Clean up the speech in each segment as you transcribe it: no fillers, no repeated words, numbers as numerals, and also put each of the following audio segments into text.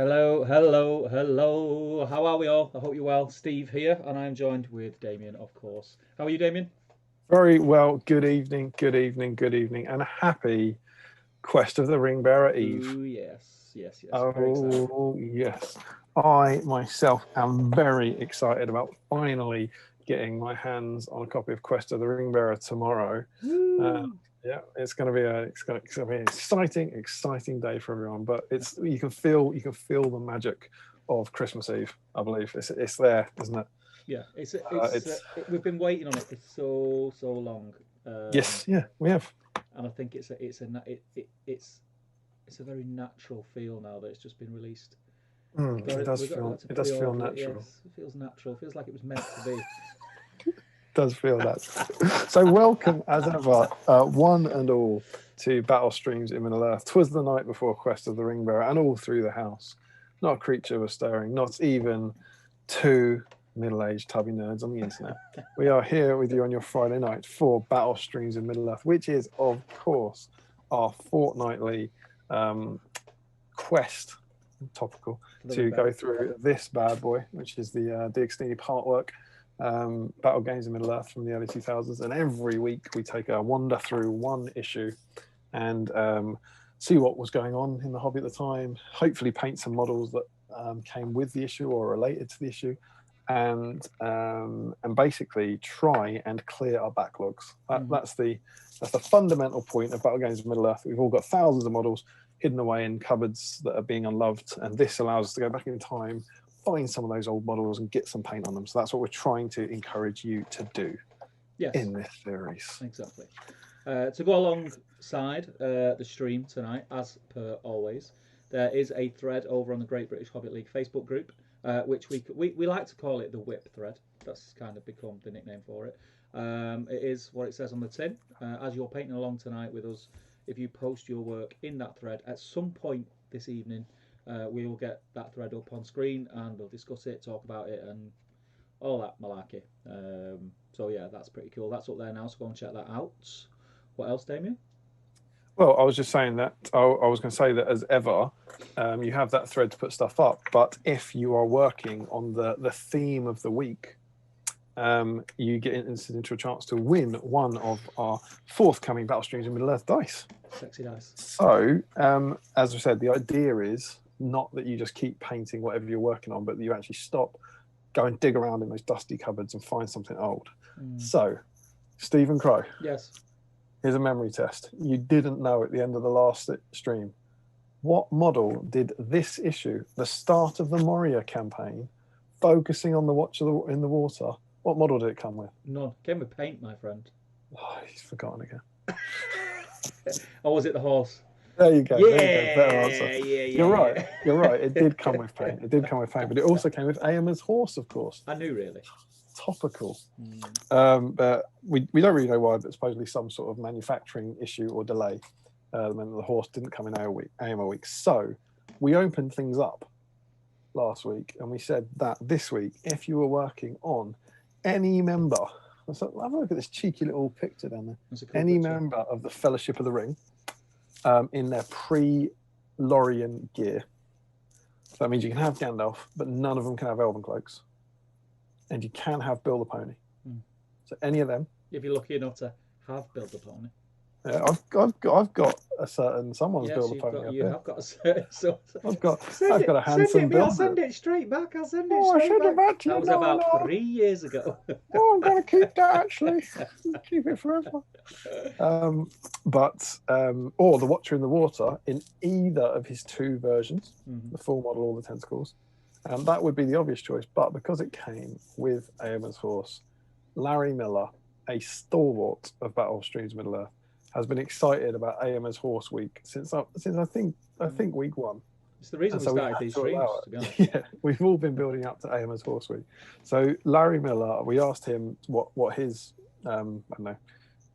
Hello, hello, hello. How are we all? I hope you're well. Steve here, and I'm joined with Damien, of course. How are you, Damien? Very well. Good evening, good evening, good evening, and a happy Quest of the Ring Bearer Eve. Ooh, yes, yes, yes. Very excited. Oh, yes. I myself am very excited about finally getting my hands on a copy of Quest of the Ring Bearer tomorrow. Uh, Woo! yeah, it's gonna be an exciting day for everyone. But you can feel the magic of Christmas Eve. I believe it's there, isn't it? Yeah, It's we've been waiting on it for so long, um, yes, yeah, we have. and I think it's a very natural feel now that it's just been released. It does We got feel that to it does feel pre-order it. natural. Yes, it feels natural. It feels like it was meant to be. Does feel that. So welcome as ever, one and all, to Battle Streams in Middle Earth. 'Twas the night before Quest of the Ring Bearer, and all through the house. Not a creature was stirring, not even two middle-aged tubby nerds on the internet. We are here with you on your Friday night for Battle Streams in Middle Earth, which is, of course, our fortnightly um, quest, topical, For the ring to go bearer. through this bad boy, which is the DXD Partwork Battle Games in Middle Earth from the early 2000s. And every week we take a wander through one issue and see what was going on in the hobby at the time, hopefully paint some models that came with the issue or related to the issue, and basically try and clear our backlogs. That's the fundamental point of Battle Games of Middle Earth. We've all got thousands of models hidden away in cupboards that are being unloved, and this allows us to go back in time, find some of those old models, and get some paint on them. So that's what we're trying to encourage you to do Yes, in this series. exactly. To go alongside the stream tonight, as per always, there is a thread over on the Great British Hobbit League Facebook group, which we like to call it the Whip thread. That's kind of become the nickname for it. It is what it says on the tin. As you're painting along tonight with us, if you post your work in that thread at some point this evening, we will get that thread up on screen and we'll discuss it, talk about it, and all that malarkey. So yeah, that's pretty cool. That's up there now, so go and check that out. What else, Damien? Well, I was just saying that I was going to say that as ever, you have that thread to put stuff up. But if you are working on the theme of the week, you get instant into a chance to win one of our forthcoming Battle Streams in Middle Earth dice. Sexy dice. So, as I said, the idea is not that you just keep painting whatever you're working on, but that you actually stop, go and dig around in those dusty cupboards and find something old. So, Stephen Crow, Yes. here's a memory test. You didn't know at the end of the last stream. What model did this issue, the start of the Moria campaign, focusing on the Watch in the Water, what model did it come with? None. Came with paint, my friend. Oh, he's forgotten again. Or was it the horse? There you go. Yeah, There you go. Better answer. yeah, You're right. yeah. You're right. It did come with paint. It did come with paint, but it also came with Aomer's horse, of course. I knew really. Topical. But we don't really know why, but supposedly some sort of manufacturing issue or delay meant the horse didn't come in Aomer week. So we opened things up last week and we said that this week, if you were working on any member, so have a look at this cheeky little picture down there. That's a cool Any picture. member of the Fellowship of the Ring in their pre-Lorien gear. So that means you can have Gandalf, but none of them can have Elven cloaks. And you can have Bill the Pony. So any of them. If you're lucky enough to have built a pony. Yeah, I've got a certain someone's Yes, Bill the Pony up you there. have got a certain sort. I've got a handsome send it me. Bill. I'll send it straight back. I'll send it Oh, I straight should have back. actually. That was No, about no. 3 years ago. Oh, I'm going to keep that actually. Keep it forever. Or the Watcher in the Water in either of his two versions, the full model or the tentacles. That would be the obvious choice, but because it came with Aomer's horse, Larry Miller, a stalwart of Battle Streams Middle Earth, has been excited about Aomer's horse week since I think week one. It's the reason we started these streams, to be honest. Yeah, we've all been building up to Aomer's horse week. So Larry Miller, we asked him what his I don't know,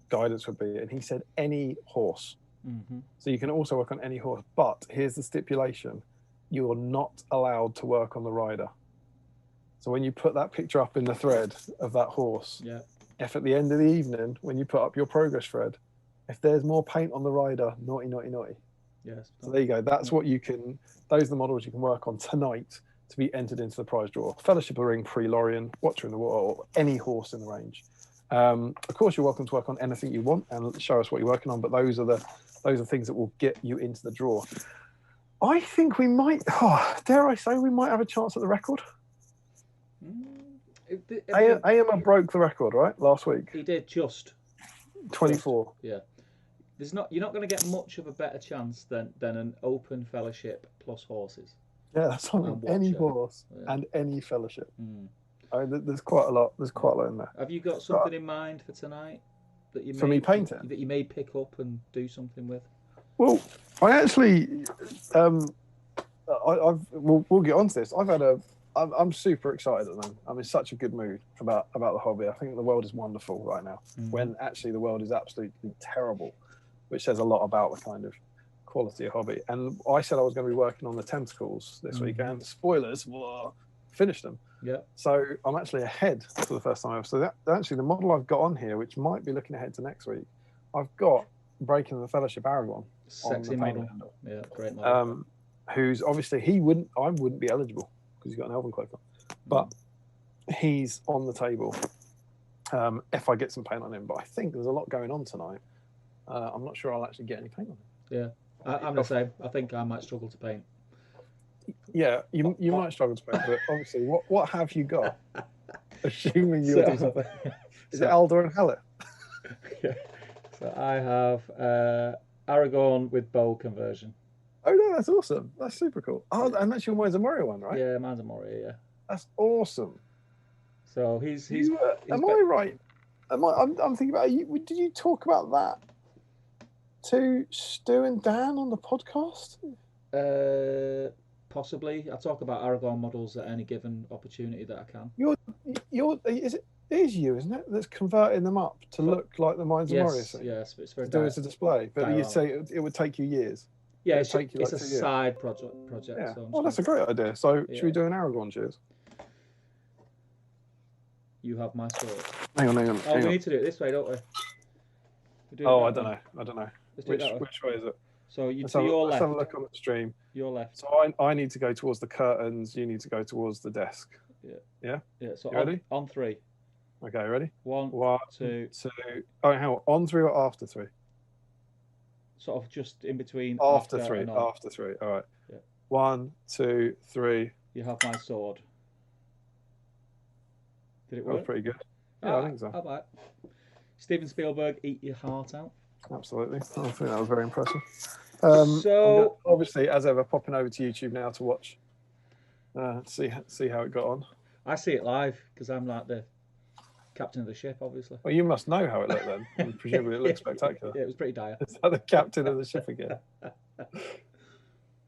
guidance would be, and he said any horse. So you can also work on any horse, but here's the stipulation: you are not allowed to work on the rider. So when you put that picture up in the thread of that horse, if at the end of the evening, when you put up your progress thread, if there's more paint on the rider, naughty, naughty, naughty. Yes. So there you go. That's what you can. Those are the models you can work on tonight to be entered into the prize draw. Fellowship of the Ring, Pre-Lorien, Watcher in the Water, or any horse in the range. Of course, you're welcome to work on anything you want and show us what you're working on. But those are things that will get you into the draw. I think we might. Dare I say we might have a chance at the record? AMA broke the record, right? Last week. He did just 24. Yeah. You're not going to get much of a better chance than an open fellowship plus horses. Yeah, that's on any horse and any fellowship. I mean, there's quite a lot. There's quite a lot in there. Have you got something in mind for tonight that you me painting that you may pick up and do something with? Well, I actually, we'll get onto this. I'm super excited at the moment. I'm in such a good mood about the hobby. I think the world is wonderful right now, when actually the world is absolutely terrible, which says a lot about the kind of quality of hobby. And I said I was going to be working on the tentacles this week, and spoilers, finished them. Yeah. So I'm actually ahead for the first time ever. So actually the model I've got on here, which might be looking ahead to next week, I've got Breaking the Fellowship Aragon. Sexy model. Yeah, great model. Who's obviously I wouldn't be eligible because he's got an elven cloak on, but he's on the table if I get some paint on him. But I think there's a lot going on tonight. I'm not sure I'll actually get any paint on him. Yeah, I'm the same. I think I might struggle to paint. Yeah, you might struggle to paint, but obviously, what have you got? Assuming you'll do something. Is it Aldor and Hallett? Yeah. So I have Aragorn with bow conversion. Oh no, that's awesome. That's super cool. Oh, and that's your mine's a Moria one, right? Yeah, mine's a Moria. Yeah. That's awesome. So he's am I right? I'm thinking about you. Did you talk about that to Stu and Dan on the podcast? Possibly. I talk about Aragorn models at any given opportunity that I can. It is you, isn't it? That's converting them up to look like the Mines of Moria. Yes, it's very. To do as a display, but you'd say it would take you years. Yeah, it's a side project. Yeah. So that's a great idea. So should we do an Aragorn cheers? You have my sword. Hang on. Oh, we need to do it this way, don't we? I don't know. Which way is it? So to your left. Let's have a look on the stream. Your left. So I need to go towards the curtains. You need to go towards the desk. Yeah. So ready? On three. Okay, ready? One, two. Oh, hang on. On three or after three? Sort of just in between. After three. After three. All right. Yeah. 1, 2, 3. You have my sword. Did it work? That was pretty good. Yeah, I think so. How about Steven Spielberg, eat your heart out? Absolutely. I think that was very impressive. So obviously, as ever, popping over to YouTube now to watch, see how it got on. I see it live because I'm like the captain of the ship, obviously. Well, you must know how it looked then. And presumably, it looked spectacular. Yeah, it was pretty dire. Is that the captain of the ship again?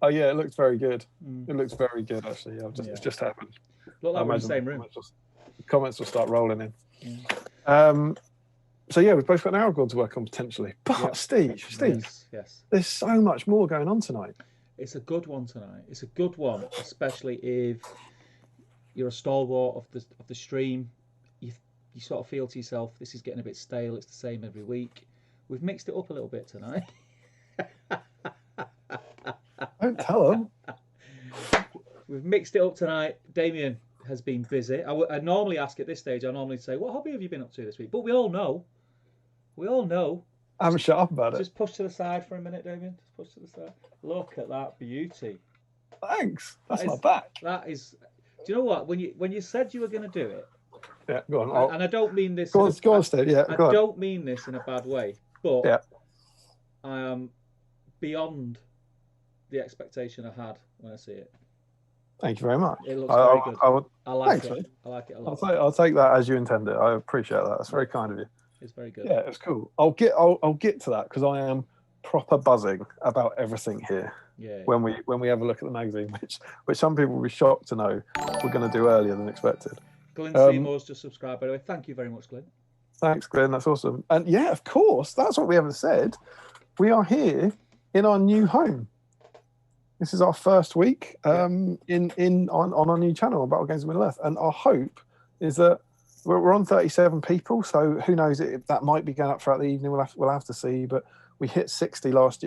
Oh yeah, it looks very good. It looks very good actually. It's just happened. Look like we're in the same room. Comments will start rolling in. So yeah, we've both got an Aragorn to work on potentially. But Steve, yes, there's so much more going on tonight. It's a good one tonight. It's a good one, especially if you're a stalwart of the stream. You sort of feel to yourself, this is getting a bit stale. It's the same every week. We've mixed it up a little bit tonight. Don't tell them. We've mixed it up tonight. Damien has been busy. I normally ask at this stage, I normally say, what hobby have you been up to this week? But we all know. I haven't shut up about it. Just push to the side for a minute, Damien. Just push to the side. Look at that beauty. Thanks. That's not bad. That is. Do you know what? When you said you were going to do it. Yeah, go on. And I don't mean this. Go on, Steve. Yeah, I don't mean this in a bad way, but I am beyond the expectation I had when I see it. Thank you very much. It looks very good. I like it. Mate. I like it a lot. I'll take that as you intended. I appreciate that. That's very kind of you. It's very good. Yeah, it's cool. I'll get to that because I am proper buzzing about everything here. Yeah. When we have a look at the magazine, which some people will be shocked to know we're going to do earlier than expected. Glenn Seymour's just subscribed, by the way. Thank you very much, Glenn. Thanks, Glenn. That's awesome. And yeah, of course, that's what we haven't said. We are here in our new home. This is our first week on our new channel on Battle Games of Middle Earth, and our hope is that we're on 37 people, so who knows? That might be going up throughout the evening. We'll have to see. But we hit 60 last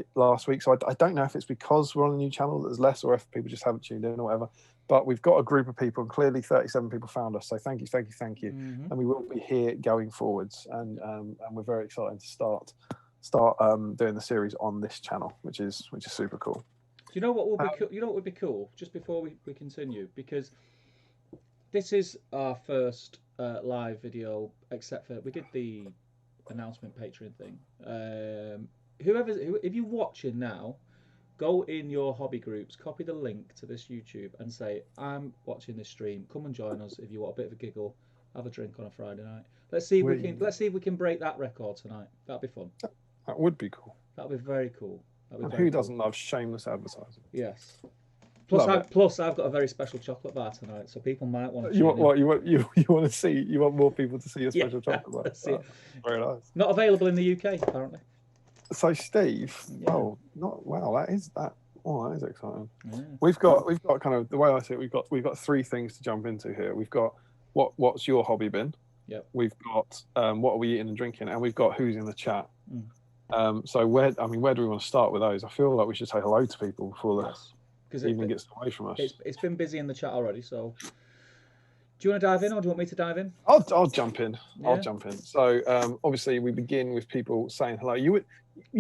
week, so I don't know if it's because we're on a new channel that there's less, or if people just haven't tuned in or whatever. But we've got a group of people, and clearly 37 people found us. So thank you. Mm-hmm. And we will be here going forwards, and we're very excited to start doing the series on this channel, which is super cool. Do you know what would be cool? You know what would be cool? Just before we continue, because this is our first live video, except for we did the announcement Patreon thing. If you're watching now, go in your hobby groups, copy the link to this YouTube, and say, "I'm watching this stream. Come and join us if you want a bit of a giggle, have a drink on a Friday night. Let's see if we can break that record tonight. That'd be fun. That would be cool. That'd be very cool. And who doesn't love shameless advertising? Yes. Plus, I've got a very special chocolate bar tonight, so people might want to. You want to see? You want more people to see a special chocolate bar? See it. Very nice. Not available in the UK apparently. So Steve, that is exciting. Yeah. We've got kind of the way I see it. We've got three things to jump into here. We've got what's your hobby bin? Yep. We've got what are we eating and drinking, and we've got who's in the chat. So where do we want to start with those? I feel like we should say hello to people before this. Because it even gets away from us. It's been busy in the chat already. So, do you want to dive in, or do you want me to dive in? I'll jump in. Yeah. I'll jump in. So, obviously, we begin with people saying hello. You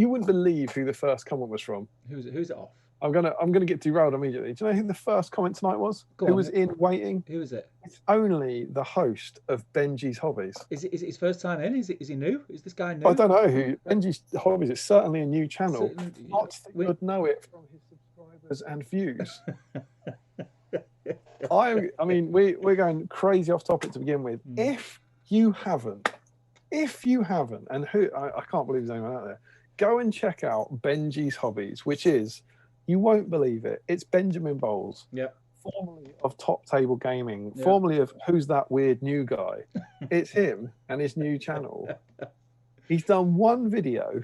wouldn't believe who the first comment was from. Who's it off? I'm gonna get derailed immediately. Do you know who the first comment tonight was? Who was in waiting? Who is it? It's only the host of Benji's Hobbies. Is it his first time in? Is he new? Is this guy new? I don't know who Benji's Hobbies. It's certainly a new channel. Not that you would know it from his subscribers and views. I mean, we're going crazy off topic to begin with. If you haven't, and I can't believe there's anyone out there, go and check out Benji's Hobbies, which is, you won't believe it, it's Benjamin Bowles, formerly of Top Table Gaming, formerly of Who's That Weird New Guy. It's him and his new channel. He's done one video.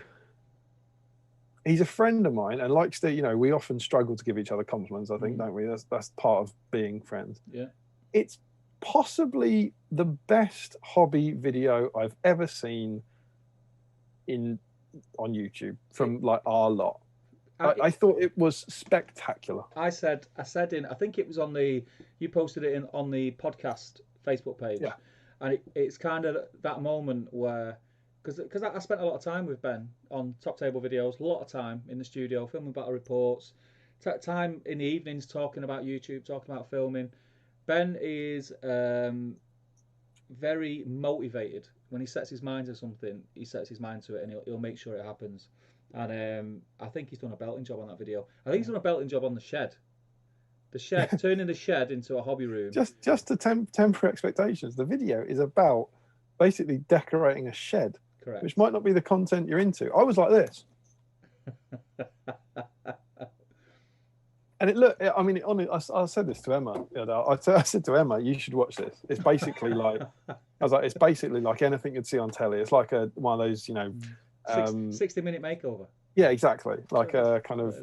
He's a friend of mine, and likes to, we often struggle to give each other compliments, I think, don't we? That's part of being friends. Yeah. It's possibly the best hobby video I've ever seen on YouTube from like our lot. I thought it was spectacular. I said I think it was you posted it on the podcast Facebook page. Yeah. And it's kind of that moment where, because I spent a lot of time with Ben on Top Table videos, a lot of time in the studio filming battle reports, time in the evenings talking about YouTube, talking about filming. Ben is very motivated. When he sets his mind to something, he sets his mind to it, and he'll make sure it happens. And I think he's done a belting job on that video. I think he's done a belting job on the shed. Turning the shed into a hobby room. Just to temper expectations, the video is about basically decorating a shed. Correct. Which might not be the content you're into. I was like this. And I said this to Emma. I said to Emma, you should watch this. It's basically like, it's basically like anything you'd see on telly. It's like one of those, 60-minute makeover. Yeah, exactly. Like a kind of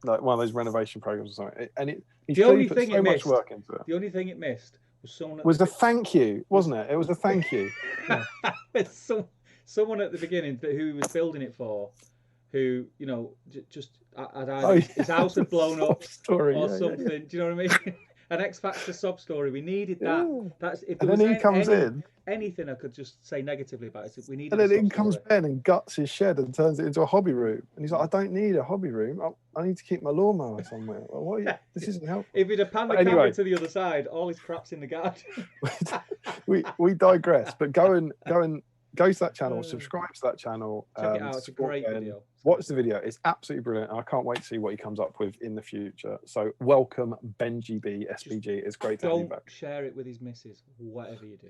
like one of those renovation programs or something. And he's the only put thing so it much missed, work into it. The only thing it missed was someone. Was a thank you, wasn't it? It was a thank you. Yeah. Someone at the beginning who was building it for, who just his house had blown up story, or something. Yeah. Do you know what I mean? An X Factor sub story. We needed that. Yeah. That's if and then he comes in. Anything I could just say negatively about it. We needed. And then in comes Ben and guts his shed and turns it into a hobby room. And he's like, I don't need a hobby room. I need to keep my lawnmower somewhere. Like, this isn't helpful. If he'd have panned the camera to the other side, all his crap's in the garden. we digress, but go to that channel, subscribe to that channel. Check it out. It's a great video. Watch the video. It's absolutely brilliant. And I can't wait to see what he comes up with in the future. So welcome, Benji B, SBG. It's great to have you back. Don't share it with his missus, whatever you do.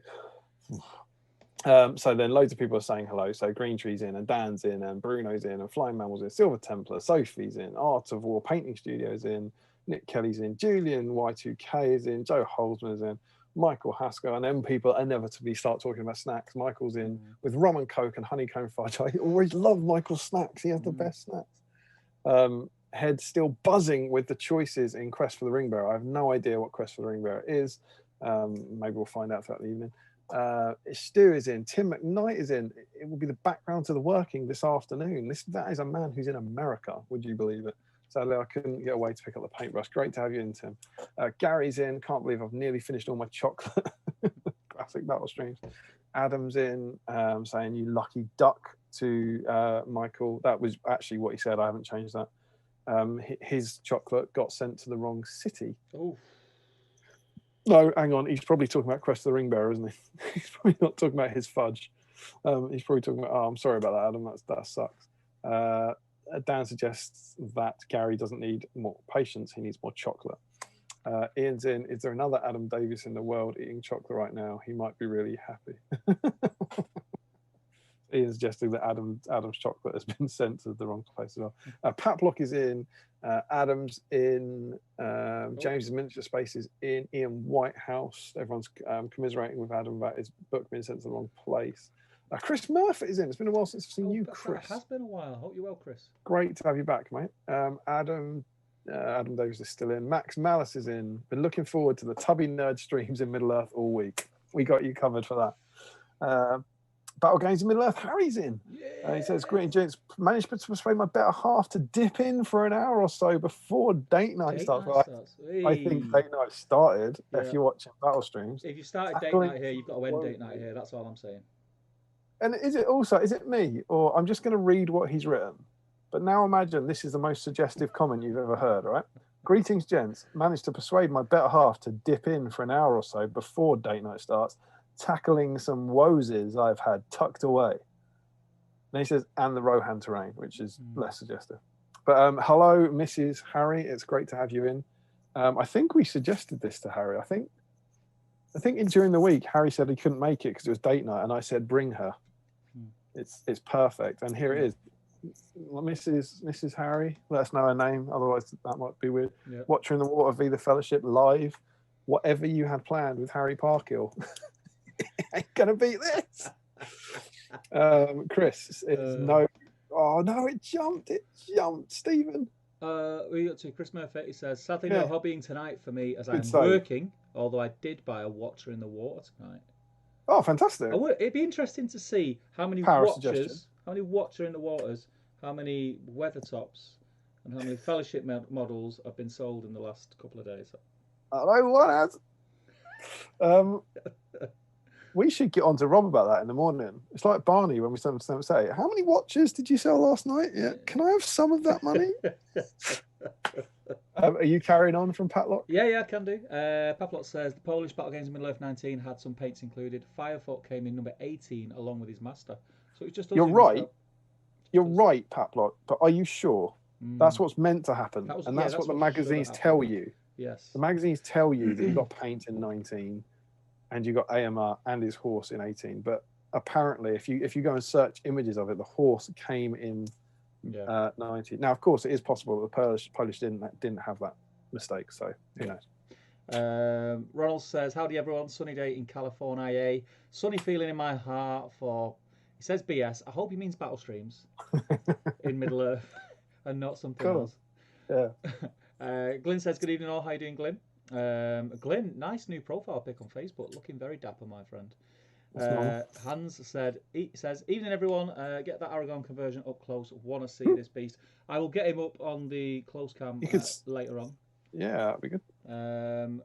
So then loads of people are saying hello. So Green Tree's in, and Dan's in, and Bruno's in, and Flying Mammal's in, Silver Templar, Sophie's in, Art of War Painting Studios in, Nick Kelly's in, Julian Y2K is in, Joe Holzman's in, Michael Haskell, and then people inevitably start talking about snacks. Michael's in with rum and coke and honeycomb fudge. I always love Michael's snacks. He has the best snacks. Head still buzzing with the choices in Quest for the Ring Bearer. I have no idea what Quest for the Ring Bearer is. Maybe we'll find out throughout the evening. Isssue is in. Tim McKnight is in. It will be the background to the working this afternoon. That is a man who's in America. Would you believe it? Sadly, I couldn't get away to pick up the paintbrush. Great to have you in, Tim. Gary's in. Can't believe I've nearly finished all my chocolate. Classic battle streams. Adam's in, saying you lucky duck to Michael. That was actually what he said. I haven't changed that. His chocolate got sent to the wrong city. Oh. No, hang on. He's probably talking about Crest of the Ring Bearer, isn't he? He's probably not talking about his fudge. He's probably talking about. Oh, I'm sorry about that, Adam. That sucks. Dan suggests that Gary doesn't need more patience. He needs more chocolate. Ian's in. Is there another Adam Davis in the world eating chocolate right now? He might be really happy. Ian's suggesting that Adam's chocolate has been sent to the wrong place as well. Pat Block is in. Adam's in. James's Miniature Space is in. Ian Whitehouse. Everyone's commiserating with Adam about his book being sent to the wrong place. Chris Murphy is in. It's been a while since I've seen you, Chris. It has been a while. Hope you're well, Chris. Great to have you back, mate. Adam Davis is still in. Max Malice is in. Been looking forward to the Tubby Nerd streams in Middle Earth all week. We got you covered for that. Battle Games in Middle Earth. Harry's in. He says, "Greetings, gents. Managed to persuade my better half to dip in for an hour or so before date night starts." I think date night started. Yeah. If you're watching battle streams, if you started date night here, you've got to end date night here. That's all I'm saying. And is it me, or I'm just going to read what he's written? But now imagine this is the most suggestive comment you've ever heard, right? Greetings, gents. Managed to persuade my better half to dip in for an hour or so before date night starts, tackling some woes I've had tucked away. And he says, and the Rohan terrain, which is less suggestive. But hello, Mrs. Harry. It's great to have you in. I think we suggested this to Harry. I think during the week, Harry said he couldn't make it because it was date night, and I said, bring her. It's perfect. And here it is. Mrs. Harry, let us know her name. Otherwise, that might be weird. Yep. Watcher in the Water v the Fellowship live. Whatever you had planned with Harry Parkhill. Ain't gonna beat this. Chris is no. Oh no! It jumped, Stephen. We got to Chris Murphy. He says, "Sadly, no hobbying tonight for me as I'm working. Although I did buy a Watcher in the Water tonight." Oh, fantastic! It'd be interesting to see how many Watchers, how many Watcher in the Waters, how many Weathertops, and how many Fellowship models have been sold in the last couple of days. I know what has. We should get on to Rob about that in the morning. It's like Barney when we sometimes say, "How many watches did you sell last night? Yeah, can I have some of that money?" Are you carrying on from Patlock? Yeah, I can do. Patlock says the Polish Battle Games in Middle Earth 19 had some paints included. Firefoot came in number 18 along with his master. So it's just. You're right. You're right, Patlock. But are you sure? That's what's meant to happen, that's what the magazines tell you. Yes. The magazines tell you that you got paint in 19. And you got AMR and his horse in 18, but apparently, if you go and search images of it, the horse came in 19. Now, of course, it is possible that the Polish didn't have that mistake. So who knows? Ronald says, "Howdy everyone, sunny day in California. Sunny feeling in my heart for." He says BS. I hope he means battle streams in Middle Earth and not something else. Yeah. Glyn says, "Good evening all. How you doing, Glyn?" Glyn, nice new profile pic on Facebook, looking very dapper, my friend. Hans says, "Evening everyone, get that Aragon conversion up close. Want to see this beast. I will get him up on the close cam later on." Yeah, that'd be good.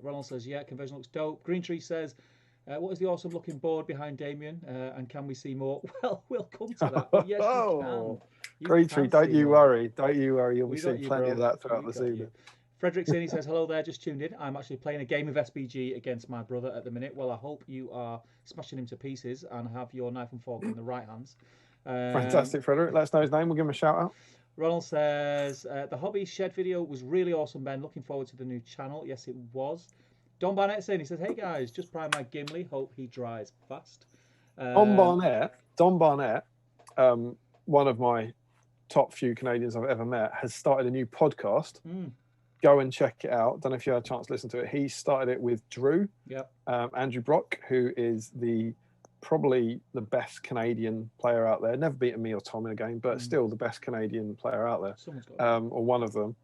Ronald says, "Yeah, conversion looks dope." Green Tree says, "What is the awesome looking board behind Damien? And can we see more?" Well, we'll come to that. But yes, you can. Green Tree, don't you worry. You'll be seeing plenty of that throughout the season. Frederick Sini says, "Hello there, just tuned in. I'm actually playing a game of SBG against my brother at the minute. Well, I hope you are smashing him to pieces and have your knife and fork in the right hands." Fantastic, Frederick. Let us know his name. We'll give him a shout out. Ronald says, "The Hobby Shed video was really awesome, Ben. Looking forward to the new channel." Yes, it was. Don Barnett's in. He says, "Hey guys, just prime my Gimli. Hope he dries fast." Don Barnett, one of my top few Canadians I've ever met, has started a new podcast. Go and check it out. Don't know if you had a chance to listen to it. He started it with Drew, Andrew Brock, who is probably the best Canadian player out there. Never beaten me or Tom in a game, but still the best Canadian player out there, or one of them,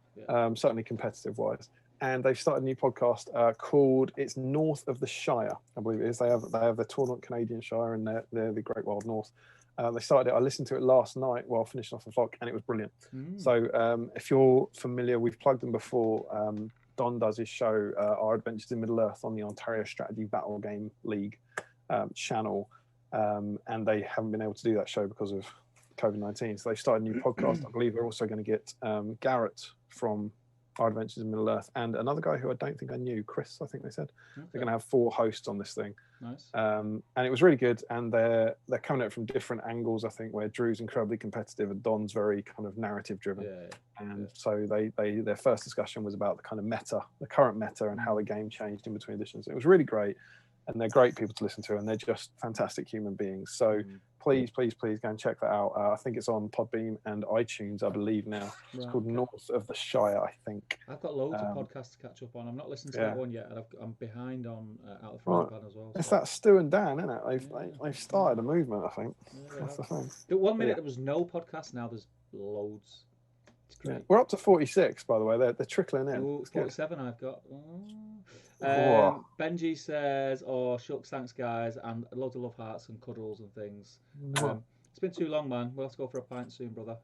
certainly competitive wise. and they've started a new podcast called "It's North of the Shire," I believe it is. They have the tournament Canadian Shire, and they're the Great Wild North. They started it. I listened to it last night while finishing off the vlog, and it was brilliant. So if you're familiar, we've plugged them before. Don does his show, Our Adventures in Middle Earth, on the Ontario Strategy Battle Game League channel, and they haven't been able to do that show because of COVID-19. So they started a new podcast. I believe they're also going to get Garrett from Our Adventures in Middle Earth and another guy who I don't think I knew, Chris, I think they said. Okay. They're going to have 4 hosts on this thing. Nice. And it was really good, and they're coming at it from different angles, I think, where Drew's incredibly competitive and Don's very kind of narrative driven. So their first discussion was about the kind of the current meta, and how the game changed in between editions. It was really great, and they're great people to listen to, and they're just fantastic human beings. So please go and check that out. I think it's on Podbeam and iTunes, I believe now. It's called North of the Shire, I think. I've got loads of podcasts to catch up on. I'm not listening to that one yet, and I'm behind on Out of the Frying Pan as well. It's that Stu and Dan, isn't it? They've started a movement, I think. That's the thing. At 1 minute there was no podcast, now there's loads. It's great. We're up to 46, by the way. They're trickling in. Ooh, 47 I've got. Benji says, shucks, thanks guys, and loads of love hearts and cuddles and things. It's been too long, man. We'll have to go for a pint soon, brother.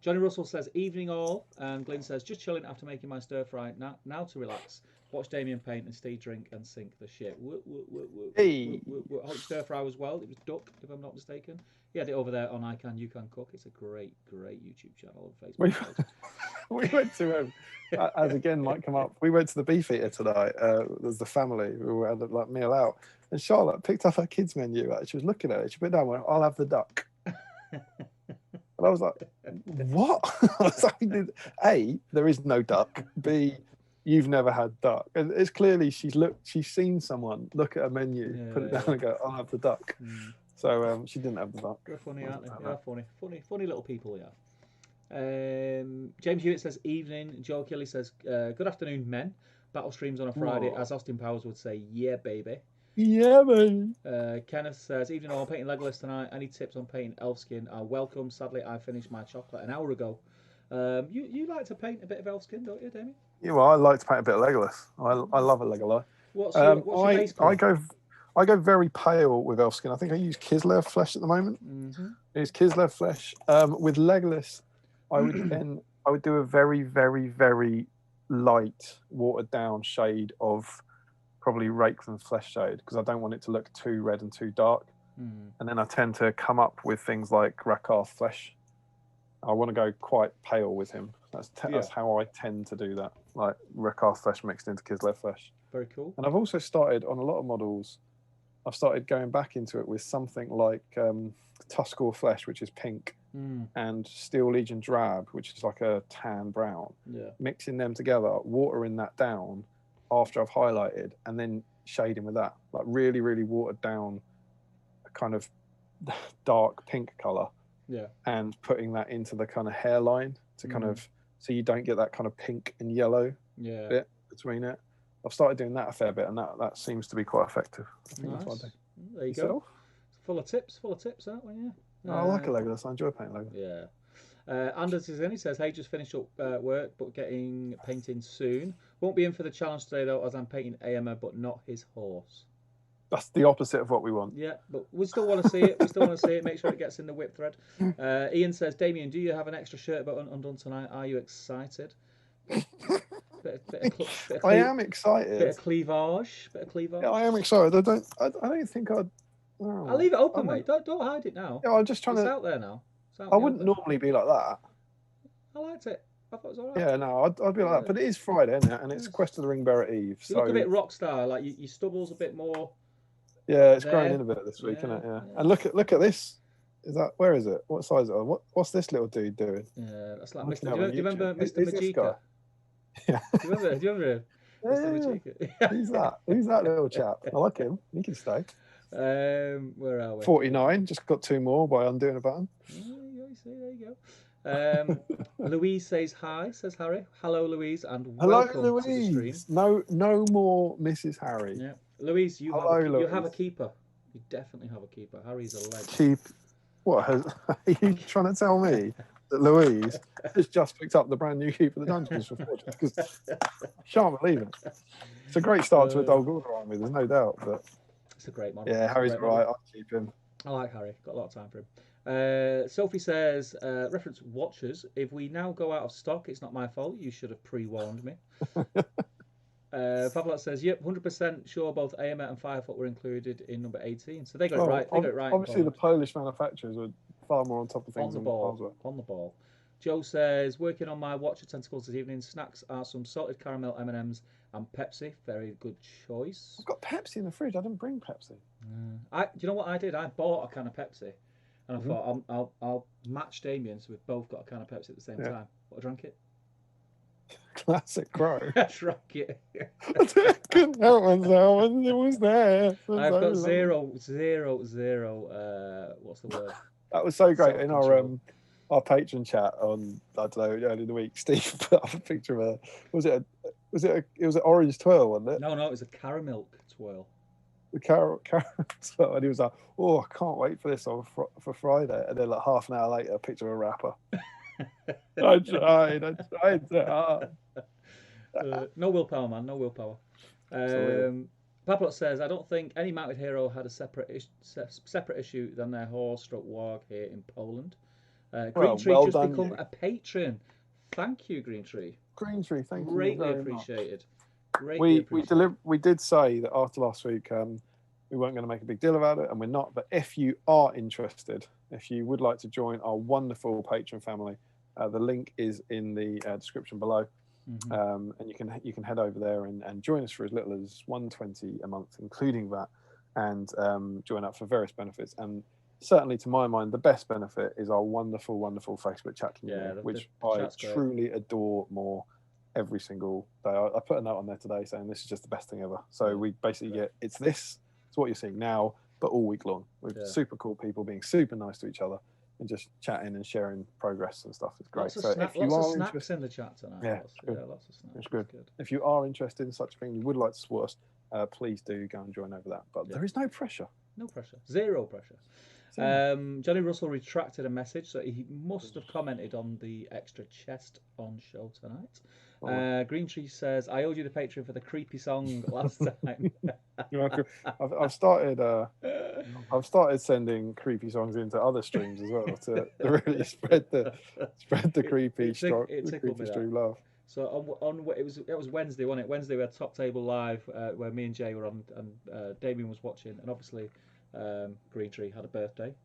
Johnny Russell says, evening all, and Glyn says, just chilling after making my stir fry. Now to relax. Watch Damien paint and Steve drink and sink the ship. Hey. Stir fry was well. It was duck, if I'm not mistaken. He had it over there on I Can, You Can Cook. It's a great YouTube channel on Facebook. We went to, as again might come up, we went to the Beefeater tonight. There's the family who had a meal out. And Charlotte picked up her kids' menu. She was looking at it. She put it down and went, I'll have the duck. And I was like, what? I was like, A, there is no duck. B, you've never had duck. And it's clearly she's seen someone look at a menu, put it down and go, I'll have the duck. So she didn't have the duck. They're funny, aren't they? Yeah, funny little people, yeah. James Hewitt says, evening. Joe Kelly says, good afternoon, men. Battle streams on a Friday, as Austin Powers would say, yeah, baby. Yeah, man. Kenneth says, evening all, painting Legolas tonight. Any tips on painting elf skin are welcome. Sadly, I finished my chocolate an hour ago. You like to paint a bit of elf skin, don't you, Damien? Yeah, well, I like to paint a bit of Legolas. I love a Legolas. What's your base colour? I go very pale with elf skin. I think I use Kislev flesh at the moment. I use Kislev flesh. With Legolas, I would do a very, very, very light, watered down shade of probably Rakeland flesh shade, because I don't want it to look too red and too dark. And then I tend to come up with things like Rakarth flesh. I want to go quite pale with him. That's how I tend to do that, like Rakarth flesh mixed into Kislev flesh. Very cool. And I've also started on a lot of models. I've started going back into it with something like Tuskor flesh, which is pink, and Steel Legion drab, which is like a tan brown. Mixing them together, watering that down after I've highlighted, and then shading with that, like really, really watered down, kind of dark pink color. And putting that into the kind of hairline to kind of, so you don't get that kind of pink and yellow bit between it. I've started doing that a fair bit, and that seems to be quite effective. I think that's what I do. There you go. Full of tips, aren't we? Yeah. I like a Legolas. I enjoy painting Legolas. Yeah. Anders is in. He says, "Hey, just finished up work, but getting painting soon. Won't be in for the challenge today though, as I'm painting Aemma, but not his horse." That's the opposite of what we want. Yeah, but we still want to see it. Make sure it gets in the whip thread. Ian says, "Damien, do you have an extra shirt about Undone tonight? Are you excited?" I am excited. Bit of cleavage. Yeah, I am excited. I don't think I'd. I'll leave it open, mate. Don't hide it now. Yeah, I'm just trying it's out there now. I wouldn't normally be like that. I liked it. I thought it was all right. Yeah, no, I'd be like that. But it is Friday, isn't it? And it's Quest of the Ring Bearer Eve. You look a bit rock star. Like your stubble's a bit more. Yeah, it's growing in a bit this week, isn't it? Yeah. And look at this. Where is it? What size is it? What's this little dude doing? Yeah, that's like Mr. Do you remember Mr. Majika? Yeah. Do you remember him? Mr. Majika. Who's that little chap? I like him. He can stay. Where are we? 49. Just got 2 more by undoing a button. There you go. Louise says hi. Says Harry. Hello, Louise, and welcome Louise. To the stream. No more Mrs. Harry. Yeah, Louise, you have a keeper. You definitely have a keeper. Harry's a legend. What? Are you trying to tell me that Louise has just picked up the brand new Keep of the Dungeons for Fortune because I can't believe it. It's a great start to a Dol Guldur army, there's no doubt. But it's a great model. yeah, Harry's right. I'll keep him. I like Harry. Got a lot of time for him. Sophie says, reference watchers. If we now go out of stock, it's not my fault. You should have pre-warned me. Pavlot says, yep, 100% sure both Ayamet and Firefoot were included in number 18. So they got it right. They got it right. Obviously, the Polish manufacturers were far more on top of things on the ball. On the ball. Joe says, working on my Watcher tentacles this evening. Snacks are some salted caramel M&Ms and Pepsi. Very good choice. I've got Pepsi in the fridge. I didn't bring Pepsi. Do you know what I did? I bought a can of Pepsi, and I thought I'll match Damien, so we've both got a can of Pepsi at the same time. But I drank it. Classic Crow. I drank it. I couldn't help myself, and it was there. I've got zero. What's the word? That was so great in our patron chat on, I don't know, early in the week. Steve put up a picture of it was an orange twirl, wasn't it? No, it was a caramel twirl. The caramel twirl, and he was like, "Oh, I can't wait for this for Friday." And then like half an hour later, a picture of a wrapper. I tried so hard. No willpower, man. No willpower. Paplot says, I don't think any mounted hero had a separate issue than their horse/warg here in Poland. Green Tree just become a patron. Thank you, Green Tree. Green Tree, thank you. Greatly appreciated. We did say that after last week we weren't going to make a big deal about it, and we're not. But if you are interested, if you would like to join our wonderful patron family, the link is in the description below. And you can head over there and join us for as little as $1.20 a month, including that, and join up for various benefits. And certainly, to my mind, the best benefit is our wonderful, wonderful Facebook chat community, which I truly adore more every single day. I put a note on there today saying this is just the best thing ever. So we basically get it's what you're seeing now, but all week long with super cool people being super nice to each other and just chatting and sharing progress and stuff. It's great. Lots of snacks in the chat tonight. Lots of snacks. It's good. If you are interested in such a thing, you would like to support us, please do go and join over that. But there is no pressure. No pressure. Zero pressure. Johnny Russell retracted a message, so he must have commented on the extra chest on show tonight. Green Tree says, I owed you the Patreon for the creepy song last time. I've started sending creepy songs into other streams as well to really spread the creepy stream love. So it was Wednesday, wasn't it? Wednesday we had Top Table Live where me and Jay were on, and Damien was watching, and obviously Green Tree had a birthday.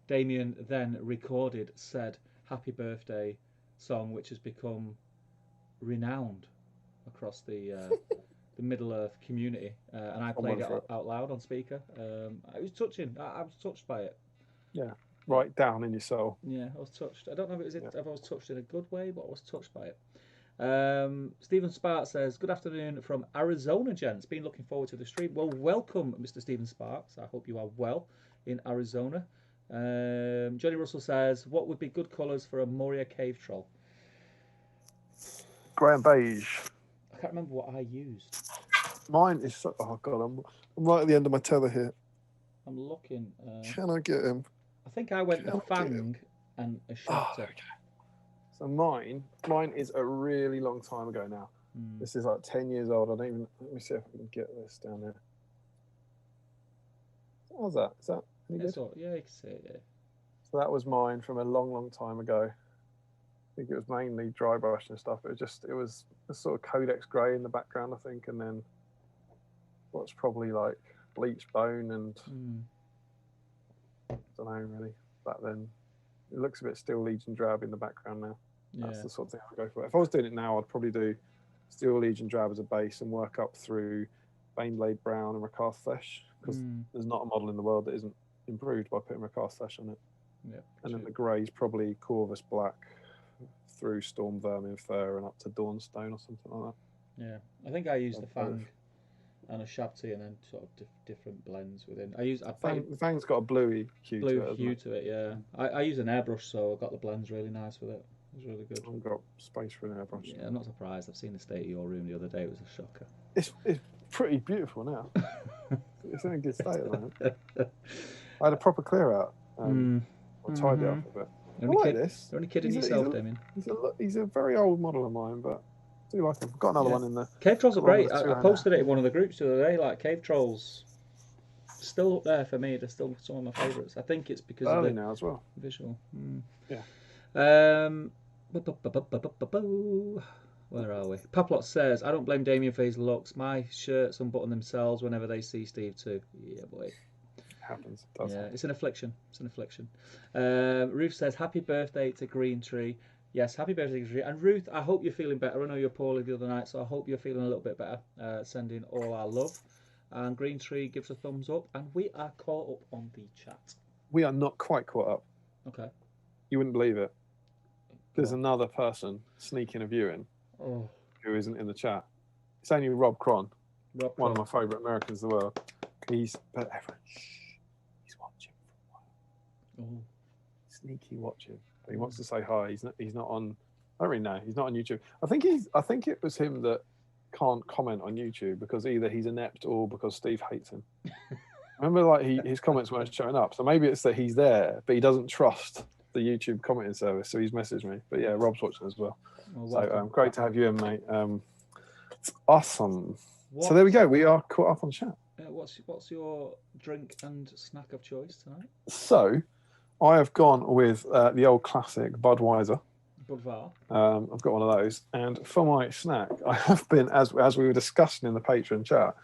Damien then recorded said happy birthday song, which has become renowned across the Middle Earth community, and I played it out loud on speaker. It was touching. I was touched by it. Yeah, right down in your soul. Yeah, I was touched. I don't know if I was touched in a good way, but I was touched by it. Stephen Sparks says, good afternoon from Arizona, gents. Been looking forward to the stream. Well, welcome, Mr. Stephen Sparks. I hope you are well in Arizona. Johnny Russell says, what would be good colours for a Moria cave troll? Grey and beige. I can't remember what I used. Mine is oh god, I'm right at the end of my tether here. I'm looking. Can I get him? I think I went the Fang and a Shelter. Okay. So mine is a really long time ago now. This is like 10 years old. Let me see if I can get this down there. How's that? Is that any good? Yeah, you can see it. Yeah. So that was mine from a long, long time ago. I think it was mainly dry brush and stuff. It was a sort of Codex grey in the background, I think, and then what's probably like bleached bone and I don't know really. Back then, it looks a bit Steel Legion drab in the background now. That's the sort of thing I'd go for. If I was doing it now, I'd probably do Steel Legion drab as a base and work up through Baneblade brown and Rakarth flesh, because there's not a model in the world that isn't improved by putting Rakarth flesh on it. Yeah, and then the grey is probably Corvus black through Storm Vermin fur and up to Dawnstone or something like that. Yeah, I think I used the Fang and a Shabti and then sort of different blends within. The Fang's got a bluey hue to it. Yeah, I use an airbrush, so I got the blends really nice with it. It was really good. I've got space for an airbrush. Yeah, I'm not surprised. I've seen the state of your room the other day. It was a shocker. It's pretty beautiful now. It's in a good state at the moment. I had a proper clear out. I tidied it up a bit. You're I only, like this. you're only kidding He's yourself, Damien. He's a very old model of mine, but I do like him. I've got another one in there. Cave trolls are great. Got one with I two posted it in one of the groups the other day. Like cave trolls, still up there for me. They're still some of my favourites. I think it's because of early the now as well. visual. Yeah. Where are we? Paplot says, I don't blame Damien for his looks. My shirts unbutton themselves whenever they see Steve too. Yeah, boy. It happens. It does Yeah, happen. it's an affliction. It's an affliction. Ruth says, happy birthday to Green Tree. Yes, happy birthday to Green Tree. And Ruth, I hope you're feeling better. I know you were poorly the other night, so I hope you're feeling a little bit better. Sending all our love. And Green Tree gives a thumbs up. And we are caught up on the chat. We are not quite caught up. Okay. You wouldn't believe it. There's another person sneaking a view in who isn't in the chat. It's only Rob Cron, one of my favourite Americans in the world. He's watching for a while. Sneaky watching. But he wants to say hi. He's not on. I don't really know. He's not on YouTube. I think it was him that can't comment on YouTube because either he's inept or because Steve hates him. Remember, like his comments weren't showing up. So maybe it's that he's there, but he doesn't trust the YouTube commenting service, so he's messaged me. But yeah, Rob's watching as well. So great to have you in, mate. It's awesome. So there we go. We are caught up on chat. What's your drink and snack of choice tonight? So I have gone with the old classic Budweiser. Budvar. I've got one of those, and for my snack, I have been as we were discussing in the Patreon chat.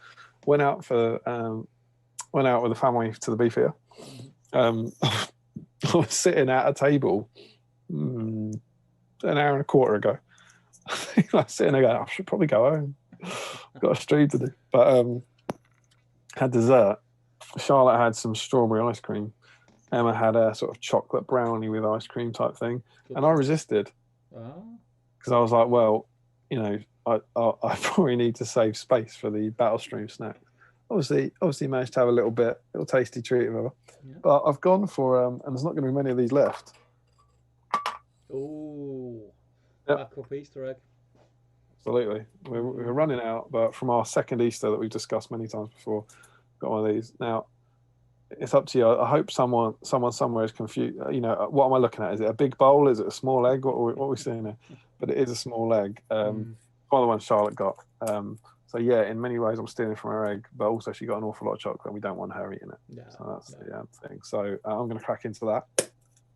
Went out with the family to the Beefeater. I was sitting at a table an hour and a quarter ago. I was sitting there going, I should probably go home. Got a stream to do. But had dessert. Charlotte had some strawberry ice cream. Emma had a sort of chocolate brownie with ice cream type thing. And I resisted. Because I was like, well, you know, I probably need to save space for the battle stream snack. Obviously managed to have a little tasty treat of her. Yeah. But I've gone for and there's not going to be many of these left. Oh, yep. Backup Easter egg. Absolutely, we're running out, but from our second Easter that we've discussed many times before, got one of these. Now, it's up to you. I hope someone somewhere is confused. You know, what am I looking at? Is it a big bowl? Is it a small egg? What are we seeing there? But it is a small egg. One of the ones Charlotte got. So yeah, in many ways I'm stealing from her egg, but also she got an awful lot of chocolate and we don't want her eating it. Yeah, so that's the thing. So I'm going to crack into that.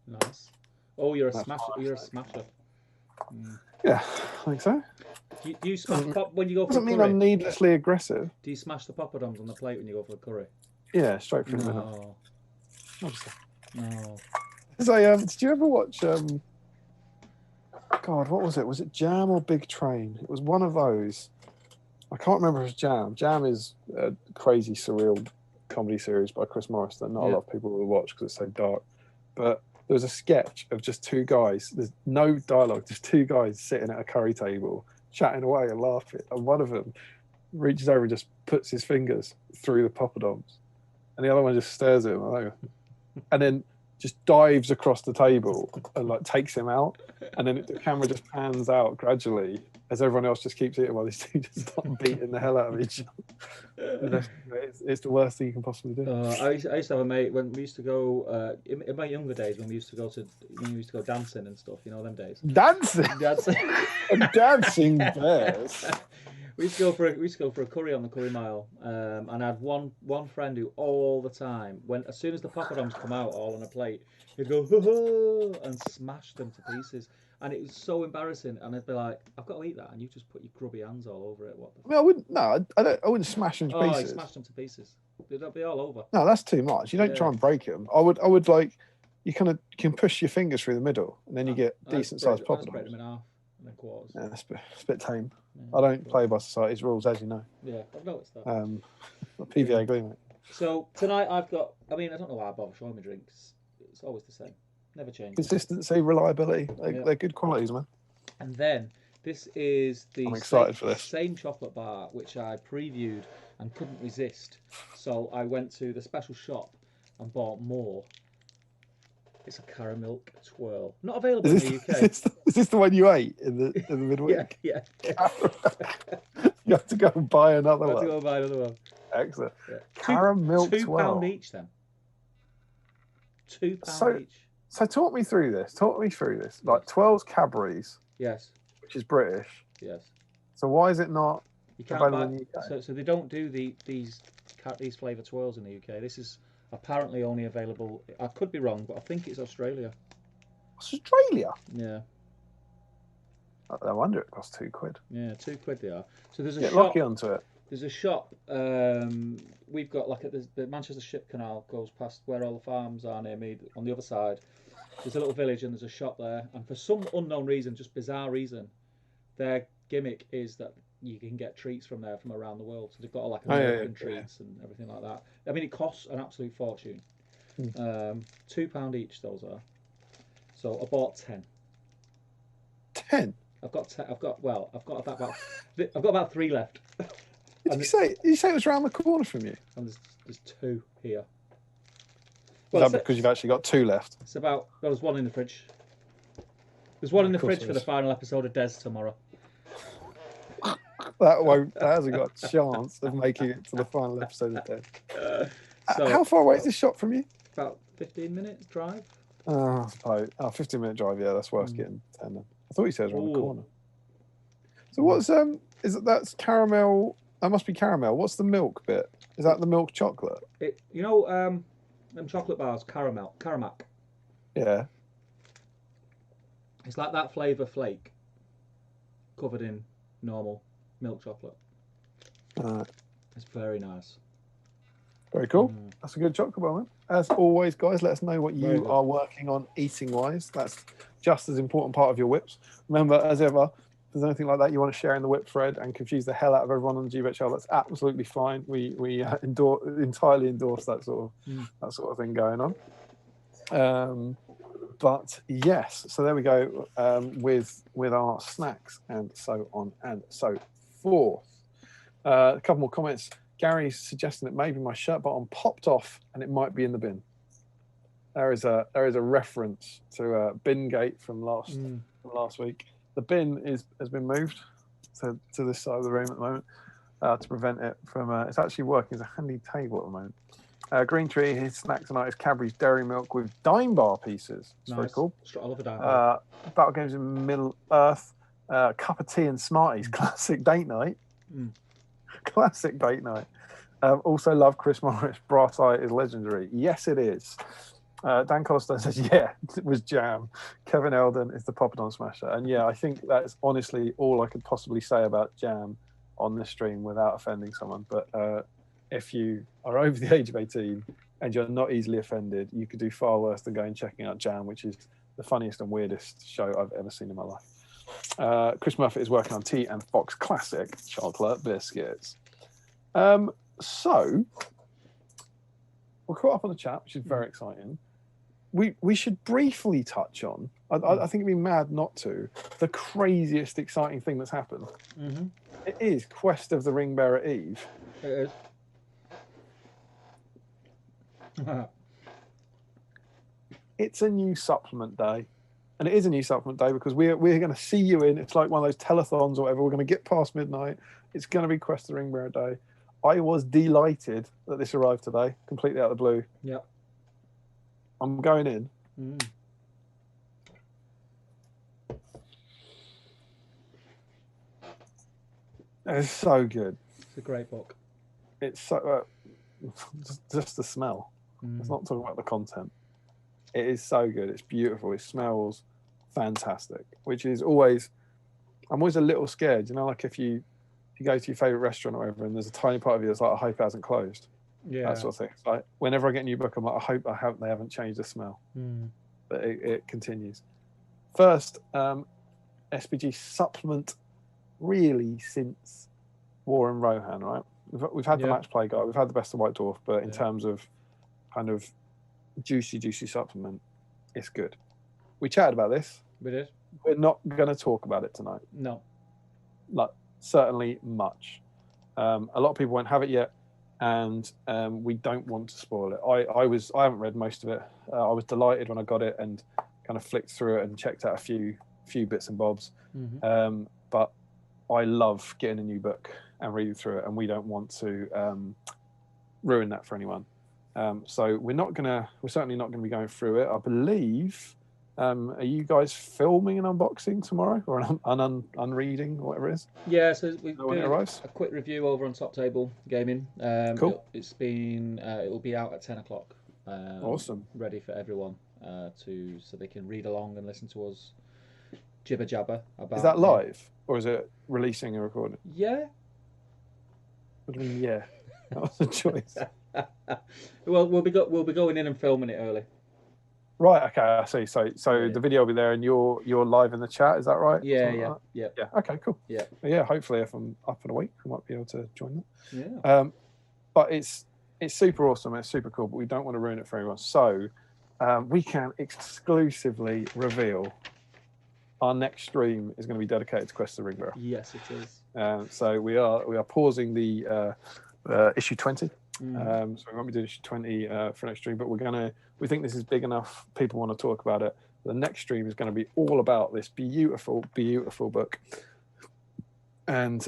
Nice. Oh, you're a smasher. You're a smasher. Yeah, I think so. Do you smash pop when you go for doesn't curry? mean I'm needlessly aggressive. Do you smash the poppadoms on the plate when you go for a curry? Yeah, straight through the middle. No. So, did you ever watch God, what was it? Was it Jam or Big Train? It was one of those. I can't remember if it was Jam. Jam is a crazy, surreal comedy series by Chris Morris that not a lot of people will watch because it's so dark. But there was a sketch of just two guys. There's no dialogue, just two guys sitting at a curry table, chatting away and laughing. And one of them reaches over and just puts his fingers through the poppadoms. And the other one just stares at him. And then just dives across the table and like takes him out. And then the camera just pans out gradually as everyone else just keeps eating while these two just start beating the hell out of each other. It's the worst thing you can possibly do. I used to have a mate when we used to go in my younger days when we used to go dancing and stuff. You know them days. Dancing. And dancing bears. We used to go for a curry on the Curry Mile, and I had one friend who all the time, as soon as the poppadoms come out all on a plate, he'd go ho and smash them to pieces, and it was so embarrassing. And I'd be like, I've got to eat that, and you just put your grubby hands all over it. What the? I mean, I wouldn't. No, I wouldn't smash them to pieces. Oh, I smashed them to pieces. They'd be all over. No, that's too much. You don't try and break them. I would like. You can push your fingers through the middle, and then you get decent sized poppadoms. Break them in half and then quarters. Yeah, it's a bit tame. Yeah, I don't play by society's rules, as you know. Yeah, I've noticed that. PVA glue, mate. So tonight I've got. I mean, I don't know why I bother showing my drinks. It's always the same. Never change. Consistency, reliability. They're good qualities, man. And then this is I'm excited for this. Same chocolate bar which I previewed and couldn't resist. So I went to the special shop and bought more. It's a caramel twirl. Not available in the UK. Is this the one you ate in the midweek? Yeah. You have to go and buy another one. I have to go and buy another one. Excellent. Yeah. Caramel twirl. £2 each then. £2 each. So talk me through this. Like 12's Cadbury's, Yes. which is British. Yes. So why is it not You can't available buy. in the UK? So they don't do these flavour twirls in the UK. This is apparently only available. I could be wrong, but I think it's Australia. Australia? Yeah. No wonder it costs £2. Yeah, £2 they are. So there's a Get shop. lucky onto it. There's a shop. We've got like the Manchester Ship Canal goes past where all the farms are near me. On the other side, there's a little village and there's a shop there. And for some unknown reason, just bizarre reason, their gimmick is that you can get treats from there from around the world. So they've got like American treats and everything like that. I mean, it costs an absolute fortune. £2 each those are. So I bought 10. 10? I've got about 3 left. Did you say it was around the corner from you? And there's 2 here. Well, is that because you've actually got 2 left? It's about. There's 1 in the fridge. There's 1 in the fridge for the final episode of Des tomorrow. That hasn't got a chance of making it to the final episode of Des. So, how far away is this shop from you? About 15-minute drive. 15-minute drive. Yeah, that's worse getting 10 then. I thought you said it was around the corner. So what's that's caramel? That must be caramel. What's the milk bit? Is that the milk chocolate? Them chocolate bars, Caramac. Yeah. It's like that flavour flake covered in normal milk chocolate. It's very nice. Very cool. That's a good chocolate bar, man. As always, guys, let us know what you are working on eating-wise. That's just as important part of your whips. Remember, as ever, if there's anything like that you want to share in the whip thread and confuse the hell out of everyone on the GBet show, that's absolutely fine. We entirely endorse that sort of thing going on. But yes, so there we go with our snacks and so on and so forth. A couple more comments. Gary's suggesting that maybe my shirt button popped off and it might be in the bin. There is a reference to bin gate from last week. The bin has been moved to this side of the room at the moment to prevent it from. It's actually working as a handy table at the moment. Green Tree, his snack tonight is Cadbury's Dairy Milk with Dime Bar pieces. It's very cool. I love a Dime Bar. Battle Games in Middle Earth, cup of tea and Smarties, classic date night. Classic date night. Also love Chris Morris. Brass Eye is legendary. Yes, it is. Dan Colliston says, yeah, it was jam. Kevin Eldon is the Poppadom Smasher. And yeah, I think that's honestly all I could possibly say about jam on this stream without offending someone. But if you are over the age of 18 and you're not easily offended, you could do far worse than going and checking out Jam, which is the funniest and weirdest show I've ever seen in my life. Chris Murphy is working on Tea and Fox Classic chocolate biscuits. So we're caught up on the chat, which is very exciting. We should briefly touch on, I think it'd be mad not to, the craziest exciting thing that's happened. It is Quest of the Ring Bearer Eve. It is. It's a new supplement day. And it is a new supplement day because we're going to see you in. It's like one of those telethons or whatever. We're going to get past midnight. It's going to be Quest of the Ring Bearer Day. I was delighted that this arrived today, completely out of the blue. Yep. I'm going in. It's so good. It's a great book. It's so just the smell. It's not talking about the content. It is so good. It's beautiful. It smells fantastic. Which is always, I'm always a little scared. You know, like if you go to your favorite restaurant or whatever, and there's a tiny part of you that's like, I hope it hasn't closed. Yeah, that sort of thing. It's like whenever I get a new book, I'm like, I hope they haven't changed the smell. But it continues. First, SPG supplement really since War and Rohan, right? We've had the match play guy, we've had the best of White Dwarf, but in terms of kind of juicy supplement, it's good. We chatted about this. We did. We're not going to talk about it tonight. No. Like, certainly much. A lot of people won't have it yet, and we don't want to spoil it. I haven't read most of it. I was delighted when I got it and kind of flicked through it and checked out a few bits and bobs. But I love getting a new book and reading through it, and we don't want to ruin that for anyone. So we're certainly not gonna be going through it. I believe. Are you guys filming an unboxing tomorrow or an unreading or whatever it is? Yeah, so we When it do arrives? a quick review over on Top Table Gaming. Cool. It'll be out at 10 o'clock. Awesome. Ready for everyone so they can read along and listen to us jibber jabber about. Is that live or is it releasing a recording? Yeah. What do you mean? Yeah, that was a choice. Well, we'll be going in and filming it early. Right. Okay. I see. So Yeah. the video will be there, and you're live in the chat. Is that right? Yeah. Something Yeah. like Yeah. that? Yeah. Okay. Cool. Yeah. Yeah. Hopefully, if I'm up and awake, I might be able to join that. Yeah. But it's super awesome. It's super cool, but we don't want to ruin it for anyone. So we can exclusively reveal our next stream is going to be dedicated to Quest of the Ring Bearer. Yes, it is. So we are pausing the issue 20. So we won't be doing issue 20 for next stream, but we think this is big enough. People want to talk about it. The next stream is going to be all about this beautiful, beautiful book. And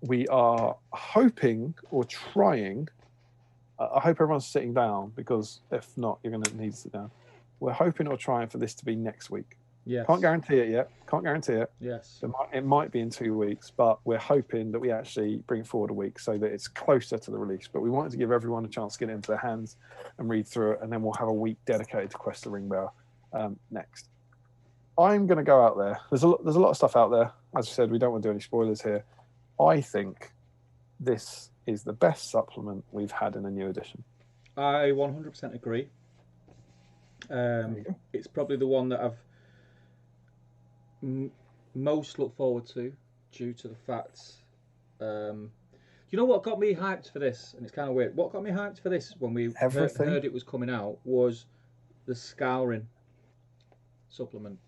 we are hoping or trying. I hope everyone's sitting down, because if not, you're going to need to sit down. We're hoping or trying for this to be next week. Yes. Can't guarantee it yet. Can't guarantee it. Yes. It might be in 2 weeks, but we're hoping that we actually bring it forward a week so that it's closer to the release. But we wanted to give everyone a chance to get it into their hands and read through it, and then we'll have a week dedicated to Quest of the Ringbearer next. I'm going to go out there. There's a lot of stuff out there. As I said, we don't want to do any spoilers here. I think this is the best supplement we've had in a new edition. I 100% agree. It's probably the one that I've most look forward to, due to the fact, you know what got me hyped for this, and it's kind of weird. What got me hyped for this when we heard it was coming out was the Scouring supplement,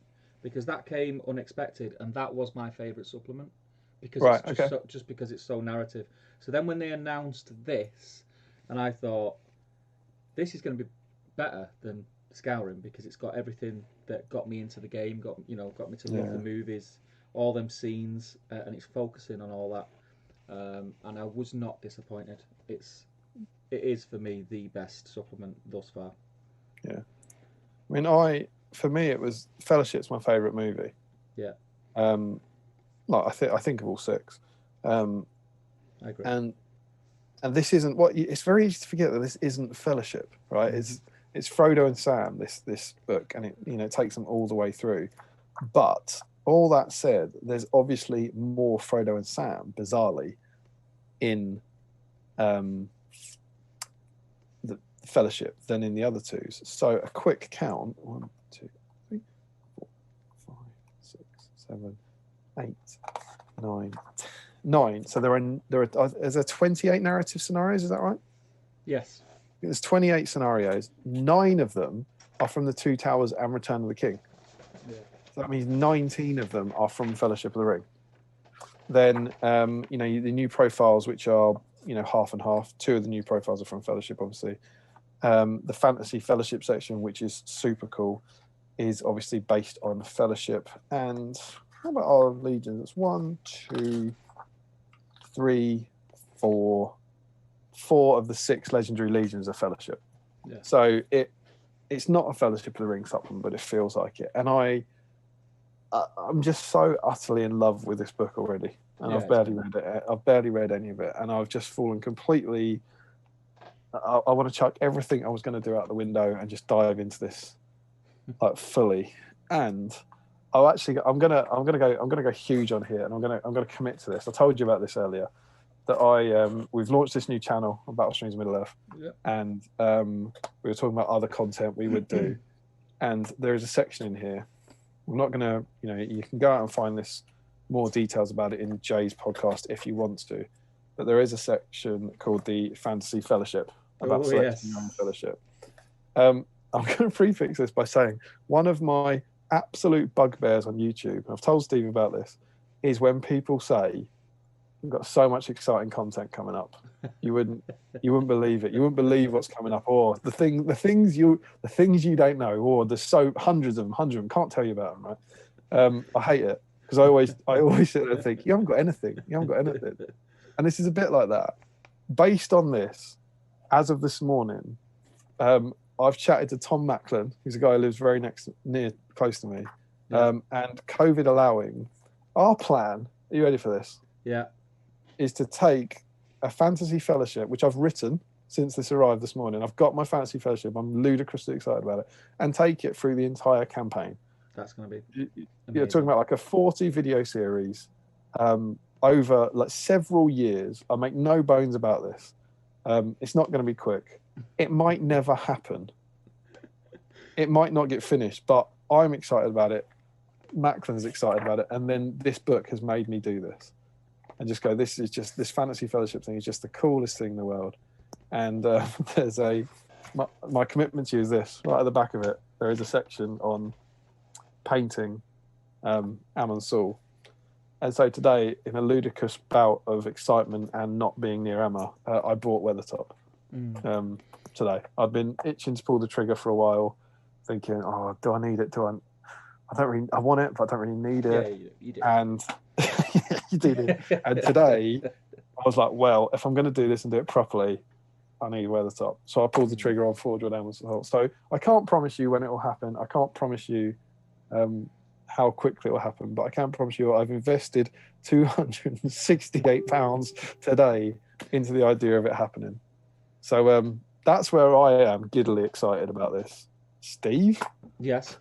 because that came unexpected, and that was my favourite supplement because just because it's so narrative. So then when they announced this, and I thought this is going to be better than Scouring, because it's got everything that got me into the game, got me to love the movies, all them scenes, and it's focusing on all that. And I was not disappointed. It is for me the best supplement thus far. Yeah, I mean, for me it was Fellowship's my favourite movie. Yeah. Like I think of all six. I agree. And this isn't it's very easy to forget that this isn't Fellowship, right? It's Frodo and Sam, this book, and it takes them all the way through. But all that said, there's obviously more Frodo and Sam, bizarrely, in the Fellowship than in the other twos. So a quick count: 1, 2, 3, 4, 5, 6, 7, 8, 9, 9. So there are 28 narrative scenarios. Is that right? Yes. There's 28 scenarios. 9 of them are from the Two Towers and Return of the King. Yeah. So that means 19 of them are from Fellowship of the Ring. Then, the new profiles, which are, half and half. 2 of the new profiles are from Fellowship, obviously. The Fantasy Fellowship section, which is super cool, is obviously based on Fellowship. And how about our legions? It's 1, 2, 3, 4. 4 of the 6 legendary legions are Fellowship. Yeah. So it's not a Fellowship of the Ring supplement, but it feels like it. And I'm just so utterly in love with this book already. And I've barely read it. I've barely read any of it, and I've just fallen completely. I want to chuck everything I was going to do out the window and just dive into this fully. And I'm gonna go huge on here, and I'm gonna commit to this. I told you about this earlier, that we've launched this new channel on Battle Streams Middle Earth, and we were talking about other content we would do, and there is a section in here. I'm not gonna, you can go out and find more details about it in Jay's podcast if you want to, but there is a section called the Fantasy Fellowship about selecting your own Fellowship. I'm going to prefix this by saying one of my absolute bugbears on YouTube, and I've told Steve about this, is when people say, "We've got so much exciting content coming up. You wouldn't believe it. You wouldn't believe what's coming up, or the things you don't know, or there's hundreds of them. Can't tell you about them, right?" I hate it, because I always sit there and think, you haven't got anything. And this is a bit like that. Based on this, as of this morning, I've chatted to Tom Macklin, who's a guy who lives very close to me. Yeah. And COVID allowing, our plan, are you ready for this? Yeah. Is to take a fantasy fellowship, which I've written since this arrived this morning. I've got my fantasy fellowship. I'm ludicrously excited about it, and take it through the entire campaign. That's going to be. You're talking about like a 40 video series over like several years. I make no bones about this. It's not going to be quick. It might never happen. It might not get finished, but I'm excited about it. Macklin's excited about it, and then this book has made me do this and just go, this fantasy fellowship thing is just the coolest thing in the world. And there's my commitment to you is this. Right at the back of it, there is a section on painting Amon Saul. And so today, in a ludicrous bout of excitement and not being near Emma, I bought Weathertop today. I'd been itching to pull the trigger for a while, thinking, oh, do I need it? I want it, but I don't really need it. Yeah, you do. And you did. And today, I was like, well, if I'm going to do this and do it properly, I need Weathertop. So I pulled the trigger on Forge with Amon Saul. So I can't promise you when it will happen. I can't promise you how quickly it will happen, but I can promise you I've invested £268 today into the idea of it happening. So that's where I am giddily excited about this. Steve? Yes.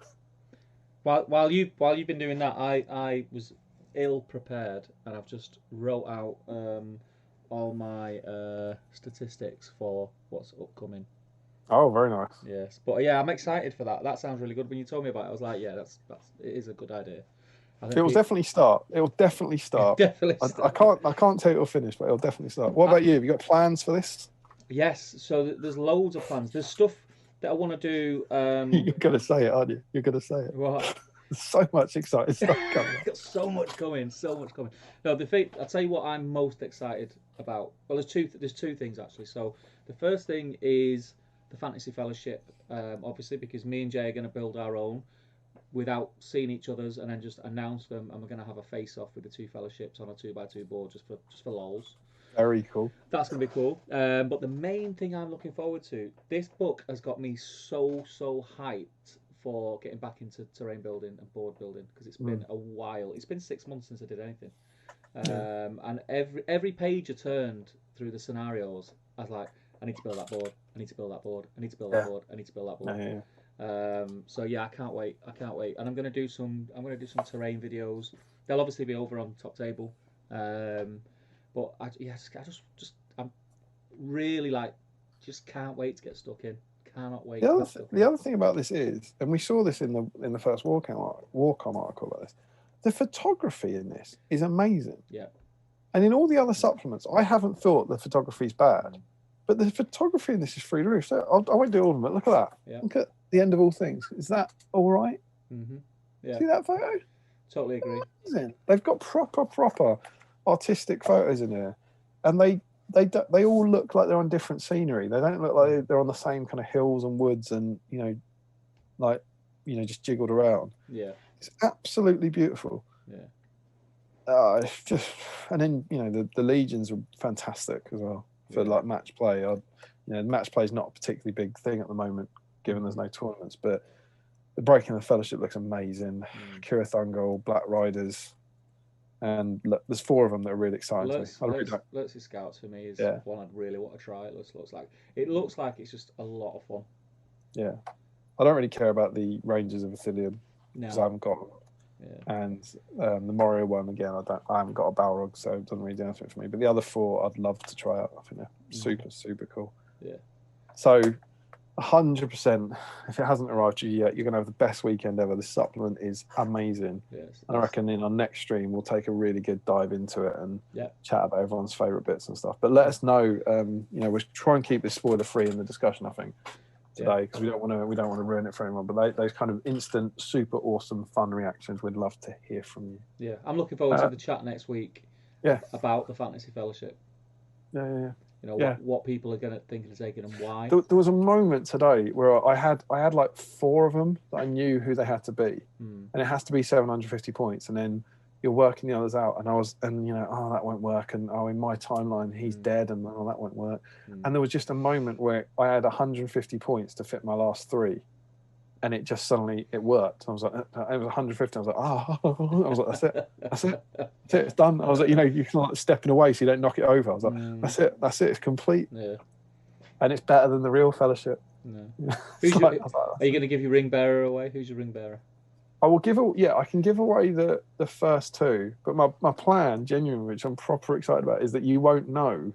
While you've been doing that, I was ill prepared, and I've just wrote out all my statistics for what's upcoming. Oh, very nice. Yes, but yeah, I'm excited for that. That sounds really good. When you told me about it, I was like, yeah, it is a good idea. It will definitely start. It will definitely start. Definitely start. I can't tell you it'll finish, but it'll definitely start. What about you? Have you got plans for this? Yes. So there's loads of plans. There's stuff that I want to do. You're gonna say it, aren't you? You're gonna say it. What? There's so much exciting stuff coming. Got so much coming. No, the thing I'll tell you what I'm most excited about. Well, there's two things actually. So the first thing is the Fantasy Fellowship, obviously, because me and Jay are going to build our own without seeing each other's, and then just announce them, and we're going to have a face-off with the two fellowships on a 2x2 board just for lols. Very cool. That's going to be cool. But the main thing I'm looking forward to, this book has got me so hyped for getting back into terrain building and board building, because it's been a while. It's been 6 months since I did anything. And every page I turned through the scenarios, I was like, I need to build that board. I need to build that board. I need to build that board. I need to build that board. So yeah, I can't wait. And I'm gonna do some terrain videos. They'll obviously be over on Top Table. But I'm really just can't wait to get stuck in. Cannot wait. The other thing about this is, and we saw this in the first Warcom article about this, the photography in this is amazing. Yeah. And in all the other supplements, I haven't thought the photography is bad. But the photography in this is through the roof. So I won't do all of them, but look at that. Yeah. Look at the end of all things. Is that all right? Mm-hmm. Yeah. See that photo? Totally agree. Amazing. They've got proper artistic photos in here, and they all look like they're on different scenery. They don't look like they're on the same kind of hills and woods and just jiggled around. Yeah. It's absolutely beautiful. Yeah. It's just, and then the legions are fantastic as well. For match play, match play is not a particularly big thing at the moment, given there's no tournaments. But the Breaking the Fellowship looks amazing. Kira Thungol, Black Riders, and there's 4 of them that are really exciting. Lurtz's Scouts for me is one I'd really want to try. It looks like it's just a lot of fun. Yeah, I don't really care about the Rangers of Ithilien because I haven't got them. Yeah. And the Moria one again, I haven't got a Balrog, so it doesn't really do anything for me. But the other 4, I'd love to try out. I think they're super cool. Yeah. So, 100%. If it hasn't arrived to you yet, you're going to have the best weekend ever. This supplement is amazing. Yes. And I reckon in our next stream we'll take a really good dive into it and chat about everyone's favourite bits and stuff. But let us know. We'll try and keep this spoiler free in the discussion, I think, today, because we don't want to ruin it for anyone. But those kind of instant, super awesome, fun reactions, we'd love to hear from you. Yeah, I'm looking forward to the chat next week. Yeah. About the Fantasy Fellowship. Yeah. What people are going to think of taking and why. There was a moment today where I had like 4 of them that I knew who they had to be, and it has to be 750 points. And then you're working the others out, and oh, that won't work, and oh, in my timeline he's dead, and oh, that won't work. And there was just a moment where I had 150 points to fit my last 3, and it just suddenly it worked. I was like, it was 150. I was like, I was like, that's it, it's done. I was like, you can like stepping away so you don't knock it over. I was like, that's it, it's complete. Yeah. And it's better than the real Fellowship. No. Are you going to give your ring bearer away? Who's your ring bearer? I will I can give away the first 2, but my plan, genuinely, which I'm proper excited about, is that you won't know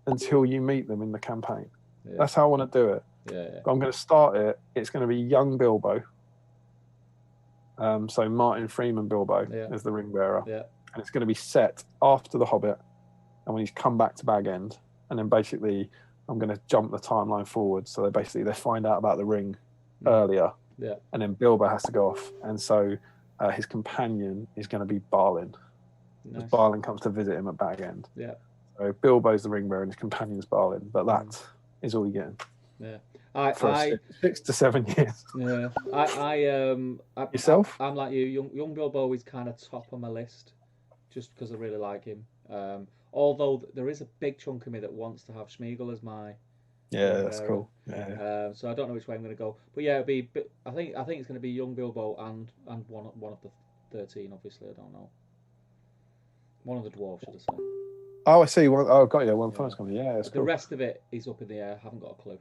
until you meet them in the campaign. Yeah. That's how I want to do it. Yeah. I'm going to start it. It's going to be young Bilbo. So Martin Freeman Bilbo as the ring bearer. Yeah. And it's going to be set after The Hobbit, and when he's come back to Bag End, and then basically I'm going to jump the timeline forward. So they find out about the ring earlier. Yeah. And then Bilbo has to go off. And so his companion is going to be Balin. Nice. As Balin comes to visit him at Bag End. Yeah. So Bilbo's the ring bearer and his companion's Balin. But that is all you're getting. Yeah. For 6 to 7 years. Yeah. Yourself? I'm like you. Young Bilbo is kind of top on my list just because I really like him. Although there is a big chunk of me that wants to have Smeagol as my. Yeah, that's cool. Yeah. So I don't know which way I'm going to go, but yeah, it'll be. I think it's going to be young Bilbo and one of the 13. Obviously, I don't know. One of the dwarves, should I say? Oh, I see. Got you. One first coming. Yeah, it's the rest of it is up in the air. Haven't got a clue.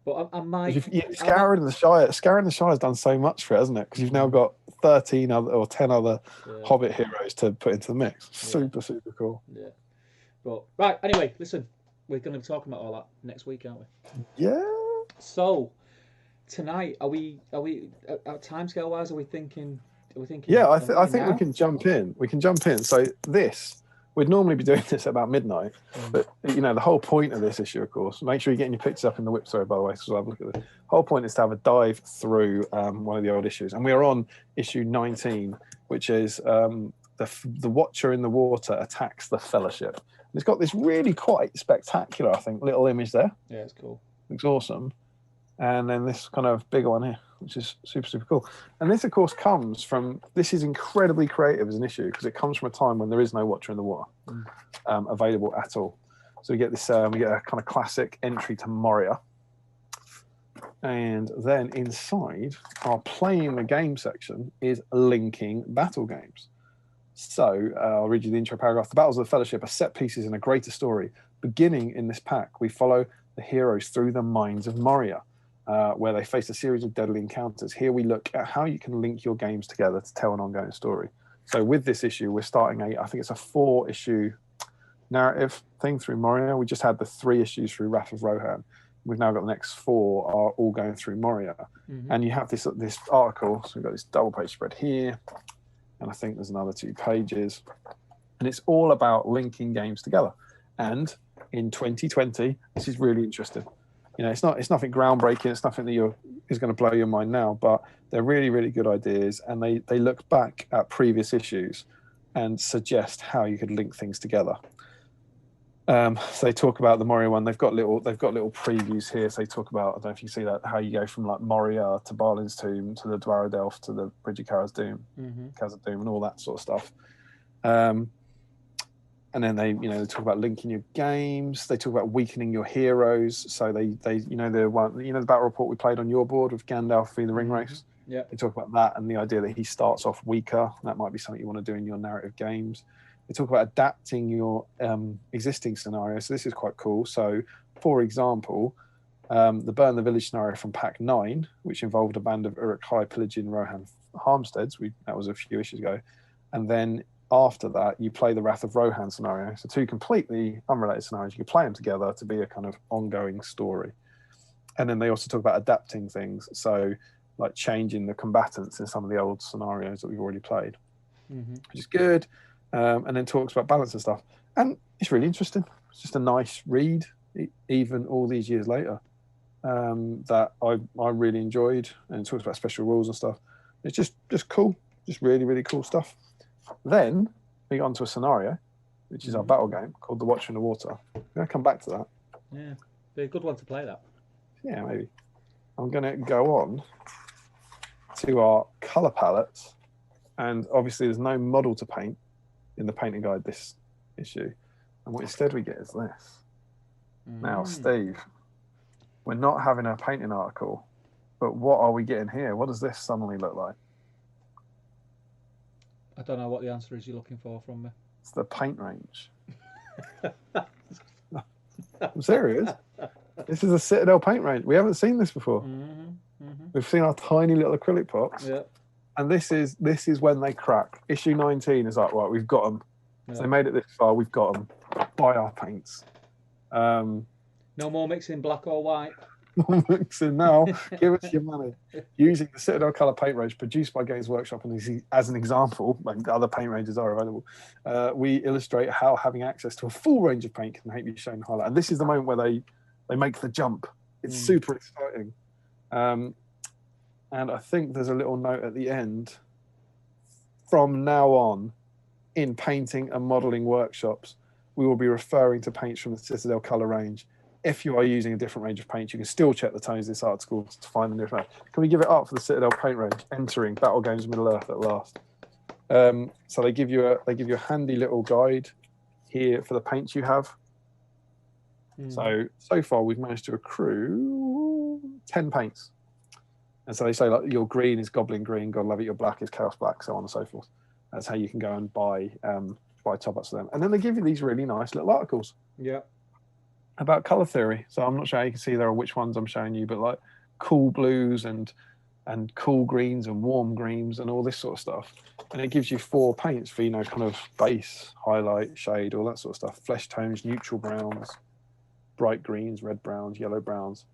But I might. Scarron in the Shire has done so much for it, hasn't it? Because you've now got 13 other or 10 other Hobbit heroes to put into the mix. Super cool. Yeah. But right, anyway, listen, we're going to be talking about all that next week, aren't we? Yeah. So tonight, are we timescale wise? Are we thinking? Yeah, I think we can jump in. So we'd normally be doing this at about midnight, but the whole point of this issue, of course, make sure you're getting your pictures up in the whip. Sorry, by the way, so I'll have a look at this. Whole point is to have a dive through one of the old issues, and we are on issue 19, which is the Watcher in the Water attacks the Fellowship. And it's got this really quite spectacular, I think, little image there. Yeah, it's cool. Looks awesome. And then this kind of bigger one here, which is super cool. And this, of course, this is incredibly creative as an issue because it comes from a time when there is no Watcher in the Water available at all. So we get this, we get a kind of classic entry to Moria. And then inside our playing the game section is linking battle games. So I'll read you the intro paragraph. The battles of the Fellowship are set pieces in a greater story. Beginning in this pack, we follow the heroes through the mines of Moria, where they face a series of deadly encounters. Here we look at how you can link your games together to tell an ongoing story. So with this issue, we're starting I think it's a 4-issue narrative thing through Moria. We just had the 3 issues through Wrath of Rohan. We've now got the next 4 are all going through Moria. And you have this article. So we've got this double page spread here. And I think there's another 2 pages. And it's all about linking games together. And in 2020, this is really interesting. It's nothing groundbreaking. It's nothing that is going to blow your mind now, but they're really, really good ideas. And they look back at previous issues and suggest how you could link things together. So they talk about the Moria one. They've got little previews here. So they talk about, I don't know if you see that, how you go from like Moria to Balin's Tomb to the Dwaradelf to the Bridge of Khazad-dûm, and all that sort of stuff. And then they talk about linking your games. They talk about weakening your heroes. So they the battle report we played on your board with Gandalf v the Ring Race. Yeah. They talk about that and the idea that he starts off weaker. That might be something you want to do in your narrative games. They talk about adapting your existing scenario. So this is quite cool. So, for example, the Burn the Village scenario from Pack 9, which involved a band of Uruk-hai pillaging Rohan farmsteads. That was a few issues ago. And then after that, you play the Wrath of Rohan scenario. So 2 completely unrelated scenarios. You can play them together to be a kind of ongoing story. And then they also talk about adapting things. So like changing the combatants in some of the old scenarios that we've already played, which is good. And then talks about balance and stuff. And it's really interesting. It's just a nice read, even all these years later, that I really enjoyed. And it talks about special rules and stuff. It's just cool. Just really, really cool stuff. Then we got onto a scenario, which is our battle game called The Watcher in the Water. I'm going to come back to that. Yeah, be a good one to play that. Yeah, maybe. I'm going to go on to our colour palettes And obviously there's no model to paint in the painting guide this issue. And what instead we get is this. Now, Steve, we're not having a painting article, but what are we getting here? What does this suddenly look like? I don't know what the answer is you're looking for from me. It's the paint range. I'm serious. This is a Citadel paint range. We haven't seen this before. We've seen our tiny little acrylic pots. Yeah. And this is when they crack. Issue 19 is like, right, we've got them. Yeah. So they made it this far. We've got them. Buy our paints. No more mixing black or white. Mixing now. Give us your money. Using the Citadel Colour paint range produced by Games Workshop, and as an example, like other paint ranges are available, we illustrate how having access to a full range of paint can help you show and highlight. And this is the moment where they make the jump. It's super exciting. And I think there's a little note at the end. From now on, in painting and modelling workshops, we will be referring to paints from the Citadel Colour range. If you are using a different range of paints, you can still check the tones of this article to find the different. Can we give it up for the Citadel paint range? Entering Battle Games Middle Earth at last. So they give you a handy little guide here for the paints you have. So far we've managed to accrue 10 paints. And so they say like your green is Goblin Green, God love it. Your black is Chaos Black, so on and so forth. That's how you can go and buy top ups for them. And then they give you these really nice little articles. Yeah. About colour theory. So I'm not sure how you can see there are which ones I'm showing you, but like cool blues and cool greens and warm greens and all this sort of stuff. And it gives you 4 paints for, kind of base, highlight, shade, all that sort of stuff. Flesh tones, neutral browns, bright greens, red browns, yellow browns,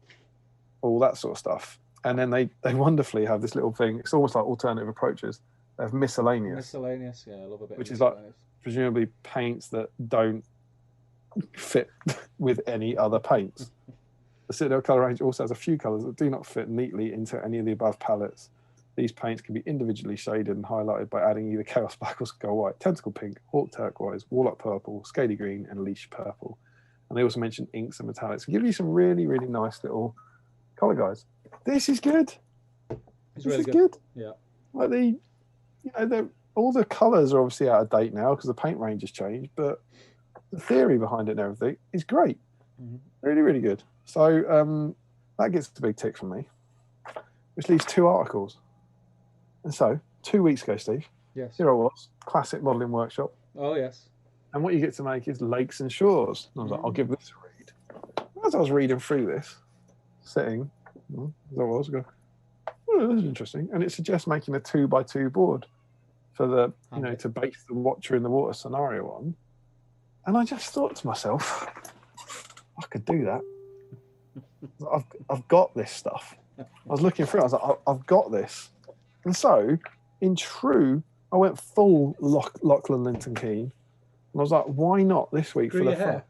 all that sort of stuff. And then they wonderfully have this little thing. It's almost like alternative approaches. They have miscellaneous. Miscellaneous, yeah, I love a bit. Which is like presumably paints that don't fit with any other paints. The Citadel Colour range also has a few colours that do not fit neatly into any of the above palettes. These paints can be individually shaded and highlighted by adding either Chaos Black or Skull White, Tentacle Pink, Hawk Turquoise, Warlock Purple, Scaly Green, and Leash Purple. And they also mention inks and metallics. Give you some really, really nice little colour guides. This is good. It's really good. Yeah. Like all the colours are obviously out of date now because the paint range has changed, but the theory behind it and everything is great. Really, really good. So that gets a big tick from me, which leaves 2 articles. And so 2 weeks ago, Steve, yes, here I was, classic modelling workshop. Oh yes. And what you get to make is lakes and shores. And I was like, I'll give this a read. As I was reading through this, sitting, as I was going, oh, this is interesting. And it suggests making a 2x2 board for the, to base the Watcher in the Water scenario on. And I just thought to myself, I could do that. I've got this stuff. I was looking through it, I was like, I've got this. And so, in true, I went full Lachlan Linton Keen. And I was like, why not this week Grew for the your fun? hair?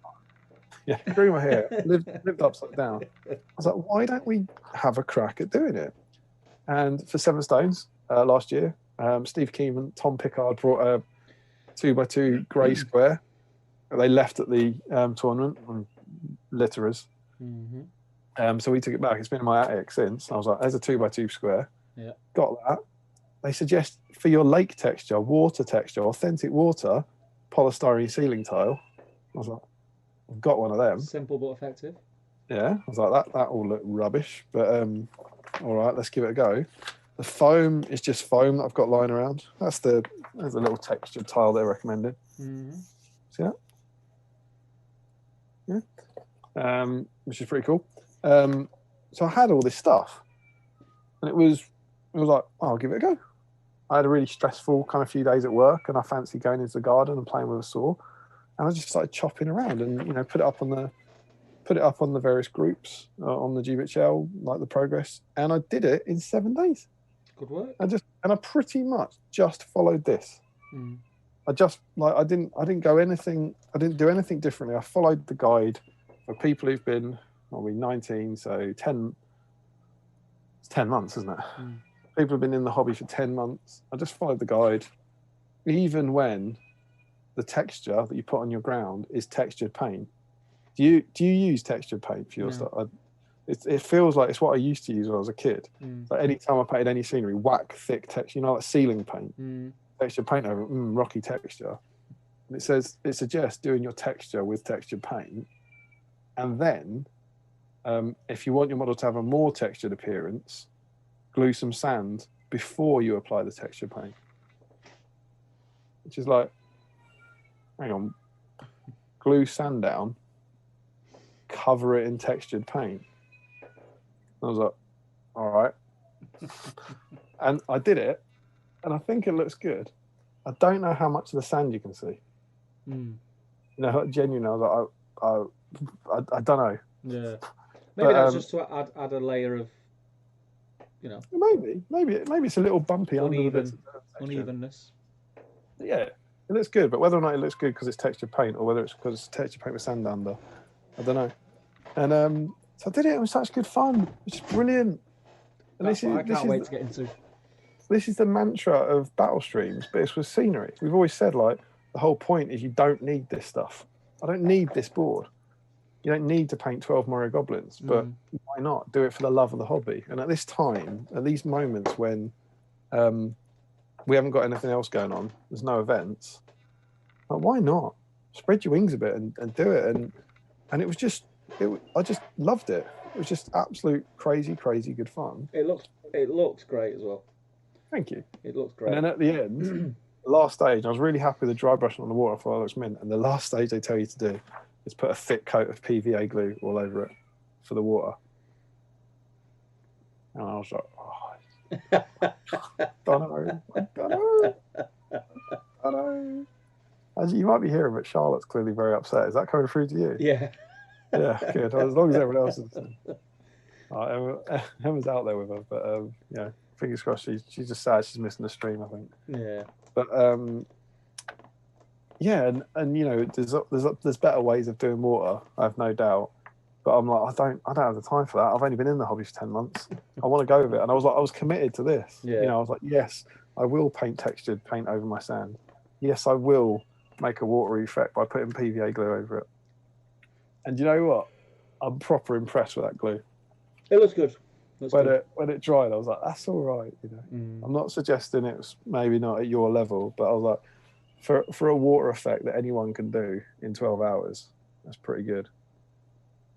Yeah, grew my hair, lived upside down. I was like, why don't we have a crack at doing it? And for 7 Stones last year, Steve Keeman, Tom Pickard brought a 2x2 grey square. They left at the tournament on litterers. So we took it back. It's been in my attic since. I was like, there's a 2x2 square. Yeah. Got that. They suggest for your lake texture, water texture, authentic water, polystyrene ceiling tile. I was like, I've got one of them. Simple but effective. Yeah. I was like, that all looked rubbish. But all right, let's give it a go. The foam is just foam that I've got lying around. There's a little textured tile they're recommending. See that? Yeah. Which is pretty cool. So I had all this stuff, and it was like, oh, I'll give it a go. I had a really stressful kind of few days at work, and I fancied going into the garden and playing with a saw, and I just started chopping around and put it up on the various groups on the GBHL, like the progress, and I did it in 7 days. Good work. I pretty much just followed this. I didn't do anything differently. I followed the guide for people who've been, 19, so 10. It's 10 months, isn't it? People have been in the hobby for 10 months. I just followed the guide, even when the texture that you put on your ground is textured paint. Do you use textured paint for your stuff? It feels like it's what I used to use when I was a kid. Mm. So anytime I painted any scenery, whack thick texture, like ceiling paint, texture paint over rocky texture. And it suggests doing your texture with textured paint, and then if you want your model to have a more textured appearance, glue some sand before you apply the texture paint. Which is like, hang on, glue sand down, cover it in textured paint. I was like, all right. And I did it, and I think it looks good. I don't know how much of the sand you can see. Genuinely, I was like, I don't know. Yeah. Maybe that's just to add a layer of, Maybe it's a little bumpy under the bits of unevenness. Yeah, it looks good, but whether or not it looks good because it's textured paint or whether it's because it's textured paint with sand under, I don't know. And so I did it. It was such good fun. It's brilliant. And I can't wait to get into. This is the mantra of battle streams, but it's with scenery. We've always said, like, the whole point is you don't need this stuff. I don't need this board. You don't need to paint 12 Moria goblins, but why not? Do it for the love of the hobby. And at this time, at these moments when we haven't got anything else going on, there's no events, like, why not? Spread your wings a bit and do it. And it was just, I just loved it. It was just absolute crazy good fun. It looks great as well. Thank you. It looks great. And then at the end, the last stage, I was really happy with the dry brushing on the water. I thought it looks mint. And the last stage they tell you to do is put a thick coat of PVA glue all over it for the water. And I was like, I don't know. As you might be hearing, but Charlotte's clearly very upset. Is that coming through to you? Yeah. Yeah, good. As long as everyone else is. Emma's out there with her, but fingers crossed. She's just sad she's missing the stream, I think. Yeah. But and there's better ways of doing water. I have no doubt. But I'm like, I don't have the time for that. I've only been in the hobby for 10 months. I want to go with it, and I was committed to this. Yeah. I was like, yes, I will paint textured paint over my sand. Yes, I will make a watery effect by putting PVA glue over it. And you know what? I'm proper impressed with that glue. It looks good. When it dried, I was like, that's all right. I'm not suggesting it was maybe not at your level, but I was like, for a water effect that anyone can do in 12 hours, that's pretty good.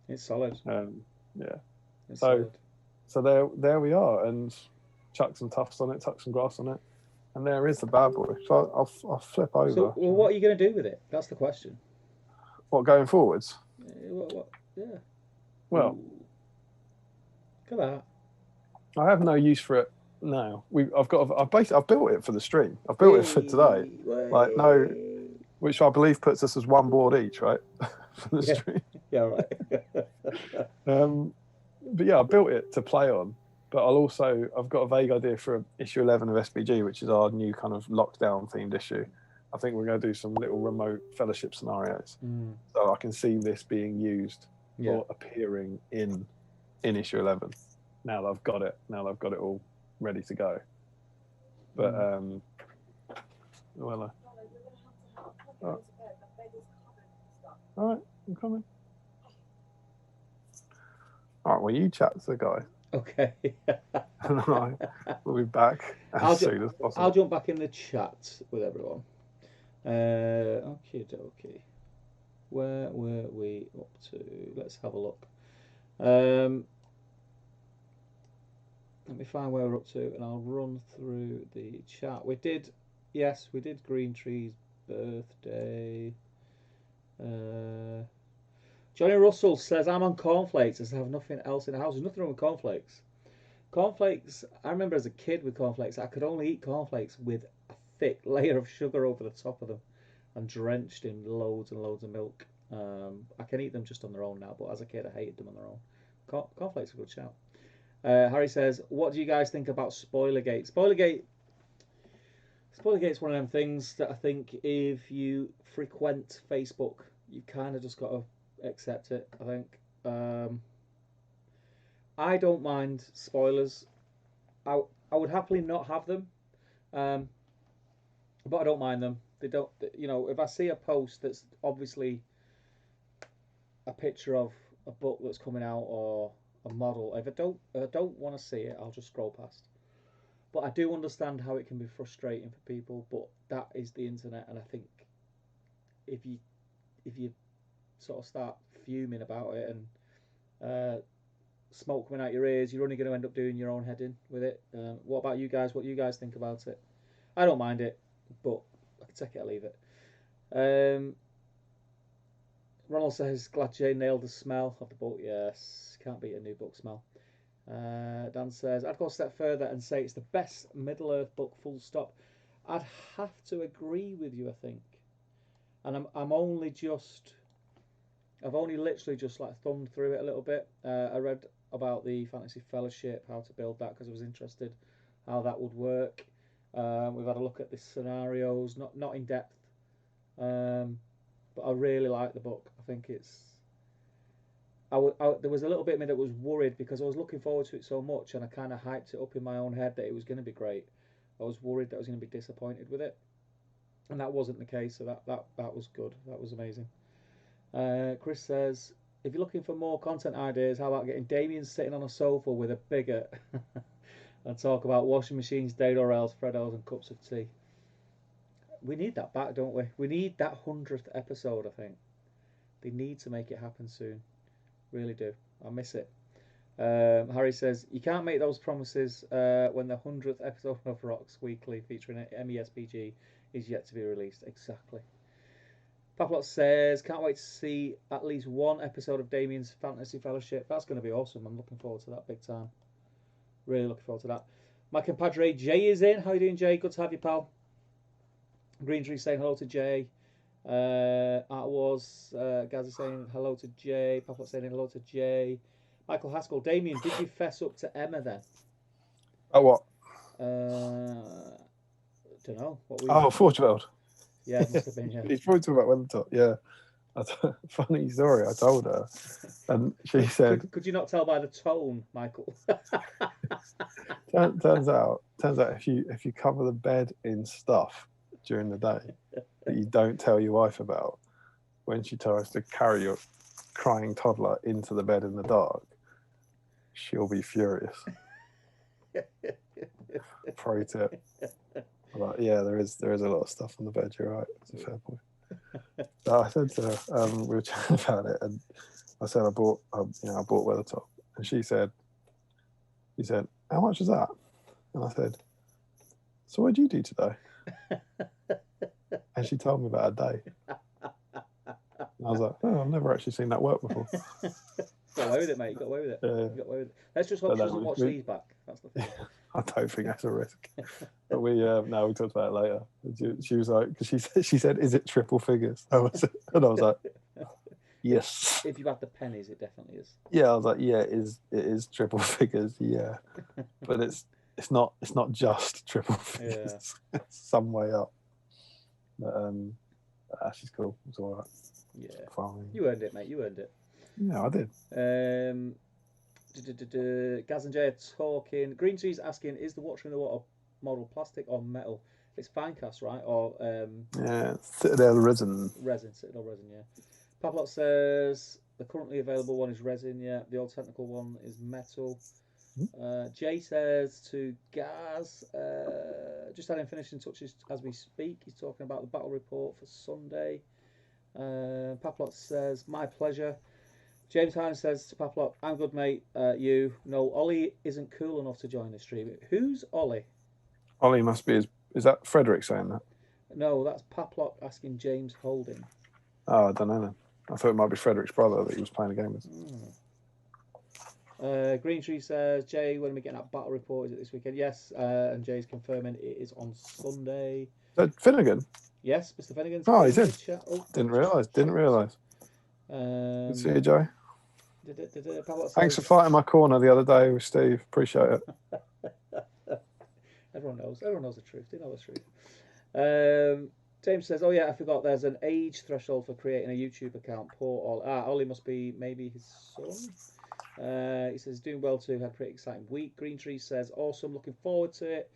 It's solid. Yeah. It's solid. So there we are, and chuck some tufts on it, tuck some grass on it, and there is the bad boy. So I'll flip over. So, what are you going to do with it? That's the question. What, going forwards? What? Yeah. Well, look at that. I have no use for it now. I've built it for the stream. I've built it for today. Which I believe puts us as one board each, right? For the stream. Yeah, right. But yeah, I built it to play on. But I've got a vague idea for issue 11 of SBG, which is our new kind of lockdown themed issue. I think we're going to do some little remote fellowship scenarios. So I can see this being used or appearing in issue 11. Now that I've got it all ready to go. But all right, I'm coming. All right, well, you chat to the guy. Okay. And we'll be back as soon as possible. I'll jump back in the chat with everyone. Okay. Where were we up to? Let's have a look. Let me find where we're up to, and I'll run through the chat. We did Green Tree's birthday. Johnny Russell says, I'm on cornflakes as I have nothing else in the house. There's nothing wrong with cornflakes. Cornflakes, I remember as a kid with cornflakes, I could only eat cornflakes with a thick layer of sugar over the top of them and drenched in loads and loads of milk. I can eat them just on their own now, but as a kid I hated them on their own. Cornflakes are a good shout. Harry says, what do you guys think about Spoilergate? Spoilergate's one of them things that I think if you frequent Facebook, you kind of just got to accept it, I think. I don't mind spoilers. I would happily not have them, but I don't mind them. They don't, if I see a post that's obviously a picture of a book that's coming out or a model. If I don't want to see it, I'll just scroll past. But I do understand how it can be frustrating for people. But that is the internet, and I think if you sort of start fuming about it and smoke coming out your ears, you're only going to end up doing your own head in with it. What about you guys? What do you guys think about it? I don't mind it, but I can take it or leave it. Ronald says, glad Jay nailed the smell of the book. Yes, can't beat a new book smell. Dan says, I'd go a step further and say it's the best Middle Earth book, full stop. I'd have to agree with you, I think. And I'm only just, I've only literally just like thumbed through it a little bit. I read about the Fantasy Fellowship, how to build that, because I was interested how that would work. We've had a look at the scenarios, not in depth, but I really like the book. I think it's. There was a little bit of me that was worried because I was looking forward to it so much, and I kind of hyped it up in my own head that it was going to be great. I was worried that I was going to be disappointed with it, and that wasn't the case. So that was good. That was amazing. Chris says, if you're looking for more content ideas, how about getting Damien sitting on a sofa with a bigot and talk about washing machines, dado rails, Freddos, and cups of tea? We need that back, don't we? We need that 100th episode, I think. They need to make it happen soon. Really do. I miss it. Harry says, you can't make those promises when the 100th episode of Rocks Weekly featuring MESPG is yet to be released. Exactly. Paplot says, can't wait to see at least one episode of Damien's Fantasy Fellowship. That's going to be awesome. I'm looking forward to that big time. Really looking forward to that. My compadre Jay is in. How you doing, Jay? Good to have you, pal. Green Tree saying hello to Jay. Art Wars, Gaz is saying hello to Jay. Paplot saying hello to Jay. Michael Haskell, Damien, did you fess up to Emma then? Oh, what? Don't know. What Oh, Forgeveld. Yeah, it must have been, yeah. He's probably talking about Weathertop, yeah. Funny story, I told her. And she said... Could you not tell by the tone, Michael? turns out if you cover the bed in stuff during the day that you don't tell your wife about, when she tries to carry your crying toddler into the bed in the dark, she'll be furious. Pro tip. Like, yeah, there is a lot of stuff on the bed. You're right. It's a fair point. So I said to her, we were chatting about it, and I said I bought Weathertop, and she said, how much is that? And I said, so what did you do today? And she told me about a day. And I was like, oh, I've never actually seen that work before. Got away with it, mate. Got away with it. Yeah. Got away with it. Let's just hope she doesn't watch these back. That's the thing. I don't think that's a risk. But we talked about it later. She was like, because she said, is it triple figures? And I was like, yes. If you have the pennies, it definitely is. Yeah, I was like, yeah, it is triple figures, yeah. But it's not just triple figures. Yeah. It's some way up. But she's cool. It's all right. Yeah. Fine. You earned it, mate. You earned it. Yeah, I did. Gaz and Jay are talking. Green Tree's asking, is the Watcher in the Water model plastic or metal? It's Finecast, right? Or yeah, Citadel resin. Citadel resin, yeah. Paplot says the currently available one is resin, yeah. The old technical one is metal. Jay says to Gaz, just adding finishing touches as we speak. He's talking about the battle report for Sunday. Paplot says, my pleasure. James Hines says to Paplot, I'm good, mate. You? No, Ollie isn't cool enough to join the stream. Who's Ollie? Ollie must be... Is that Frederick saying that? No, that's Paplot asking James Holding. Oh, I don't know then. I thought it might be Frederick's brother that he was playing a game with. Green Tree says, Jay, when are we getting that battle report? Is it this weekend? Yes, and Jay's confirming it is on Sunday. Is that Finnegan? Yes, Mr. Finnegan. Oh, he's in. Didn't realise. Good to see you, Jay. Thanks for fighting my corner the other day with Steve. Appreciate it. Everyone knows the truth. They know the truth. James says, oh yeah, I forgot there's an age threshold for creating a YouTube account. Poor Ollie. Ollie must be maybe his son. He says, doing well too, had a pretty exciting week. Green Tree says, awesome, looking forward to it.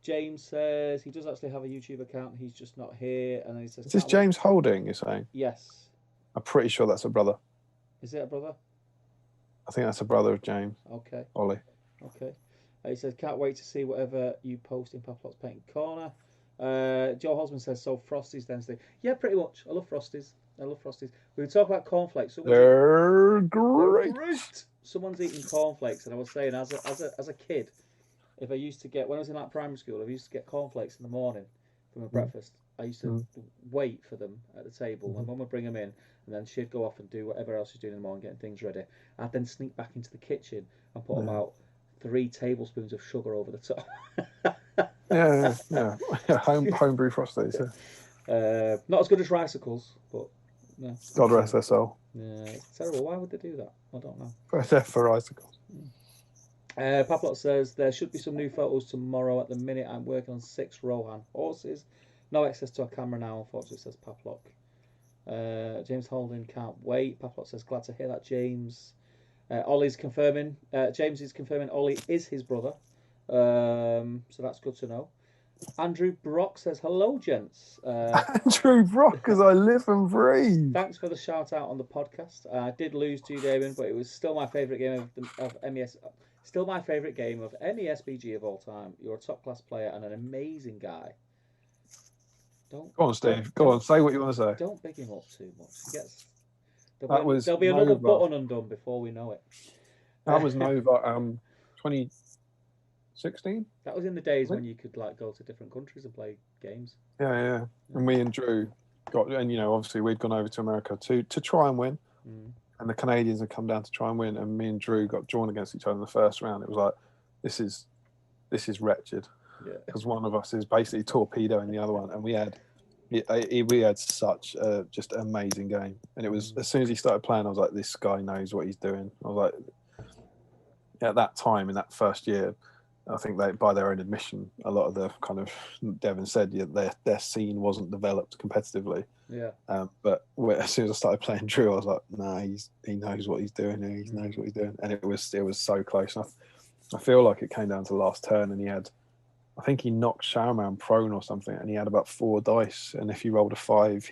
James says he does actually have a YouTube account, he's just not here. And then he says, is this James Holding, you're saying? Yes. I'm pretty sure that's a brother. Is it a brother? I think that's a brother of James. Okay. Ollie. Okay. He says, can't wait to see whatever you post in Paplot's Painting Corner. Joe Hosman says, so Frosties Wednesday. Yeah, pretty much. I love Frosties. We talk about cornflakes. They're great. Someone's eating cornflakes, and I was saying, as a kid, if I used to get, when I was in like primary school, I used to get cornflakes in the morning for my breakfast. I used to wait for them at the table. My mum would bring them in, and then she'd go off and do whatever else she's doing in the morning, getting things ready. I'd then sneak back into the kitchen and put about 3 tablespoons of sugar over the top. yeah. Homebrew Frosties. Yeah. Not as good as Ricicles, but no. God rest their soul. Yeah, it's terrible. Why would they do that? I don't know. For Icicles. Paplot says there should be some new photos tomorrow. At the minute, I'm working on 6 Rohan horses. No access to a camera now, unfortunately, says Paplot. James Holden can't wait. Paplot says glad to hear that, James. Ollie's confirming. James is confirming Ollie is his brother. So that's good to know. Andrew Brock says hello, gents. Andrew Brock, because I live and breathe. Thanks for the shout out on the podcast. I did lose to you, Damon, but it was still my favourite game of MES. Still my favourite game of any SBG of all time. You're a top class player and an amazing guy. Go on, Steve. Go on. Say what you want to say. Don't big him up too much. There'll be another button undone before we know it. That was Nova 2016. That was in the days when you could like go to different countries and play games. Yeah. And me and Drew obviously we'd gone over to America to try and win. And the Canadians had come down to try and win, and me and Drew got drawn against each other in the first round. It was like, this is wretched, because one of us is basically torpedoing the other one, and we had such a just amazing game. And it was as soon as he started playing, I was like, this guy knows what he's doing. I was like, at that time in that first year, I think they, by their own admission, a lot of the kind of Devon said their scene wasn't developed competitively. Yeah. But as soon as I started playing Drew, I was like, nah, he knows what he's doing. He knows what he's doing, and it was so close. And I feel like it came down to the last turn, and I think he knocked Showerman prone or something, and he had about 4 dice. And if he rolled a 5,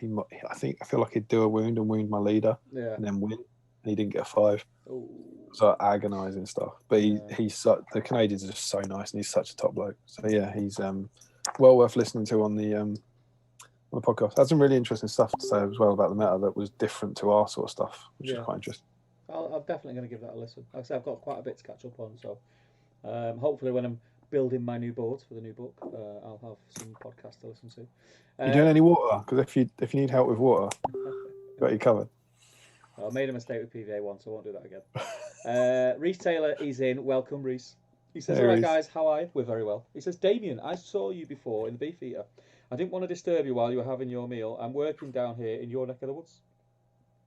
I feel like he'd do a wound and wound my leader, and then win. And he didn't get a 5. Ooh. So agonising stuff. But the Canadians are just so nice, and he's such a top bloke. So yeah, he's well worth listening to on the podcast. Had some really interesting stuff to say as well about the meta that was different to our sort of stuff, which is quite interesting. I'm definitely going to give that a listen. Like I said, I've got quite a bit to catch up on, so hopefully when I'm building my new boards for the new book, I'll have some podcasts to listen to. You doing any water? Because if you need help with water, got you covered. I made a mistake with PVA once, so I won't do that again. Reese Taylor is in. Welcome, Reese. He says, "Alright, guys, how are you?" We're very well. He says, "Damien, I saw you before in the Beefeater. I didn't want to disturb you while you were having your meal. I'm working down here in your neck of the woods."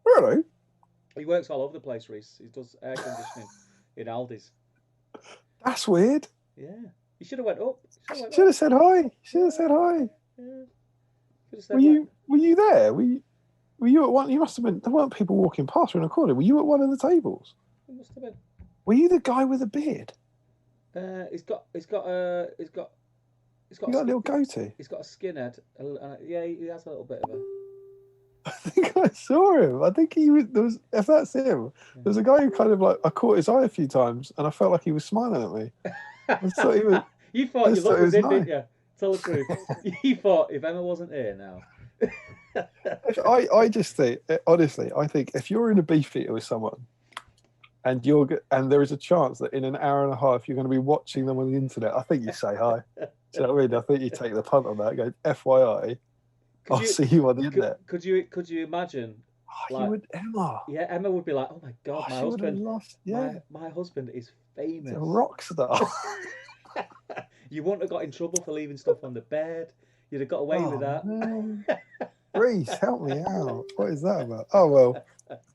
Really? He works all over the place, Reese. He does air conditioning in Aldi's. That's weird. Yeah. You should have went up. Should have said hi. Yeah. Were you there? Were you at one? You must have been. There weren't people walking past in a corner. Were you at one of the tables? It must have been. Were you the guy with the beard? He's got a little goatee. He's got a skinhead. Yeah, he has a little bit of a. I think I saw him. I think he was. There was. If that's him, there's a guy who kind of like I caught his eye a few times, and I felt like he was smiling at me. I thought he was. You thought your luck was in, didn't you? Tell the truth. You thought if Emma wasn't here now. I just think, honestly, if you're in a Beefeater with someone, and there is a chance that in an hour and a half you're going to be watching them on the internet, I think you say hi. Do you know what I mean? I think you take the punt on that. Go, FYI, I'll see you on the internet. Could you imagine? You would, Emma. Yeah, Emma would be like, "Oh my god, my husband! My husband is famous. He's a rock star." You wouldn't have got in trouble for leaving stuff on the bed. You'd have got away with that. Reese, help me out. What is that about? Oh, well,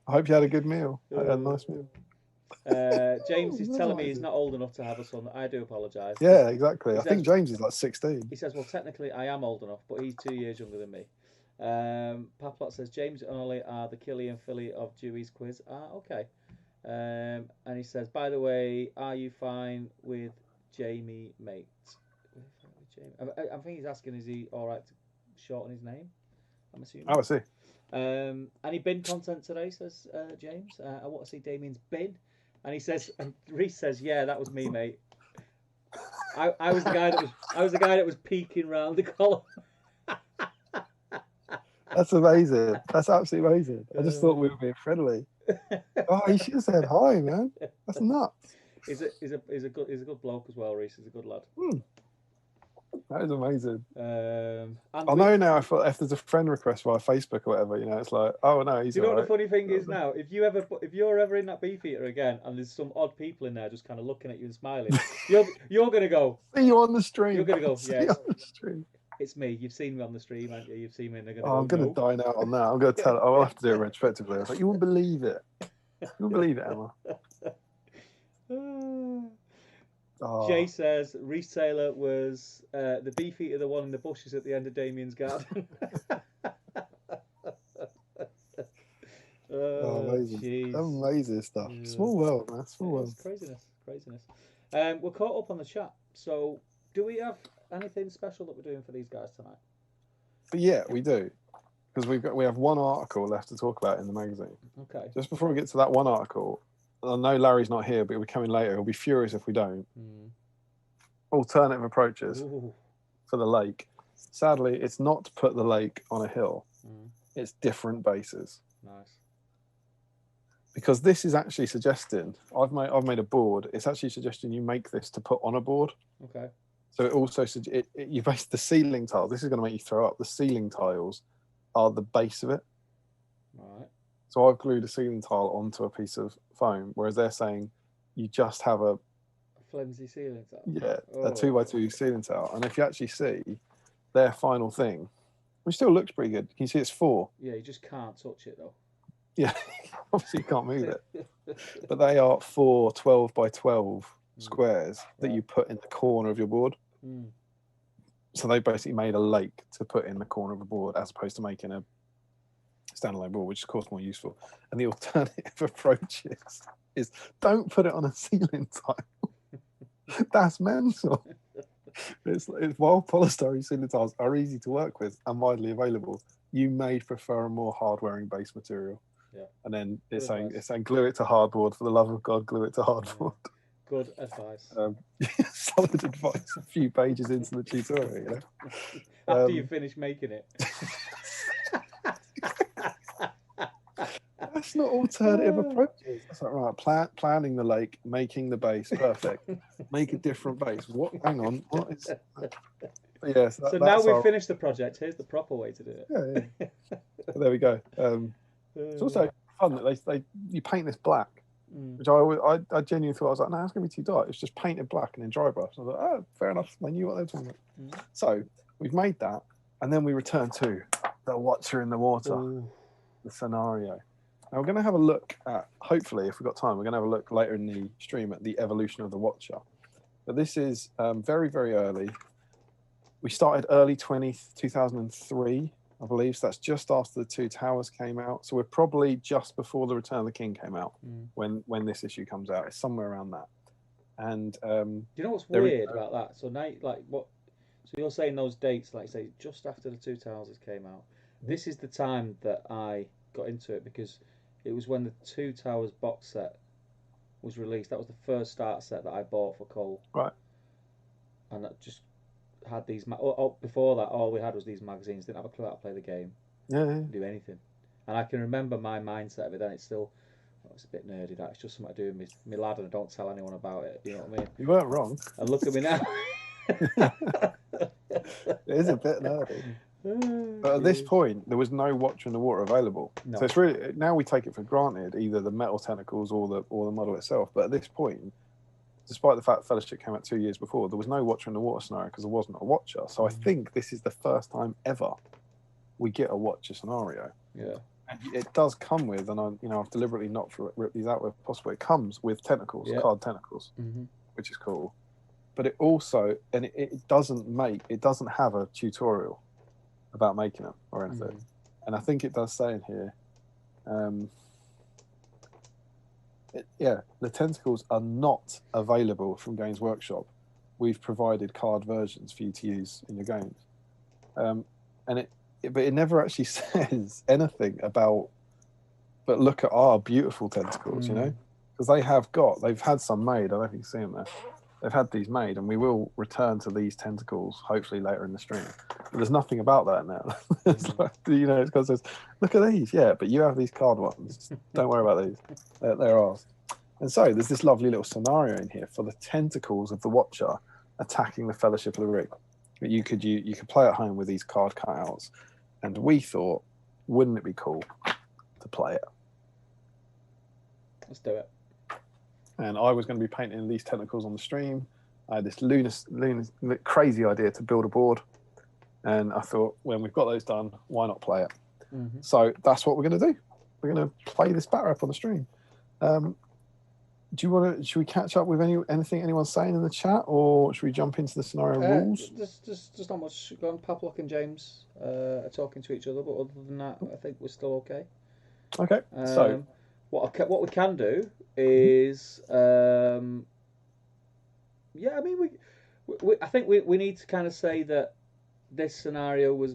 I hope you had a good meal. I had a nice meal. James is telling me he's not old enough to have a son. I do apologise. Yeah, exactly. I think James is like 16. He says, well, technically I am old enough, but he's 2 years younger than me. Paplot says, James and Ollie are the Killy and Philly of Dewey's quiz. Okay. And he says, by the way, are you fine with Jamie, mate? I think he's asking, is he all right to shorten his name? I'm assuming. Oh, I see. Any bin content today, says James. I want to see Damien's bin. And he says, and Reese says, "Yeah, that was me, mate. I was the guy that was peeking round the column." That's amazing. That's absolutely amazing. I just thought we were being friendly. Oh, he should have said hi, man. That's nuts. He's a good bloke as well. Reese is a good lad. That is amazing. And I know now if there's a friend request via Facebook or whatever, it's like, oh no, he's. Do you know all what right. the funny thing is now? If you're ever in that Beefeater again, and there's some odd people in there just kind of looking at you and smiling, you're gonna go. See you on the stream. You're gonna go. See you on the stream. It's me. You've seen me on the stream, haven't you? You've seen me, and they're gonna I'm going to dine out on that. I'm going to tell. I'll have to do it retrospectively. I was like, you wouldn't believe it. You wouldn't believe it, Emma. Jay says Reese Taylor was the Beefeater, the one in the bushes at the end of Damien's garden. Amazing. Amazing stuff. Yeah. Small world, man. Small world. Craziness. We're caught up on the chat. So, do we have anything special that we're doing for these guys tonight? But yeah, we do, because we have one article left to talk about in the magazine. Okay. Just before we get to that one article, I know Larry's not here, but he'll be coming later. He'll be furious if we don't. Alternative approaches for the lake. Sadly, it's not to put the lake on a hill. It's different bases. Nice. Because this is actually suggesting, I've made a board. It's actually suggesting you make this to put on a board. Okay. So it also you base the ceiling tiles. This is going to make you throw up. The ceiling tiles are the base of it. Right. So I've glued a ceiling tile onto a piece of foam, whereas they're saying you just have a flimsy ceiling tile. Yeah, a 2x2 ceiling tile. And if you actually see their final thing, which still looks pretty good, you can see it's 4. Yeah, you just can't touch it though. Yeah, obviously you can't move it. But they are 4 12x12 squares that you put in the corner of your board. So they basically made a lake to put in the corner of a board as opposed to making a standalone board, which is of course more useful. And the alternative approach is don't put it on a ceiling tile. That's mental. It's while polystyrene ceiling tiles are easy to work with and widely available, you may prefer a more hard-wearing base material. Yeah. And then it's saying glue it to hardboard. For the love of God, glue it to hardboard. Good advice. Solid advice. A few pages into the tutorial, After you finish making it. That's not alternative approaches. That's like, right, planning the lake, making the base perfect, make a different base. What? Hang on. What is? Yeah. So now we've finished the project. Here's the proper way to do it. Yeah. There we go. It's also fun that you paint this black, which I genuinely thought, I was like, no, it's going to be too dark. It's just painted black and then dry brush. I was like, oh, fair enough. They knew what they were talking about. So we've made that, and then we return to the Watcher in the Water, the scenario. Now we're going to have a look at, hopefully, if we've got time, we're going to have a look later in the stream at the evolution of the Watcher. But this is very, very early. We started early 2003, I believe. So that's just after the Two Towers came out. So we're probably just before the Return of the King came out when this issue comes out. It's somewhere around that. And do you know what's weird about that? So now, So you're saying those dates, like say, just after the Two Towers came out. This is the time that I got into it because it was when the Two Towers box set was released. That was the first start set that I bought for Cole. Right. And that just had these. Before that, all we had was these magazines. Didn't have a clue how to play the game. Yeah. Didn't do anything. And I can remember my mindset of it. Then it's still, it's a bit nerdy. That it's just something I do with my lad, and I don't tell anyone about it. You know what I mean? You weren't wrong. And look at me now. It is a bit nerdy. But at this point, there was no Watcher in the Water available. No. So it's really, now we take it for granted, either the metal tentacles or the model itself. But at this point, despite the fact Fellowship came out 2 years before, there was no Watcher in the Water scenario because there wasn't a Watcher. So I think this is the first time ever we get a Watcher scenario. Yeah. And it does come with, and I've deliberately not ripped these out where possible. It comes with tentacles, card tentacles, which is cool. But it also, and it doesn't have a tutorial about making them or anything. And I think it does say in here, the tentacles are not available from Games Workshop. We've provided card versions for you to use in your games. But it never actually says anything about, but look at our beautiful tentacles, you know? because they've had some made. I don't know if you can see them there. They've had these made, and we will return to these tentacles hopefully later in the stream. But there's nothing about that now. It's like, it's because there's, look at these, yeah, but you have these card ones. Don't worry about these. They're ours. And so there's this lovely little scenario in here for the tentacles of the Watcher attacking the Fellowship of the Ring. You could play at home with these card cutouts, and we thought, wouldn't it be cool to play it? Let's do it. And I was going to be painting these tentacles on the stream. I had this crazy idea to build a board, and I thought, when we've got those done, why not play it? Mm-hmm. So that's what we're going to do. We're going to play this bat rep on the stream. Should we catch up with anything anyone's saying in the chat, or should we jump into the scenario rules? There's not much going. Paplock and James are talking to each other, but other than that, I think we're still okay. Okay. So what we can do is, I mean, I think we need to kind of say that this scenario was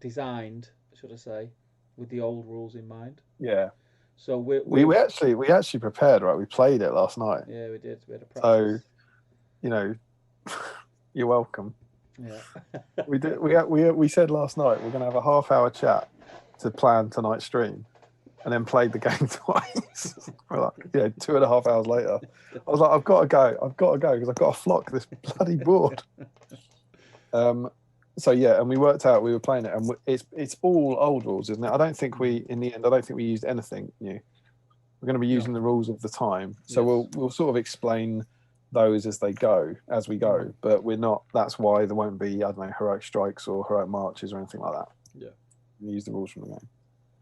designed, should I say, with the old rules in mind. Yeah. So we actually prepared, right? We played it last night. Yeah, we did. We had a practice. So, you're welcome. Yeah. We did. We said last night we're going to have a half-hour chat to plan tonight's stream, and then played the game twice. We're like, 2.5 hours later, I was like, I've got to go because I've got to flock this bloody board. So yeah, and we worked out we were playing it, and it's all old rules, isn't it? I don't think we used anything new. We're going to be using the rules of the time, so Yes. we'll sort of explain those as we go. But we're not. That's why there won't be, I don't know, heroic strikes or heroic marches or anything like that. Yeah, we use the rules from the game.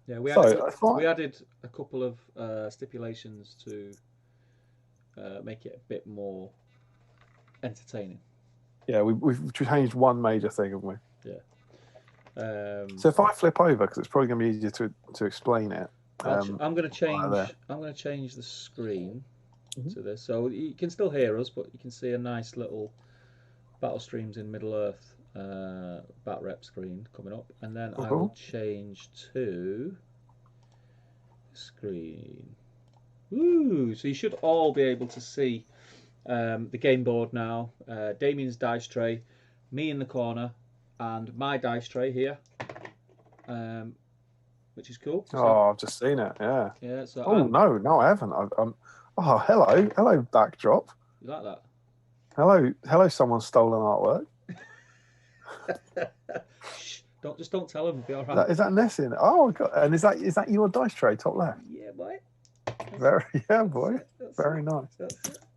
Yeah, we added a couple of stipulations to make it a bit more entertaining. Yeah, we've changed one major thing, haven't we? Yeah. So if I flip over, because it's probably going to be easier to explain it. I'm going to change the screen to this, so you can still hear us, but you can see a nice little Battle Streams in Middle Earth bat rep screen coming up, and then I will change to screen. Ooh, so you should all be able to see the game board now. Damien's dice tray, me in the corner, and my dice tray here, which is cool. So, I've just seen it. Yeah. Yeah. So. No, I haven't. Oh, hello, backdrop. You like that? Hello. Someone's stolen artwork. Shh, don't tell them. It'll be all right. Is that Nessin? Oh God! And is that your dice tray, top left? Yeah, boy. Boy. Very nice.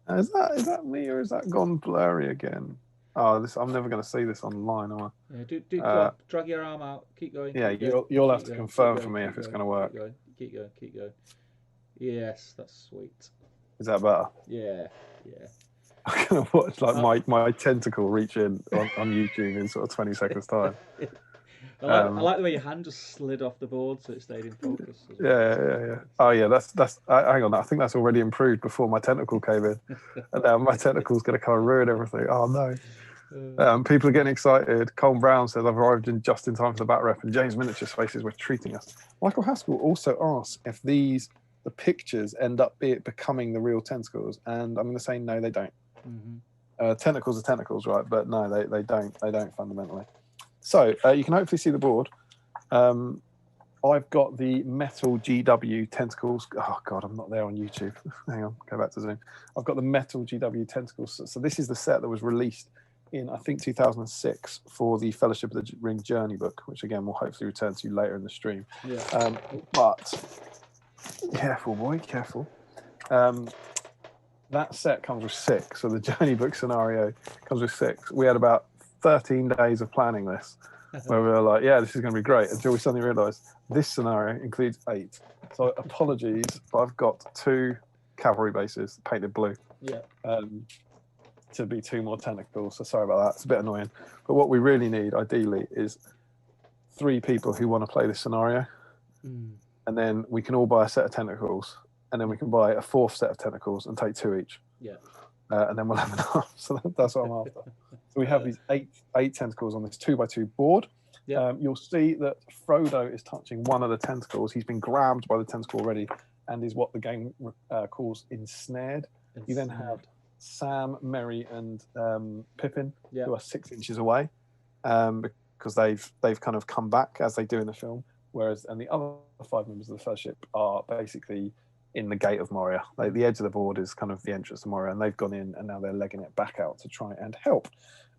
Is that me, or is that gone blurry again? Oh, I'm never going to see this online, am I? Yeah, drag your arm out. Keep going. Yeah, you'll have to confirm for me if it's going to work. Keep going. Yes, that's sweet. Is that better? Yeah. I'm going to watch my tentacle reach in on YouTube in sort of 20 seconds time. I like the way your hand just slid off the board so it stayed in focus. Yeah. Oh yeah, that's. Hang on, I think that's already improved before my tentacle came in, and now my tentacle's going to kind of ruin everything. Oh no! People are getting excited. Colin Brown says I've arrived just in time for the bat rep, and James Miniature's faces were treating us. Michael Haskell also asks if the pictures end up becoming the real tentacles, and I'm going to say no, they don't. Mm-hmm. Tentacles are tentacles, right? But no, they don't. They don't fundamentally. So you can hopefully see the board. I've got the metal GW tentacles. Oh God, I'm not there on YouTube. Hang on, go back to Zoom. I've got the metal GW tentacles. So this is the set that was released in, I think, 2006 for the Fellowship of the Ring Journey book, which again we'll hopefully return to later in the stream. Yeah. But careful, boy, careful. That set comes with 6. So the Journey book scenario comes with 6. We had about 13 days of planning this, where we were like, yeah, this is going to be great, until we suddenly realised this scenario includes 8. So apologies, but I've got 2 cavalry bases painted blue. Yeah. To be 2 more tentacles. So sorry about that. It's a bit annoying. But what we really need, ideally, is 3 people who want to play this scenario. And then we can all buy a set of tentacles, and then we can buy a 4th set of tentacles and take 2 each. Yeah. And then we'll have enough. So that's what I'm after. So we have these 8 tentacles on this 2x2 board. Yeah. You'll see that Frodo is touching one of the tentacles. He's been grabbed by the tentacle already, and is what the game calls ensnared. You then have Sam, Merry, and Pippin, who are 6 inches away, because they've kind of come back as they do in the film. And the other 5 members of the first ship are basically in the gate of Moria. The edge of the board is kind of the entrance to Moria, and they've gone in, and now they're legging it back out to try and help.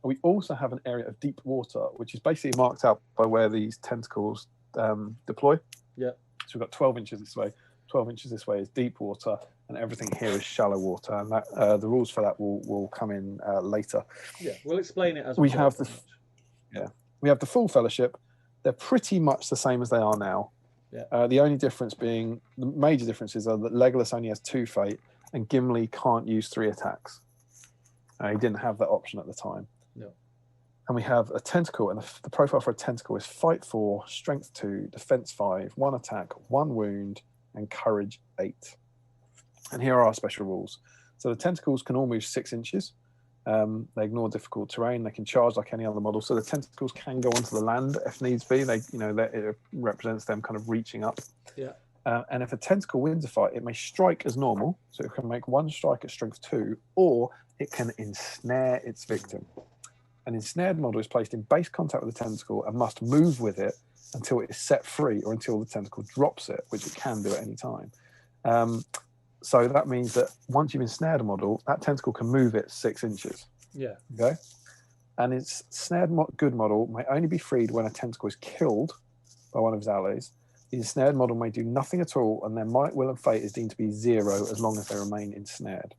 And we also have an area of deep water, which is basically marked out by where these tentacles deploy. Yeah. So we've got 12 inches this way. 12 inches this way is deep water, and everything here is shallow water. And that the rules for that will come in later. Yeah, we'll explain it as we have the we have the full fellowship. They're pretty much the same as they are now. Yeah. The only difference being, the major differences are that Legolas only has 2 fate, and Gimli can't use 3 attacks. He didn't have that option at the time. No. And we have a tentacle, and the profile for a tentacle is fight 4, strength 2, defense 5, 1 attack, 1 wound, and courage 8. And here are our special rules. So the tentacles can all move 6 inches. They ignore difficult terrain. They can charge like any other model. So the tentacles can go onto the land if needs be. It represents them kind of reaching up. Yeah. And if a tentacle wins a fight, it may strike as normal. So it can make 1 strike at strength 2, or it can ensnare its victim. An ensnared model is placed in base contact with the tentacle and must move with it until it is set free, or until the tentacle drops it, which it can do at any time. So that means that once you've ensnared a model, that tentacle can move it 6 inches. Yeah. Okay. And its snared good model may only be freed when a tentacle is killed by one of his allies. The ensnared model may do nothing at all, and their might, will, and fate is deemed to be 0 as long as they remain ensnared.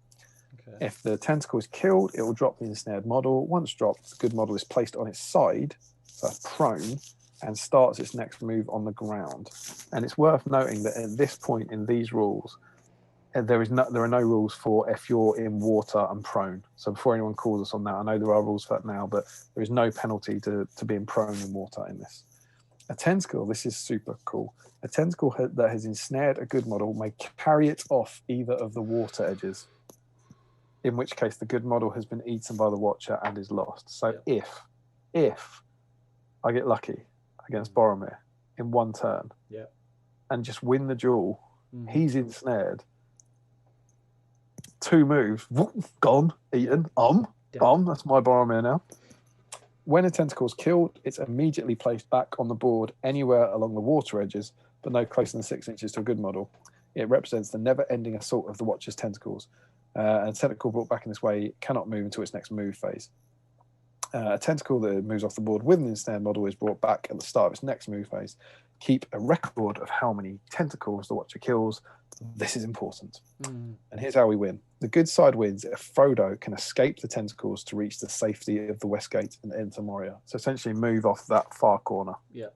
Okay. If the tentacle is killed, it will drop the ensnared model. Once dropped, the good model is placed on its side, so prone, and starts its next move on the ground. And it's worth noting that at this point in these rules, there are no rules for if you're in water and prone. So before anyone calls us on that, I know there are rules for that now, but there is no penalty to being prone in water in this. A tentacle, this is super cool. A tentacle that has ensnared a good model may carry it off either of the water edges, in which case the good model has been eaten by the Watcher and is lost. So if I get lucky against Boromir in 1 turn and just win the duel, he's ensnared. 2 moves, gone, eaten, that's my Boromir now. When a tentacle is killed, it's immediately placed back on the board anywhere along the water edges, but no closer than 6 inches to a good model. It represents the never-ending assault of the Watcher's tentacles. And a tentacle brought back in this way cannot move until its next move phase. A tentacle that moves off the board with an ensnared model is brought back at the start of its next move phase. Keep a record of how many tentacles the Watcher kills. This is important. And here's how we win. The good side wins if Frodo can escape the tentacles to reach the safety of the West Gate and enter Moria. So essentially move off that far corner. Yeah.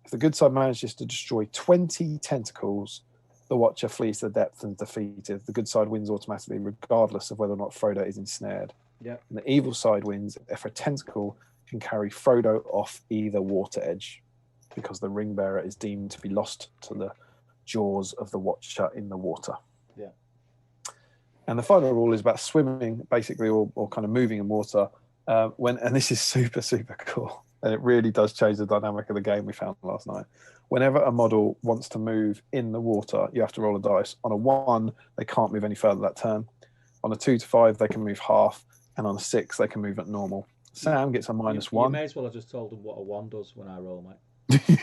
If the good side manages to destroy 20 tentacles, the Watcher flees to the depth and is defeated. The good side wins automatically, regardless of whether or not Frodo is ensnared. Yeah. And the evil side wins if a tentacle can carry Frodo off either water edge, because the ring bearer is deemed to be lost to the jaws of the Watcher in the water. Yeah. And the final rule is about swimming, basically, or kind of moving in water. And this is super, super cool. And it really does change the dynamic of the game we found last night. Whenever a model wants to move in the water, you have to roll a dice. On a 1, they can't move any further that turn. On a 2 to 5, they can move half. And on a 6, they can move at normal. Sam gets a -1. You may as well have just told them what a 1 does when I roll, mate.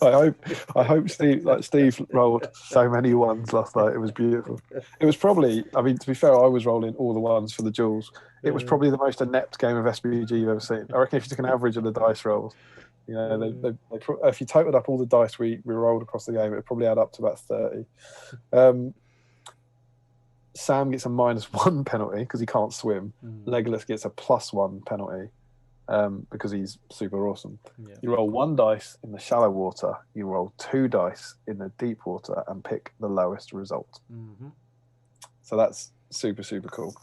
I hope Steve rolled so many 1s last night. It was beautiful. It was probably, I mean, to be fair, I was rolling all the 1s for the duels. It was probably the most inept game of SBG you've ever seen. I reckon if you took an average of the dice rolls, if you totaled up all the dice we rolled across the game, it would probably add up to about 30. Sam gets a -1 penalty because he can't swim. Legolas gets a +1 penalty because he's super awesome. Yeah. You roll 1 dice in the shallow water, you roll 2 dice in the deep water, and pick the lowest result. So that's super, super cool.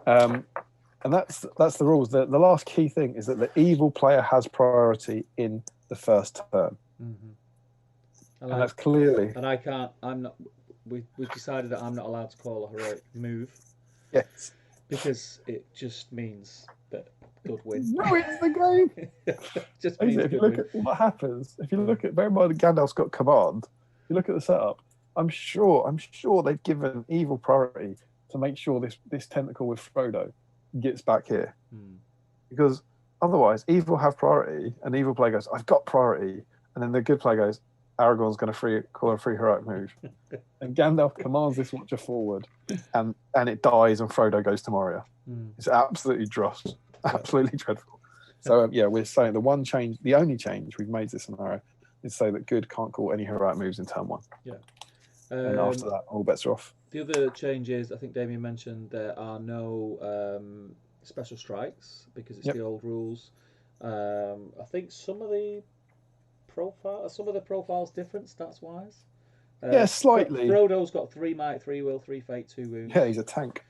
And that's the rules. The last key thing is that the evil player has priority in the first turn. And that's clearly... And I can't... I'm not... We've decided that I'm not allowed to call a heroic move. Yes. Because it just means that good win. Ruins the game. If you look at what happens, if you look at... Bear in mind that Gandalf's got command. If you look at the setup, I'm sure they've given evil priority to make sure this tentacle with Frodo gets back here. Because otherwise, evil have priority, and evil player goes, I've got priority, and then the good player goes, Aragorn's going to call a free heroic move. And Gandalf commands this Watcher forward, and it dies, and Frodo goes to Moria. It's absolutely dross. Absolutely dreadful. So, we're saying the only change we've made this scenario is say that good can't call any heroic moves in turn 1. Yeah. And after that, all bets are off. The other change is, I think Damien mentioned, there are no special strikes because it's the old rules. I think some of the profiles different stats wise. Slightly. Frodo's got 3 might, 3 will, 3 fate, 2 wounds. Yeah, he's a tank.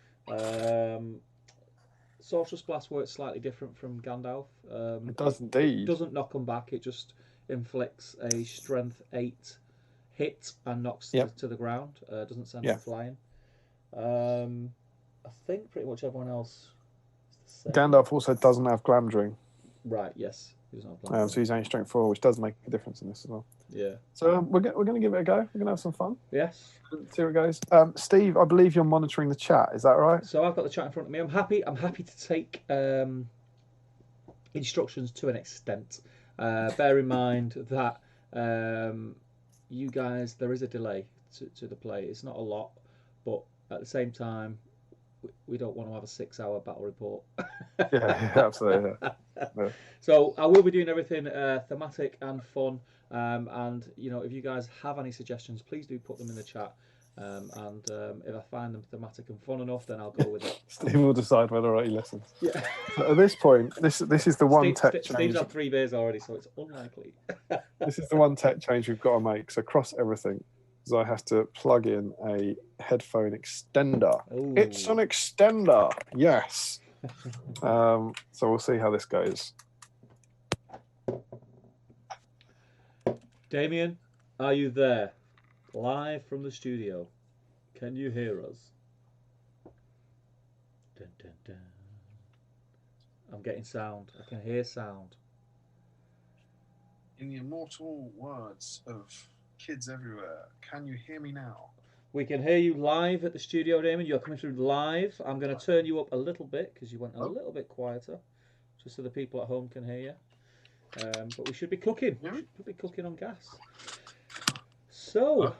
Sorcerer's Blast works slightly different from Gandalf. It does indeed. It doesn't knock them back. It just inflicts a Strength 8 hit and knocks to the ground. Doesn't send them flying. I think pretty much everyone else is the same. Gandalf also doesn't have Glamdring. Right, yes. So he's only strength 4, which does make a difference in this as well. Yeah. So we're going to give it a go. We're going to have some fun. Yes. See how it goes. Steve, I believe you're monitoring the chat. Is that right? So I've got the chat in front of me. I'm happy to take instructions to an extent. Bear in mind that you guys, there is a delay to the play. It's not a lot, but at the same time, we don't want to have a 6-hour battle report. Yeah, absolutely. Yeah. So I will be doing everything thematic and fun. And if you guys have any suggestions, please do put them in the chat. And if I find them thematic and fun enough, then I'll go with it. Steve will decide whether or not he listens. Yeah. So at this point, this is the one tech change. Steve's had 3 beers already, so it's unlikely. This is the one tech change we've got to make. So across everything, because I have to plug in a headphone extender. Ooh. It's an extender. Yes. So we'll see how this goes. Damien, are you there? Live from the studio. Can you hear us? Dun, dun, dun. I'm getting sound. I can hear sound. In the immortal words of kids everywhere, can you hear me now? We can hear you live at the studio, Damien. You're coming through live. I'm going to turn you up a little bit because you went a little bit quieter, just so the people at home can hear you. But we should be cooking. We should be cooking on gas. So,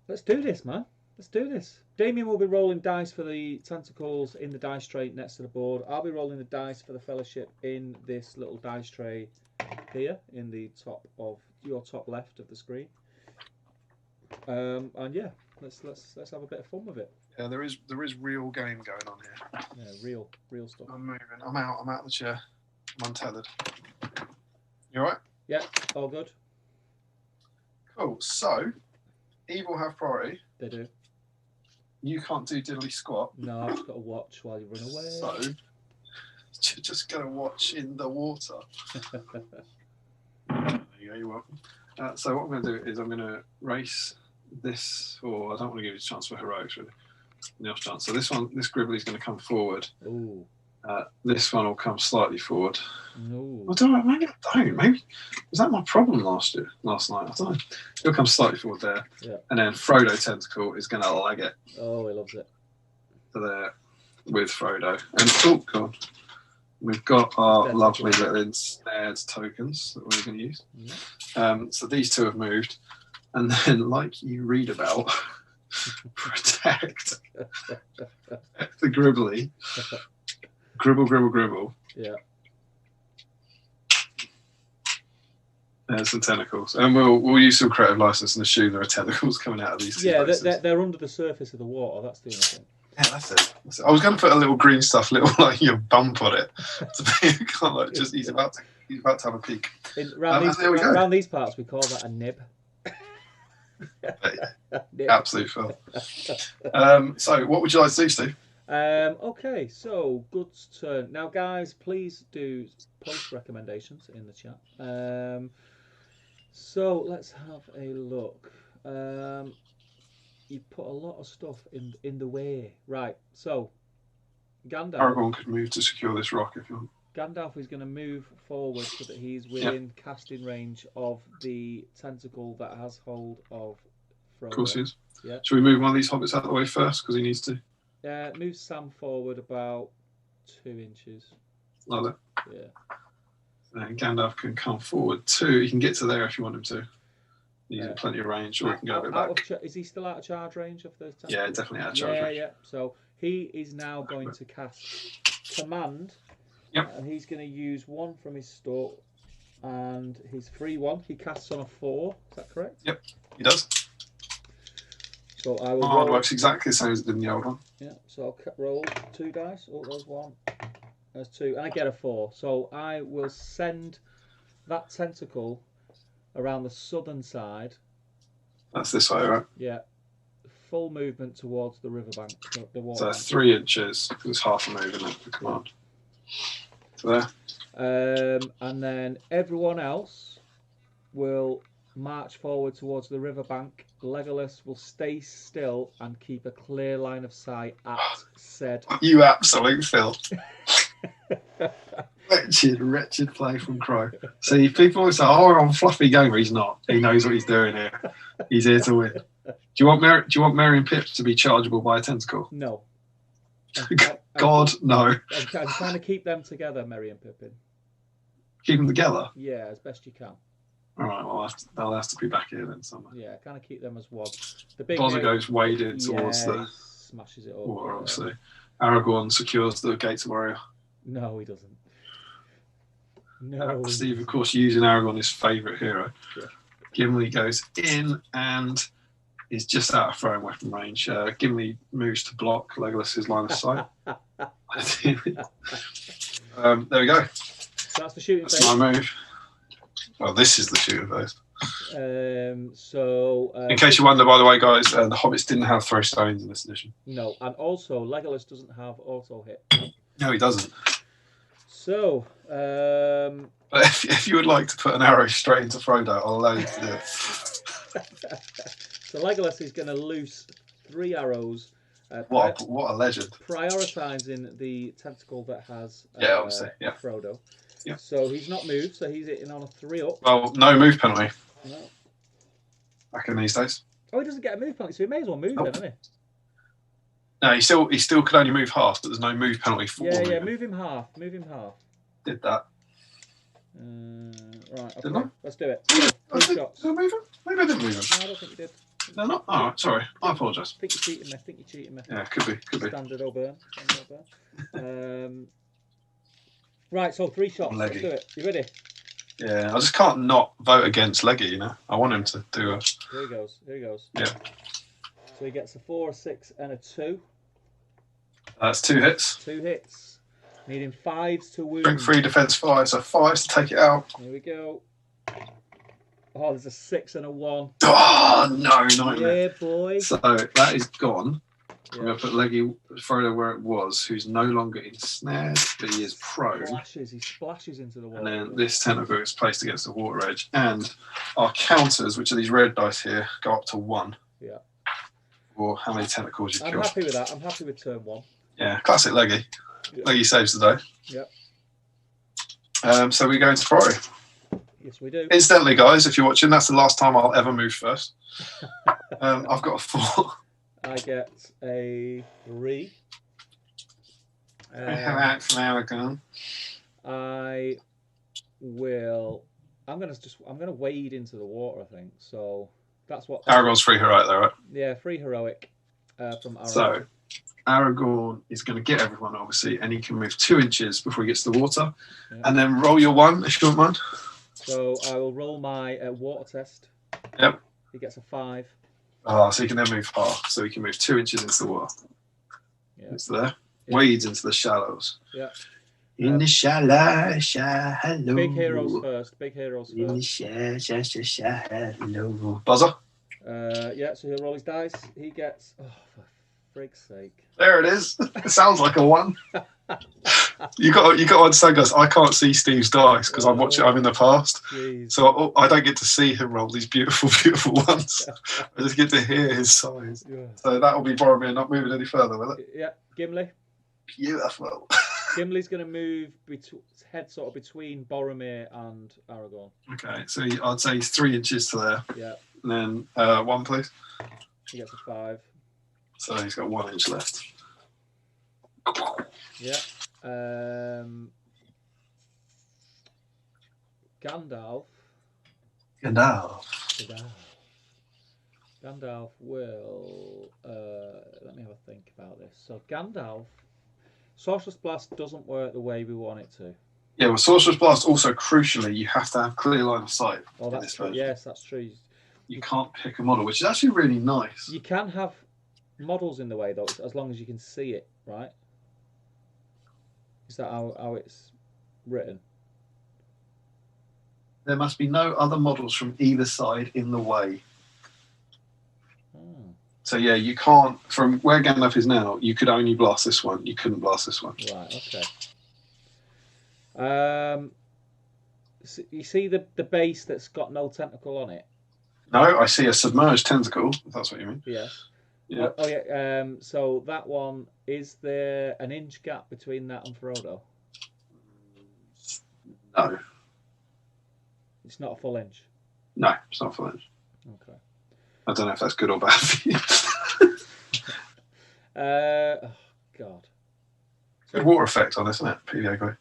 let's do this, man. Let's do this. Damien will be rolling dice for the tentacles in the dice tray next to the board. I'll be rolling the dice for the fellowship in this little dice tray here in the top of your top left of the screen. And yeah, let's have a bit of fun with it. Yeah, there is real game going on here. Yeah, real stuff. I'm moving. I'm out of the chair. I'm untethered. You alright? Yeah, all good. Cool. So, evil have priority. They do. You can't do diddly squat. No, I've just got to watch while you run away. So, you're just going to watch in the water. There you go, you're welcome. So what I'm going to do is I'm going to race this, or I don't want to give you a chance for heroics really. The off chance. So this Gribbly is going to come forward. Ooh. This one will come slightly forward. No. I don't know. Maybe I don't. Maybe was that my problem last night? I don't know. He'll come slightly forward there, and then Frodo Tentacle is going to leg it. Oh, he loves it. To there with Frodo, and God, we've got our lovely little ensnared tokens that we're going to use. Yeah. So these two have moved, and then like you read about, protect the Gribbly. Gribble. Yeah. There's some tentacles, and we'll use some creative license and assume there are tentacles coming out of these. Yeah, they're under the surface of the water. That's the only thing. Yeah, that's it. I was going to put a little green stuff, like your bump on it, to be kind of like just he's about to have a peek. Around these parts, we call that a nib. Nib. Absolute fun. So, what would you like to do, Steve? Okay, so good turn. Now, guys, please do post recommendations in the chat. So let's have a look. You put a lot of stuff in the way. Right, so Gandalf. Aragorn could move to secure this rock if you want. Gandalf is going to move forward so that he's within casting range of the tentacle that has hold of Frodo. Of course he is. Yeah. Should we move one of these hobbits out of the way first because he needs to? Move Sam forward about 2 inches. Like that. Yeah. And Gandalf can come forward 2. He can get to there if you want him to. He's in plenty of range, or he can go a bit back. Is he still out of charge range of the tentacle? Yeah, definitely out of charge range. Yeah. So he is now going to cast Command. Yep. And he's going to use 1 from his store and his free 1. He casts on a 4. Is that correct? Yep, he does. So I will roll. Works exactly the same as it did in the old one. Yeah. So I'll roll 2 dice. Oh, there's 1. There's 2, and I get a 4. So I will send that tentacle around the southern side. That's this way, right? Yeah. Full movement towards the riverbank, the water. So bank. 3 inches. It's half a move, isn't it? The command. So there. And then everyone else will march forward towards the riverbank. Legolas will stay still and keep a clear line of sight at said. You absolute filth. Wretched play from Crow. See, people always say, "Oh, we're on fluffy gamer." He's not. He knows what he's doing here. He's here to win. Do you want Merry and Pip to be chargeable by a tentacle? No. God, no. I'm trying to keep them together, Merry and Pippin. Keep them together? Yeah, as best you can. All right, well, they'll have to be back here then somewhere. Yeah, kind of keep them as one. The big Bozza goes wading towards the smashes it up. water, obviously. Aragorn secures the gates of Moria. No, he doesn't. No. Steve, of course, using Aragorn, his favourite hero. Yeah. Gimli goes in and is just out of throwing weapon range. Gimli moves to block Legolas's line of sight. There we go. So that's the shooting phase. That's my move. Well, this is the shooting phase. In case you wonder, by the way, guys, the hobbits didn't have throw stones in this edition. No, and also Legolas doesn't have auto hit. No, he doesn't. So, but if you would like to put an arrow straight into Frodo, I'll allow you to do it. So Legolas is going to loose 3 arrows. What a legend! Prioritizing the tentacle that has obviously, Frodo. Yeah. So he's not moved, so he's hitting on a 3 up. Well, no move penalty. No. Back in these days. Oh, he doesn't get a move penalty, so he may as well move then, doesn't he? No, he still could only move half, but there's no move penalty for moving. Yeah, move him half. Did that. Right, okay. Didn't I? Let's do it. 3 shots. Did I move him? Maybe I didn't move him. No, I don't think you did. No, not. Oh, right, sorry. I apologise. I think you're cheating me. Yeah, could be. Standard O'Byrne. Right, so 3 shots. Let's do it. You ready? Yeah, I just can't not vote against Leggy, you know. I want him to do a... Here he goes. Yeah. So he gets a 4, a 6, and a 2. That's 2 hits. 2 hits. Needing 5s to wound. Drink 3, defense 5, so 5s to take it out. Here we go. Oh, there's a 6 and a 1. Oh, no, nightmare. Yeah, boy. So that is gone. Yeah. I'm going to put Leggy Frodo where it was, who's no longer ensnared, but he is prone. He splashes into the water. And then this tentacle is placed against the water edge. And our counters, which are these red dice here, go up to 1. Yeah. Or how many tentacles you kill. I'm happy with that. I'm happy with turn 1. Yeah, classic Leggy. Yeah. Leggy saves the day. Yep. So we go into Priory. Yes, we do. Incidentally, guys, if you're watching, that's the last time I'll ever move first. I've got a 4. I get a 3. How from Aragorn? I'm gonna wade into the water, I think. So that's what Aragorn's free heroic there, right? Yeah, free heroic from Aragorn. So Aragorn is going to get everyone, obviously, and he can move 2 inches before he gets to the water. Yeah. And then roll your 1, if you don't mind. So I will roll my water test. Yep. He gets a 5. So he can then move half. So he can move 2 inches into the water. Yeah. It's there. Yeah. Wades into the shallows. Yeah. In the shallow. Big heroes first. In the shallow. Buzzer? Yeah, so he'll roll his dice. He gets... Oh, for frig's sake. There it is. It sounds like a 1. You got to understand, guys. I can't see Steve's dice because I'm in the past, geez. So I don't get to see him roll these beautiful, beautiful ones. I just get to hear his size. Yeah. So that will be Boromir not moving any further, will it? Yeah, Gimli. Beautiful. Gimli's going to move head sort of between Boromir and Aragorn. Okay, so I'd say he's 3 inches to there. Yeah. And then 1, please. He gets a 5. So he's got 1 inch left. Yeah. Gandalf. Gandalf will. Let me have a think about this. So Gandalf, Sorcerer's Blast doesn't work the way we want it to. Yeah, well, Sorcerer's Blast also crucially you have to have clear line of sight. Oh, that's true. Yes, that's true. You can't pick a model, which is actually really nice. You can have models in the way though, as long as you can see it, right? Is that how it's written? There must be no other models from either side in the way. Oh. So yeah, you can't, from where Gandalf is now, you could only blast this one. You couldn't blast this one. Right, okay. So you see the base that's got no tentacle on it? No, I see a submerged tentacle, if that's what you mean. Yes. Yeah. Oh yeah, so that one, is there an inch gap between that and Frodo? No. It's not a full inch? No, it's not a full inch. Okay. I don't know if that's good or bad for you. Oh, God. Good water effect on this, isn't it? PVA glue.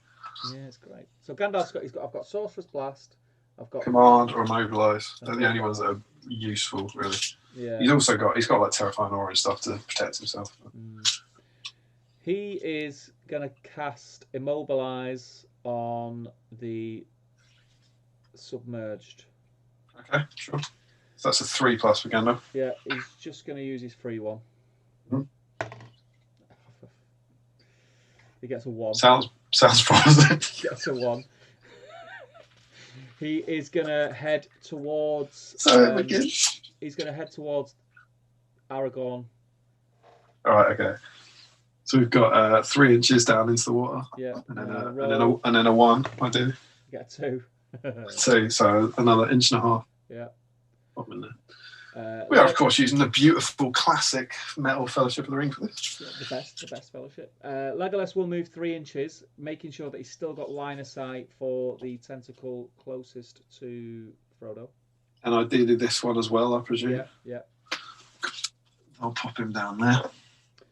Yeah, it's great. So Gandalf's I've got Sorcerer's Blast. I've got Command or Immobilize. They're the only ones that are useful, really. Yeah. He's got like Terrifying Aura and stuff to protect himself. He is going to cast Immobilize on the submerged. Okay, sure. So that's a 3+ for Gandalf. Yeah, he's just going to use his free one. He gets a 1. Sounds positive. He gets a 1. He is going to head towards. He's going to head towards Aragorn. All right. Okay. So we've got 3 inches down into the water. Yeah. And then a 1. I do. You get a 2. so another 1.5 inches. Yeah. Pop in there. We are, of course, using the beautiful classic metal Fellowship of the Ring for this. Yeah, the best Fellowship. Legolas will move 3 inches, making sure that he's still got line of sight for the tentacle closest to Frodo. And ideally this one as well, I presume. Yeah. I'll pop him down there.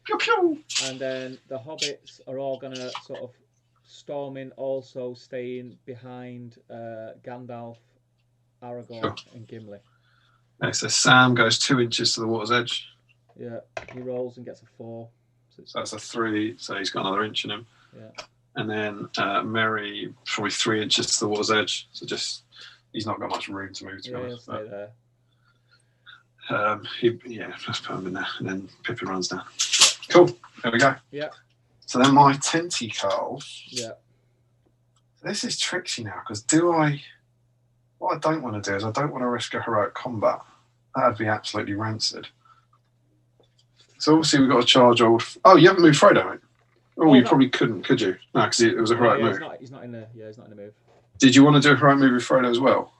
Pew, pew. And then the hobbits are all going to sort of storm in, also staying behind Gandalf, Aragorn, and Gimli. Okay, so Sam goes 2 inches to the water's edge. Yeah, he rolls and gets a 4. So that's a 3, so he's got another inch in him. Yeah. And then Merry, probably 3 inches to the water's edge. So he's not got much room to move, to be honest. He'll stay there. Let's put him in there. And then Pippin runs down. Yeah. Cool, there we go. Yeah. So then my tentacle. Yeah. This is tricky now, because what I don't want to do is I don't want to risk a heroic combat. That'd be absolutely rancid. So obviously we've got to charge old. Oh, you haven't moved Frodo, mate. Oh, you probably couldn't, could you? No, because it was a heroic move. He's not in the. Yeah, he's not in the move. Did you want to do a heroic move with Frodo as well?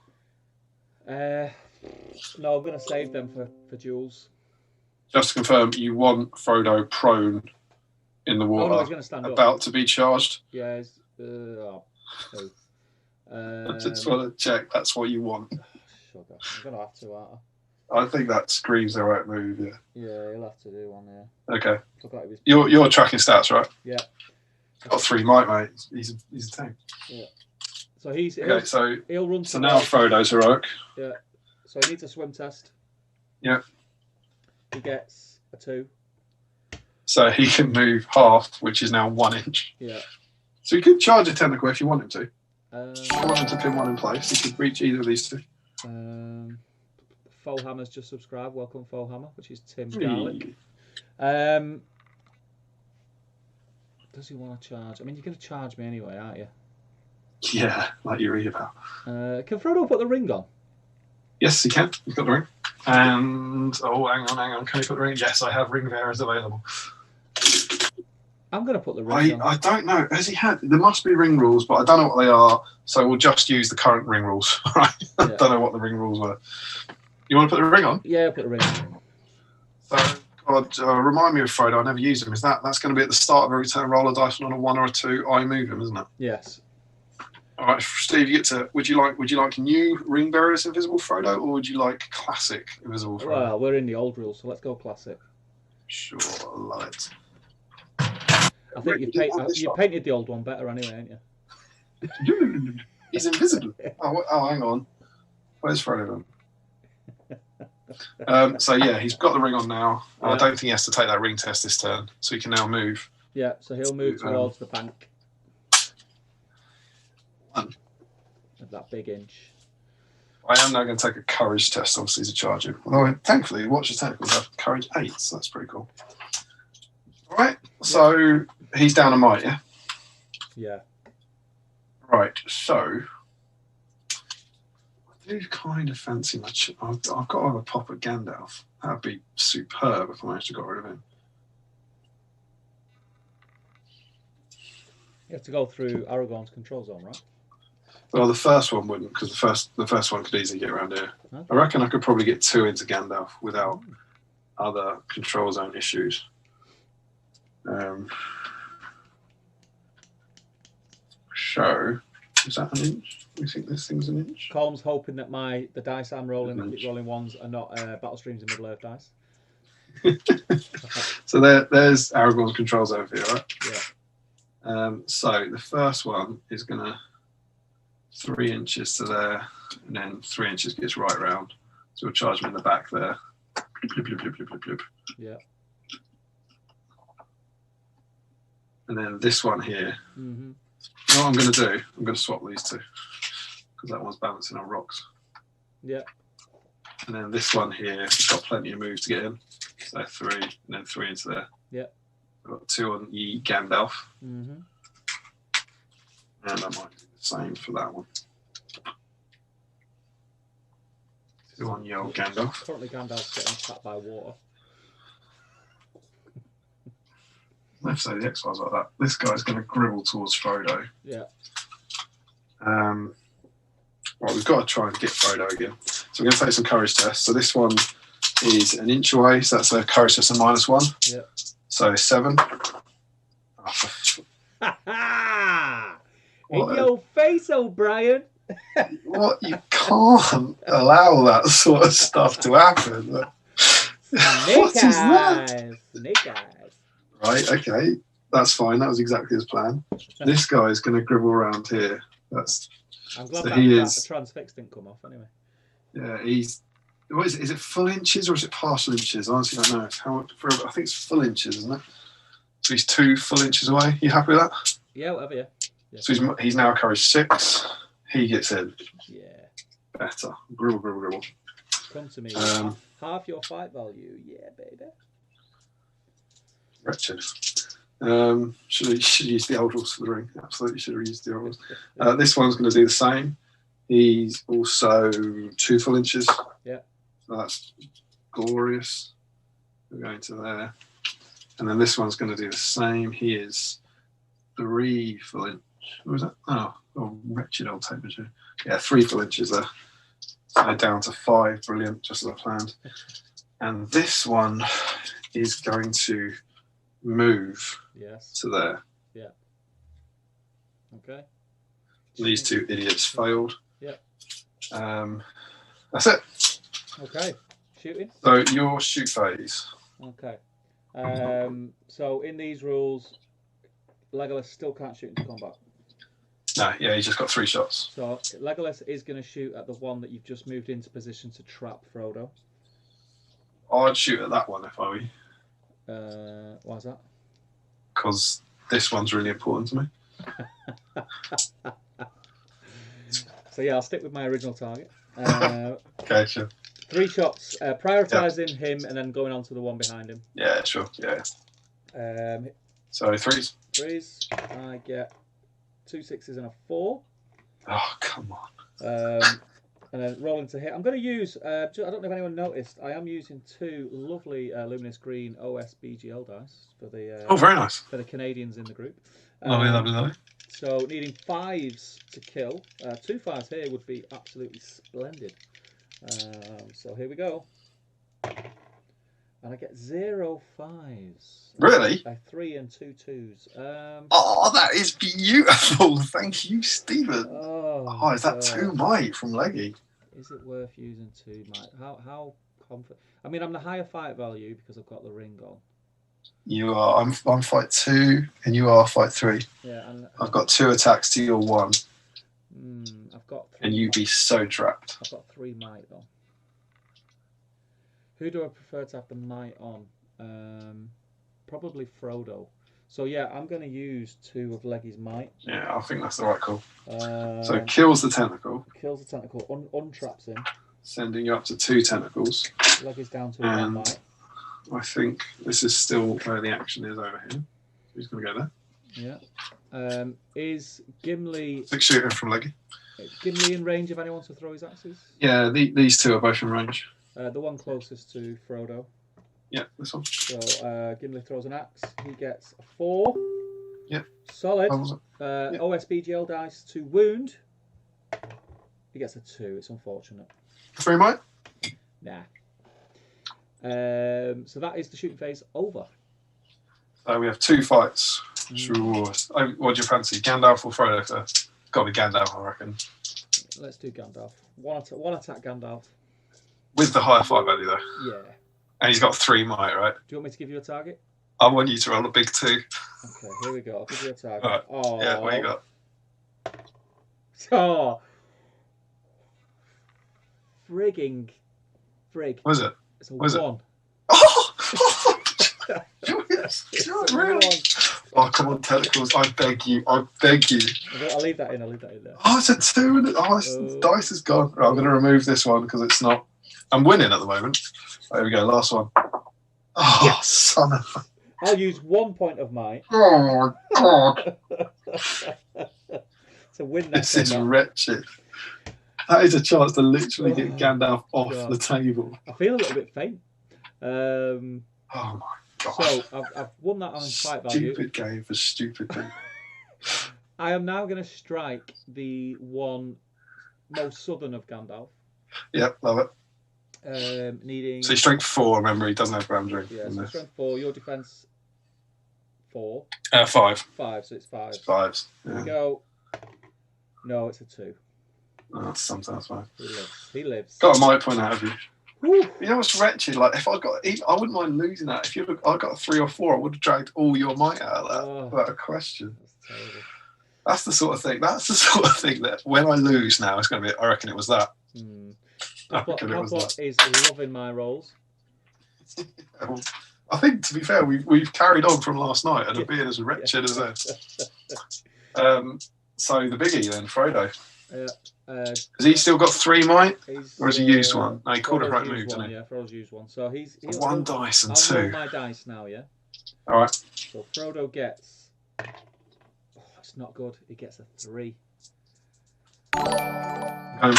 No, I'm going to save them for duels. Just to confirm, you want Frodo prone in the water, he's going to stand about up. to be charged? Yeah. I just want to check that's what you want. Sugar. I'm going to have to, aren't I think that screams the right move, yeah. Yeah, he'll have to do one, yeah. Okay. Like You're tracking stats, right? Yeah. Got 3 might, mate. He's a tank. Yeah. So he'll run. So now Frodo's heroic. Yeah. So he needs a swim test. Yeah. He gets a 2. So he can move half, which is now 1 inch. Yeah. So he could charge a tentacle if you want him to. If you want him to pin one in place, he could reach either of these 2. Foehammer's just subscribed. Welcome, Foehammer, which is Tim Garlic. Does he want to charge? I mean, you're going to charge me anyway, aren't you? Yeah, like you read about. Can Frodo put the ring on? Yes, he can. He's got the ring. And, hang on. Can he put the ring? Yes, I have ring bearers available. I'm going to put the ring on. I don't know. Has he had... There must be ring rules, but I don't know what they are. So we'll just use the current ring rules. Right? I don't know what the ring rules were. You want to put the ring on? Yeah, I'll put the ring on. So, God, remind me of Frodo. I never used him. That's going to be at the start of every turn. Roll a dice on a 1 or a 2. I move him, isn't it? Yes. All right, Steve, you get to. Would you like new ring bearers invisible Frodo, or would you like classic invisible Frodo? Well, we're in the old rules, so let's go classic. Sure, I love it. I think you painted the old one better anyway, ain't you? He's invisible. Oh, hang on. Where's Frodo? So yeah, he's got the ring on now. Yeah. I don't think he has to take that ring test this turn, so he can now move. Yeah, so he'll move towards the bank. Of that big inch. I am now going to take a courage test, obviously, to charge him. Although, thankfully, Watch the Tentacles have courage 8, so that's pretty cool. All right, so he's down a might, yeah? Yeah. Right, so I do kind of fancy my. I've got to have a pop at Gandalf. That would be superb if I managed to get rid of him. You have to go through Aragorn's control zone, right? Well, the first one wouldn't, because the first one could easily get around here. Okay. I reckon I could probably get 2 into Gandalf without other control zone issues. So, is that an inch? Do you think this thing's an inch? Colm's hoping that the dice I'm rolling, the keep rolling ones, are not Battle Streams in Middle Earth dice. So there's Aragorn's control zone for you, right? Yeah. So the first one is going to 3 inches to there, and then 3 inches gets right round. So we'll charge him in the back there. Bloop, bloop, bloop, bloop, bloop, bloop. Yeah. And then this one here. Mm-hmm. What I'm going to do, I'm going to swap these two, because that one's balancing on rocks. Yeah. And then this one here has got plenty of move to get in. So 3, and then 3 into there. Yeah. I've got 2 on Ye Gandalf. Mm-hmm. And I might do the same for that one. 2 on Ye Old Gandalf. Currently Gandalf's getting attacked by water. Let's say the X-Files like that. This guy's going to gribble towards Frodo. Yeah. Well, we've got to try and get Frodo again. So we're going to take some courage tests. So this one is an inch away. So that's a courage test of -1. Yeah. So 7. In your face, O'Brien. What? You can't allow that sort of stuff to happen. What is that? Snake eyes. Right, okay. That's fine. That was exactly his plan. This guy is going to gribble around here. I'm glad so that transfix didn't come off anyway. Yeah, he's... What is it? Is it full inches or is it partial inches? I honestly don't know. I think it's full inches, isn't it? So he's 2 full inches away. You happy with that? Yeah, whatever, yeah. So he's now courage 6. He gets in. Yeah. Better. Gribble, gribble, gribble. Come to me. Half your fight value. Yeah, baby. Wretched. Should use the old rules for the ring. Absolutely should have used the old rules. This one's going to do the same. He's also 2 full inches. Yeah. So that's glorious. We're going to there. And then this one's going to do the same. He is 3 full inches. What was that? Oh, wretched old tape measure. Yeah, 3 full inches there. So down to 5. Brilliant, just as I planned. And this one is going to move to there. Yeah. Okay. These 2 idiots failed. Yeah. That's it. Okay. Shooting. So your shoot phase. Okay. So in these rules, Legolas still can't shoot into combat. No, yeah, he's just got 3 shots. So Legolas is going to shoot at the one that you've just moved into position to trap Frodo. I'd shoot at that one if I were you. Why's that? Because this one's really important to me. So yeah, I'll stick with my original target. Okay, sure. 3 shots, prioritising him and then going on to the one behind him. Yeah, sure. Yeah. So 3s. 3s. I get 2 6s and a 4. Oh, come on. And then rolling to hit. I'm going to use, I don't know if anyone noticed, I am using 2 lovely luminous green OSBGL dice for the very nice. For the Canadians in the group. Lovely, lovely, lovely. So needing 5s to kill. 2 5s here would be absolutely splendid. So here we go. And I get 0 5s. Really? A 3 and 2 2s. Oh, that is beautiful. Thank you, Stephen. Oh, Is that 2 might from Leggy? Is it worth using 2 might? How confident? I mean, I'm the higher fight value because I've got the ring on. You are. I'm fight 2, and you are fight 3. Yeah, and I've got 2 attacks to your 1. I've got 3 and you'd be so trapped. I've got 3 might though. Who do I prefer to have the might on? Probably Frodo. So yeah, I'm going to use 2 of Leggy's might. Yeah, I think that's the right call. So it kills the tentacle. Kills the tentacle, untraps him. Sending you up to 2 tentacles. Leggy's down to 1 might. I think this is still where the action is over here. Who's going to go there? Yeah. Is Gimli... 6 shooting from Leggy. Gimli in range if anyone wants to throw his axes? Yeah, these 2 are both in range. The one closest to Frodo. Yeah, this one. So Gimli throws an axe. He gets a 4. Yeah. Solid. Yeah. OSBGL dice to wound. He gets a 2. It's unfortunate. 3 might? Nah. So that is the shooting phase over. We have 2 fights. What do you fancy? Gandalf or Frodo first? Got to be Gandalf, I reckon. Let's do Gandalf. One attack Gandalf. With the higher fight value, though. Yeah. And he's got 3 might, right? Do you want me to give you a target? I want you to roll a big 2. Okay, here we go. I'll give you a target. Right. Oh. Yeah, what you got? Oh. Frig. What is it? It's a What is 1. It? Oh! Yes, really? Oh, come on, tentacles. I beg you. I'll leave that in there. Oh, it's a 2. The dice is gone. Right, I'm going to remove this one because it's not... I'm winning at the moment. There we go, last one. Oh, yes. Son of... I'll use 1 point of might. Oh, my God. To win that. This is wretched. That is a chance to literally get Gandalf off the table. I feel a little bit faint. Oh, my God. So I've won that on fight value. Stupid game for stupid people. I am now going to strike the one most southern of Gandalf. Yep, love it. Needing. So strength 4. Remember, he doesn't have Ramdring. Yeah, so strength 4. Your defense 4. 5. 5. So it's 5. It's 5s. Yeah. Here we go. No, it's a 2. Oh, that's sometimes fine. He lives. Got a might point out of you. Woo. You know what's wretched? Like if I wouldn't mind losing that. If I got a 3 or 4, I would have dragged all your might out of that without a question. That's terrible. That's the sort of thing. That's the sort of thing that when I lose now, it's going to be. I reckon it was that. Papa is loving my rolls. I think, to be fair, we've carried on from last night and are being as wretched as this. So the biggie then, Frodo. Has he still got 3 might? Or has he used 1? No, he called it right move, didn't he? Yeah, Frodo's used 1. So he's 1 dice and I'll 2. roll my dice now, yeah? Alright. So Frodo gets... Oh, it's not good. He gets a 3. I'm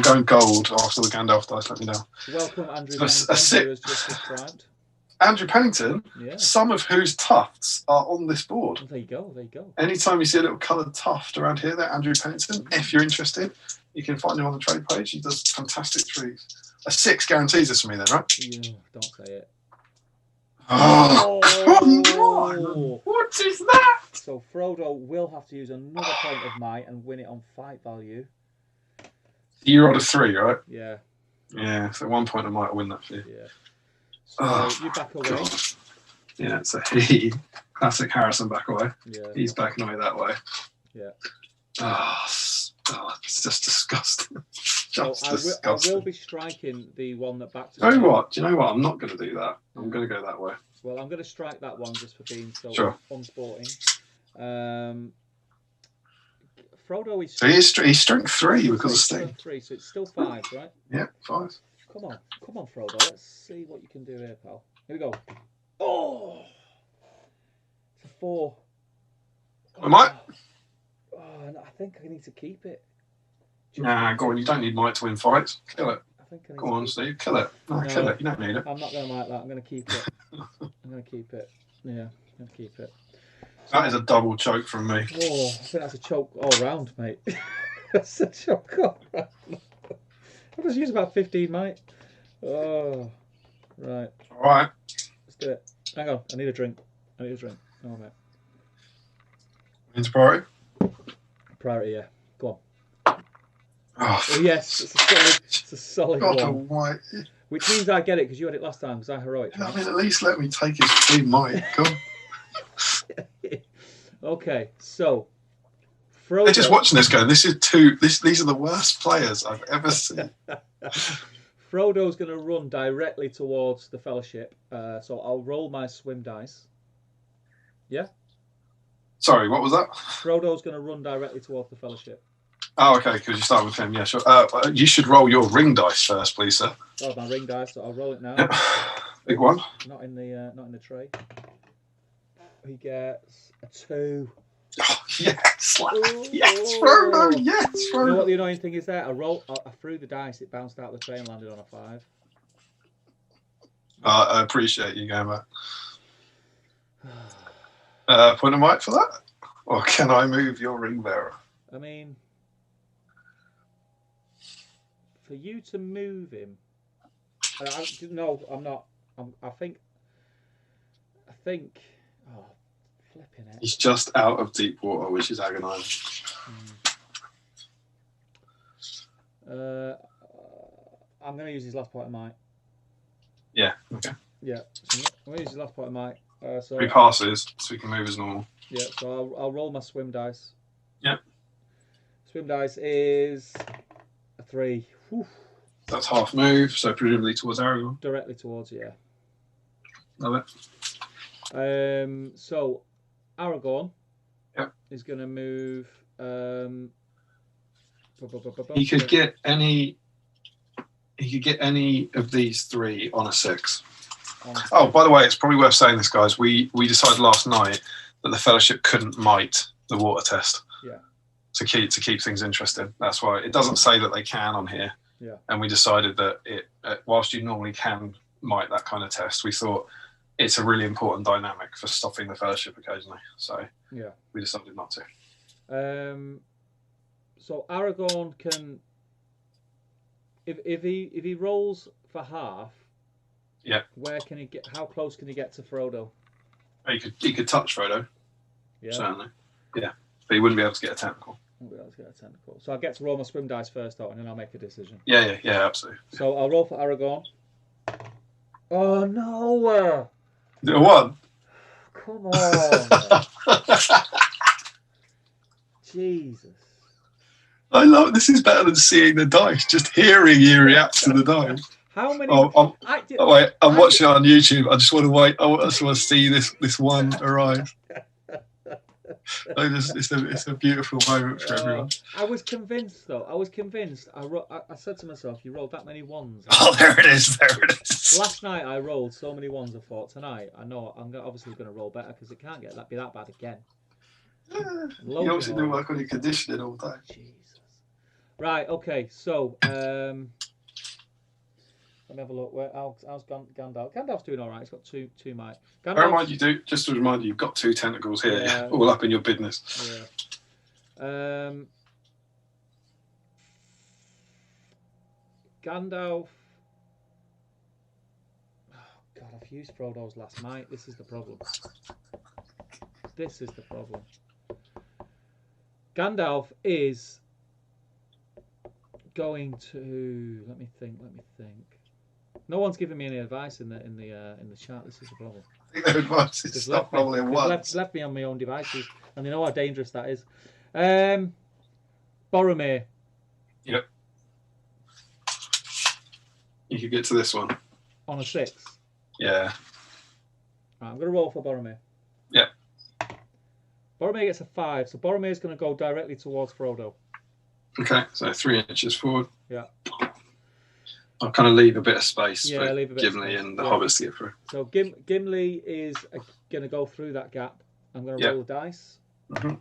going gold after the Gandalf dice let me know. Welcome, Andrew A 6. who has just subscribed. Andrew Pennington, some of whose tufts are on this board. Well, there you go. Anytime you see a little coloured tuft around here, there, Andrew Pennington, if you're interested, you can find him on the trade page. He does fantastic trees. A 6 guarantees this for me then, right? Yeah, don't say it. Oh, come on! What is that? So Frodo will have to use another point of might and win it on fight value. You rolled a 3, right? Yeah. Yeah, so 1 point of might win that for you. Yeah. So you back away. God. Yeah, so he, classic Harrison back away. Yeah. He's backing away that way. Yeah. It's just disgusting. Disgusting. I will be striking the one that backed. Do you know what? I'm not going to do that. I'm going to go that way. Well, I'm going to strike that one just for being so unsporting. Frodo is. So he's strength 3 because of Sting. 3, so it's still 5, right? Yeah, 5. Come on, Frodo. Let's see what you can do here, pal. Here we go. Oh, it's a 4. I might. Oh, I think I need to keep it. Nah, go on. You don't need might to win fights. Kill it. Go on, Steve. Kill it. No, kill it. You don't need it. I'm not going to like that. I'm going to keep it. I'm going to keep it. Yeah, I'm going to keep it. That is a double choke from me. Oh, I think that's a choke all round, mate. That's a choke all round. I just used about 15, mate. Oh. Right. All right. Let's do it. Hang on. I need a drink. Oh, mate. Into priority. Priority, yeah. Go on. Oh, Oh, yes. It's a solid God one. almighty. Which means I get it because you had it last time because I heroic. I mean, at least let me take his team, Mike. Come. Okay, so Frodo. They're just watching this going, these are the worst players I've ever seen. Frodo's going to run directly towards the Fellowship. So I'll roll my swim dice. Yeah? Sorry, what was that? Frodo's going to run directly towards the Fellowship. Oh, okay, because you start with him. Yeah, sure. You should roll your ring dice first, please, sir. Oh, my ring dice, so I'll roll it now. Yep. Big one. Not in the tray. He gets a 2. Oh, yes, yes, Frodo, yes, Frodo. You know what the annoying thing is there? I threw the dice, it bounced out of the tray and landed on a 5. I appreciate you going back. Point of might for that? Or can I move your ring bearer? I mean, for you to move him, no, I'm not. I think. Oh, flipping it. He's just out of deep water, which is agonising. I'm going to use his last point of might. Yeah. Okay. Yeah. So I'm going to use his last point of might. So 3 passes, so we can move as normal. Yeah. So I'll roll my swim dice. Yep. Swim dice is a 3. Whew. That's half move, so presumably towards Aragorn. Directly towards, yeah. Love it. So Aragorn is going to move. He could get any of these 3 on a 6. Oh, by the way, it's probably worth saying this, guys. We decided last night that the Fellowship couldn't might the water test. Yeah. To keep things interesting. That's why it doesn't say that they can on here. Yeah. And we decided that whilst you normally can might that kind of test, we thought it's a really important dynamic for stopping the Fellowship occasionally. So yeah, we decided not to. So Aragorn can, if he rolls for half. Yeah. Where can he get? How close can he get to Frodo? He could touch Frodo. Yeah. Certainly. Yeah. But he wouldn't be able to get a tactical. So I get to roll my swim dice first, though, and then I'll make a decision. Yeah, absolutely. So I'll roll for Aragorn. Oh no! The one. Come on. Jesus. I love this. Is better than seeing the dice. Just hearing you react to the dice. How many? I'm watching it on YouTube. I just want to wait. I just want to see this one arrive. It's a beautiful moment for everyone. I was convinced, though. I said to myself, "You rolled that many ones." Oh, there it is. Last night I rolled so many ones. I thought tonight, I know I'm obviously going to roll better because it can't be that bad again. You obviously do work on your conditioning all day. Jesus. Right. Okay. So. Let me have a look. How's Gandalf? Gandalf's doing all right. He's got two might. Bear in mind, just to remind you, you've got 2 tentacles here, all up in your business. Yeah. Gandalf. Oh God, I've used Frodo's last might. This is the problem. Gandalf is going to. Let me think. No one's giving me any advice in the chat. This is the problem. I think their advice is stop rolling once. Left me on my own devices, and they know how dangerous that is. Boromir. Yep. You could get to this one. On a 6. Yeah. Right, I'm going to roll for Boromir. Yep. Boromir gets a 5, so Boromir's going to go directly towards Frodo. Okay, so 3 inches forward. Yeah. I'll kind of leave a bit of space for leave a bit Gimli and the hobbits to get through. So Gimli is going to go through that gap. I'm going to roll the dice. Mm-hmm.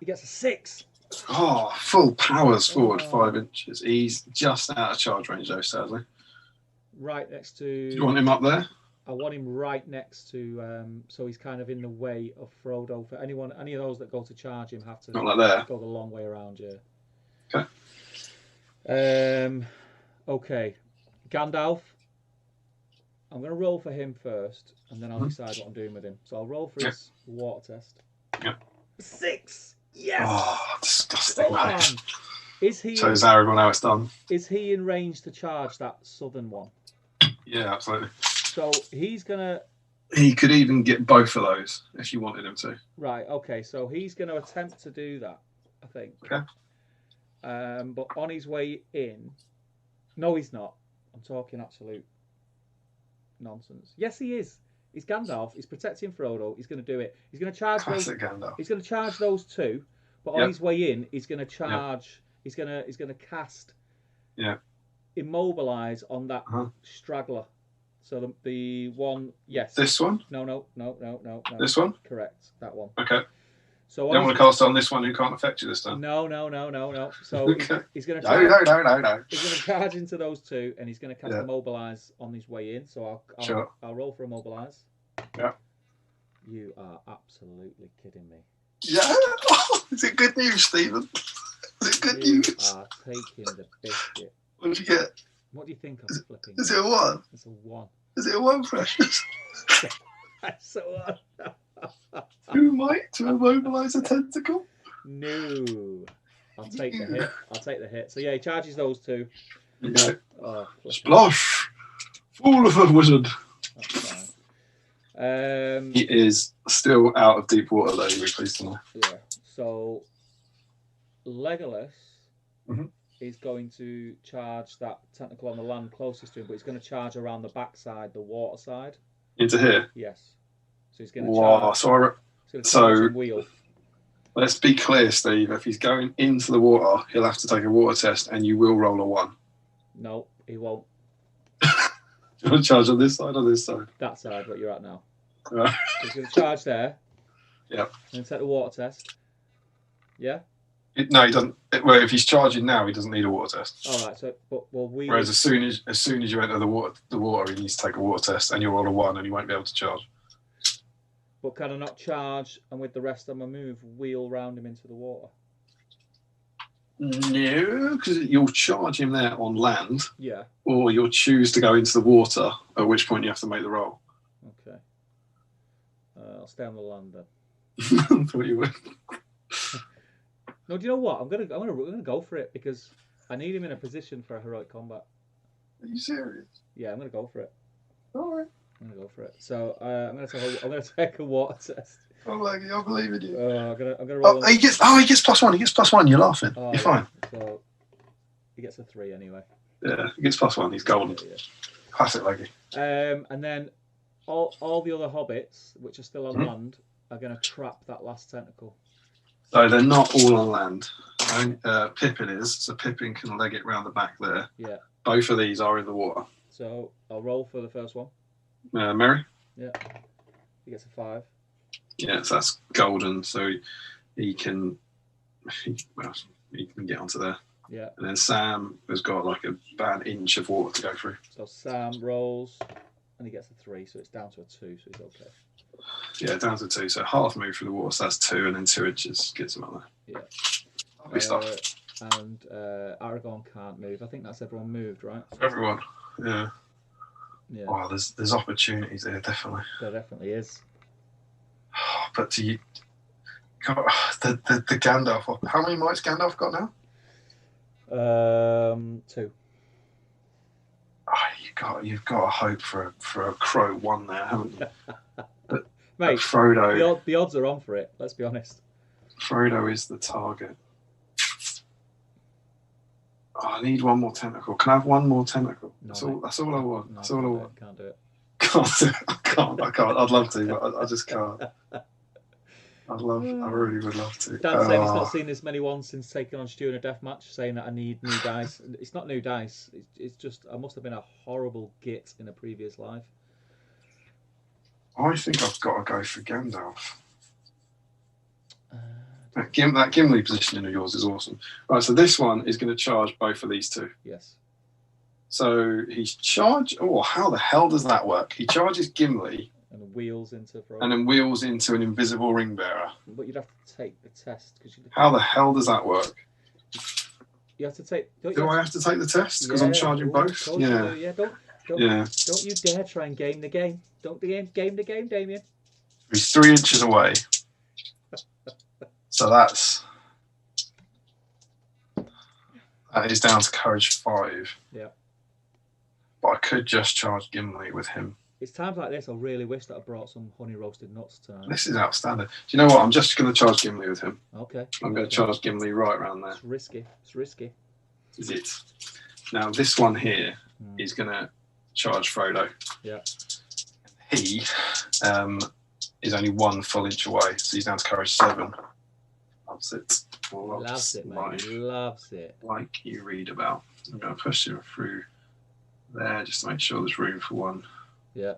He gets a 6. Oh, full powers forward 5 inches. He's just out of charge range though, sadly. Right next to... Do you want him up there? I want him right next to... so he's kind of in the way of Frodo. For any of those that go to charge him have to Not like there. Go the long way around, Okay. Okay. Gandalf. I'm going to roll for him first, and then I'll decide what I'm doing with him. So I'll roll for his water test. Yep. 6. Yes. Oh, disgusting. Come on. Is he? Shows Aragorn how it's done. Is he in range to charge that southern one? Yeah, absolutely. So he's gonna. He could even get both of those if you wanted him to. Right. Okay. So he's going to attempt to do that, I think. Okay. But on his way in, no, he's not. I'm talking absolute nonsense. Yes, he is. He's Gandalf. He's protecting Frodo. He's going to do it. He's going to charge Classic those. Gandalf. He's going to charge those 2, but on his way in, he's going to charge. He's going to cast. Yeah. Immobilize on that straggler. So the one, yes. This one? No. This one? Correct. That one. Okay. So you don't want to cast on this one who can't affect you this time. No. So he's going to charge. No. He's going to charge into those 2, and he's going to cast Immobilize on his way in. So I'll roll for Immobilize. Yeah. You are absolutely kidding me. Yeah. Is it good news, Stephen? Is it good news? You are taking the biscuit. What did you get? What do you think I'm flipping? Is it a 1? It's a 1. Is it a 1, Precious? It's a 1. Who might to immobilise a tentacle? No. I'll take the hit. So yeah, he charges those 2. Okay. Oh, Splosh! Fool of a wizard. That's fine. He is still out of deep water, though, you'll be pleased to know. Yeah. So Legolas is going to charge that tentacle on the land closest to him, but he's going to charge around the backside, the water side. Into here? Yes. So he's going to charge. So wheel. Let's be clear, Steve. If he's going into the water, he'll have to take a water test, and you will roll a 1. No, he won't. Do you want to charge on this side or this side? That side, what you're at now. Right. He's going to charge there. Yep. And take the water test. Yeah? No, he doesn't. Well, if he's charging now, he doesn't need a water test. All right. So, whereas as soon as you enter the water, he needs to take a water test, and you'll roll a 1, and he won't be able to charge. But can I not charge and with the rest of my move wheel round him into the water? No, because you'll charge him there on land. Yeah. Or you'll choose to go into the water, at which point you have to make the roll. Okay. I'll stay on the land then. I thought you would. No, do you know what? I'm gonna go for it because I need him in a position for a heroic combat. Are you serious? Yeah, I'm gonna go for it. All right. I'm gonna go for it. So I'm gonna take a water test. I'm like, I believe in you. I'm gonna roll. He gets +1. He gets +1. You're laughing. Oh, You're fine. So he gets a 3 anyway. Yeah, he gets +1. He's golden. Yeah. Classic Leggy. And then all the other hobbits, which are still on land, are gonna trap that last tentacle. So they're not all on land. Pippin is, so Pippin can leg it round the back there. Yeah. Both of these are in the water. So I'll roll for the first one. Merry? Yeah. He gets a 5. Yeah, so that's golden, so he can get onto there. Yeah. And then Sam has got like about an inch of water to go through. So Sam rolls and he gets a 3, so it's down to a 2, so he's okay. Yeah, down to 2. So half move through the water, so that's 2, and then 2 inches gets him up there. Yeah. Lovely stuff. And Aragorn can't move. I think that's everyone moved, right? Everyone. Yeah. Yeah. Wow, there's opportunities there, definitely. There definitely is. But do you God, the Gandalf? How many mites Gandalf got now? 2. Oh, you've got to hope for a Crow 1 there, haven't you? But Mate, Frodo. The odds are on for it. Let's be honest. Frodo is the target. Oh, I need one more tentacle. Can I have one more tentacle? No, that's all I want. No, that's all I want. Can't do it. I can't. I'd love to, but I just can't. I really would love to. Dan's saying he's not seen this many ones since taking on Stu in a death match, saying that I need new dice. It's not new dice. It's just I must have been a horrible git in a previous life. I think I've got to go for Gandalf. That Gimli positioning of yours is awesome. Right, so this one is going to charge both of these two. Yes. So he's charged. Oh, how the hell does that work? He charges Gimli and wheels into Frodo. And then wheels into an invisible ring bearer. But you'd have to take the test because how the hell does that work? You have to take. Do I have to take the test because I'm charging both? Yeah. Don't you dare try and game the game. Don't game the game, Damien. He's 3 inches away. So that is down to courage 5. Yeah. But I could just charge Gimli with him. It's times like this I really wish that I brought some honey roasted nuts tonight. This is outstanding. Do you know what? I'm just going to charge Gimli with him. Okay. I'm going to charge Gimli right around there. It's risky. It's risky. Is it? Now, this one here is going to charge Frodo. Yeah. He is only 1 full inch away, so he's down to courage 7. Loves it. Loves it, mate. He loves it. Like you read about. I'm going to push him through there just to make sure there's room for one. Yeah.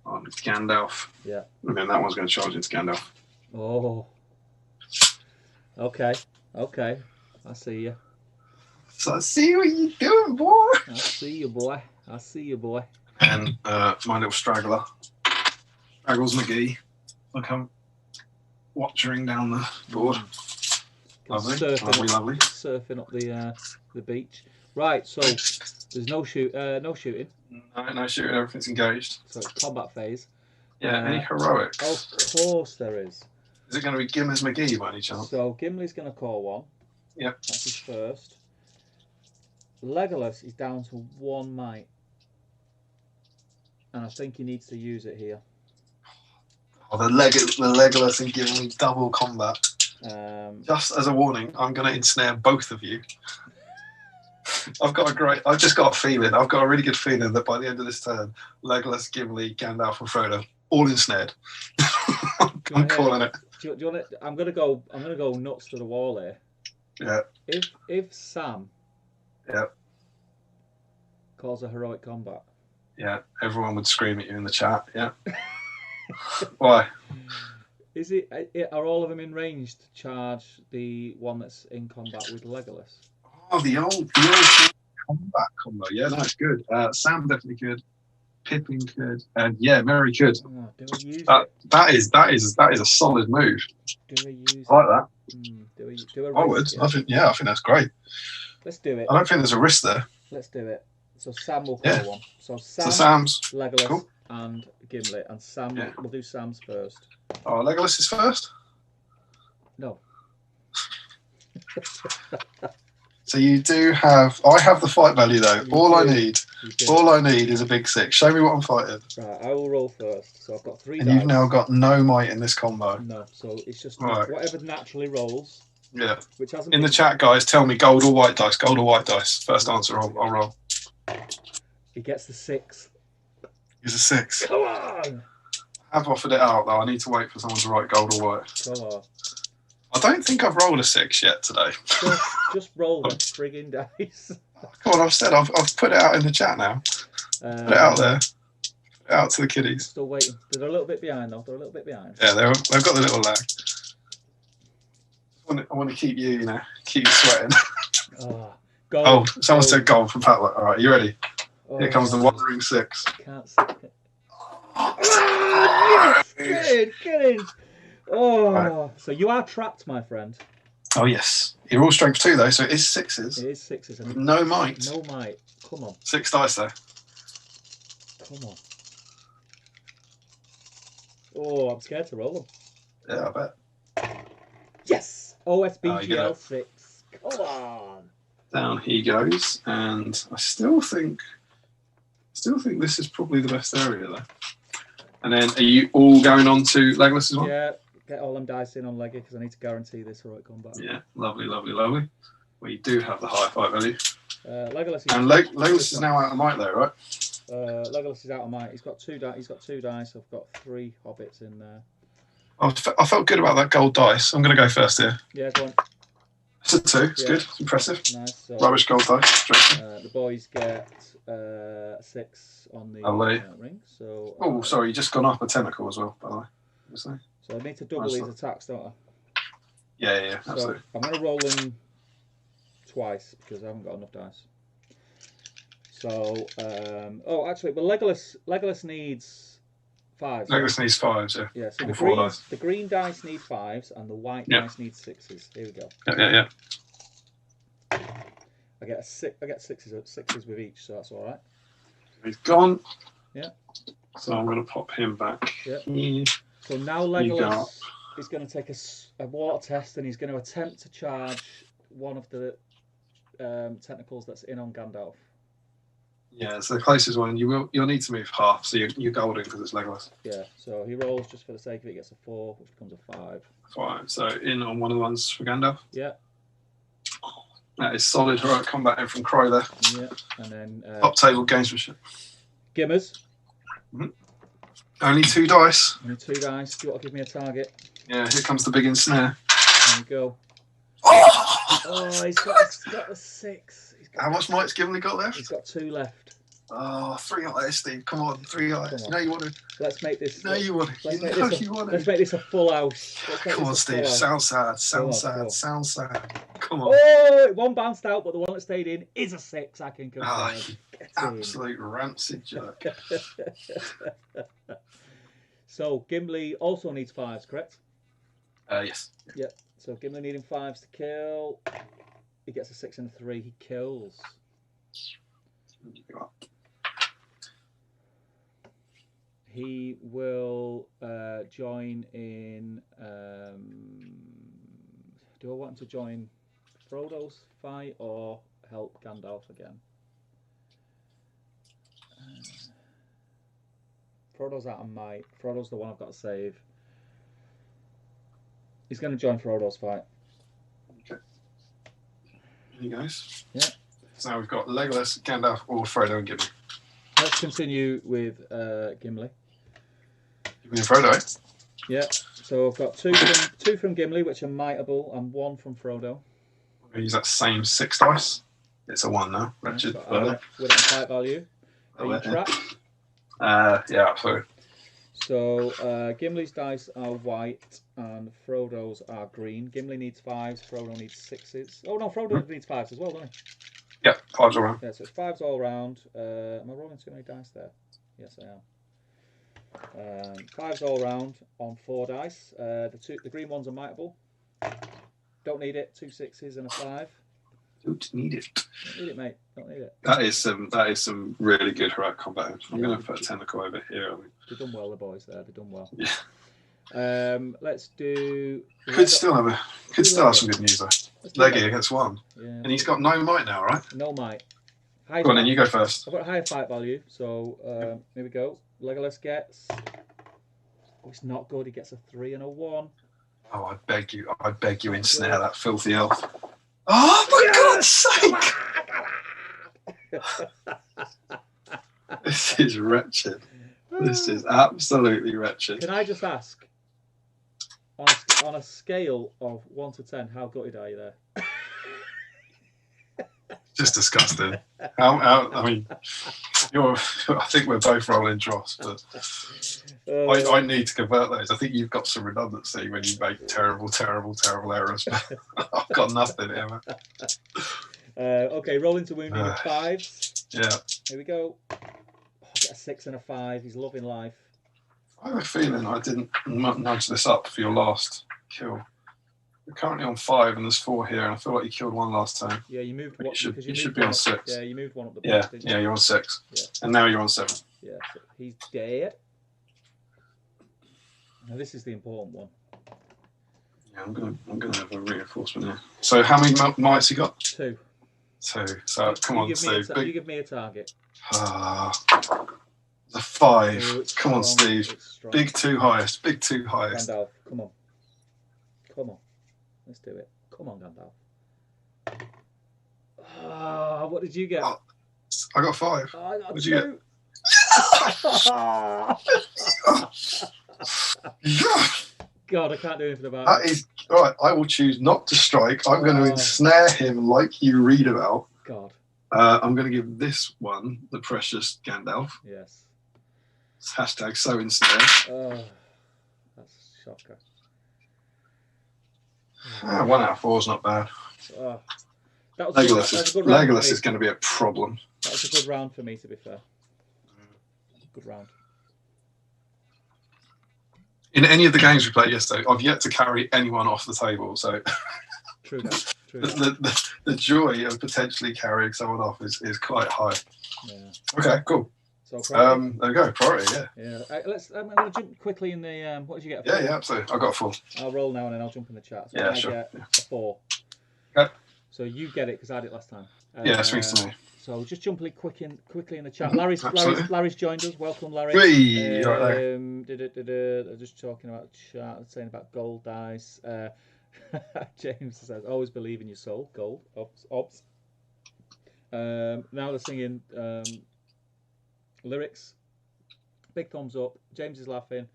On Gandalf. Yeah. And then that one's going to charge into Gandalf. Oh. Okay. Okay. I see you. So I see what you're doing, boy. I see you, boy. I see you, boy. And my little straggler, Straggles McGee. Look, I'm watchering down the board. Lovely, lovely. Surfing up the beach. Right, so there's no shooting. No shooting. Everything's engaged. So it's combat phase. Yeah. Any heroics? Of course there is. Is it going to be Gimli's McGee by any chance? So Gimli's going to call one. Yep. That's his first. Legolas is down to 1 might. And I think he needs to use it here. Oh, the Legolas and Gimli double combat. Just as a warning, I'm going to ensnare both of you. I've just got a feeling. I've got a really good feeling that by the end of this turn, Legolas, Gimli, Gandalf, and Frodo all ensnared. I'm calling it. Do you want it? I'm gonna go nuts to the wall here. Yeah. If Sam. Yeah. Calls a heroic combat. Yeah. Everyone would scream at you in the chat. Yeah. Why? Is it? Are all of them in range to charge the one that's in combat with Legolas? Oh, the old combat combo. Yeah, that's good. Sam definitely could. Pippin could, and yeah, Merry could. Oh, do we use that is a solid move. Do we use I like that? Do a I would. I think that's great. Let's do it. I don't think there's a risk there. Let's do it. So Sam will call one. So Sam's Legolas cool. And Gimli, and Sam. Yeah. We'll do Sam's first. Oh, Legolas is first. No. So you do have. I have the fight value though. All I need is a big 6. Show me what I'm fighting. Right, I will roll first. So I've got 3 and dice. You've now got no might in this combo. No, so it's just right. Whatever naturally rolls. Yeah. Which hasn't. In the chat, guys, tell me gold or white dice. Gold or white dice. First answer, I'll roll. He gets the 6. He's a 6. Come on. I've offered it out though. I need to wait for someone to write gold or white. Come on. I don't think I've rolled a 6 yet today. Just roll the frigging dice. Come on, I've put it out in the chat now. Put it out there. Put it out to the kiddies. Still waiting. They're a little bit behind though. Yeah, they've got the little lag. I want to keep you sweating. Gold. Someone said gold from Pat. All right, you ready? Here comes the Wandering 6. Can't see it. Yes! Get in. Oh, right. So you are trapped, my friend. Oh yes, you're all strength 2 though, so it is 6s. It is 6s. No might. No might. Come on. 6 dice though. Come on. Oh, I'm scared to roll them. Yeah, I bet. Yes. OSBGL 6. Come on. Down he goes, and I still think this is probably the best area though. And then, are you all going on to Legolas's one? Yeah. Get all them dice in on Leggy because I need to guarantee this heroic combat. Yeah, lovely. Well, you do have the high fight value. Legolas is now out of might though, right? Legolas is out of might. He's got 2 dice. I've got 3 hobbits in there. I felt good about that gold dice. I'm going to go first here. Yeah, go on. It's a 2. It's good. It's impressive. Nice. So, rubbish gold dice. The boys get 6 on the ring. So. Sorry, you just gone up a tentacle as well, by the way. Obviously. So I need to double these attacks, don't I? Yeah, absolutely. So I'm going to roll in twice because I haven't got enough dice. So, actually, well, Legolas needs 5s. Legolas needs 5s, yeah. Yeah, so the green dice need 5s and the white dice need 6s. Here we go. Yeah. I get 6s with each, so that's all right. He's gone. Yeah. So I'm going to pop him back. Yeah. Here. So now Legolas is going to take a water test, and he's going to attempt to charge one of the tentacles that's in on Gandalf. Yeah, it's the closest one. You'll need to move half, so you're golden because it's Legolas. Yeah, so he rolls just for the sake of it, gets a 4, which becomes a 5. 5. So in on one of the ones for Gandalf. Yeah. That is solid heroic combat in from Crow there. Yeah, and then Top table gamesmanship. Gimmers. Mm-hmm. Only 2 dice. Only 2 dice. Do you want to give me a target? Yeah, here comes the big ensnare. There you go. Oh, he's got a 6. How much might's Gimli got left? He's got 2 left. Oh, 3 eyes, Steve. Come on, 3 eyes. You know you want to. Let's make this. No, you want to. Let's make this a full house. Come on, Steve. Sounds sad. Sounds sad. Come on. Oh, 1 bounced out, but the one that stayed in is a 6. I can confirm. Absolute rancid jerk. So Gimli also needs 5s, correct? Yes. Yep. So Gimli needing 5s to kill. He gets a 6 and a 3. He kills. He will join in. Do I want him to join Frodo's fight or help Gandalf again? Frodo's out of might. Frodo's the one I've got to save. He's going to join Frodo's fight. Okay. Here you guys. Yeah. So now we've got Legolas, Gandalf, or Frodo and Gimli. Let's continue with Gimli. Gimli and Frodo. Yeah. So I've got two from Gimli, which are mightable, and 1 from Frodo. We use that same 6 dice. It's a 1 now. Wretched. With a fight value. Are you trapped? Yeah, absolutely. So Gimli's dice are white and Frodo's are green. Gimli needs 5s, Frodo needs 6s. Oh no, Frodo needs 5s as well, doesn't he? Yeah, 5s all round. Yeah, so it's 5s all round. Am I rolling too many dice there? Yes, I am. 5s all round on 4 dice. The green ones are mightable. Don't need it. 2 6s and a 5. Don't need it. Don't need it, mate. Don't need it. That is some really good heroic combat. I'm going to put a tentacle over here. They've done well, the boys there. They've done well. Yeah. Let's do. Could still have some good news though. Leggy against 1, and he's got no might now, right? No might. Go on, then you go first. I've got a higher fight value, so here we go. Legolas gets. Oh, it's not good. He gets a 3 and a 1. Oh, I beg you, ensnare that filthy elf. Oh, for God's sake! This is wretched. This is absolutely wretched. Can I just ask, on a scale of 1 to 10, how gutted are you there? Just disgusting. I mean, I think we're both rolling dross, but I need to convert those. I think you've got some redundancy when you make terrible errors. But I've got nothing here, man. Okay, rolling to wounding with 5s. Yeah. Here we go. Oh, I get a 6 and a 5. He's loving life. I have a feeling I didn't nudge this up for your last kill. You're currently on 5 and there's 4 here, and I feel like you killed 1 last time. Yeah, you moved 1. You should be on 6. Yeah, you moved 1 up the box. Yeah, you're on 6. Yeah. And now you're on 7. Yeah, so he's dead. Now this is the important one. Yeah, I'm gonna have a reinforcement here. So how many mites you got? 2. 2. So come on, Steve. You give me a target. The 5. Oh, come on, Steve. Big 2 highest. Big 2 highest. Gandalf, come on. Come on. Let's do it. Come on, Gandalf. What did you get? Oh, I got 5. I got what did 2. you get? God, I can't do anything about that. That is right. I will choose not to strike. I'm going to ensnare him like you read about. God. I'm going to give this one the precious Gandalf. Yes. Hashtag so ensnare. Oh, that's a shocker. 1 out of 4 is not bad. That was Legolas is going to be a problem. That was a good round for me, to be fair. Good round. In any of the games we played yesterday, I've yet to carry anyone off the table. So True that. The joy of potentially carrying someone off is quite high. Yeah. Okay, cool. So priority. There we go. Priority. Yeah. Yeah. I'm going to jump quickly in the. What did you get? Yeah, absolutely. I got a 4. I'll roll now and then I'll jump in the chat. So Yeah, I sure. get a 4. Okay. So you get it because I had it last time. Yeah, swings to me. So just jumping quickly in the chat. Larry's joined us. Welcome, Larry. Hey, right there. Just talking about chat, saying about gold dice. James says, "Always believe in your soul." Gold. Obs. Now they're singing lyrics. Big thumbs up. James is laughing.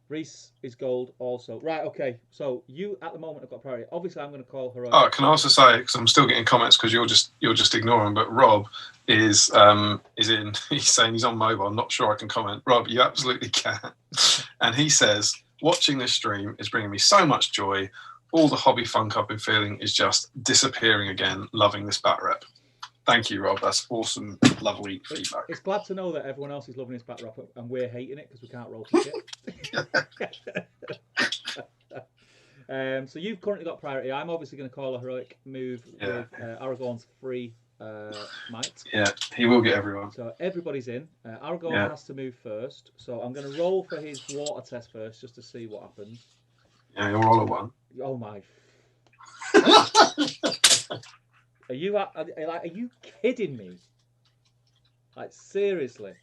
Reese is gold also. Right, okay. So you at the moment have got priority. Obviously, I'm going to call her. Oh, can I also say, because I'm still getting comments because you're just ignoring, but Rob is in. He's saying he's on mobile. I'm not sure I can comment. Rob, you absolutely can. And he says, watching this stream is bringing me so much joy. All the hobby funk I've been feeling is just disappearing again. Loving this bat rep. Thank you, Rob. That's awesome, lovely feedback. It's glad to know that everyone else is loving his bat rep and we're hating it because we can't roll for shit. So you've currently got priority. I'm obviously going to call a heroic move with Aragorn's free might. Yeah, he will get everyone. So everybody's in. Aragorn has to move first. So I'm going to roll for his water test first just to see what happens. Yeah, he'll roll a 1. Oh my. Are you kidding me? Like seriously?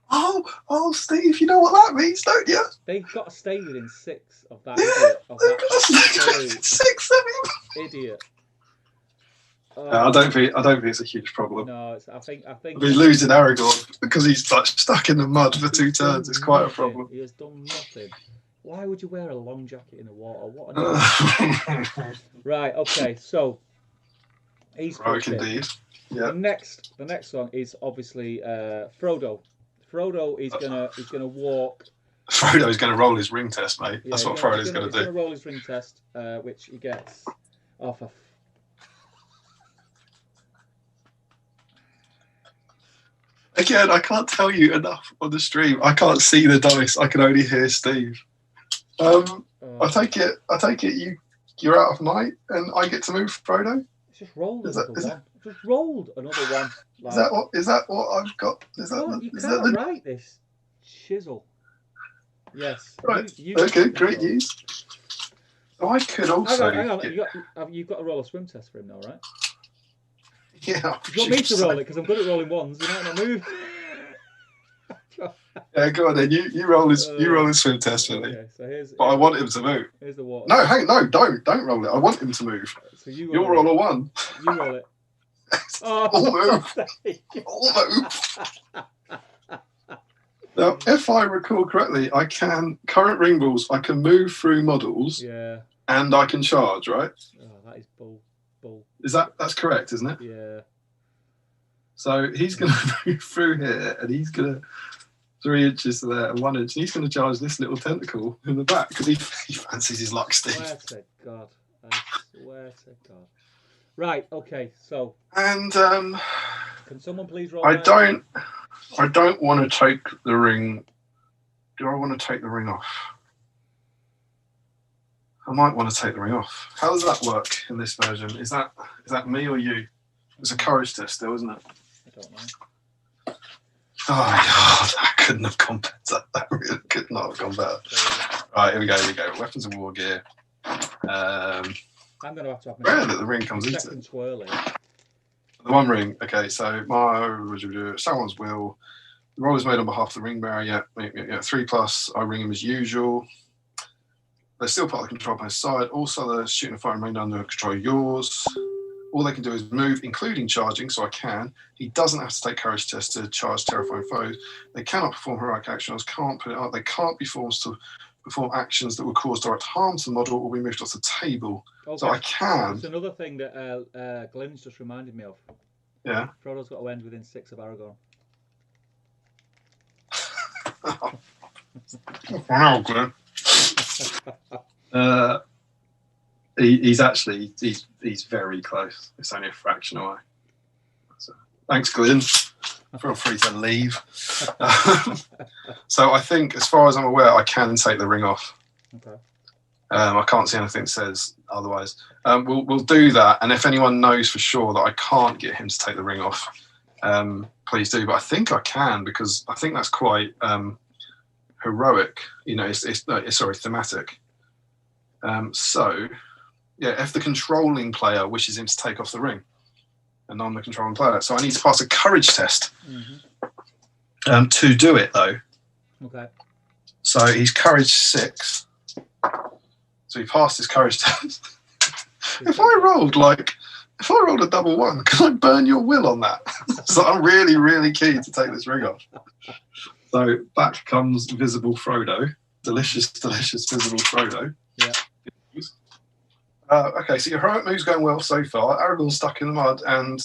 Oh, Steve, you know what that means, don't you? They've got to stay within 6 of that. Yeah, they've got to stay within 6 of him. Idiot. I don't think it's a huge problem. No, I think we're losing Aragorn because he's like stuck in the mud for 2 turns. It's quite a problem. He has done nothing. Why would you wear a long jacket in the water? What an Right. Okay. So he's indeed. Yeah. The next song is obviously Frodo. Frodo is gonna walk. Frodo's gonna roll his ring test, mate. Yeah, that's what Frodo's gonna do. He's gonna roll his ring test, which he gets off of. Again, I can't tell you enough on the stream. I can't see the dice. I can only hear Steve. I take it you're out of might, and I get to move Frodo. Just rolled another one. Just rolled another one. Like, is that what I've got? You can't write this. Chisel. Yes. Right. Okay. Great news. So I could also. Hang on. You've got to roll a swim test for him now, right? Yeah. You want me to roll it because I'm good at rolling ones. You might not move. Yeah, go on then. You roll his swim test for me. Okay, so but I want him to move. Here's the water. No, don't roll it. I want him to move. So you'll roll a 1. You roll it. All move. All move. Now, if I recall correctly, I can current ring rules. I can move through models. Yeah. And I can charge, right? Oh, that is bull. That's correct, isn't it? Yeah. So he's going to move through here, and he's going to 3 inches to there and 1 inch, and he's going to charge this little tentacle in the back because he fancies his luck, Steve. I swear to God. Right. Okay. So. And can someone please roll? I don't want to take the ring. Do I want to take the ring off? I might want to take the ring off. How does that work in this version? Is that me or you? It's a courage test still, isn't it? I don't know. Oh my God, I couldn't have gone better. That really could not have gone better. Right, here we go. Weapons of war gear. I'm going to have rare that the ring comes into it. Swirling. The 1 ring. Okay, so someone's will. The roll is made on behalf of the ring bearer. Yeah. 3+. I ring him as usual. They're still part of the control post side. Also, they're shooting a fire remain under control of yours. All they can do is move, including charging, so I can. He doesn't have to take courage tests to charge terrifying foes. They cannot perform heroic actions, can't put it up. They can't be forced to perform actions that would cause direct harm to the model or be moved off the table. Okay. So I can. It's another thing that Glenn's just reminded me of. Yeah. Frodo's got to end within 6 of Aragorn. Wow, Glenn. He's very close. It's only a fraction away. So, thanks, Glenn. Feel free to leave. So I think, as far as I'm aware, I can take the ring off. Okay. I can't see anything that says otherwise. We'll do that, and if anyone knows for sure that I can't get him to take the ring off, please do. But I think I can, because I think that's quite heroic. You know, it's thematic. So, yeah, if the controlling player wishes him to take off the ring, and I'm the controlling player, so I need to pass a courage test to do it, though. Okay. So he's courage 6. So he passed his courage test. If I rolled a double 1, can I burn your will on that? So I'm really, really keen to take this ring off. So back comes Visible Frodo. Delicious, delicious Visible Frodo. Yeah. Okay, so your heroic move's going well so far. Aragorn's stuck in the mud, and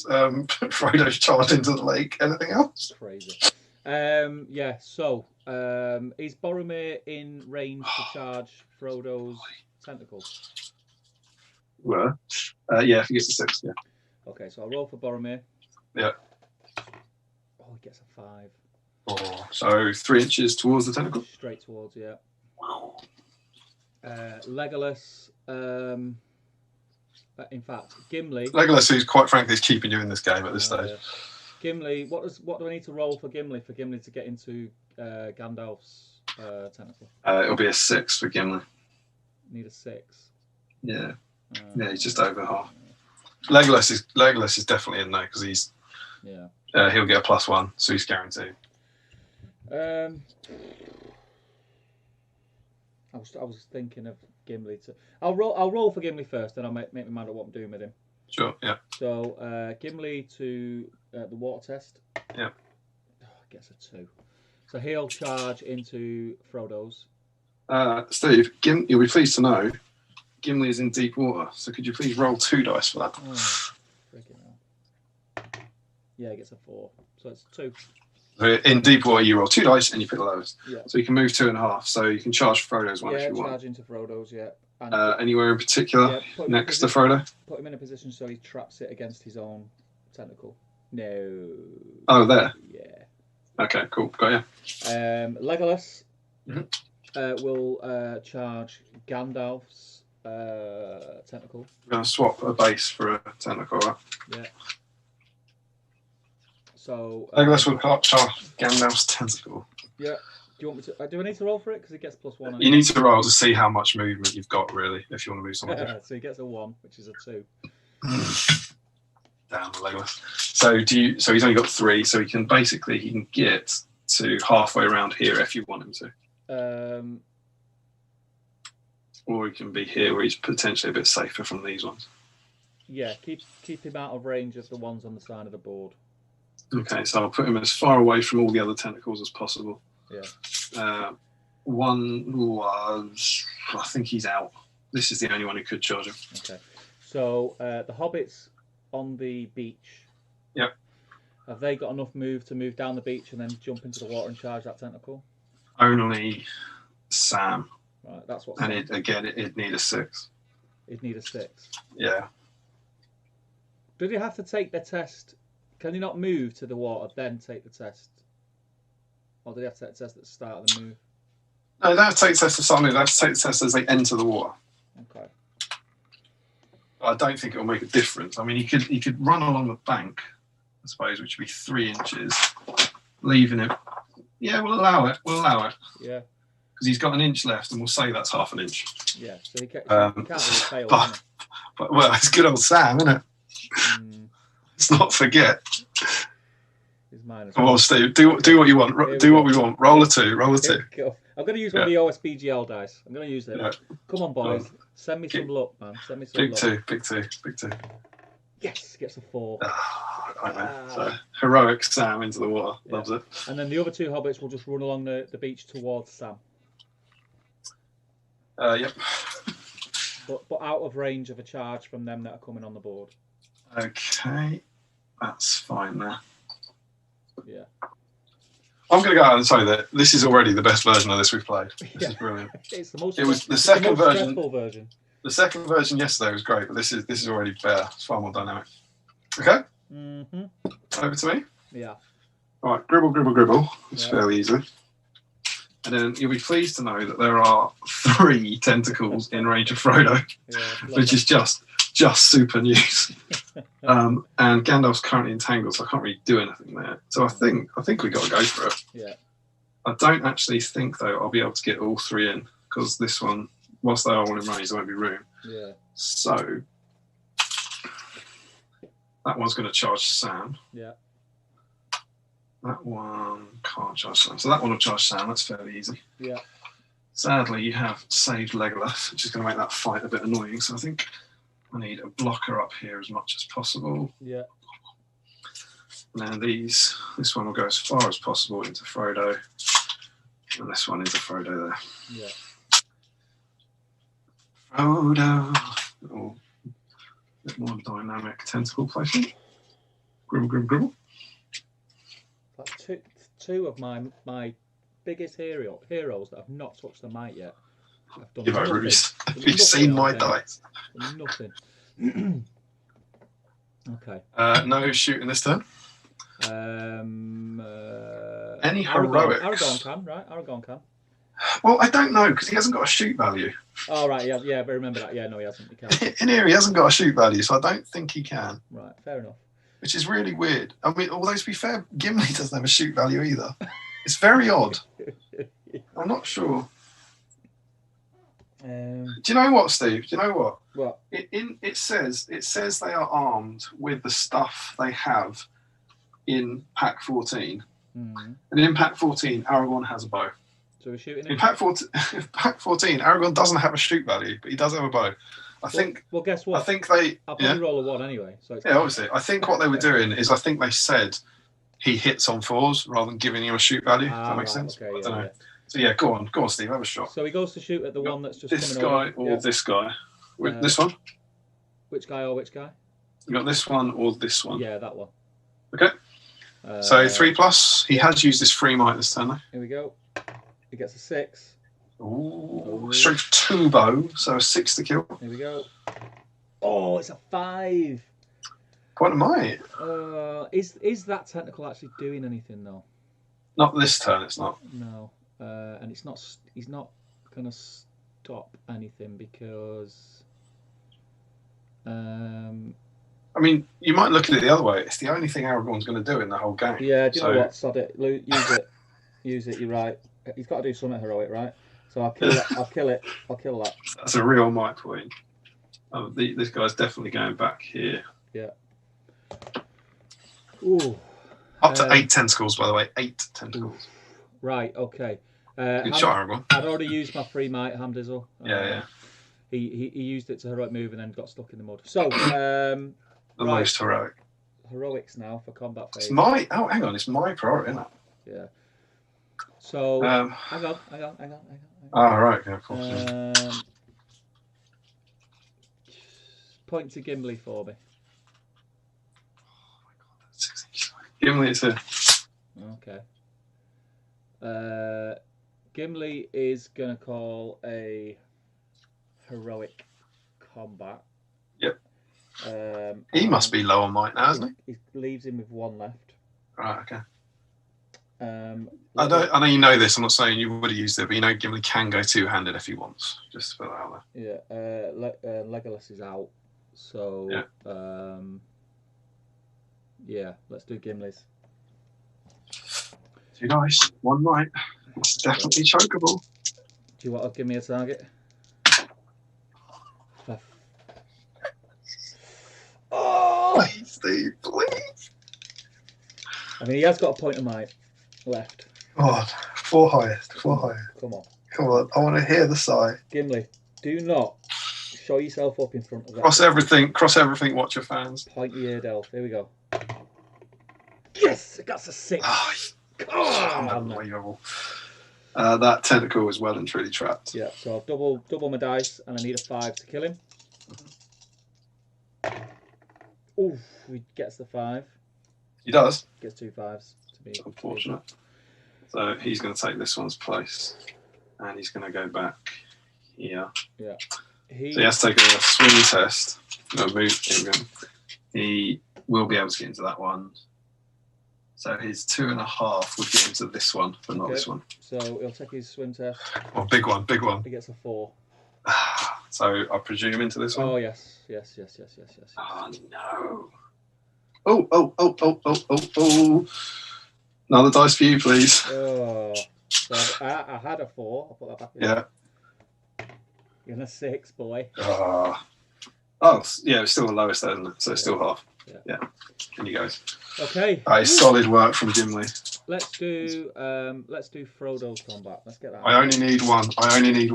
Frodo's charged into the lake. Anything else? Crazy. Yeah, so is Boromir in range to charge Frodo's tentacle? Well, yeah, if he gets a 6, yeah. Okay, so I'll roll for Boromir. Yeah. Oh, he gets a 5. Oh, so 3 inches towards the tentacle? Straight towards, yeah. Legolas, in fact, Gimli. Legolas, who's quite frankly is keeping you in this game at this stage. Yeah. Gimli, what do I need to roll for Gimli to get into Gandalf's tentacle? It'll be a 6 for Gimli. Need a 6. Yeah. Yeah, he's just over half. Legolas is definitely in there because he's he'll get a +1, so he's guaranteed. I was thinking of Gimli to. I'll roll for Gimli first, then I'll make my mind up what I'm doing with him. Sure. Yeah. So Gimli to the water test. Yeah. Oh, gets a 2. So he'll charge into Frodo's. Steve, you'll be pleased to know Gimli is in deep water. So could you please roll 2 dice for that? Oh, freaking hell. Yeah, he gets a 4. So it's 2. So in deep water, you roll 2 dice and you pick the lowest. Yeah. So you can move 2.5. So you can charge Frodo's one if you want. Yeah, charge into Frodo's, yeah. And anywhere in particular next to Frodo? Put him in a position so he traps it against his own tentacle. No. Oh, there? Yeah. Okay, cool. Got you. Legolas will charge Gandalf's tentacle. We're going to swap a base for a tentacle, right? Yeah. So Legolas will charge Gandalf's tentacle. Yeah. Do you want me to? Do I need to roll for it because it gets +1? You need to roll to see how much movement you've got, really, if you want to move someone different. So he gets a 1, which is a 2. Damn, Legolas. So he's only got 3, so he can get to halfway around here if you want him to. Or he can be here where he's potentially a bit safer from these ones. Yeah, keep him out of range of the ones on the side of the board. Okay, so I'll put him as far away from all the other tentacles as possible. Yeah. One was, I think he's out. This is the only one who could charge him. Okay. So the hobbits on the beach. Yep. Have they got enough move to move down the beach and then jump into the water and charge that tentacle? Only Sam. Right, that's what. And it'd need a 6. It'd need a 6. Yeah. Do they have to take the test? Can they not move to the water then take the test? Or do they have to take the test at the start of the move? No, they have to take the test of something. They have to take the test as they enter the water. Okay. I don't think it'll make a difference. I mean, he could run along the bank, I suppose, which would be 3 inches, leaving him. Yeah, we'll allow it. Yeah. Because he's got an inch left, and we'll say that's half an inch. Yeah, so he can't really fail. But well, it's good old Sam, isn't it? Let's not forget. Come on, Steve. Do what you want. Do what we want. Roll a 2. Roll a 2. I'm going to use one of the OSBGL dice. I'm going to use it. Yeah. Come on, boys. Send me some luck, man. Send me some luck. Big two. Yes, gets a 4. So heroic Sam into the water. Yeah. Loves it. And then the other 2 hobbits will just run along the beach towards Sam. Yep. But out of range of a charge from them that are coming on the board. Okay. That's fine there. Yeah. I'm going to go out and say that this is already the best version of this we've played. This is brilliant. It's the most. It was the second version. Version. The second version yesterday was great, but this is already better. It's far more dynamic. Okay. Over to me. Yeah. All right. Gribble. It's fairly easy. And then you'll be pleased to know that there are 3 tentacles in range of Frodo, which is just super news. And Gandalf's currently entangled, so I can't really do anything there. So I think we got to go for it. Yeah. I don't actually think though I'll be able to get all 3 in because this one, whilst they are all in range, there won't be room. Yeah. So that one's going to charge Sam. Yeah. That one can't charge Sam. So that one will charge Sam. That's fairly easy. Yeah. Sadly, you have saved Legolas, which is going to make that fight a bit annoying. So I think I need a blocker up here as much as possible. Yeah. And then this one will go as far as possible into Frodo. And this one into Frodo there. Yeah. Frodo. Oh, a bit more dynamic tentacle placement. Gribble, gribble, gribble. That's two of my biggest heroes that have not touched the might yet. I've done nothing. Have you seen my dice? Nothing. Okay. No shooting this turn. Any heroics? Aragorn can, right? Aragorn can. Well, I don't know because he hasn't got a shoot value. Oh, right. Yeah, but remember that. Yeah, no, he hasn't. He can't. In here, he hasn't got a shoot value, so I don't think he can. Right, fair enough. Which is really weird. I mean, although to be fair, Gimli doesn't have a shoot value either. It's very odd. I'm not sure. Do you know what, Steve? Do you know what? What? It says they are armed with the stuff they have in Pack 14. Mm-hmm. And in Pack 14, Aragorn has a bow. So we're shooting him? In Pack 14, Aragorn doesn't have a shoot value, but he does have a bow. Well, guess what? I think they. I'll probably roll a 1 anyway. So it's obviously. I think what they were doing is I think they said he hits on 4s rather than giving him a shoot value. Does that make sense? Okay, I don't know. So yeah, go on, Steve, have a shot. So he goes to shoot at the one that's just this coming guy over. or this guy. This one. Which guy or which guy? You got this one or this one. Yeah, that one. Okay. So 3+. He has used his free might this turn though. Here we go. He gets a 6. Ooh. Strength 2 bow, so a 6 to kill. Here we go. Oh, it's a 5. Point of might. Is that tentacle actually doing anything though? Not this turn. It's not. No, and it's not. He's not gonna stop anything because. I mean, you might look at it the other way. It's the only thing Aragorn's going to do in the whole game. Yeah, do you know what? Sod it. Use it. Use it. You're right. He's got to do something heroic, right? So I'll kill it. I'll kill it. I'll kill that. That's a real might point. This guy's definitely going back here. Yeah. Ooh. Up to 8 tentacles, by the way. 8 tentacles. Right. Okay. Good shot, Aragorn. I'd already used my free might, Hamdizzle. Yeah. He used it to heroic move and then got stuck in the mud. So the most heroic. Heroics now for combat phase. It's my hang on, it's my priority, isn't it? Yeah. So hang on. Oh right, yeah, of course. Point to Gimli for me. Oh my god, that's 6 Gimli is here. Okay. Gimli is gonna call a heroic combat. Yep. He must be low on might now, isn't he? He leaves him with 1 left. Right, okay. I know you know this. I'm not saying you would have used it, but you know Gimli can go 2-handed if he wants. Just to put that out there. Yeah. Legolas is out, so yeah. Let's do Gimli's. 2 dice, 1 might. It's definitely chokeable. Do you want to give me a target? Oh, please, Steve, please. I mean, he has got a point of might left. God, 4 highest. Come on. I want to hear the sigh. Gimli, do not show yourself up in front of that. Cross everything. Watch your fans. Point your ear, Delph. Here we go. Yes, it got a 6. Unbelievable. That tentacle is well and truly trapped. Yeah, so I'll double my dice, and I need a 5 to kill him. Ooh, he gets the 5. He does. Gets 2 5s. To be unfortunate. So he's going to take this one's place, and he's going to go back here. Yeah. So he has to take a swing test. No, move. He will be able to get into that one. So his 2.5 would get into this one, but not this one. So he'll take his swim test. Oh, big one. He gets a 4. So I presume into this one? Oh, yes. Oh, no. Oh. Another dice for you, please. Oh, so I had a 4. I'll put that back in. Yeah. You're in a 6, boy. Oh, yeah, it's still the lowest there, isn't it? So it's still half. Yeah. In you guys. Okay. That is solid work from Gimli. Let's do Frodo's combat. Let's get that. I only need one. Let's do it. Do you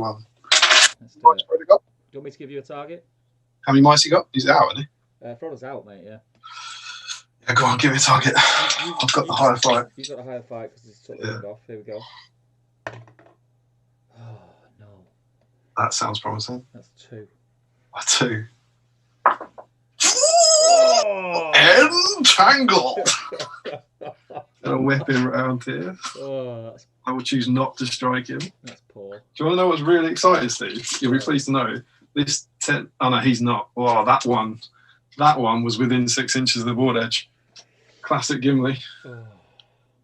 want me to give you a target? How many mice you got? He's out, isn't he? Frodo's out, mate. Yeah. Yeah, go on, give me a target. I've got the higher fight. You've got the higher fight because it's took the wind off. Here we go. Oh no. That sounds promising. That's 2. A 2. Oh! Entangled. Gonna whip him around here. Oh, I will choose not to strike him. that's poor. Do you want to know what's really exciting, Steve? You'll be pleased to know this 10. Oh no, he's not. Oh, that one was within 6 inches of the board edge. Classic Gimli. Oh.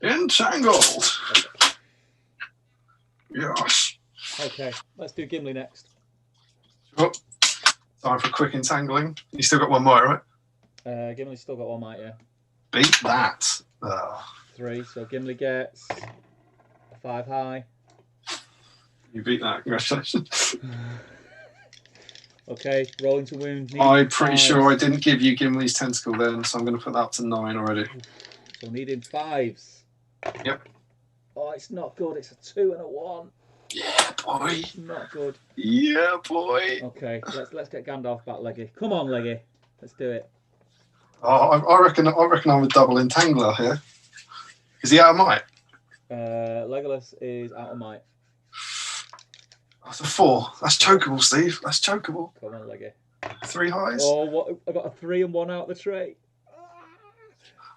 Entangled. Yes. Okay, let's do Gimli next. Oh, time for quick entangling. You still got one more, right? Gimli's still got 1 might, yeah. Beat that. 3, so Gimli gets a 5 high. You beat that. Congratulations. Okay, rolling to wound. I'm pretty sure I didn't give you Gimli's tentacle then, so I'm going to put that up to 9 already. So needing 5s. Yep. Oh, it's not good. It's a 2 and a 1. Yeah, boy. It's not good. Yeah, boy. Okay, let's get Gandalf back, Leggy. Come on, Leggy. Let's do it. Oh, I reckon I'm a double entangler here. Is he out of might? Legolas is out of might. That's a 4. That's chokeable, Steve. That's chokeable. Come on, Leggy. 3 highs. Oh, what? I got a 3 and 1 out the tray.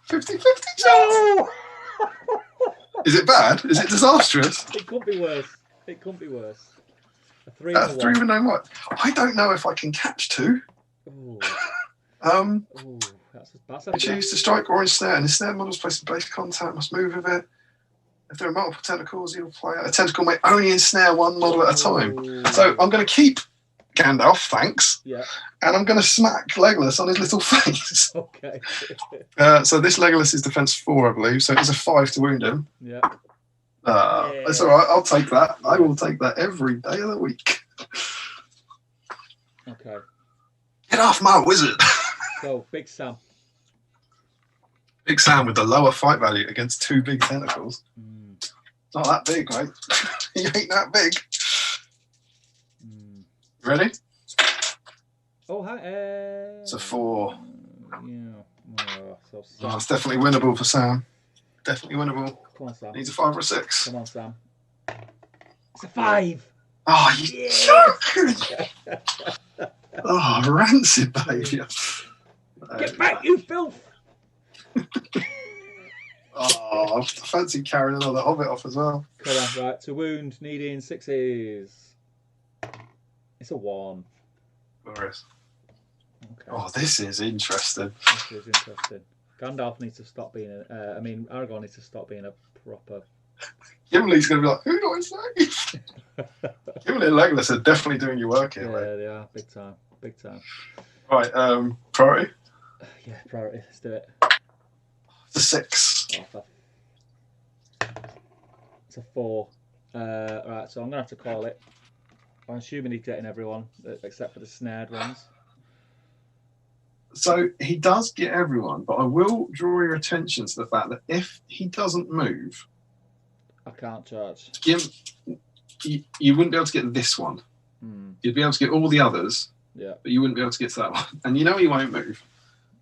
50-50 chance. No! Is it bad? Is it disastrous? It could be worse. It couldn't be worse. A 3 That's and a 3 1. with no might. I don't know if I can catch 2. Ooh. Ooh, that's a choose to strike or ensnare. And ensnare models placed in base contact must move with it. If there are multiple tentacles, you'll play a tentacle may only ensnare one model at a time. Ooh. So I'm going to keep Gandalf, thanks. Yeah. And I'm going to smack Legolas on his little face. Okay. So this Legolas is defense 4, I believe. So it's a 5 to wound him. Yeah. That's all right. I'll take that. I will take that every day of the week. Okay. Get off my wizard. So, Big Sam. Big Sam with the lower fight value against 2 big tentacles. Mm. Not that big, mate. You ain't that big. Mm. Ready? Oh, hi. It's a 4. Yeah. So Sam. Oh, it's definitely winnable for Sam. Definitely winnable. Come on, Sam. Needs a 5 or a 6. Come on, Sam. It's a 5. Oh, you joking? Oh, rancid behaviour. Get back, you filth! Oh, I fancy carrying another hobbit off as well. Come on, right. To wound, needing 6s. It's a 1. Glorious. Okay. Oh, this is interesting. This is interesting. Gandalf needs to stop being Aragorn needs to stop being a proper... Gimli's going to be like, who do I say? Gimli and Legolas are definitely doing your work here, Yeah, mate. they are. Big time. Big time. Right, priority? Yeah, priority. Let's do it. It's a 6. It's a 4. Right, so I'm going to have to call it. I'm assuming he's getting everyone, except for the snared ones. So he does get everyone, but I will draw your attention to the fact that if he doesn't move, I can't charge. You wouldn't be able to get this one. You'd be able to get all the others, but you wouldn't be able to get to that one. And you know he won't move.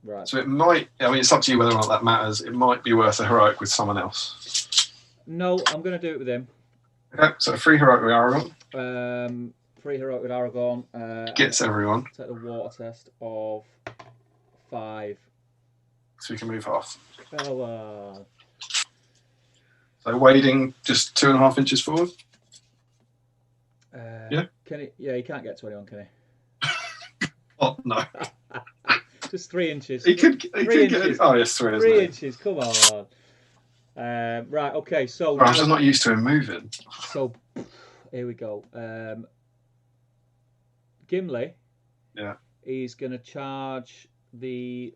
Right. So it might, it's up to you whether or not that matters. It might be worth a heroic with someone else. No, I'm going to do it with him. Okay, so 3 heroic with Aragorn. 3 heroic with Aragorn. Gets everyone. Take the water test of 5. So we can move half. Oh, So wading just 2.5 inches forward. yeah. Can he? Yeah, he can't get to anyone, can he? Oh no. Just 3 inches. He could inches. get. Oh yes, 3. 3 inches. Come on. Right. Okay. So. I'm just not used to him moving. So, here we go. Gimli. Yeah. He's going to charge the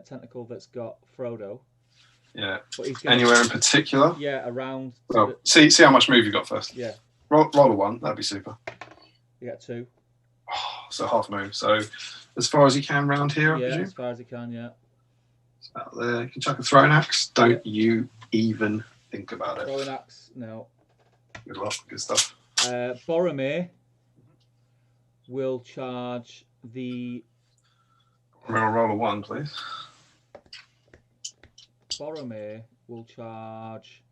tentacle that's got Frodo. Yeah. But he's gonna, anywhere in particular? Yeah, around. Well, see how much move you got first. Yeah. Roll a 1. That'd be super. You get 2. Oh, so half move. So as far as you can round here, Yeah, I presume? as far as you can, yeah. It's out there. You can chuck a throwing axe. Don't you even think about it. Throwing axe, no. Good luck. Good stuff. Boromir will charge the... Roll a 1, please. Boromir will charge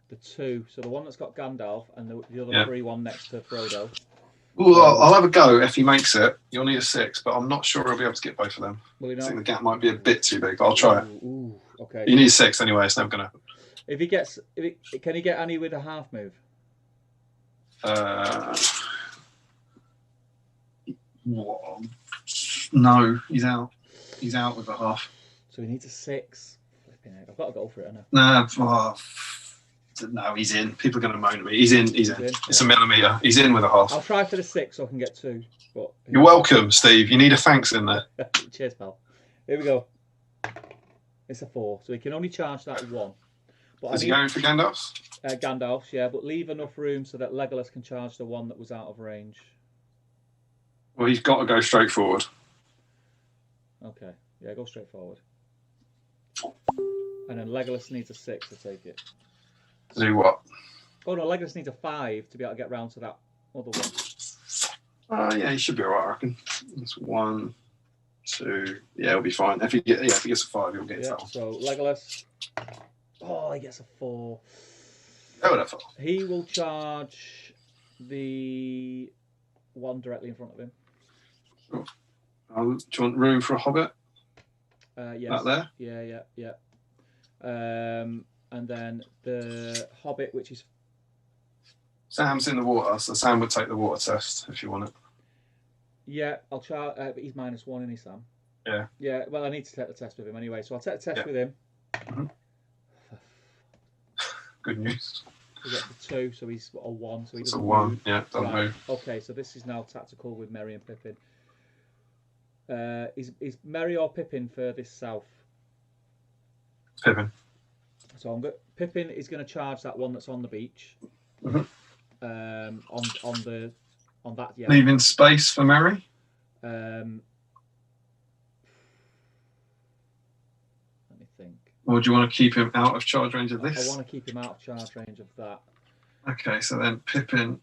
the 2. So the one that's got Gandalf and the other 3 one next to Frodo. Ooh, I'll have a go if he makes it. You'll need a 6, but I'm not sure he'll be able to get both of them. I think the gap might be a bit too big, but I'll try it. Ooh, okay. You need 6 anyway. It's never going to happen. If he gets... can he get any with a half move? No, he's out. He's out with a half. So he needs a 6. Flipping it. I've got to go for it, haven't I? No, he's in. People are going to moan at me. He's in. It's a millimetre. He's in with a half. I'll try for the 6 so I can get 2. But you're welcome, Steve. You need a thanks in there. Cheers, pal. Here we go. It's a 4, so he can only charge that 1. But Is he going for Gandalf's? Gandalf's, yeah, but leave enough room so that Legolas can charge the one that was out of range. Well, he's got to go straight forward. Okay, yeah, go straight forward. And then Legolas needs a 6 to take it. Do what? Oh no, Legolas needs a 5 to be able to get round to that other one. Yeah, he should be alright, I reckon. That's 1, 2. Yeah, he'll be fine. If he gets a 5, he'll get that one. So Legolas. Oh, he gets a 4. Go with that 4. He will charge the one directly in front of him. Sure. Do you want room for a hobbit? Yes. That there? Yeah. And then the hobbit, which is... Sam's in the water, so Sam would take the water test if you want it. Yeah, I'll charge... but he's -1, isn't he, Sam? Yeah. Yeah, well, I need to take the test with him anyway, so I'll take the test with him. Mm-hmm. Good news. He gets a 2, so he's a 1. So it's a 1, yeah, doesn't move. Okay, so this is now tactical with Merry and Pippin. Is Merry or Pippin furthest south? Pippin. So Pippin is going to charge that one that's on the beach. Mm-hmm. On that, yeah. Leaving space for Merry? Let me think. Or do you want to keep him out of charge range of this? I want to keep him out of charge range of that. Okay, so then Pippin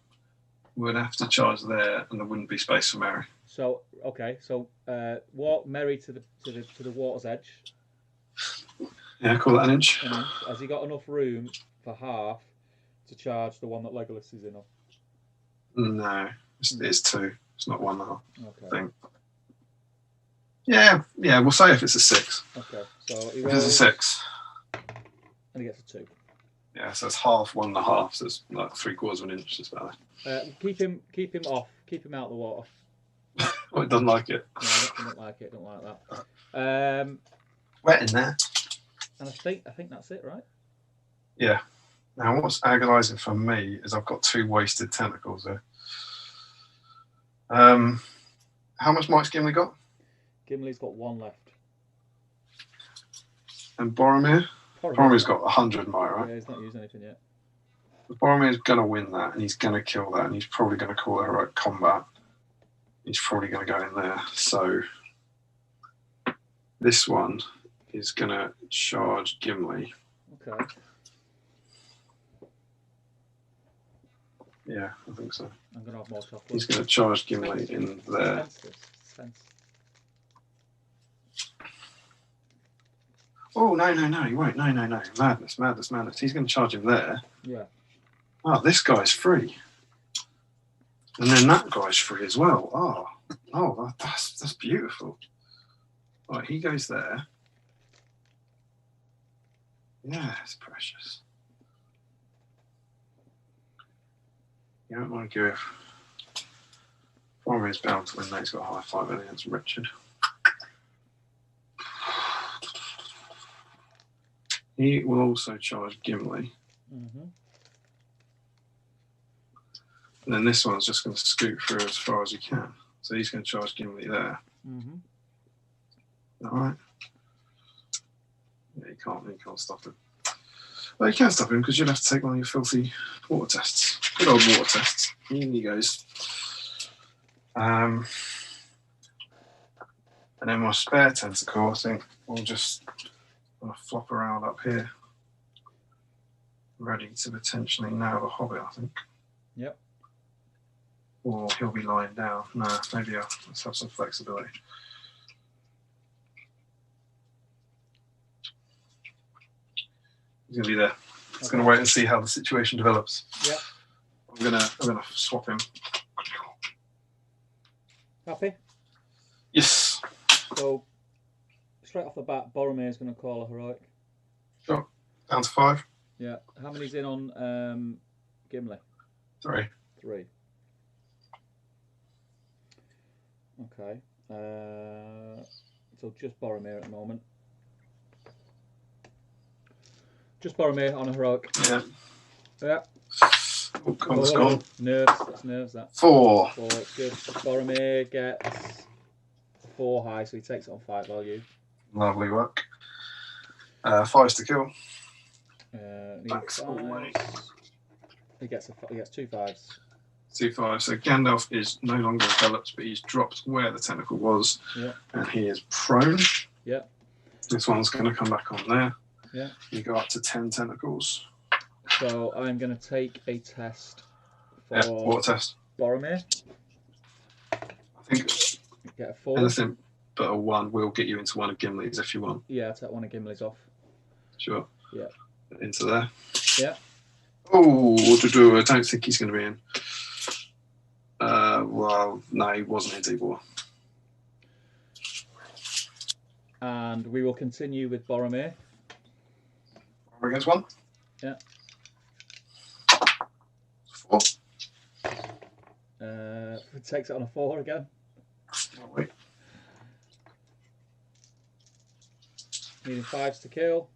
would have to charge there, and there wouldn't be space for Merry. So walk Merry to the water's edge. Yeah, call that an inch. Has he got enough room for half to charge the one that Legolas is in on? No, it's 2. It's not 1.5. Okay. I think. Yeah. We'll say if it's a 6. Okay, so if it's a 6, and he gets a 2. Yeah, so it's half, 1.5. So it's like 3/4 of an inch. Just about there. Keep him off. Keep him out of the water. Oh, it doesn't like it. No, I don't like it. Don't like that. Wet in there. And I think that's it, right? Yeah. Now, what's agonising for me is I've got 2 wasted tentacles there. How much Mike's Gimli got? Gimli's got 1 left. And Boromir? Boromir's got 100 might, right? Yeah, he's not used anything yet. Boromir's going to win that, and he's going to kill that, and he's probably going to call it heroic combat. He's probably going to go in there. So this one is going to charge Gimli. Okay. Yeah, I think so. I'm going to have more chocolate. He's going to charge Gimli in there. Oh, no, he won't. No. Madness. He's going to charge him there. Yeah. Oh, this guy's free. And then that guy's free as well. Oh, that's beautiful. Right, he goes there. Yeah, it's precious. You don't want to give. Boromir's bound to win that. He's got a high 5 against Richard. He will also charge Gimli. Mm-hmm. And then this one's just going to scoot through as far as he can. So he's going to charge Gimli there. Mm-hmm. All right. Yeah, you can't stop him. Well, you can stop him because you'll have to take one of your filthy water tests. Good old water tests. In he goes. And then my spare tentacle, I think, will just flop around up here, ready to potentially nail the hobbit, I think. Yep. Or he'll be lying down. No, maybe let's have some flexibility. He's gonna be there. It's gonna wait and see how the situation develops. Yep. I'm gonna swap him. Happy? Yes. So straight off the bat, Boromir is going to call a heroic. Sure. Down to 5. Yeah. How many's in on Gimli? 3. 3. Okay. So just Boromir at the moment. Just Boromir on a heroic. Yeah. Yeah. Oh, it's gone. Nerves. That's nerves. That. 4. 4. It's good. Boromir gets 4 high, so he takes it on 5 value. Lovely work. 5's to kill. Needs 5. He gets 2 5s. 2 5s. So Gandalf is no longer enveloped, but he's dropped where the tentacle was. Yeah. And he is prone. Yeah. This one's going to come back on there. Yeah. You go up to 10 tentacles. So I'm going to take a test for water test. Boromir. I think Get a 4. anything but a 1 will get you into one of Gimli's if you want. Yeah, I'll take one of Gimli's off. Sure. Yeah. Into there. Yeah. Oh, I don't think he's going to be in. Well, no, he wasn't in deep water. And we will continue with Boromir. We're against 1. Yeah. 4. Takes it on a 4 again. Oh, wait. Needing 5s to kill.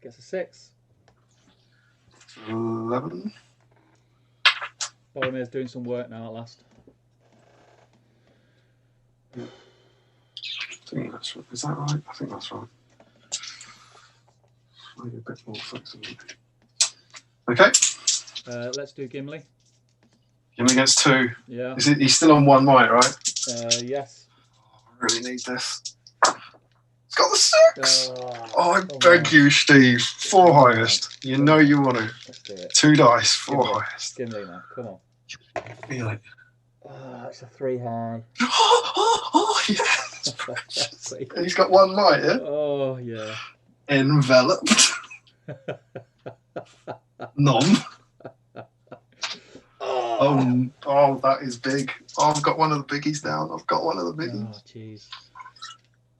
Gets a 6. 11. Boromir's doing some work now at last. I think that's right. Is that right? I think that's right. Maybe a bit more flexible. Okay. Let's do Gimli. Him against 2. Yeah. He's still on 1 might, right? Yes. I really need this. It's got the 6. I Come beg on. you, Steve. 4 highest. You know you want to. Let's do it. 2 dice, 4 Gimli. highest. Gimli now. Come on. Really? It's a 3 high. Oh, yes. He's got 1 might, yeah? Oh, yeah. Enveloped. Nom. Oh, that is big. Oh, I've got one of the biggies down. Oh, jeez.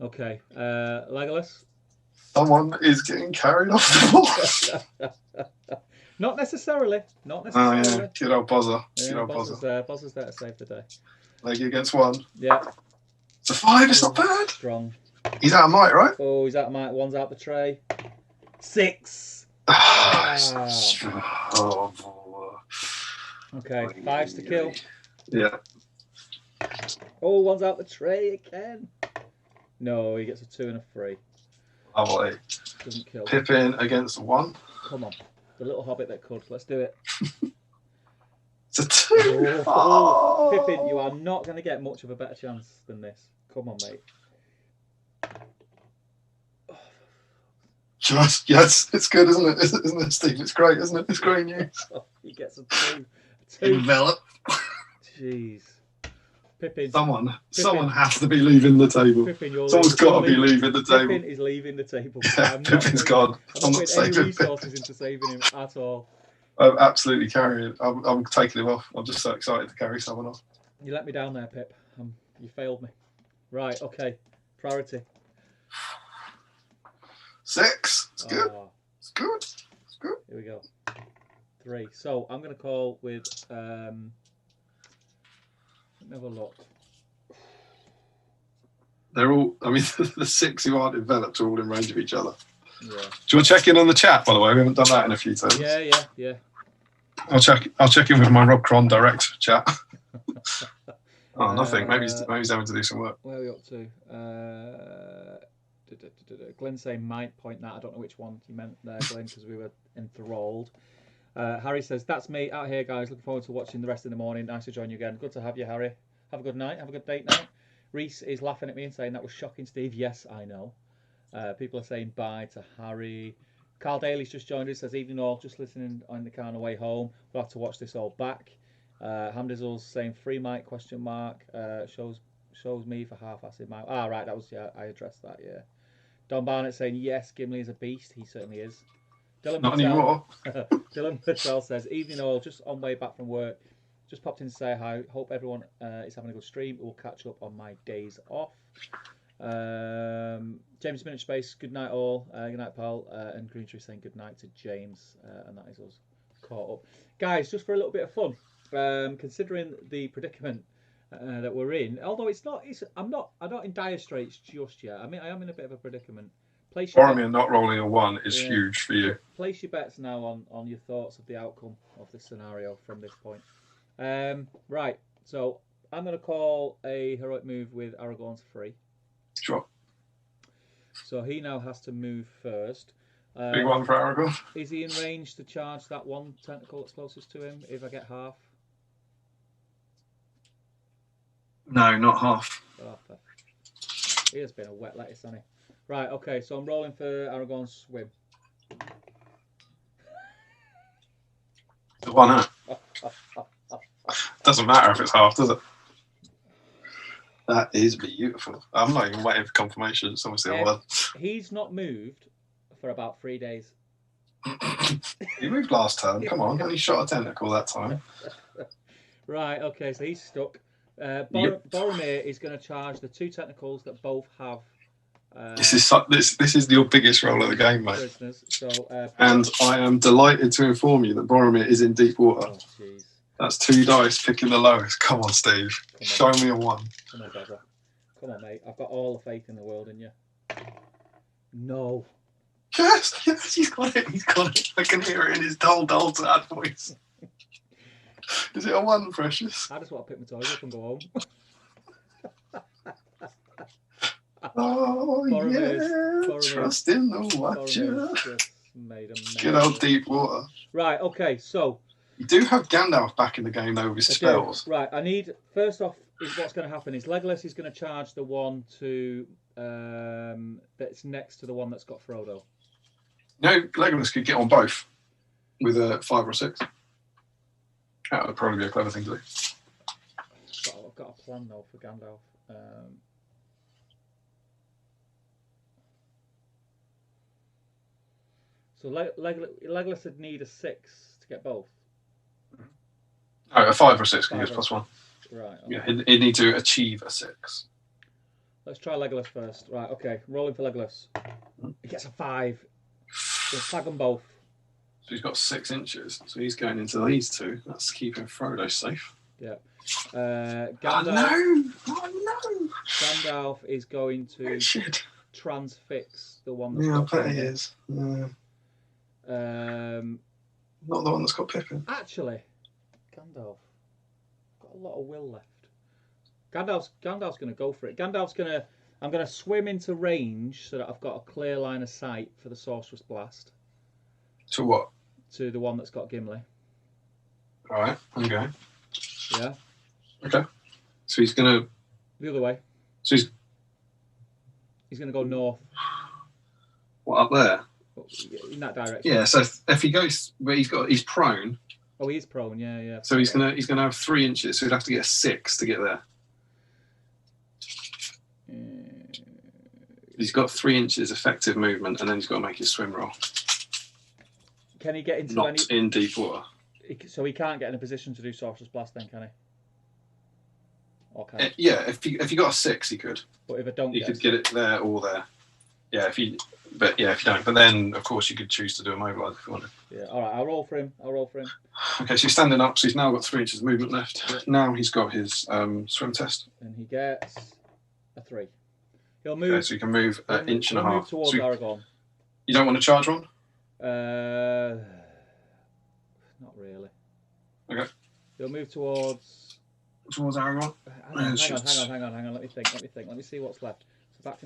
Okay. Legolas? Someone is getting carried off the ball. Not necessarily. Oh, yeah. Good old Bozza. Bozza's there. Bozza's there to save the day. Leggy against 1. Yeah. It's a 5. It's not bad. Strong. He's out of might, right? Oh, he's out of might. 1's out the tray. 6. Oh, Okay. 5's to kill. Yeah. Oh, 1's out the tray again. No, he gets a 2 and a 3. Lovely. Doesn't kill. Pippin against 1. Come on. The little hobbit that could. Let's do it. It's a 2. Oh. Pippin, you are not going to get much of a better chance than this. Come on, mate. Yes, it's good, isn't it? Isn't it, Steve? It's great, isn't it? It's great news. He gets a 2. Envelop. Jeez. Pippin. Someone has to be leaving the table. Pippin, Someone's got to be leaving the table. Pippin is leaving the table. Yeah, Pippin's gone. I'm not putting any saving resources into saving him at all. I'm absolutely carrying. I'm taking him off. I'm just so excited to carry someone off. You let me down there, Pip. You failed me. Right. Okay. Priority. 6. It's good. It's good. It's good. Here we go. 3. So I'm going to call with. Let me have a look. They're all. I mean, the 6 who aren't enveloped are all in range of each other. Yeah. Do you want to check in on the chat? By the way, we haven't done that in a few times. Yeah. I'll check in with my Rob Cron direct chat. Oh, nothing. Maybe he's having to do some work. Where are we up to? Glenn saying might point that. I don't know which one you meant there, Glenn, because we were enthralled. Harry says, that's me out here, guys. Looking forward to watching the rest of the morning. Nice to join you again. Good to have you, Harry. Have a good night. Have a good date night. Reese is laughing at me and saying, that was shocking, Steve. Yes, I know. People are saying bye to Harry. Carl Daly's just joined us. Says, evening all. Just listening on the car on the way home. We'll have to watch this all back. Hamdizzle's saying, free mic, question mark. Shows me for half-assed mile. Ah, right. That was, yeah, I addressed that, yeah. Don Barnett saying, yes, Gimli is a beast. He certainly is. Dylan Not anymore. Dylan Patel says, evening all, just on way back from work. Just popped in to say hi. Hope everyone is having a good stream. We'll catch up on my days off. James Minute Space, good night all. Good night, pal. And Green Tree saying good night to James. And that is us caught up. Guys, just for a little bit of fun, considering the predicament that we're in, although I'm not in dire straits just yet. I mean, I am in a bit of a predicament. Boromir not rolling a 1 is huge for you. Place your bets now on your thoughts of the outcome of this scenario from this point. Right, so I'm going to call a heroic move with Aragorn's free. Sure. So he now has to move first. Big one for Aragorn. Is he in range to charge that one tentacle that's closest to him if I get half? No, not half. Oh, he has been a wet lettuce, hasn't he? Right, okay, so I'm rolling for Aragorn's swim. The 1, huh? Doesn't matter if it's half, does it? That is beautiful. I'm not even waiting for confirmation. It's obviously a 1. He's not moved for about 3 days. He moved last turn. Come on, only shot a tentacle that time. Right, okay, so he's stuck. Boromir is going to charge the 2 tentacles that both have. This is your biggest roll of the game, mate. Prisoners. So, and I am delighted to inform you that Boromir is in deep water. Oh, jeez. That's 2 dice picking the lowest. Come on, Steve. Show me a 1. Come on, brother. Come on, mate. I've got all the faith in the world in you. No. Yes, he's got it. He's got it. I can hear it in his dull, sad voice. Is it a 1, Precious? I just want to pick my toys up and go home. Oh, yeah. Trust in the Watcher. Good old deep water. Right, okay, so. You do have Gandalf back in the game, though, with his spells. Right, first off, what's going to happen is Legolas is going to charge the one that's next to the one that's got Frodo. No, Legolas could get on both with a 5 or 6. That would probably be a clever thing to do. I've got a plan, though, for Gandalf. So Legolas would need a 6 to get both. No, a 5 or 6 can give +1. Right. Okay. Yeah, he'd need to achieve a 6. Let's try Legolas first. Right, okay. Rolling for Legolas. He gets a 5. He'll tag them both. So he's got 6 inches. So he's going into these 2. That's keeping Frodo safe. Yeah. Gandalf, no! Gandalf is going to transfix the one that's got I bet he is. Yeah. Not the one that's got Pippin. Actually, Gandalf got a lot of will left. Gandalf's going to go for it. I'm going to swim into range so that I've got a clear line of sight for the Sorcerer's Blast. To what? To the one that's got Gimli. All right. Okay. Yeah. Okay. So he's going to... The other way. So he's going to go north. What, up there? In that direction. Yeah, so if he goes where he's prone. Oh, he is prone, yeah. So he's gonna have 3 inches, so he'd have to get a 6 to get there. He's got 3 inches effective movement, and then he's got to make his swim roll. Can he get into Not in deep water. So he can't get in a position to do Sorcerer's Blast then, can he? Or can he? Yeah, if he got a 6, he could. But if I don't, he could get it there or there. Yeah, if you don't. But then, of course, you could choose to do a mobilise if you wanted. Yeah, all right. I'll roll for him. Okay, so he's standing up. So he's now got 3 inches of movement left. Yeah. Now he's got his swim test. And he gets a 3. He'll move. Okay, so he can move an inch and a half. Move towards Aragorn. You don't want to charge one? Not really. Okay. He'll move towards towards Aragon. Hang on. Let me think. Let me see what's left. So back to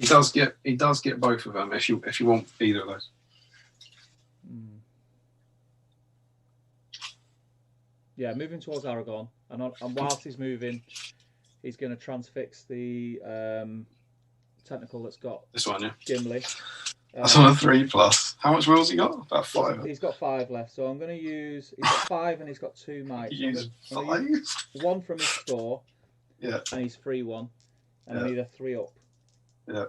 He does get both of them if you want either of those. Yeah, moving towards Aragon, and whilst he's moving, he's going to transfix the technical that's got this one. Yeah, Gimli. That's on a 3+. How much will's he got? About 5. He's got 5 left, so I'm going to use. He's got 5 and he's got 2 might. Use 5. One from his store. Yeah. And he's free one, and I need a 3 up. Yeah.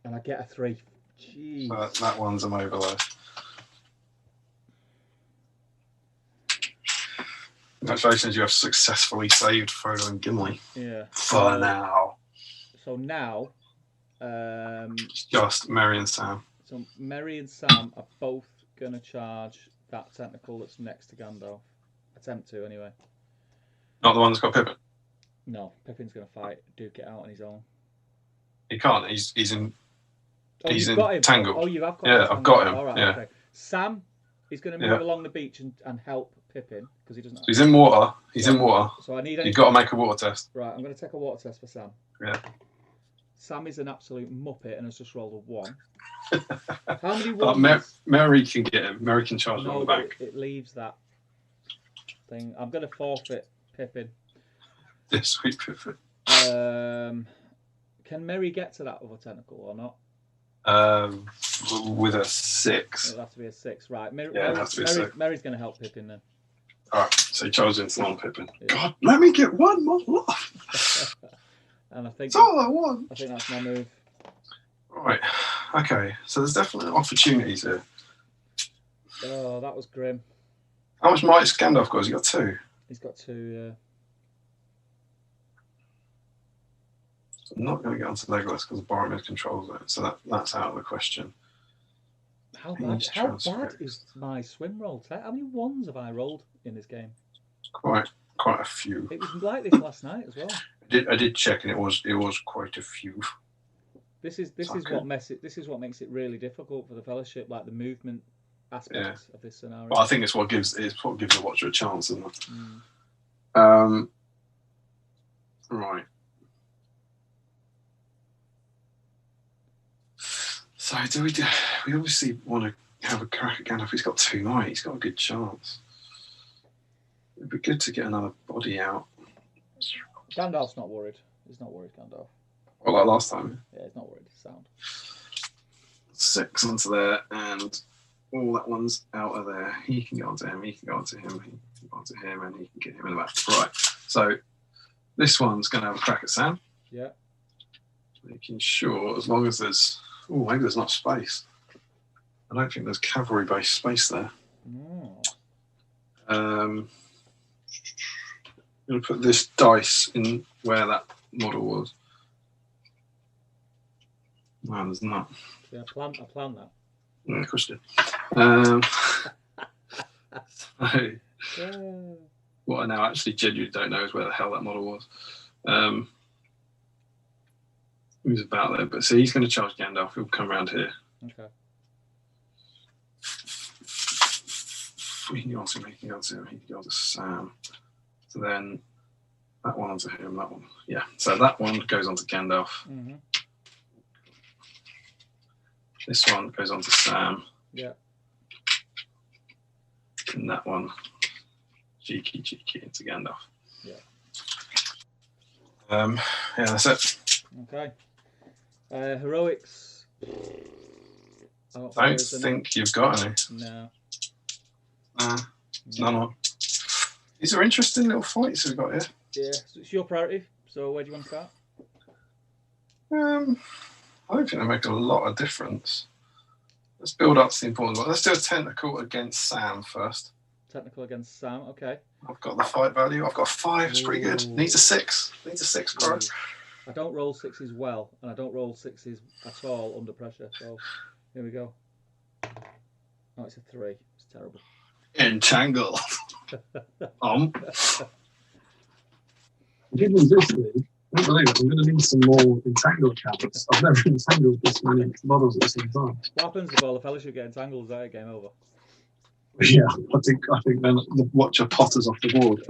And I get a 3. Jeez. So that one's a mobilise. Congratulations, you have successfully saved Frodo and Gimli. Yeah. For now. So now. Just Merry and Sam. So Merry and Sam are both going to charge that technical that's next to Gandalf. Attempt to, anyway. Not the one that's got Pippin? No, Pippin's going to fight, duke it out on his own. He can't. He's in. Oh, he's in got him. Tangle. Oh, you have got him. Yeah, I've got him. All right, yeah. Okay. Sam is going to move along the beach and help Pippin because he doesn't. He's in water. He's in water. So I need. You've got to make a water test. Right, I'm going to take a water test for Sam. Yeah. Sam is an absolute muppet and has just rolled a 1. How many ones? Mary can get him. Mary can charge him on the back. It leaves that thing. I'm going to forfeit Pippin. This sweet Pippin. Can Mary get to that other tentacle or not? With a 6. It'll have to be a 6, right? Mary's going to help Pippin then. All right, so he charges into non-Pippin. Yeah. God, let me get one more life. And I think that's all I want. I think that's my move. Right. Okay. So there's definitely opportunities here. Oh, that was grim. How much might Gandalf got? Has he got 2? He's got 2. Yeah. I'm not going to get onto Legolas because Boromir controls it, so that's out of the question. How bad is my swim roll? How many 1s have I rolled in this game? Quite a few. It was like this last night as well. I did check, and it was quite a few. This is what makes it really difficult for the Fellowship, like the movement aspects of this scenario. Well, I think it's what gives the watcher a chance, isn't it? Right. So we obviously want to have a crack at Gandalf. He's got 2 might. He's got a good chance. It'd be good to get another body out. Gandalf's not worried. He's not worried, Gandalf. Well, like last time. Yeah, he's not worried. He's sound. 6 onto there, and all that one's out of there. He can get onto him. He can go onto him. He can go onto him, and he can get him in the back. Right. So this one's going to have a crack at Sam. Yeah. Making sure, as long as there's... Oh, maybe there's not space. I don't think there's cavalry-based space there. No. I'm going to put this dice in where that model was. No, there's not. Yeah, I planned that. Yeah, of course you did. So, what I now actually genuinely don't know is where the hell that model was. He was about there, but see, he's going to charge Gandalf. He'll come around here. Okay. He can go onto him. He can go onto Sam. So then that one onto him. That one, yeah. So that one goes onto Gandalf. Mm-hmm. This one goes on to Sam. Yeah. And that one, cheeky into Gandalf. Yeah. Yeah, that's it. Okay. Heroics. I don't think you've got any. No. None on. These are interesting little fights we've got here. Yeah, so it's your priority. So where do you want to start? I don't think they make a lot of difference. Let's build up to the important one. Let's do a tentacle against Sam first. Technical against Sam, okay. I've got the fight value. I've got 5. It's pretty good. Needs a 6. Needs a 6, bro. I don't roll 6s well, and I don't roll 6s at all under pressure. So here we go. Oh, it's a 3. It's terrible. Entangle. Given this league, I don't believe it. I'm going to need some more entangled cards. I've never entangled this many models at the same time. What happens if all the Fellowship get entangled? Is that a game over? Yeah, I think then the watcher potters off the board.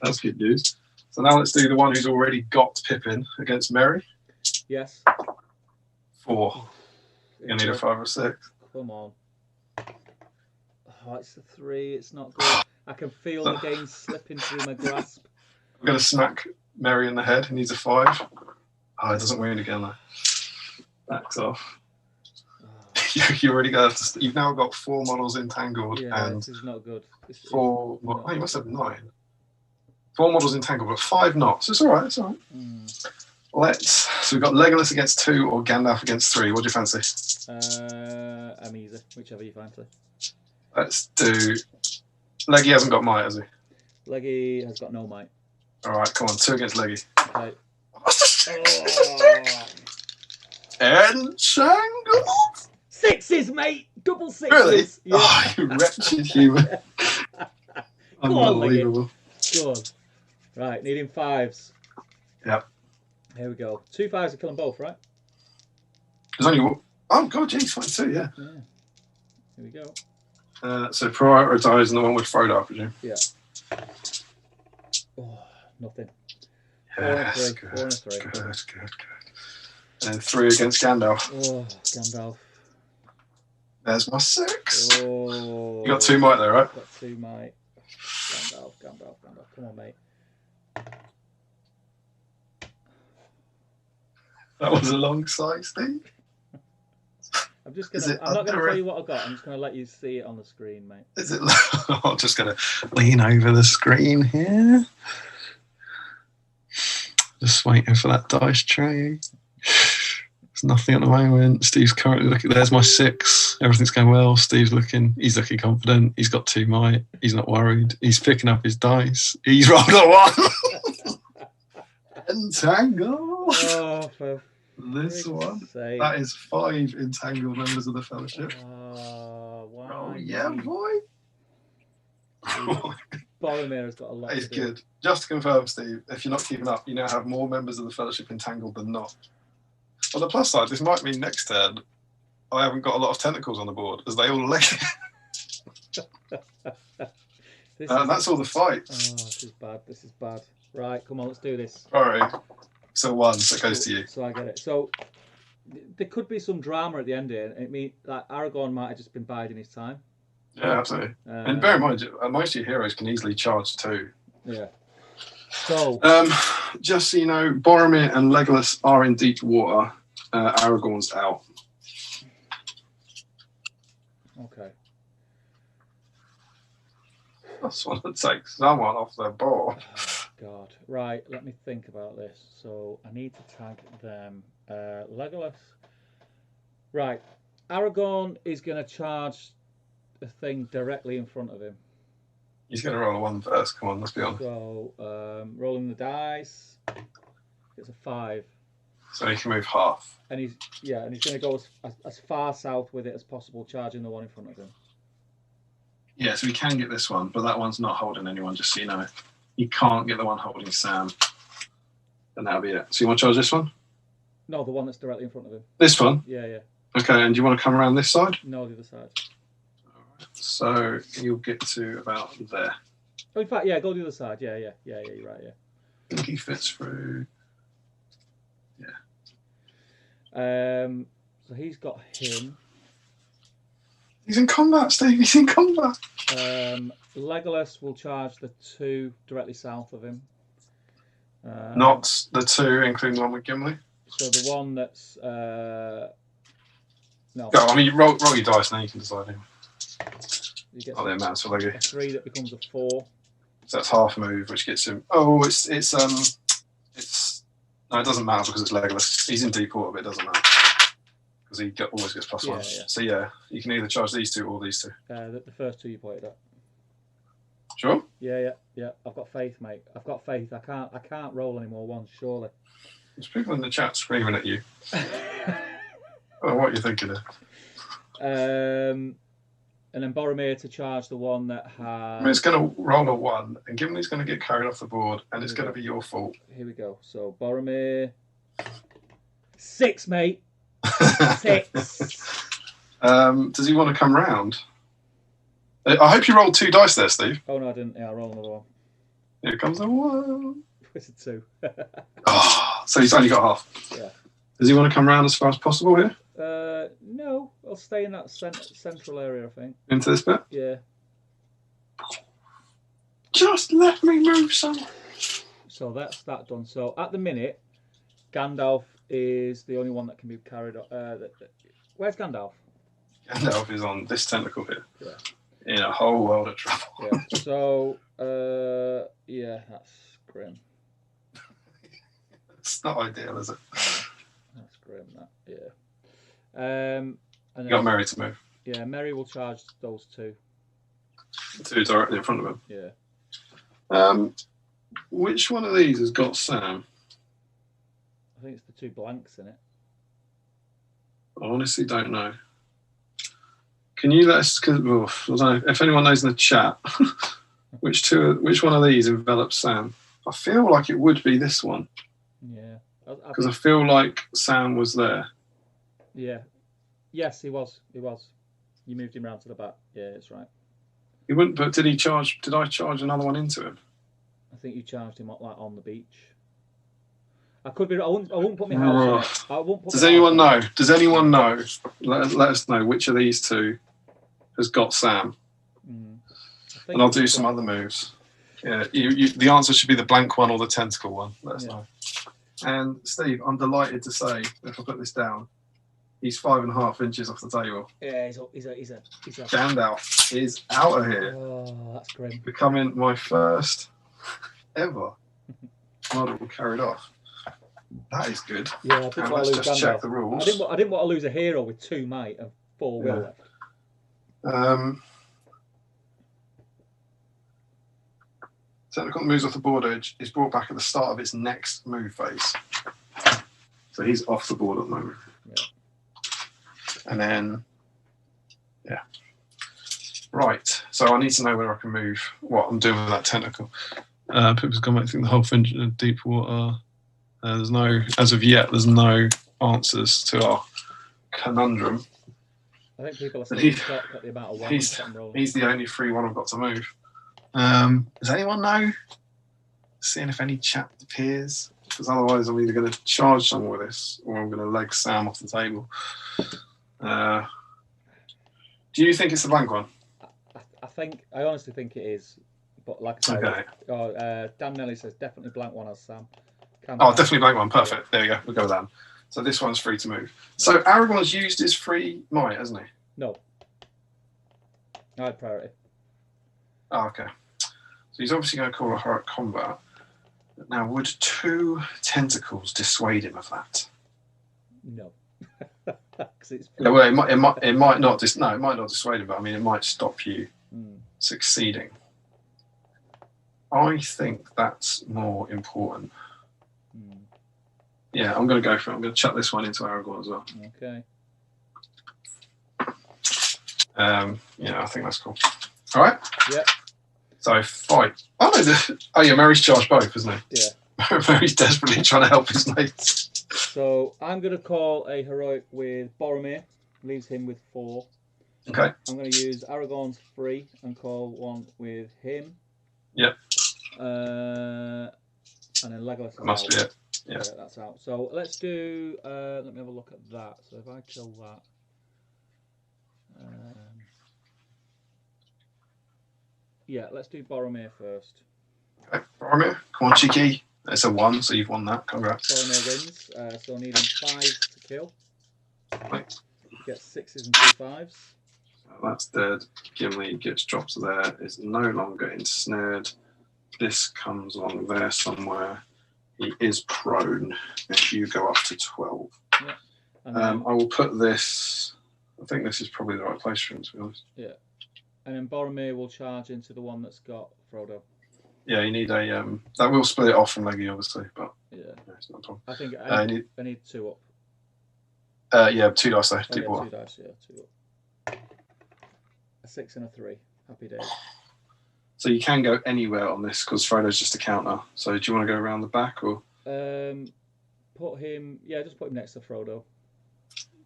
That's good news. So now let's do the one who's already got Pippin against Mary. Yes. 4. You need a 5 or 6. Come on. Oh, it's a 3. It's not good. I can feel the game slipping through my grasp. I'm going to smack Mary in the head. He needs a 5. Oh, it doesn't win again though. Backs off. Oh. You already got. You've now got 4 models entangled. Yeah, and this is not good. 4. Oh, you must have 9. 4 models entangled, but 5 knots. It's all right. It's all right. So we've got Legolas against 2 or Gandalf against 3. What do you fancy? I'm easy. Whichever you fancy. Let's do. Leggy hasn't got might, has he? Leggy has got no might. All right, come on. 2 against Leggy. Okay. Entangled. 6s, mate. Double 6s. Really? Yeah. Oh, you wretched human. Come on, Leggy. Unbelievable. Good. Right, needing 5s. Yep. Here we go. 2 5s to kill them both, right? There's only. Oh God, geez, 22. Yeah. Here we go. So prioritising the one with Frodo, I presume. Yeah. Oh, nothing. Yes, 4 and a 3. Good. And 3 against Gandalf. Oh, Gandalf. There's my 6. Oh. You got 2 might there, right? Got 2 might. Gandalf. Come on, mate. That was a long sight, Steve. I'm not gonna tell you what I got. I'm just gonna let you see it on the screen, mate. Is it? I'm just gonna lean over the screen here. Just waiting for that dice tray. There's nothing at the moment. Steve's currently looking. There's my 6. Everything's going well. Steve's looking. He's looking confident. He's got 2 might. He's not worried. He's picking up his dice. He's rolled a 1. Entangled. Oh, for this one. sake. That is 5 entangled members of the Fellowship. Why? Oh yeah, boy. Boromir has got a lot. That is to do. good. Just to confirm, Steve, if you're not keeping up, you now have more members of the Fellowship entangled than not. On the plus side, this might mean next turn I haven't got a lot of tentacles on the board, as they all leg. That's all the fights. Oh, this is bad. Right, come on, let's do this. All right. So 1, so it goes to you. So I get it. So there could be some drama at the end here. I mean, like Aragorn might have just been biding his time. Yeah, absolutely. And bear in mind, most of your heroes can easily charge too. Yeah. So, just so you know, Boromir and Legolas are in deep water. Aragorn's out. Okay. That's one that takes someone off their board. Oh, God. Right, let me think about this. So I need to tag them. Legolas. Right. Aragorn is going to charge the thing directly in front of him. He's going to roll a 1 first. Come on, let's be honest. So, rolling the dice. It's a 5. So he can move half. And he's going to go as far south with it as possible, charging the one in front of him. Yeah, so we can get this one, but that one's not holding anyone, just so you know. You can't get the one holding Sam. And that'll be it. So you want to charge this one? No, the one that's directly in front of him. This one? Yeah. Okay, and do you want to come around this side? No, the other side. All right. So you'll get to about there. Oh, in fact, yeah, go the other side. Yeah, you're right, yeah. I think he fits through. So he's got him. He's in combat, Steve. He's in combat. Legolas will charge the 2 directly south of him. Not the 2, including the one with Gimli. So the one that's no. Go. I mean, roll your dice now. You can decide. You get the amounts for Leggy. a 3 that becomes a 4. So that's half move, which gets him. Oh, it's no, it doesn't matter because it's Legolas. He's in deep water, but it doesn't matter because he always gets plus 1. Yeah. So yeah, you can either charge these 2 or these 2. The first 2 you pointed at. Sure. Yeah. I've got faith, mate. I've got faith. I can't roll any more 1s, surely. There's people in the chat screaming at you. Oh, what are you thinking of? And then Boromir to charge the one that has. I mean, it's going to roll a 1, and Gimli's going to get carried off the board, and it's going to be your fault. Here we go. So Boromir, 6, mate. 6. Does he want to come round? I hope you rolled 2 dice there, Steve. Oh no, I didn't. Yeah, I rolled another one. Here comes the 1. It's a 2. Oh, so he's only got half. Yeah. Does he want to come round as far as possible here? No, I'll stay in that central area, I think. Into this bit? Yeah. Just let me move some. So that's that done. So at the minute, Gandalf is the only one that can be carried on. Where's Gandalf? Gandalf is on this tentacle here. Yeah. In a whole world of trouble. Yeah. So, yeah, that's grim. It's not ideal, is it? That's grim, that. Yeah. And you got Mary to move. Yeah, Mary will charge those 2. 2 directly in front of him. Yeah. Which one of these has got Sam? I think it's the 2 blanks in it. I honestly don't know. Can you let us? Cause, I don't know if anyone knows in the chat which one of these envelops Sam. I feel like it would be this one. Yeah. Because I feel like Sam was there. Yeah. Yes, he was. He was. You moved him round to the back. Yeah, it's right. He wouldn't. But did he charge? Did I charge another one into him? I think you charged him like on the beach. I could be. I won't put my house on it. I won't put Does anyone know? Does anyone know? Let us know which of these 2 has got Sam. And I'll do some other moves. Yeah, the answer should be the blank one or the tentacle one. Let us know. And Steve, I'm delighted to say, if I put this down, he's 5.5 inches off the table. Yeah, he's a Gandalf is out of here. Oh, that's grim. Becoming my first ever model carried off. That is good. Yeah, I didn't want to lose Gandalf. Check the rules. I didn't want to lose a hero with 2 might and 4 will left. Technical moves off the board edge is brought back at the start of its next move phase. So he's off the board at the moment. Yeah. And then, yeah. Right. So I need to know whether I can move what I'm doing with that tentacle. Pippa's gone back through the whole thing in deep water. There's no, as of yet, there's no answers to our conundrum. I think people are still shocked at the amount of he's the only free one I've got to move. Does anyone know? Seeing if any chat appears, because otherwise I'm either going to charge someone with this or I'm going to leg Sam off the table. Do you think it's the blank one? I honestly think it is, but like I said, Dan Nelly says definitely blank one as Sam. Definitely blank one. Perfect. There you go. We'll go with that. So this one's free to move. So Aragorn's used his free might, hasn't he? No. I had priority. Oh, okay. So he's obviously going to call a heroic combat. Now, would 2 tentacles dissuade him of that? No. Well, it might not dissuade him, but I mean, it might stop you succeeding. I think that's more important. Yeah, I'm going to go for it. I'm going to chuck this one into Aragorn as well. Okay. Yeah, I think that's cool. All right. Yeah. So fight. Yeah, Mary's charged both, isn't he? Yeah. Mary's desperately trying to help his mates. So I'm going to call a heroic with Boromir. Leaves him with 4. Okay. I'm going to use Aragorn's 3 and call one with him. Yep. And then Legolas. That must be it. Yeah. That's out. So let's do. Let me have a look at that. So if I kill that. Yeah, let's do Boromir first. Okay, Boromir, come on, cheeky. It's a 1, so you've won that. Congrats. Boromir wins, so needing 5 to kill. Right. You get 6s and 2 5s. So that's dead. Gimli gets dropped there. Is no longer ensnared. This comes on there somewhere. He is prone, and you go up to 12. Yeah. I will put this. I think this is probably the right place for him, to be honest. Yeah. And then Boromir will charge into the one that's got Frodo. Yeah, you need a that will split it off from Leggy, obviously, but yeah, it's not a problem. I think I need 2 up. Yeah, 2 dice there. 2 dice, yeah, 2 up. A 6 and a 3. Happy days. So you can go anywhere on this because Frodo's just a counter. So do you want to go around the back or? Put him. Yeah, just put him next to Frodo.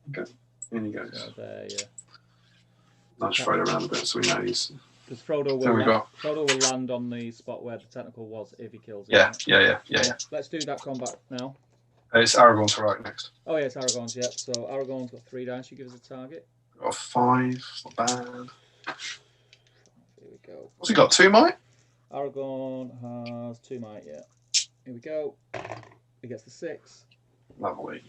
Okay. In he goes. So there, yeah. Nudge Frodo around a bit so we know he's. Because Frodo So we got. Frodo will land on the spot where the tentacle was if he kills it. Yeah, right? yeah. Let's do that combat now. It's Aragorn to right next. Oh yeah, it's Aragorn's. Yep. So Aragorn's got 3 dice. You give us a target. Got a 5. Not bad. Here we go. What's he got? 2 might? Aragorn has 2 might. Yeah. Here we go. He gets the 6. Lovely.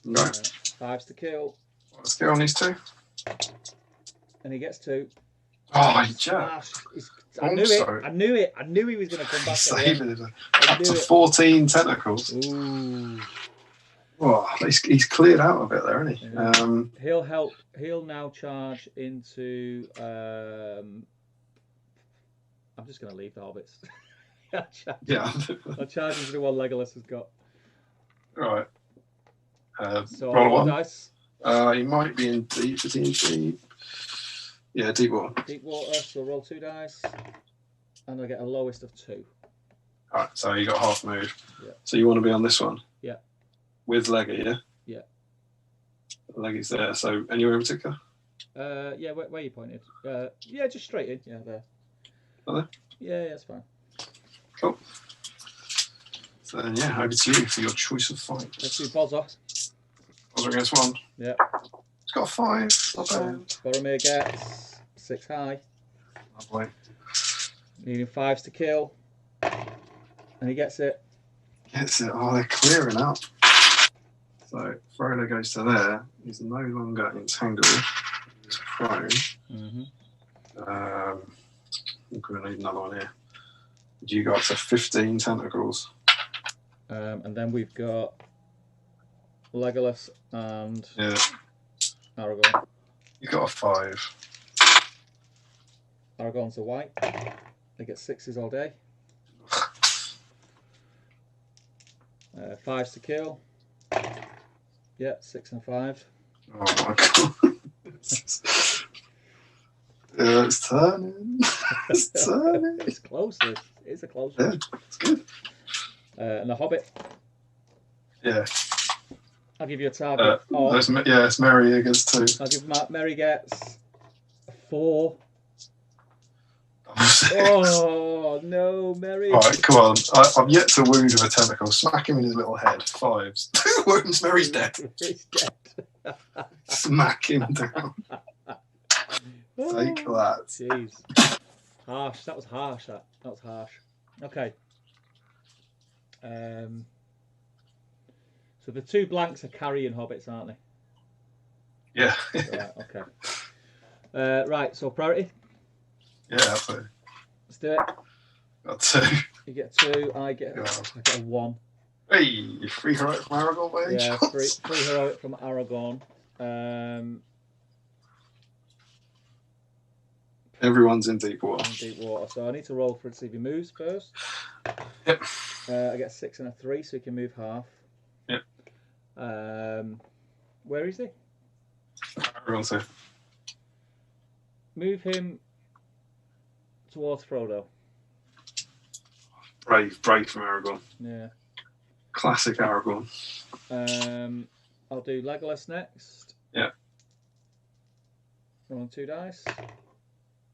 No. 5's to kill. Let's go on these 2. And he gets 2. Oh, he jerked. I knew it. I knew it. I knew he was going to come back. Up to 14 tentacles. Ooh. Oh, he's cleared out a bit there, isn't he? Yeah. He'll help. He'll now charge into. I'm just going to leave the hobbits. I'll charge into the one Legolas has got. Right. So roll a 1. Dice. He might be in deep. Is he in deep? Yeah, deep water. Deep water. So roll 2 dice, and I get a lowest of 2. All right. So you got half move. Yeah. So you want to be on this one. Yeah. With Leggy, yeah. Yeah. Leggy's there. So anywhere in particular? Yeah. Where you pointed? Yeah, just straight in. Yeah, there. Oh, there? Yeah, that's fine. Cool. So then, yeah, over to you for your choice of fight. Let's do Bozza. Bozza against 1. Yeah. It's got a 5. Not bad. Boromir gets 6 high. Lovely. Needing 5s to kill. And he gets it. Gets it. Oh, they're clearing up. So Frodo goes to there. He's no longer entangled. He's prone. Mm-hmm. I'm going to need another one here. You got up to 15 tentacles. And then we've got Legolas and Aragorn. You got a 5. Aragorn's a white. They get 6s all day. 5s to kill. Yeah, 6 and 5. Oh my god. It's turning. It's turning. It's close. It's a close one. Yeah, it's good. And the Hobbit. Yeah. I'll give you a target. It's Merry against 2. I'll give Merry gets 4. Oh, Oh no, Merry! Right, come on. I'm yet to wound with a tentacle. Smack him in his little head. 5s. Wounds. Merry's dead. He's dead. Smack him down. Take that. Jeez. Harsh. That was harsh. That was harsh. Okay. So the 2 blanks are carrying hobbits, aren't they? Yeah. Right. Okay. Right. So priority. Yeah, absolutely. Let's do it. Got 2. You get 2. I get a 1. Hey, free heroic from Aragorn, baby. Yeah, free heroic from Aragorn. Everyone's in deep water. Deep water. So I need to roll for it to see if he moves first. Yep. I get a 6 and a 3, so he can move half. Yep. Where is he? Aragorn's here. Move him towards Frodo. Brave from Aragorn. Yeah. Classic Aragorn. I'll do Legolas next. Yeah. Roll 2 dice.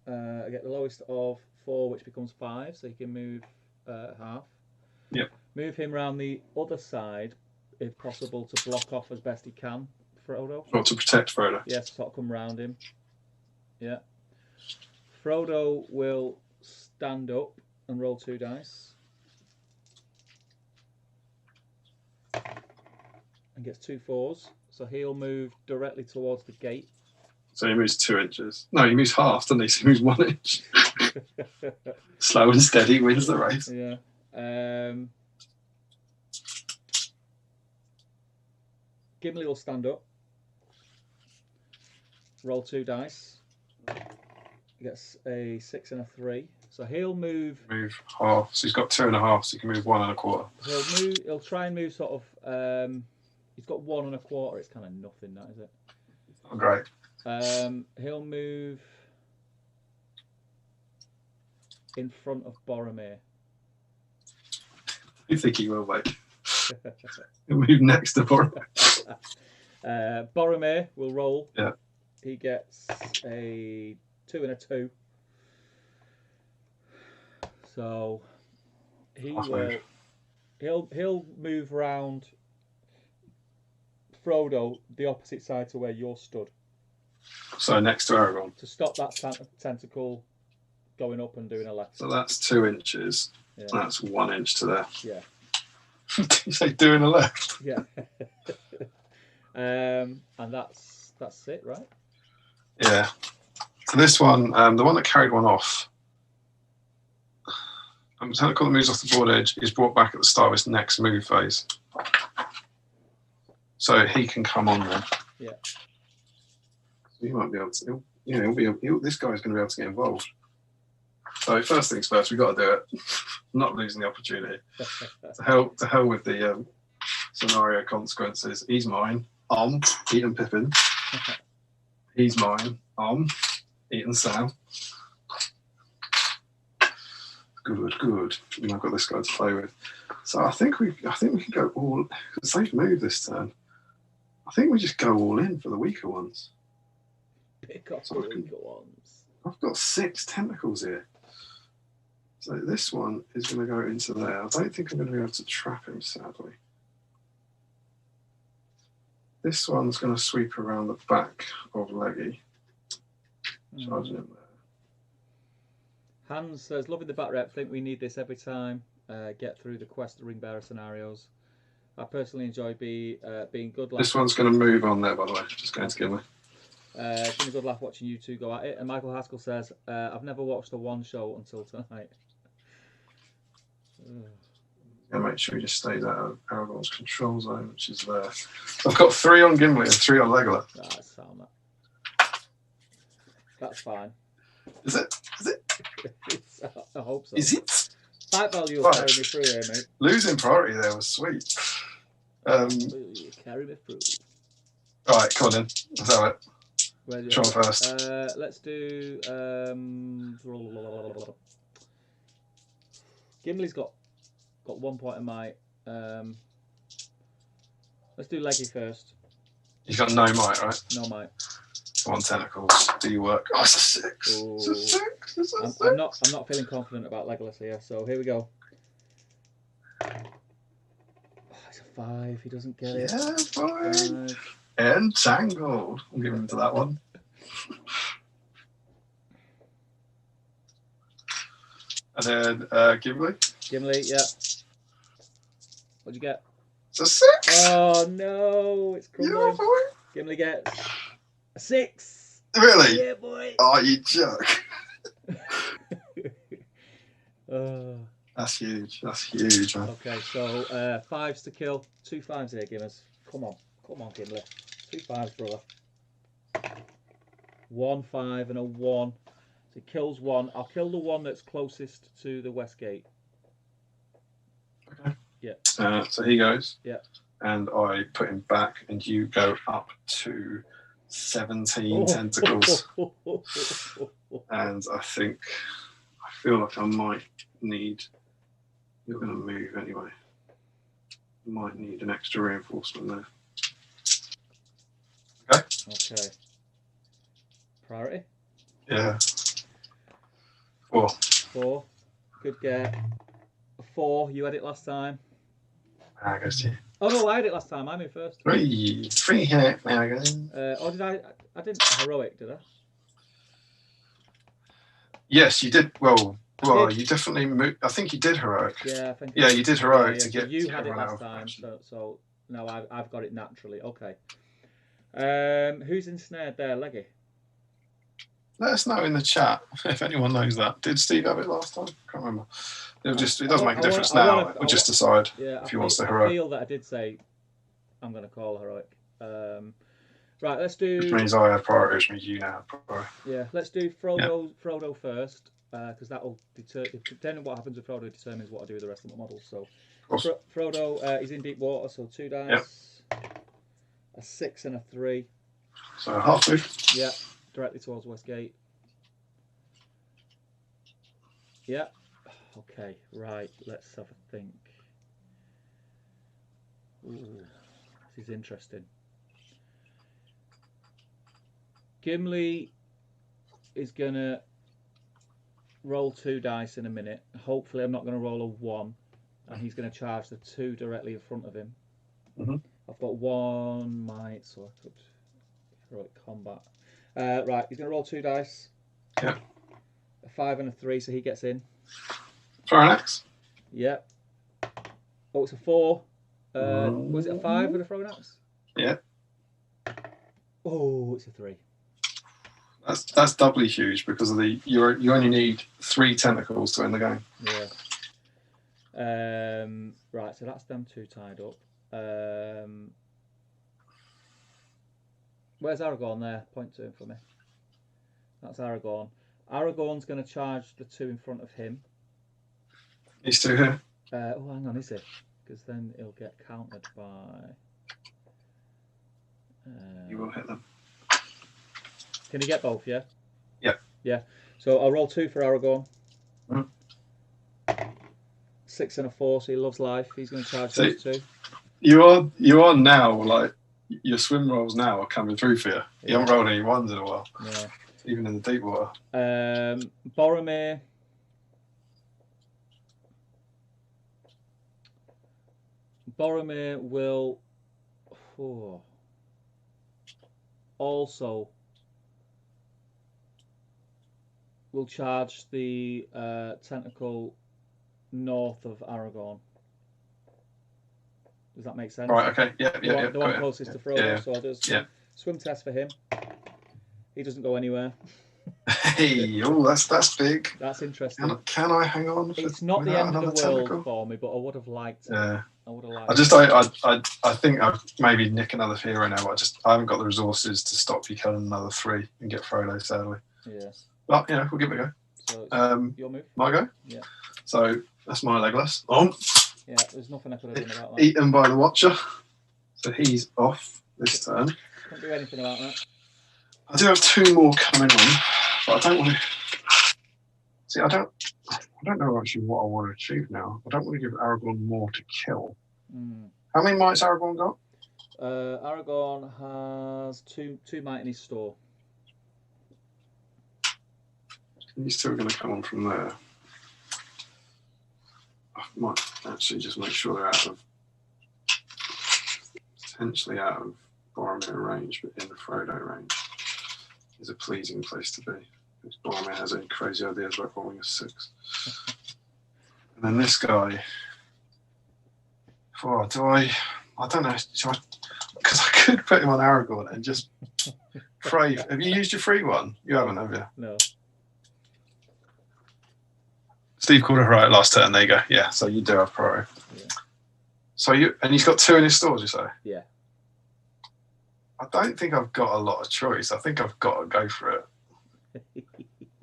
I get the lowest of 4, which becomes 5, so he can move half. Yep. Move him round the other side, if possible, to block off as best he can, Frodo. Or to protect Frodo. Yes, sort of come round him. Yeah. Frodo will stand up and roll 2 dice. And gets 2 4s. So he'll move directly towards the gate. So he moves 2 inches. No, he moves half, doesn't he? So he moves 1 inch. Slow and steady wins the race. Yeah. Gimli will stand up. Roll 2 dice. He gets a 6 and a 3. So he'll move. Move half. So he's got 2.5. So he can move 1 1/4. He'll try and move sort of. He's got 1 1/4. It's kind of nothing, that is it? Not great. He'll move in front of Boromir. You think he will, mate? He'll move next to Boromir. Boromir will roll. Yeah. He gets a 2 and a 2. So he'll move round Frodo the opposite side to where you're stood. So next to Aragorn. To stop that tentacle going up and doing a left. So that's 2 inches. Yeah. That's 1 inch to there. Yeah. Did you say doing a left? Yeah. And that's it, right? Yeah. So this one, the one that carried one off, the tentacle that moves off the board edge is brought back at the start of its next move phase. So he can come on there. Yeah. So he might be able to. This guy's going to be able to get involved. So first things first, we've got to do it. Not losing the opportunity. To hell with the scenario consequences. He's mine. Eating Pippin. He's mine. Eating Sam. Good. And I've got this guy to play with. So I think we can go all. Because they've moved this turn. I think we just go all in for the weaker ones. Pick up the weaker ones. I've got 6 tentacles here. So this one is going to go into there. I don't think I'm going to be able to trap him, sadly. This one's going to sweep around the back of Leggy. Charging him there. Hans says, loving the bat rep, think we need this every time. Get through the quest ring bearer scenarios. I personally enjoy being good. This one's going to move on there, by the way. Just going to Gimli. It's been a good laugh watching you two go at it. And Michael Haskell says, I've never watched the one show until tonight. Yeah, make sure he just stays out of Aragorn's control zone, which is there. I've got 3 on Gimli and 3 on Legolas. That's sound that. That's fine. Is it? I hope so. Is it? Fight value will carry me through here, mate. Losing priority there was sweet. Carry me through. Alright, come on in. Let's have it. Sean first. Let's do Gimli's got 1 point of might. Let's do Leggy first. He's got no might, right? No might. 1 tentacles. Do you work? Oh, it's a 6. Ooh. It's a 6. It's a 6. I'm not feeling confident about Legolas here, so here we go. Oh, it's a 5. He doesn't get it. Yeah, 5. Entangled. I'll give him to that one. And then Gimli. Gimli, yeah. What'd you get? It's a 6. Oh no, it's crumbling. Yeah, boy. Gimli gets a 6. Really? Yeah, boy. Oh, you jerk. That's huge. That's huge, man. Okay, so 5s to kill. 2 5s here, Gimmers. Come on, Gimli. 2 5s, brother. 1 5 and a 1. So it kills 1. I'll kill the one that's closest to the west gate. Okay. Yeah. So he goes. Yeah. And I put him back, and you go up to 17 tentacles. And I feel like I might need. You're going to move anyway. Might need an extra reinforcement there. Okay. Okay. Priority? Yeah. 4. 4. Good get. A 4. You had it last time. I guess you. Oh no, I had it last time. I'm in first. 3 here. There I go. Or did I? I didn't heroic, did I? Yes, you did. Well, you definitely moved. I think you did heroic. Yeah, I think. Yeah, you did heroic to so get. You to had get it last time, so now I've got it naturally. Okay. Who's ensnared there, Leggy? Let us know in the chat if anyone knows that. Did Steve have it last time? Can't remember. It doesn't make a difference now. We'll just decide if he wants to heroic. I feel that I did say I'm going to call heroic. Right, let's do. Which means I have priority, which means you now have priority. Yeah, let's do Frodo first, because that will depending on what happens with Frodo determines what I do with the rest of my models. So Frodo is in deep water, so 2 dice, a 6 and a 3. So half move. Yeah, directly towards Westgate. Yeah. Okay, right. Let's have a think. Ooh, this is interesting. Gimli is going to roll 2 dice in a minute. Hopefully I'm not going to roll a 1. And he's going to charge the 2 directly in front of him. Mm-hmm. I've got 1 might, so I could heroic combat. Right, he's going to roll 2 dice. Yeah. A 5 and a 3, so he gets in. Throw an axe. Yep. Oh, it's a 4. Was it a 5 with a throwing axe? Yeah. Oh, it's a 3. That's doubly huge because of you only need 3 tentacles to end the game. Yeah. Right, so that's them 2 tied up. Where's Aragorn there? Point to him for me. That's Aragorn. Aragorn's going to charge the 2 in front of him. These 2 here. Oh, hang on, is it? Because then he'll get countered by. You will hit them. Can he get both? Yeah. Yeah. Yeah. So I'll roll 2 for Aragorn. Mm-hmm. 6 and a 4, so he loves life. He's going to charge those 2. You are now like your swim rolls now are coming through for you. You haven't rolled any 1s in a while. Yeah. Even in the deep water. Boromir. Boromir will also will charge the tentacle north of Aragorn. Does that make sense? Right, okay. Yeah. The one closest to Frodo. Yeah. So I'll do a swim test for him. He doesn't go anywhere. Hey, that's big. That's interesting. Can I hang on? It's not the end of the world tentacle? for me, but I would have liked it. Yeah. I would have liked I think I'd maybe nick another hero now, but I haven't got the resources to stop you killing another 3 and get Frodo, sadly. Yeah. But, we'll give it a go. So your move? My go? Yeah. So, that's my Legolas. On. Yeah, there's nothing I could have done about that. Eaten by the Watcher. So he's off this turn. Can't do anything about that. I do have 2 more coming on, but I don't want to. See, I don't know actually what I want to achieve now. I don't want to give Aragorn more to kill. How many mites Aragorn got? Aragorn has two might in his store. These 2 are going to come on from there. I might actually just make sure they're potentially out of Boromir range, but in the Frodo range is a pleasing place to be. Because Boromir has any crazy ideas about rolling a 6. And then this guy. I don't know. Because I could put him on Aragorn and just pray. Have you used your free one? You haven't, have you? No. Steve called it right last turn. There you go. Yeah, so you do have priority. Yeah. So he's got 2 in his stores, you say? Yeah. I don't think I've got a lot of choice. I think I've got to go for it.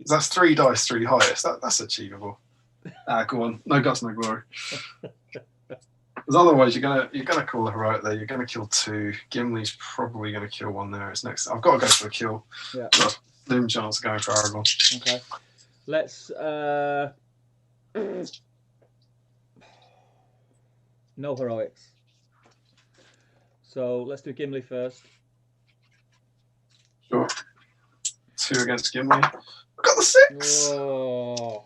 That's 3 dice, 3 highest. That's achievable. Go on. No guts, no glory. Because otherwise, you're gonna call the heroic there. You're gonna kill 2. Gimli's probably gonna kill 1 there. It's next. I've got to go for the kill. Yeah. Got a slim chance of going for Aragorn. Okay. Let's. No heroics. So let's do Gimli first. Sure. 2 against Gimli. I've got the 6. Whoa.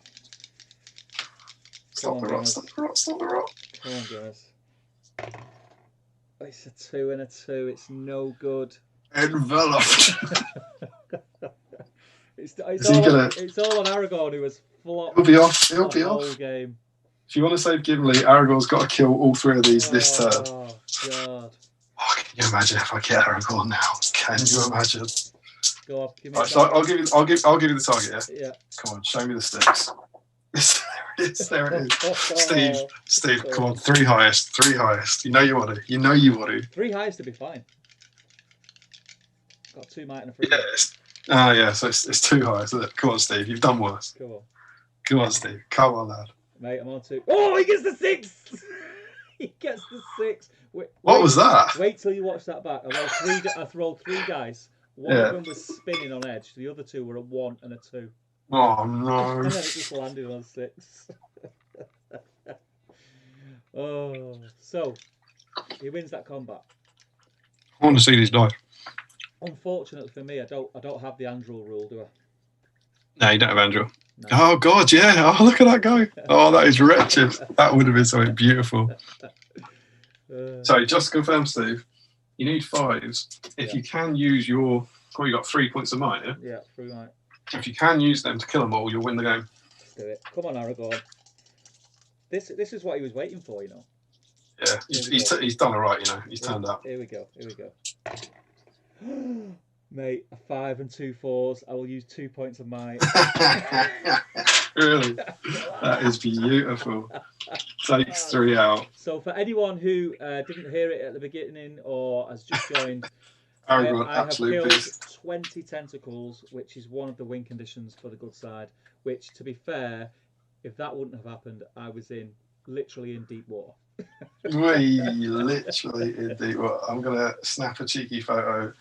Stop the rock, stop the rock, stop the rock. Come on, guys. It's a 2 and a 2. It's no good. Enveloped. It's all on Aragorn, who was flopped. He'll be off. He'll be the off. whole game. If you want to save Gimli, Aragorn's got to kill all 3 of these this turn. Oh, God. Oh, can you imagine if I get Aragorn now? Can you imagine? Go on, give me Right, so I'll give you the target, yeah? Yeah. Come on, show me the sticks. There it is. Steve, come on, 3 highest, 3 highest. You know you want to. 3 highest to be fine. Got 2 might and a 3. Yeah. Yeah, so it's 2 highest, isn't it? Come on, Steve, you've done worse. Come on. Come on, Steve. Come on, lad. Mate, I'm on 2. Oh, he gets the 6! He gets the 6. What was that? Wait till you watch that back. I rolled 3 dice. One of them was spinning on edge. The other 2 were a 1 and a 2. Oh, no. And then it just landed on 6. Oh, so he wins that combat. I want to see these die. Unfortunately for me, I don't have the Andrew rule, do I? No, you don't have Andrew. No. Oh God, yeah. Oh, look at that go. Oh, that is wretched. That would have been something beautiful. So just to confirm, Steve, you need 5s. If you can use your, you got 3 points of might, yeah? Yeah, 3 might. If you can use them to kill them all, you'll win the game. Let's do it. Come on, Aragorn. This is what he was waiting for, you know. Yeah, he's done all right, you know. He's turned up. Here we go. Mate, a 5 and 2 4s. I will use 2 points of might. Really? That is beautiful. Takes 3 out. So for anyone who didn't hear it at the beginning or has just joined, Aragorn, I have killed beast. 20 tentacles, which is one of the win conditions for the good side. Which, to be fair, if that wouldn't have happened, I was literally in deep water. Literally in deep water. I'm gonna snap a cheeky photo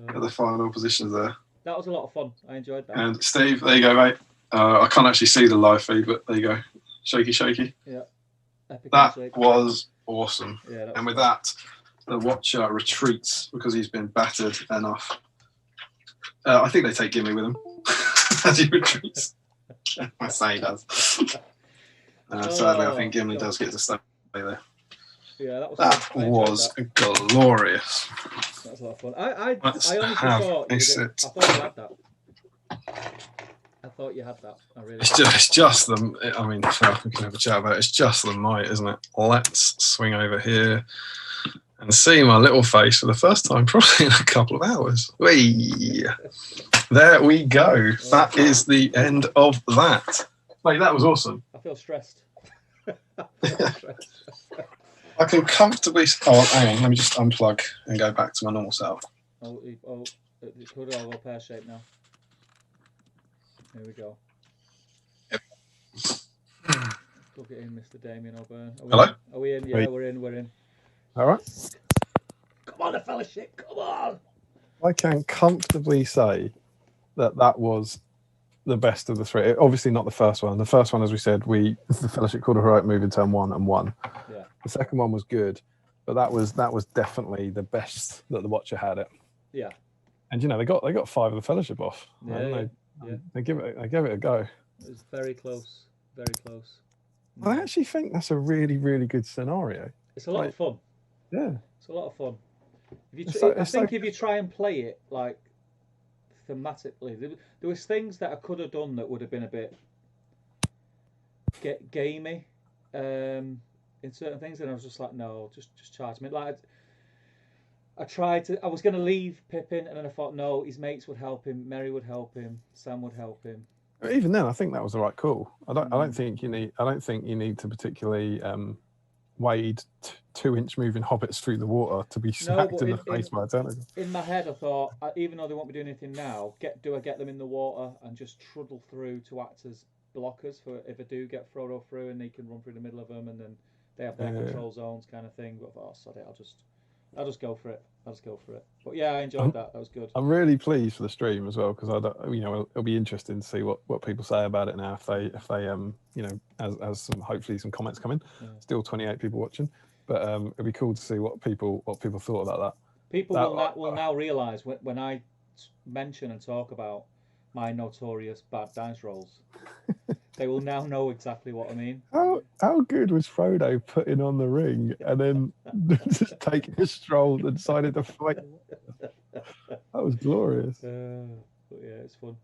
of the final positions there. That was a lot of fun. I enjoyed that. And Steve, there you go, mate. I can't actually see the live feed, but there you go. Shaky. Yeah. Epic that shaky. was awesome. Yeah, and with that, the watcher retreats because he's been battered enough. I think they take Gimli with him as he retreats. I say he does. Sadly, I think Gimli does get to stay there. Yeah, that was glorious. That was a lot of fun. I honestly thought you had that. I thought you had that. I really. It's just them. I mean, we can have a chat about it. It's just the might, isn't it? Let's swing over here and see my little face for the first time, probably in a couple of hours. Whee! There we go. That is the end of that. Mate, that was awesome. I feel stressed. I can comfortably. Oh, hang on. Let me just unplug and go back to my normal self. It's good. I'll go pear shaped now. Here we go. Yep. Plug it in, Mr. Damien O'Byrne. Hello? Are we in? Yeah, we're in. All right. Come on, the fellowship. Come on. I can comfortably say that was the best of the 3. Obviously not the first one. The first one, as we said, the fellowship called a heroic move in turn 1 and won. Yeah. The second one was good, but that was definitely the best that the watcher had it. Yeah. And they got 5 of the fellowship off. Yeah. They gave it a go. It was very close. Very close. I actually think that's a really, really good scenario. It's a lot of fun. Yeah. It's a lot of fun. I think if you try and play it like thematically, there was things that I could have done that would have been a bit gamey in certain things, and I was just like, no, just charge me. Like I was going to leave Pippin, and then I thought, no, his mates would help him, Merry would help him, Sam would help him. Even then, I think that was the right call. I don't think you need to particularly wade 2-inch moving hobbits through the water to be smacked in the face by a tentacle. In my head, I thought, even though they won't be doing anything now, do I get them in the water and just truddle through to act as blockers for if I do get Frodo through, and they can run through the middle of them, and then they have their control zones kind of thing. But I thought, sod it, I'll just go for it. But yeah, I enjoyed that. That was good. I'm really pleased for the stream as well, because it'll be interesting to see what people say about it now. If they as hopefully some comments come in. Yeah. Still 28 people watching, but it'll be cool to see what people thought about that. People will now realise when I mention and talk about my notorious bad dice rolls. They will now know exactly what I mean. How good was Frodo putting on the ring and then just taking a stroll and decided to fight? That was glorious. But yeah, it's fun.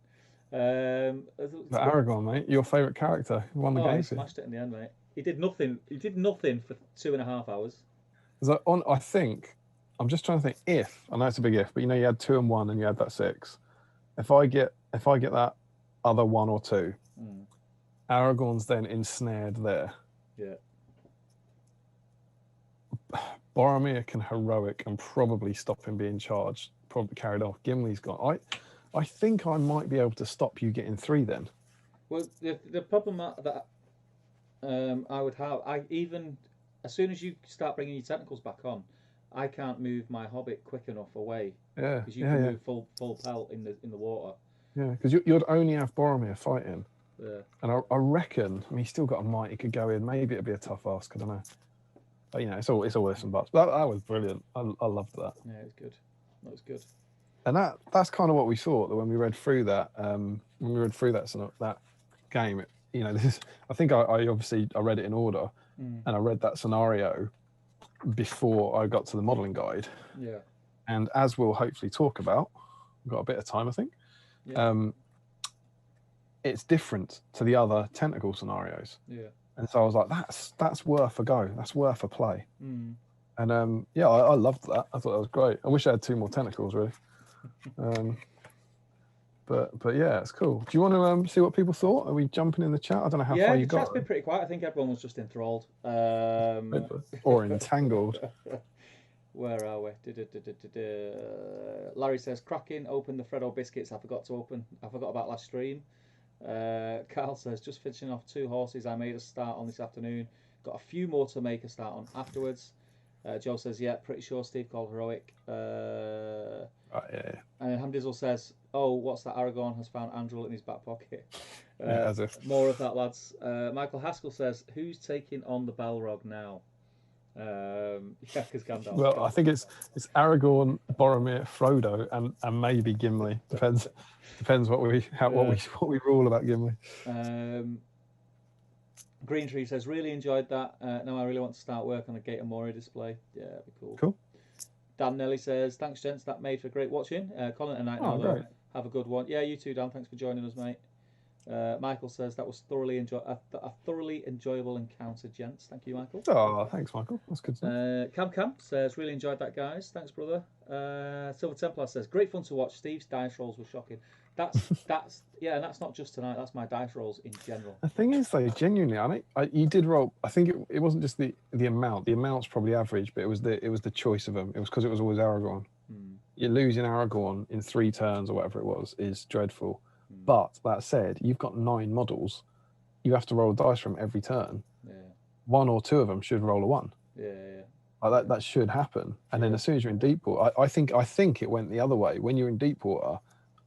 But Aragorn, mate, your favourite character, won the game. He smashed it in the end, mate. He did nothing. He did nothing for 2.5 hours. I think I'm just trying to think. I know it's a big if, but you had 2 and 1, and you had that 6. If I get that other 1 or 2. Aragorn's then ensnared there. Yeah. Boromir can heroic and probably stop him being charged, probably carried off. Gimli's gone. I think I might be able to stop you getting 3 then. Well, the problem that I would have, even as soon as you start bringing your tentacles back on, I can't move my hobbit quick enough away. Yeah. Because you can move full pelt in the water. Yeah, because you'd only have Boromir fighting. Yeah. And I reckon, he's still got a might. He could go in. Maybe it'd be a tough ask. I don't know. But it's all ifs and buts. But that was brilliant. I loved that. Yeah, it's good. That was good. And that's kind of what we thought that when we read through that that game. I think I obviously I read it in order, and I read that scenario before I got to the modelling guide. Yeah. And as we'll hopefully talk about, we've got a bit of time, I think. Yeah. It's different to the other tentacle scenarios. Yeah. And so I was like, that's worth a go. That's worth a play. And I loved that. I thought that was great. I wish I had 2 more tentacles, really. But yeah, it's cool. Do you want to see what people thought? Are we jumping in the chat? I don't know how far you got. Yeah, the chat's been pretty quiet. I think everyone was just enthralled. Or entangled. Where are we? Larry says, cracking, open the Freddo biscuits I forgot about last stream. Carl says, just finishing off 2 horses I made a start on this afternoon. Got a few more to make a start on afterwards. Joe says, yeah, pretty sure Steve called heroic. Yeah. And Hamdizzle says, oh, what's that? Aragorn has found Andrel in his back pocket. As if. More of that, lads. Michael Haskell says, who's taking on the Balrog now? Because Gandalf. Well, I think it's Aragorn, Boromir, Frodo, and maybe Gimli. Depends what we rule about Gimli. Green Tree says, really enjoyed that. Now I really want to start work on the Gate of Moria display. Yeah, that'd be cool. Cool. Dan Nelly says, thanks, gents. That made for great watching. Colin and I have a good one. Yeah, you too, Dan. Thanks for joining us, mate. Michael says that was a thoroughly enjoyable encounter, gents. Thank you, Michael. Oh, thanks, Michael. That's good. Cam says, really enjoyed that, guys. Thanks, brother. Silver Templar says, great fun to watch. Steve's dice rolls were shocking. That's yeah, and that's not just tonight. That's my dice rolls in general. The thing is, though, genuinely, you did roll. I think it wasn't just the amount. The amount's probably average, but it was the choice of them. It was because it was always Aragorn. You're losing Aragorn in 3 turns or whatever it was is dreadful. But that said, you've got 9 models. You have to roll dice from every turn. Yeah. 1 or 2 of them should roll a 1. Yeah. That should happen. And then as soon as you're in deep water, I think it went the other way. When you're in deep water,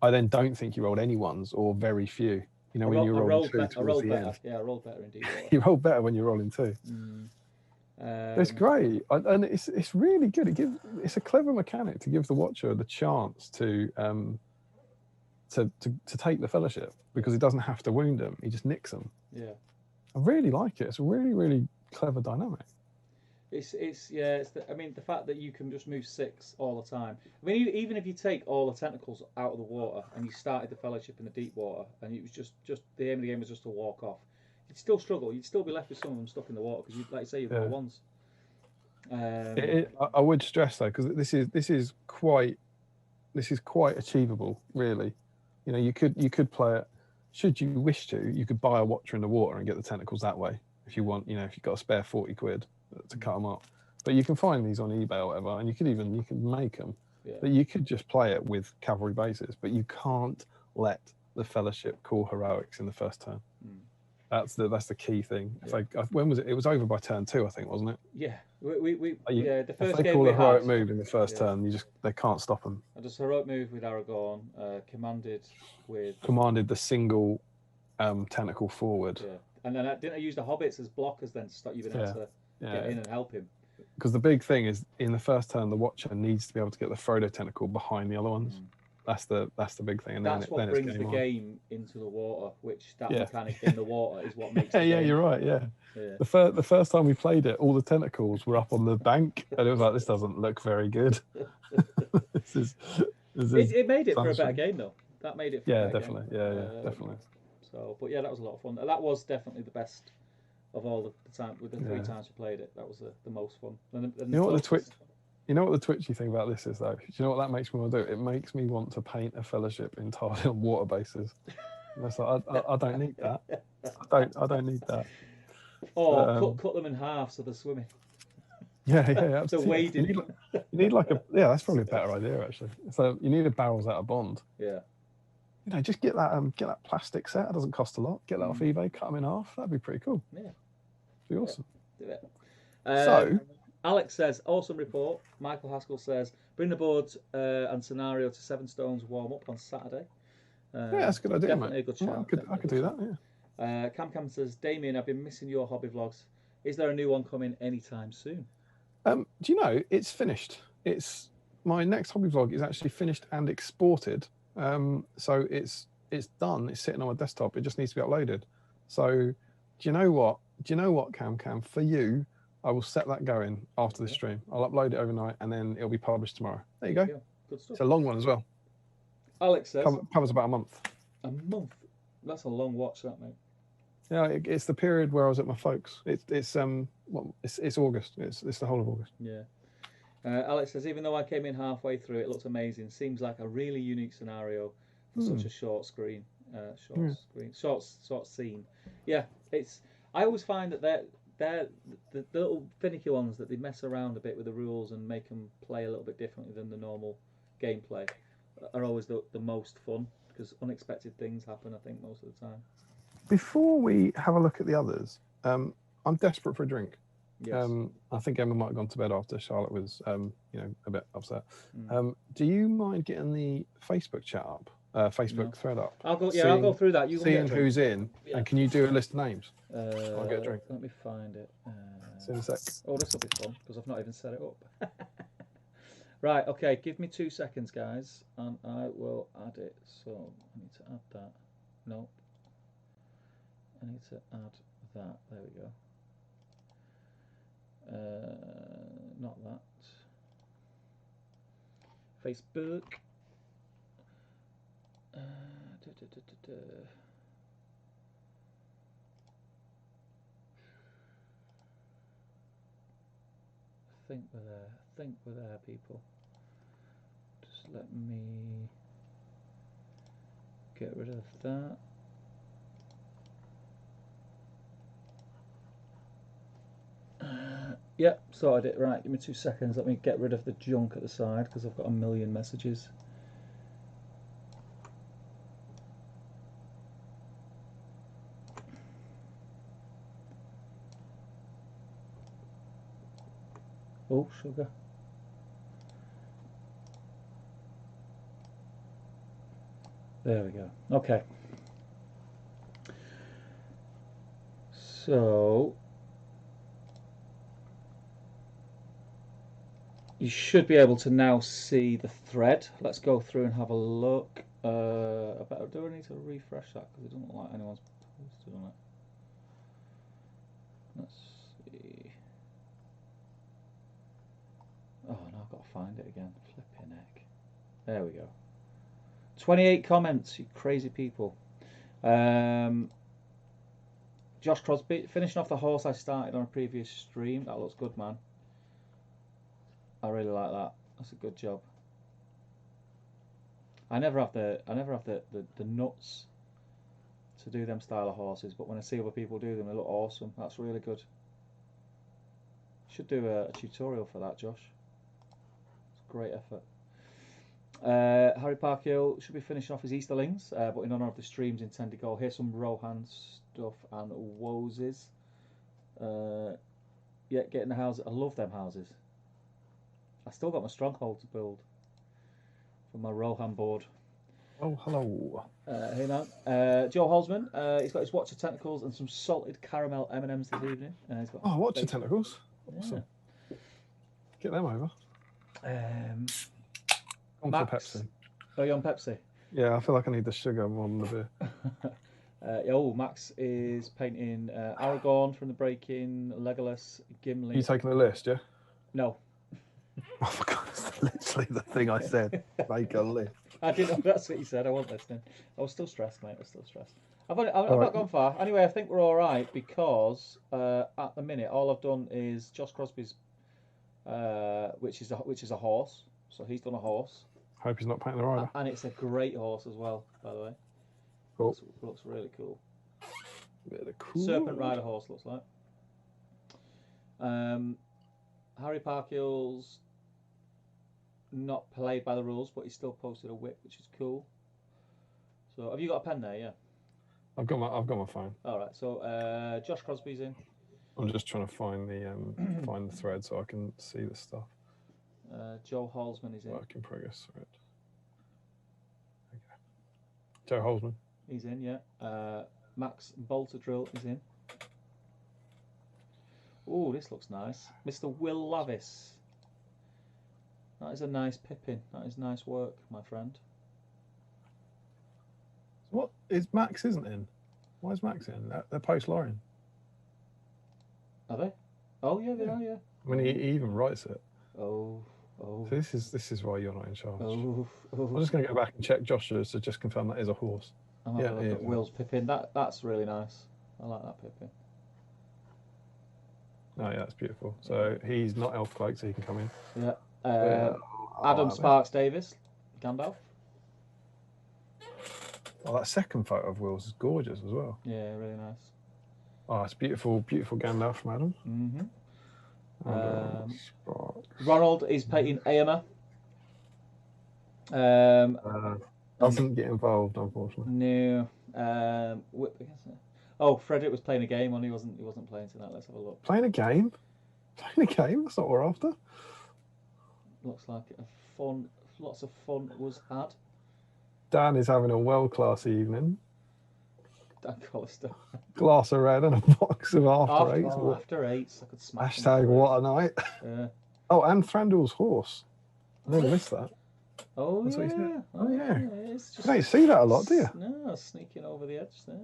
I then don't think you rolled any 1s or very few. You know, when you roll 2 towards the end. Yeah, I rolled better in deep water. You roll better when you're rolling 2. It's great, and it's really good. It's a clever mechanic to give the watcher the chance to take the fellowship, because he doesn't have to wound them; he just nicks them. Yeah, I really like it. It's a really, really clever dynamic. The fact that you can just move 6 all the time. I mean, even if you take all the tentacles out of the water and you started the fellowship in the deep water, and it was just the aim of the game was just to walk off, you'd still struggle. You'd still be left with some of them stuck in the water because, like you say, you've got 1s. I would stress though, because this is quite achievable, really. You know, you could play it. Should you wish to, you could buy a watcher in the water and get the tentacles that way if you want. You know, if you've got a spare 40 quid to cut them up. But you can find these on eBay or whatever, and you can make them. Yeah. But you could just play it with cavalry bases, but you can't let the fellowship call heroics in the first turn. That's the key thing. Yeah. When was it? It was over by turn 2, I think, wasn't it? Yeah, the first if they game call we a heroic had, move in the first turn, they can't stop them. I just heroic move with Aragorn, commanded the single tentacle forward. Yeah, and then didn't I use the hobbits as blockers then to stop you being able to get in and help him? Because the big thing is, in the first turn, the watcher needs to be able to get the Frodo tentacle behind the other ones. That's the big thing. And that's what brings the game into the water, which that mechanic in the water is what makes it. Yeah, you're right. Yeah. The first time we played it, all the tentacles were up on the bank, and it was like, this doesn't look very good. It made it for a better game, though. That made it for a better definitely. game. Yeah, definitely. So, but yeah, that was a lot of fun. That was definitely the best of all the time. With the 3 times we played it, that was the most fun. And you know what the twitchy thing about this is, though? Do you know what that makes me want to do? It makes me want to paint a fellowship entirely on water bases. And it's like, I don't need that. I don't need that. Or cut them in half so they're swimming. Yeah, absolutely. So wading. You need like a that's probably a better idea, actually. So you need a barrels out of Bond. Yeah. You know, just get that plastic set. It doesn't cost a lot. Get that off eBay, cut them in half. That'd be pretty cool. Yeah. Be awesome. Do it. So Alex says, awesome report. Michael Haskell says, bring the board and scenario to 7 Stones warm up on Saturday. That's a good idea, definitely mate. A good shout. I could do that, yeah. Cam says, Damien, I've been missing your hobby vlogs. Is there a new one coming anytime soon? Do you know, it's finished. It's my next hobby vlog is actually finished and exported. So it's done. It's sitting on my desktop. It just needs to be uploaded. So do you know what? Cam? For you, I will set that going after the stream. I'll upload it overnight and then it'll be published tomorrow. There you go. Good stuff. It's a long one as well. Alex says covers about a month. A month. That's a long watch, that, mate. Yeah, it's the period where I was at my folks. It's August. It's the whole of August. Yeah. Alex says, even though I came in halfway through, it looks amazing. Seems like a really unique scenario for such a short screen, short scene. Yeah, it's. I always find that they're the little finicky ones that they mess around a bit with the rules and make them play a little bit differently than the normal gameplay are always the most fun because unexpected things happen. I think most of the time. Before we have a look at the others, I'm desperate for a drink. Yes. I think Emma might have gone to bed after Charlotte was, a bit upset. Do you mind getting the Facebook chat up, thread up? I'll go through that. You seeing who's in, and can you do a list of names? I'll get a drink. Let me find it. See in a sec. Oh, this will be fun because I've not even set it up. Right. Okay. Give me 2 seconds, guys, and I will add it. So I need to add that. No. I need to add that. There we go. Not that. Facebook. I think we're there, people. Just let me get rid of that. Yep, sorted it. Right, give me 2 seconds. Let me get rid of the junk at the side because I've got a million messages. Oh, sugar. There we go. Okay. So you should be able to now see the thread. Let's go through and have a look. Do I need to refresh that because it doesn't look like anyone's posted on it? Let's see. Oh no, I've got to find it again. Flipping heck. There we go. 28 comments, you crazy people. Josh Crosby, finishing off the horse I started on a previous stream. That looks good, man. I really like that. That's a good job. I never have the nuts to do them style of horses, but when I see other people do them, they look awesome. That's really good. Should do a tutorial for that, Josh. It's a great effort. Harry Parkhill should be finishing off his Easterlings, but in honour of the stream's intended goal, here's some Rohan stuff and Woses. Yeah, getting the houses. I love them houses. I still got my stronghold to build for my Rohan board. Oh, hello. Hey man. Joe Holzman, he's got his Watcher tentacles and some salted caramel M&Ms this evening. He's got Watcher tentacles. Awesome. Yeah. Get them over. On Max. for Pepsi. Oh, you on Pepsi? Yeah, I feel like I need the sugar more than the beer. Max is painting Aragorn from the Break-In, Legolas, Gimli. You taking the list, yeah? No. Oh my God, that's literally the thing I said. Make a list. I didn't know that's what you said. I wasn't listening. I was still stressed, mate. I was still stressed. I've not gone far. Anyway, I think we're all right because at the minute all I've done is Josh Crosby's, which is a horse. So he's done a horse. Hope he's not painting the rider. And it's a great horse as well, by the way. Cool. Looks really cool. Bit of cool. Serpent rider horse looks like. Harry Parkhill's not played by the rules, but he's still posted a whip, which is cool. So have you got a pen there? Yeah. I've got my phone. All right. So Josh Crosby's in. I'm just trying to find the find the thread so I can see the stuff. Joe Holzman is in. Work in progress thread. Okay. Joe Holzman. He's in, yeah. Max Bolter Drill is in. Oh, this looks nice. Mr. Will Lavis. That is a nice Pippin. That is nice work, my friend. What is Max isn't in? Why is Max in? They're post Lorien. Are they? Oh yeah, they are. Yeah. I mean, he even writes it. Oh. So this is why you're not in charge. Oh. I'm just going to go back and check Joshua's to just confirm that is a horse. I'm having a look at Will's Pippin. That's really nice. I like that Pippin. Oh yeah, that's beautiful. So he's not elf cloak, so he can come in. Yeah. Adam Sparks Davis, Gandalf. Oh, that second photo of Will's is gorgeous as well. Yeah, really nice. Oh, it's beautiful, beautiful Gandalf from Adam. Ronald is painting Aomer. Doesn't get involved, unfortunately. No. Oh, Frederick was playing a game, and he wasn't playing tonight. Let's have a look. Playing a game? Playing a game? That's not what we're after. Looks like lots of fun was had. Dan is having a world-class evening. Dan Collister. Glass of red and a box of after eights. After eights, I could smash. Hashtag what a night. Oh, and Thranduil's horse. I nearly missed that. Oh, that's yeah. Oh, yeah. It's just, you don't see that a lot, do you? No, sneaking over the edge there,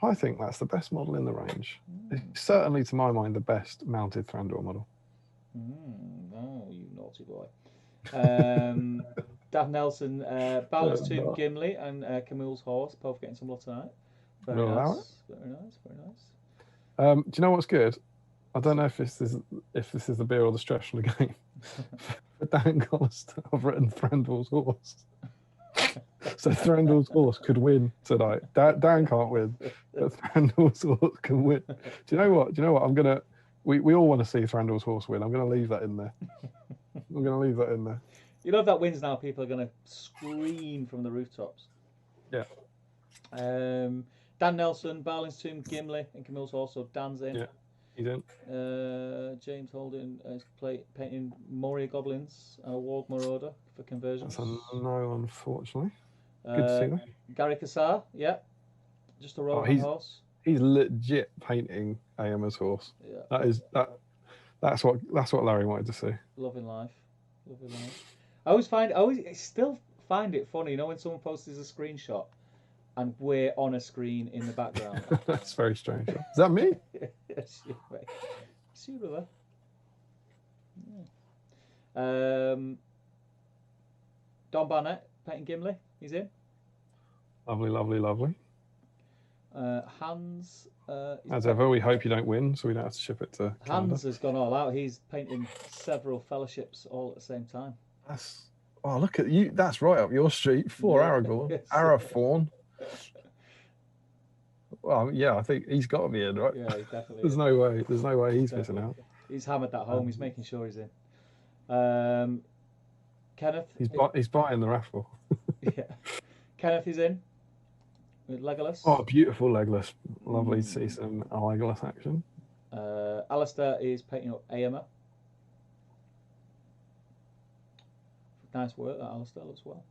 I think that's the best model in the range. It's certainly, to my mind, the best mounted Thranduil model. Oh, you naughty boy. Dav Nelson, Ballard's Tomb, Gimli, and Camille's horse, both getting some love tonight. Very nice. Very nice. Do you know what's good? I don't know if this is the beer or the stress from the game. For Dan Collister, I've written Thranduil's horse. So Thranduil's horse could win tonight. Dan can't win, but Thranduil's horse can win. Do you know what? I'm gonna. We all want to see Thranduil's horse win. I'm gonna leave that in there. You know, if that wins now, people are gonna scream from the rooftops. Yeah. Dan Nelson, Barlin's Tomb, Gimli, and Camille's horse. So Dan's in. Yeah. He's in. James Holden is painting Moria goblins and a Warg Marauder for conversions. That's a no, unfortunately. Good to see that. Gary Cassar, yeah, just a Rohan horse. He's legit painting Aomer's horse. Yeah. That's what Larry wanted to see. Loving life. I still find it funny, you know, when someone posts a screenshot and we're on a screen in the background. That's very strange. Is that me? Yes, see you, brother. Yeah. Don Barnett painting Gimli. He's in. Lovely. Hans. As ever, we hope you don't win, so we don't have to ship it to Canada. Hans has gone all out. He's painting several fellowships all at the same time. Look at you. That's right up your street. 4 Aragorn, yes. Arathorn. Well, yeah, I think he's got to be in, right? Yeah, he definitely. There's no way he's missing out. He's hammered that home. He's making sure he's in. Kenneth. He's buying the raffle. Yeah. Kenneth is in with Legolas. Oh, beautiful Legolas. Lovely to see some Legolas action. Alistair is painting up Aomer. Nice work, that Alistair looks well.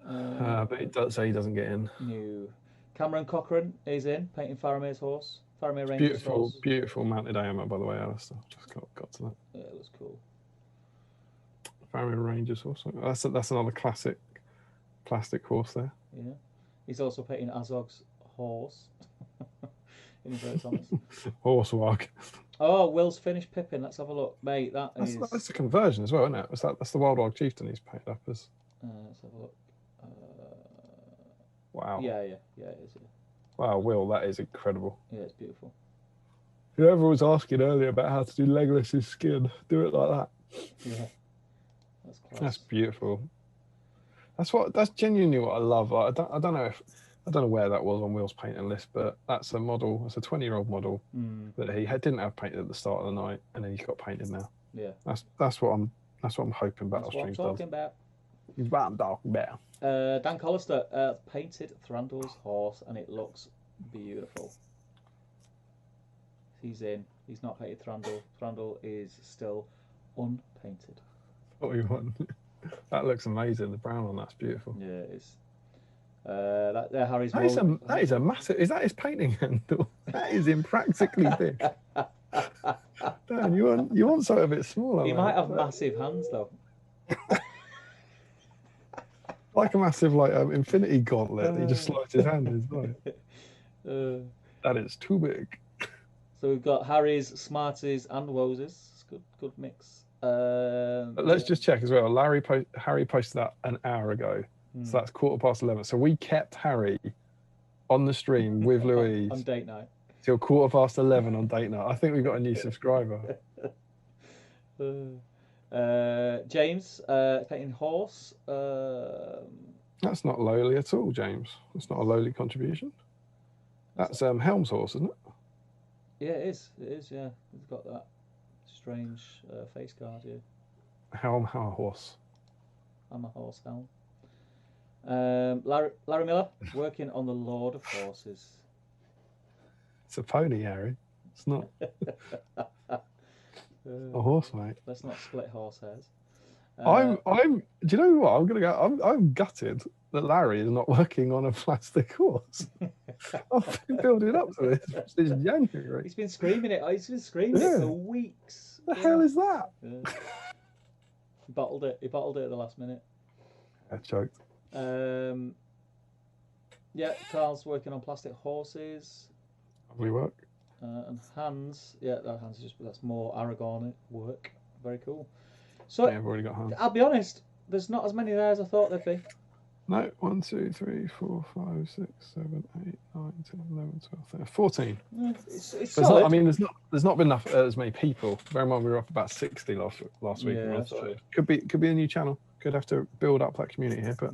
But it does say he doesn't get in. No. Cameron Cochran is in, painting Faramir's horse. Faramir Ranger's horse. Beautiful mounted Aomer, by the way, Alistair. Just got to that. Yeah, it looks cool. Faramir Ranger's horse. That's another classic plastic horse there. Yeah. He's also painting Azog's horse. In inverted commas. Horsewalk. Oh, Will's finished Pippin. Let's have a look, mate. That's a conversion as well, isn't it? That's the Wild Wog Chieftain he's painted up as. Let's have a look. Wow. Yeah, it is. Yeah. Wow, Will, that is incredible. Yeah, it's beautiful. Whoever was asking earlier about how to do Legolas's skin, do it like that. Yeah. That's class. That's beautiful. That's genuinely what I love. Like, I don't know where that was on Will's painting list, but that's a model. It's a 20-year-old model that he didn't have painted at the start of the night, and then he's got painted now. Yeah. That's what I'm hoping Battle Streams does. That's what I'm talking about. What I'm talking about. Dan Collister painted Thranduil's horse, and it looks beautiful. He's in. He's not painted Thranduil. Thranduil is still unpainted. 41. That looks amazing. The brown one, that's beautiful. Yeah, it is. Harry's. That is a massive. Is that his painting handle? That is impractically big. Dan, you want something a bit smaller. He mate. might have massive hands though. Like a massive infinity gauntlet. He just slides his hand inside. That is too big. So we've got Harry's, Smarties, and Woses. Good mix. Let's just check as well. Harry posted that an hour ago, so that's 11:15. So we kept Harry on the stream with Louise on date night till 11:15 on date night. I think we got a new subscriber. James painting horse. That's not lowly at all, James. That's not a lowly contribution. That's Helm's horse, isn't it? Yeah, it is. It is. Yeah, we've got that strange face card here. Helm horse. I'm a horse helm. Larry Miller working on the Lord of Horses. It's a pony, Harry. It's not a horse, mate. Let's not split horse hairs. Do you know what? I'm gutted that Larry is not working on a plastic horse. I've been building up to this since January. He's been screaming it. He's been screaming it for weeks. The hell is that? He bottled it. He bottled it at the last minute. I choked. Yeah, Carl's working on plastic horses. Lovely work. And Hans, that's more Aragorn work. Very cool. So yeah, I've already got Hans. I'll be honest, there's not as many there as I thought there'd be. No, 1, 2, 3, 4, 5, 6, 7, 8, 9, 10, 11, 12, 13, 14. It's solid. There's not been enough as many people. Bear in mind we were up about 60 last week. Yeah, that's true. Could be a new channel. Could have to build up that community here, but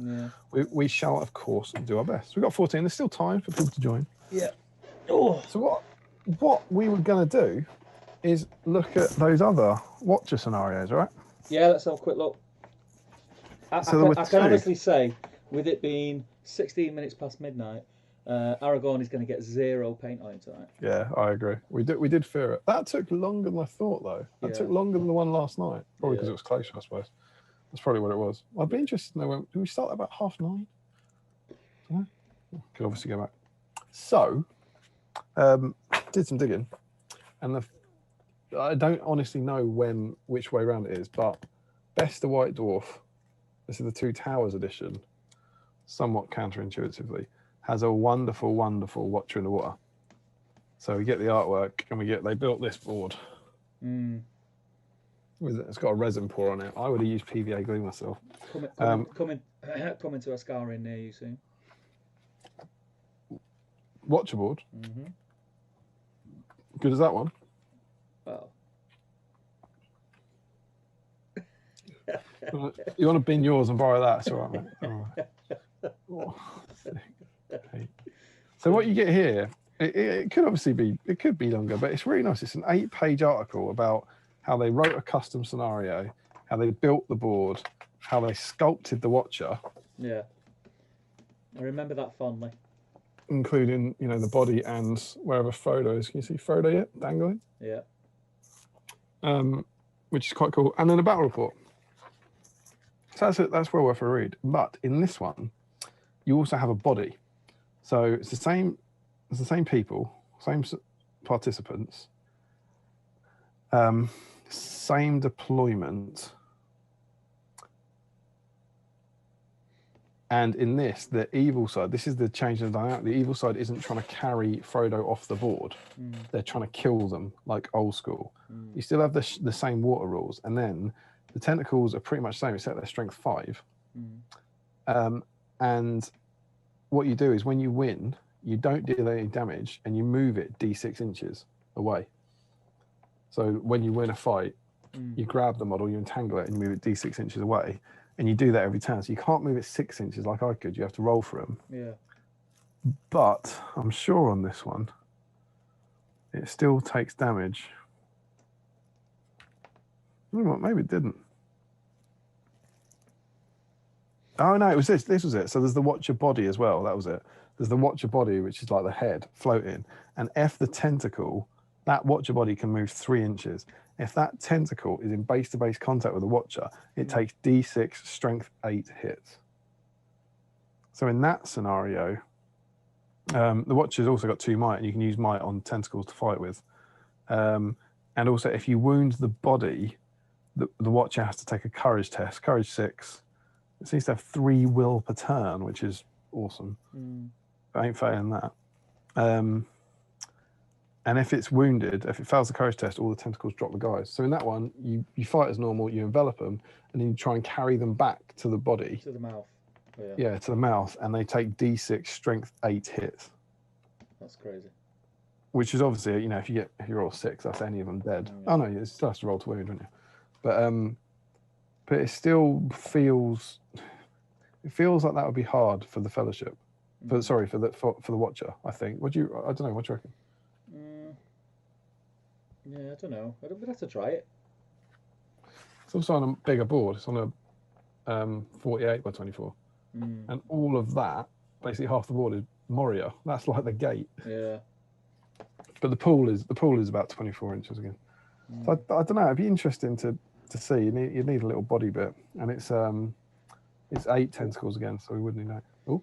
we shall of course do our best. We've got 14. There's still time for people to join. Yeah. Oh. So what we were going to do is look at those other watcher scenarios, right? Yeah, let's have a quick look. I can honestly say, with it being 16 minutes past midnight, Aragorn is going to get 0 paint on it tonight. Yeah, I agree. We did fear it. That took longer than I thought, though. That took longer than the one last night. Probably because it was closer, I suppose. That's probably what it was. I'd be interested to know when. Did we start about 9:30? Yeah. Could obviously go back. So, did some digging, and I don't honestly know which way around it is, but Best the White Dwarf, this is the Two Towers edition, somewhat counterintuitively, has a wonderful, wonderful Watcher in the Water. So we get the artwork, and they built this board. It's got a resin pour on it. I would have used PVA glue myself. Coming to a scarring near you soon. Watcher board. Good as that one. Well. You want to bin yours and borrow that? It's all right, mate. All right. So what you get here, it could obviously be longer, but it's really nice. It's an 8-page article about how they wrote a custom scenario, how they built the board, how they sculpted the Watcher. Yeah, I remember that fondly. Including, the body and wherever Frodo is. Can you see Frodo yet? Dangling? Yeah. Which is quite cool. And then a battle report. So that's well worth a read. But in this one, you also have a body. So it's the same people, same participants, same deployment. And in this, the evil side, this is the change in the dynamic. The evil side isn't trying to carry Frodo off the board. They're trying to kill them like old school. You still have the same water rules. And then the tentacles are pretty much the same, except they're strength 5. And what you do is when you win, you don't deal any damage and you move it D6 inches away. So when you win a fight, you grab the model, you entangle it, and you move it D6 inches away. And you do that every turn. So you can't move it 6 inches like I could. You have to roll for them. Yeah. But I'm sure on this one, it still takes damage. You know what? Maybe it didn't. Oh, no, it was this. This was it. So there's the Watcher body as well. That was it. There's the Watcher body, which is like the head floating. And if the tentacle, that Watcher body can move 3 inches. If that tentacle is in base-to-base contact with the Watcher, it takes D6 strength 8 hits. So in that scenario, the Watcher's also got 2 might, and you can use might on tentacles to fight with. And also, if you wound the body, the Watcher has to take a courage test. Courage 6. It seems to have 3 will per turn, which is awesome. I ain't failing that. And if it's wounded, if it fails the courage test, all the tentacles drop the guys. So in that one, you fight as normal, you envelop them, and then you try and carry them back to the body. To the mouth. Yeah, to the mouth, and they take D6 strength 8 hits. That's crazy. Which is obviously, you know, if you roll 6, that's any of them dead. Oh no, you still have to roll to wound, don't you? But it still feels like that would be hard for the Fellowship. For the Watcher, I think. I don't know. What do you reckon? Yeah, I don't know. We'd have to try it. It's also on a bigger board. It's on a 48 by 24, and all of that, basically half the board is Moria. That's like the gate. Yeah. But the pool is about 24 inches again. So I don't know. It'd be interesting to see. You need a little body bit, and it's 8 tentacles again, so we wouldn't know. Oh,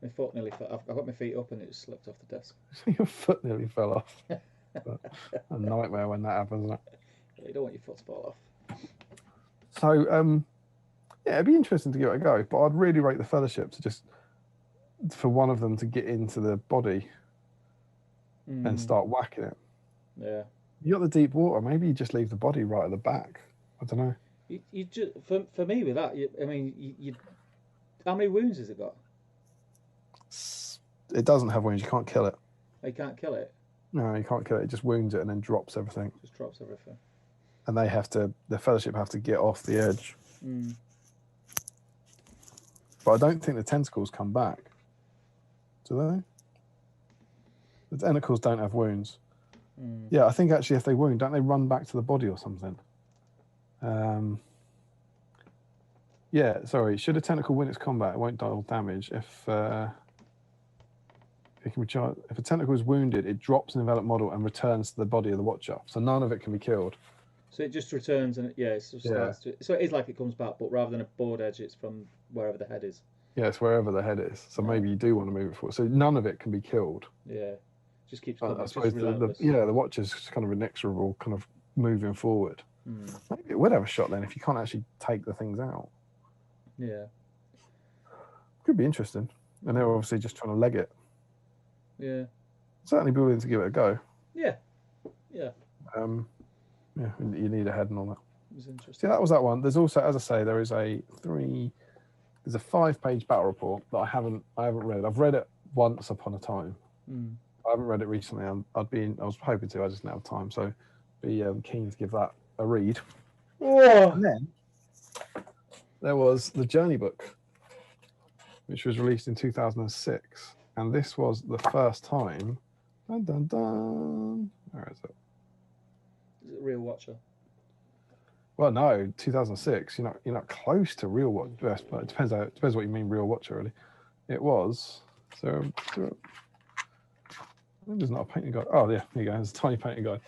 my foot nearly fell. I got my feet up and it just slipped off the desk. Your foot nearly fell off. A nightmare when that happens, isn't it? You don't want your foot to fall off. So yeah, it'd be interesting to give it a go, but I'd really rate the Fellowship for one of them to get into the body and start whacking it. Yeah. You got the deep water. Maybe you just leave the body right at the back. I don't know. You just for me with that. You how many wounds has it got? It doesn't have wounds. You can't kill it. You can't kill it. No, you can't kill it. It just wounds it and then drops everything. Just drops everything. And the Fellowship have to get off the edge. But I don't think the tentacles come back. Do they? The tentacles don't have wounds. Yeah, I think actually if they wound, don't they run back to the body or something? Yeah, sorry. Should a tentacle win its combat, it won't deal damage. If a tentacle is wounded, it drops an enveloped model and returns to the body of the Watcher. So none of it can be killed. So it just returns and so it is like it comes back, but rather than a board edge, it's from wherever the head is. Yeah, it's wherever the head is. So maybe you do want to move it forward. So none of it can be killed. Yeah, just keeps coming. I suppose the Watcher's kind of inexorable, kind of moving forward. Maybe it would have a shot then if you can't actually take the things out. Yeah, could be interesting. And they're obviously just trying to leg it. Yeah, certainly be willing to give it a go. Yeah. Yeah, you need a head and all that. It was interesting. See, that was that one. There's also, as I say, there's a 5-page battle report that I haven't read. I've read it once upon a time. I haven't read it recently. I was hoping to. I just didn't have time, so be keen to give that a read. And then there was the Journey book, which was released in 2006, and this was the first time. Dun dun dun. Where is it? Is it Real Watcher? Well, no, 2006. You're not close to Real Watcher. But it depends what you mean, Real Watcher. Really, it was. So there's not a painting guide. Oh yeah, here you go. There's a tiny painting guide.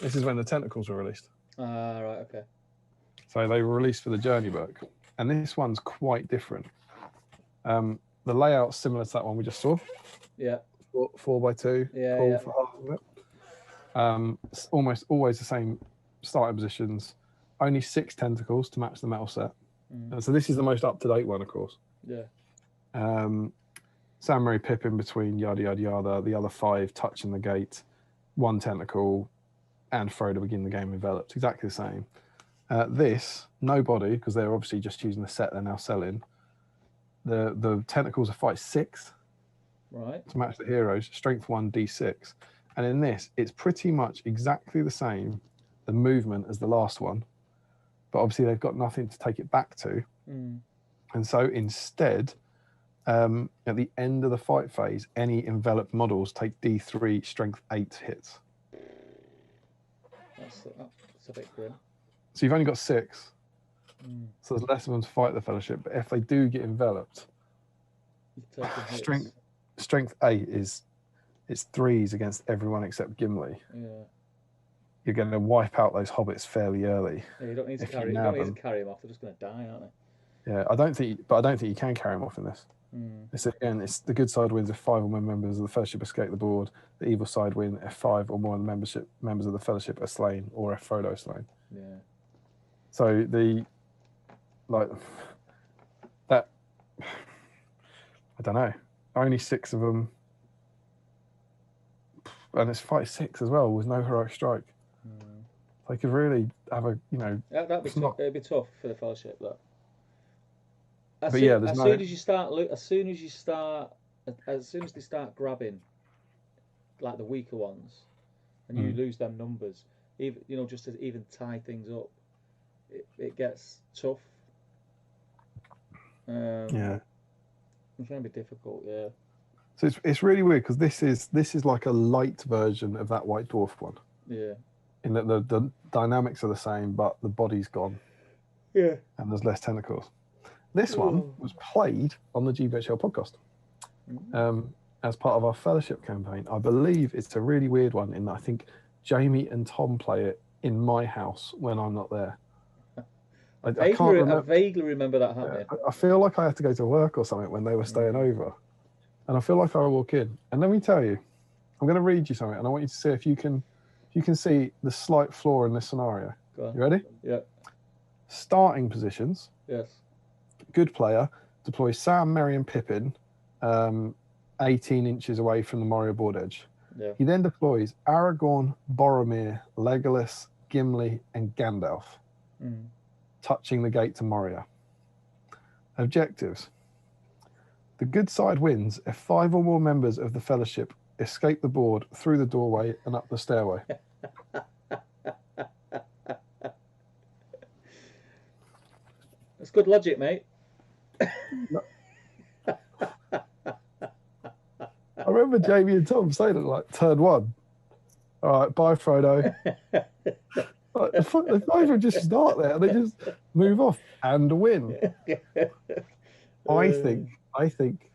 This is when the tentacles were released. Right, okay. So they were released for the Journey book, and this one's quite different. The layout's similar to that one we just saw. Yeah. 4x2. Yeah. Pull for half of it. It's almost always the same starting positions. Only 6 tentacles to match the metal set. So this is the most up-to-date one, of course. Yeah. Sam, Mary, Pip in between, yada, yada, yada. The other 5 touching the gate. 1 tentacle, and Frodo begin the game enveloped. Exactly the same. This, no body, because they're obviously just using the set they're now selling. The tentacles are fight 6. Right. To match the heroes. Strength 1, D6. And in this, it's pretty much exactly the same, the movement as the last one. But obviously they've got nothing to take it back to. And so instead, at the end of the fight phase, any enveloped models take D3 strength 8 hits. That's a bit grim. So you've only got 6. So there's less of them to fight the Fellowship. But if they do get enveloped, strength 8 it's 3s against everyone except Gimli. Yeah. You're going to wipe out those hobbits fairly early. Yeah, you don't need to carry them off. They're just going to die, aren't they? Yeah, I don't think you can carry them off in this. It's the good side wins if 5 or more members of the Fellowship escape the board. The evil side win if 5 or more of the members of the Fellowship are slain, or if Frodo is slain. Yeah. So that, I don't know. Only 6 of them, and it's fight 6 as well with no heroic strike. They could really have a That'd be tough. It'd be tough for the Fellowship though. As But soon, yeah, there's as no- soon as you start, as soon as they start grabbing, like the weaker ones, and you lose them numbers, even just to even tie things up, it gets tough. Yeah. It's going to be difficult. Yeah. So it's really weird because this is like a light version of that White Dwarf one. Yeah. In that the dynamics are the same, but the body's gone. Yeah. And there's less tentacles. This one was played on the GBHL podcast as part of our Fellowship campaign. I believe it's a really weird one in that I think Jamie and Tom play it in my house when I'm not there. I vaguely remember that happening. I feel like I had to go to work or something when they were staying over. And I feel like I walk in. And let me tell you, I'm going to read you something, and I want you to see if you can see the slight flaw in this scenario. Go on. You ready? Yeah. Starting positions. Yes. Good player deploys Sam, Merry, and Pippin 18 inches away from the Moria board edge. Yeah. He then deploys Aragorn, Boromir, Legolas, Gimli, and Gandalf, touching the gate to Moria. Objectives. The good side wins if 5 or more members of the Fellowship escape the board through the doorway and up the stairway. That's good logic, mate. I remember Jamie and Tom saying it like turn 1. All right, bye, Frodo. Like, the 5 of them just start there and they just move off and win. I think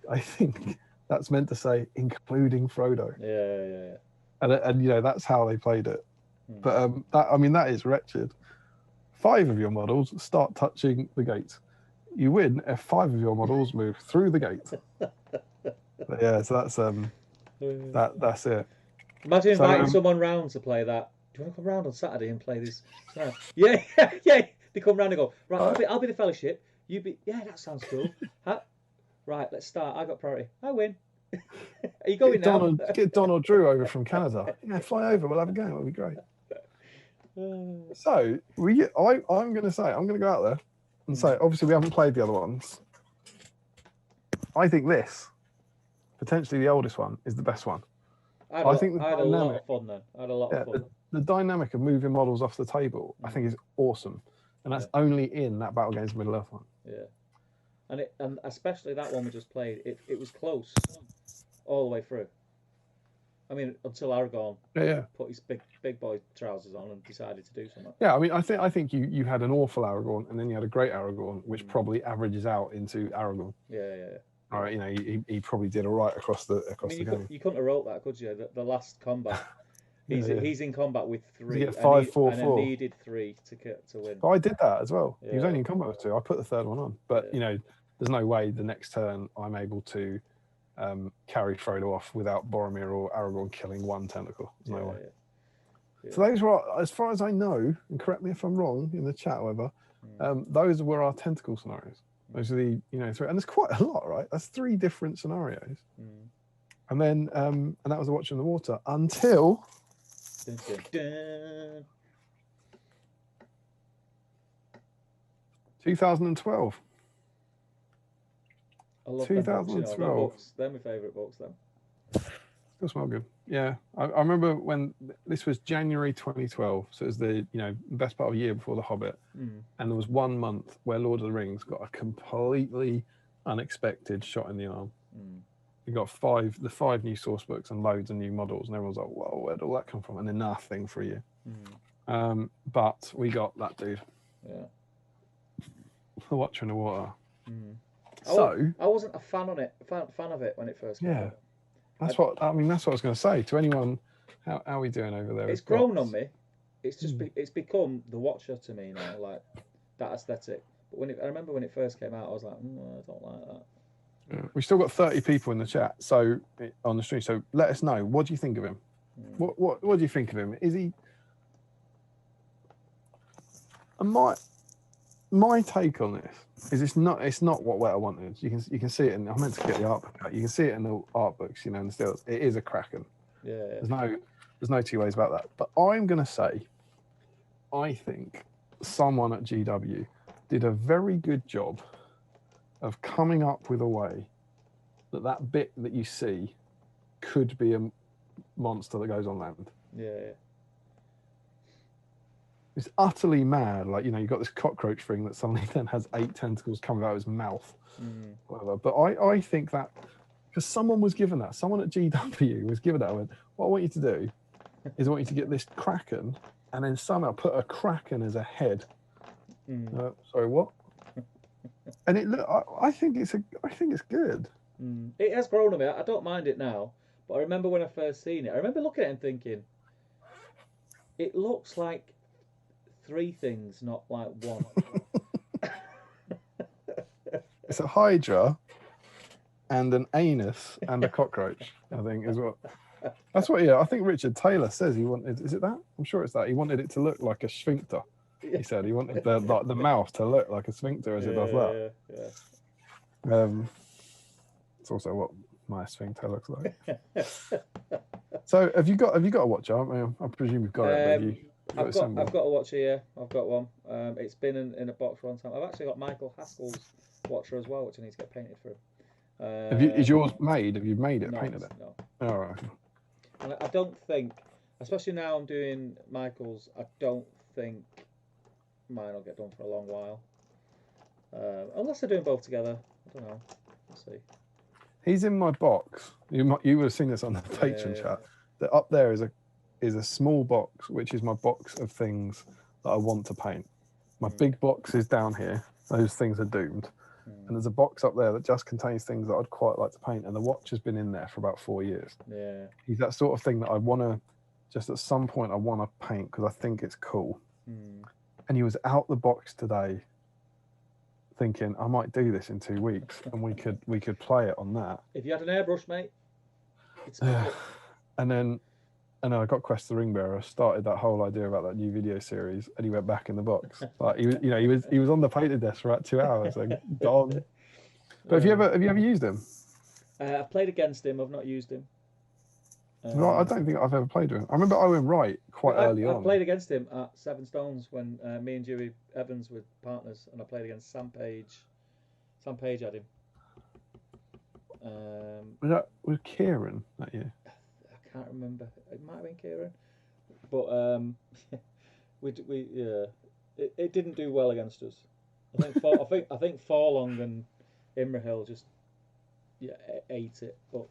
that's meant to say including Frodo. Yeah. And that's how they played it. But that is wretched. 5 of your models start touching the gate. You win if 5 of your models move through the gate. But yeah, so that's it. Imagine inviting someone round to play that. Do you want to come round on Saturday and play this? Yeah. They come round and go, right, I'll be the Fellowship. You be, yeah, that sounds cool. Right, let's start. I got priority. I win. Are you going now? Get Donald Drew over from Canada. Yeah, fly over. We'll have a game. It'll be great. So I'm going to go out there and say, obviously we haven't played the other ones. I think this, potentially the oldest one, is the best one. I had a lot of fun then. I had a lot of fun. The dynamic of moving models off the table, I think, is awesome, and that's only in that Battle Games Middle Earth one. Yeah, and especially that one we just played. It was close all the way through. I mean, until Aragorn put his big boy trousers on and decided to do something. Yeah, I mean, I think you had an awful Aragorn, and then you had a great Aragorn, which probably averages out into Aragorn. Yeah. All right, he probably did all right across the game. You couldn't have wrote that, could you? The last combat, he's in combat with 3. You get 5, 4, 4. And needed 3 to win. But I did that as well. He was only in combat with 2. I put the 3rd one on, but there's no way the next turn I'm able to carry Frodo off without Boromir or Aragorn killing 1 tentacle. There's no way. Yeah. So those were, as far as I know, and correct me if I'm wrong in the chat, however, those were our tentacle scenarios. Those are the 3, and there's quite a lot, right? That's 3 different scenarios. And then and that was the Watcher in the Water until 2012. I love 2012. They're my favourite books then. Still smell good. Yeah, I remember when this was January 2012, so it was the best part of a year before The Hobbit, and there was 1 month where Lord of the Rings got a completely unexpected shot in the arm. We got 5 new source books and loads of new models, and everyone's like, "Whoa, where'd all that come from?" And then nothing for a year. But we got that dude. Yeah, The Watcher in the Water. So I wasn't a fan of it when it first came out. That's what I was going to say to anyone. How are we doing over there? It's grown on me. It's just it's become The Watcher to me now, like that aesthetic. But I remember when it first came out, I was like, I don't like that. We've still got 30 people in the chat, so on the stream. So let us know. What do you think of him? What do you think of him? Is he? And my take on this is it's not what I wanted. You can see it in. I meant to get the art book out. You can see it in the art books, and still it is a Kraken. Yeah. There's no two ways about that. But I'm gonna say, I think someone at GW did a very good job of coming up with a way that bit that you see could be a monster that goes on land. Yeah. It's utterly mad. Like, you've got this cockroach thing that suddenly then has 8 tentacles coming out of his mouth. Whatever. But I think that because someone was given that, someone at GW was given that, I went, what I want you to do is I want you to get this Kraken and then somehow put a Kraken as a head. Sorry, what? And I think it's good. It has grown on me. I don't mind it now, but I remember when I first seen it. I remember looking at it and thinking, it looks like 3 things, not like one. It's a Hydra and an anus and a cockroach, I think, is what. That's what. Yeah, I think Richard Taylor says he wanted. Is it that? I'm sure it's that. He wanted it to look like a sphincter. He said he wanted the mouth to look like a sphincter as it does that. Yeah. It's also what my sphincter looks like. So have you got a watch? I presume you've got it. But I've got a watch here. I've got one. It's been in a box for a long time. I've actually got Michael Haskell's watcher as well, which I need to get painted for him. Is yours made? Have you made it? No, painted it? No. All right. And I don't think, especially now I'm doing Michael's, I don't think mine will get done for a long while. Unless they're doing both together. I don't know. We'll see. He's in my box. You would have seen this on the Patreon chat. That up there is a small box, which is my box of things that I want to paint. My big box is down here. Those things are doomed. And there's a box up there that just contains things that I'd quite like to paint. And the watch has been in there for about 4 years. Yeah. He's that sort of thing that I want to, just at some point, I want to paint because I think it's cool. And he was out the box today thinking, I might do this in 2 weeks and we could play it on that. If you had an airbrush, mate. And then I got Quest the Ring Bearer, started that whole idea about that new video series, and he went back in the box. Like he was on the painted desk for about 2 hours, like gone. But have you ever used him? I've played against him. I've not used him. No, I don't think I've ever played with him. I remember Owen Wright quite early on. I played against him at Seven Stones when me and Dewey Evans were partners, and I played against Sam Page. Sam Page had him. Was Kieran that year? I can't remember. It might have been Kieran, but it didn't do well against us. I think Forlong and Imrahil just ate it up.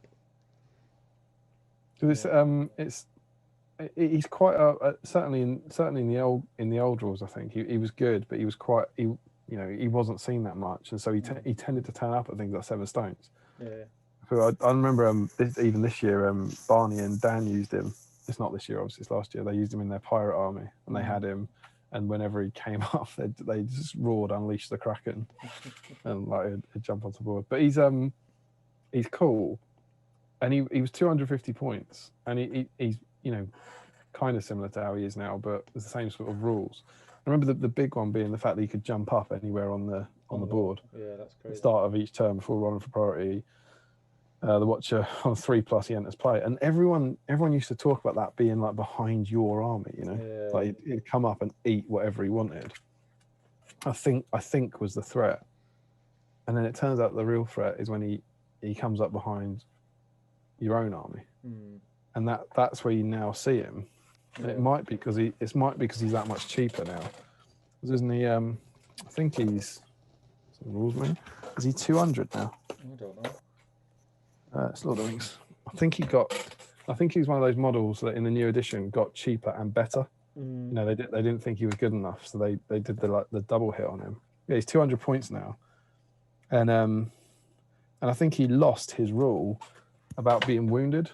He's quite certainly in the old rules. I think he was good, but he was quite he wasn't seen that much, and so he tended to turn up at things like Seven Stones. Yeah. So I remember even this year, Barney and Dan used him. It's not this year, obviously. It's last year. They used him in their pirate army, and they had him. And whenever he came up, they just roared, "Unleash the Kraken," and like he'd jump onto board. But he's cool, and he was 250 points, and he's kind of similar to how he is now, but it's the same sort of rules. I remember the big one being the fact that he could jump up anywhere on the board. Yeah, that's crazy. At the start of each turn before rolling for priority. The watcher on 3+ he enters play, and everyone used to talk about that being like behind your army, like he'd come up and eat whatever he wanted. I think was the threat, and then it turns out the real threat is when he comes up behind your own army, and that's where you now see him. And it might be because he's that much cheaper now. Isn't he? I think he's rules man. Is he 200 now? I don't know. It's Lord of the Rings. I think he's one of those models that in the new edition got cheaper and better. They didn't think he was good enough, so they did the double hit on him. Yeah, he's 200 points now, and I think he lost his rule about being wounded.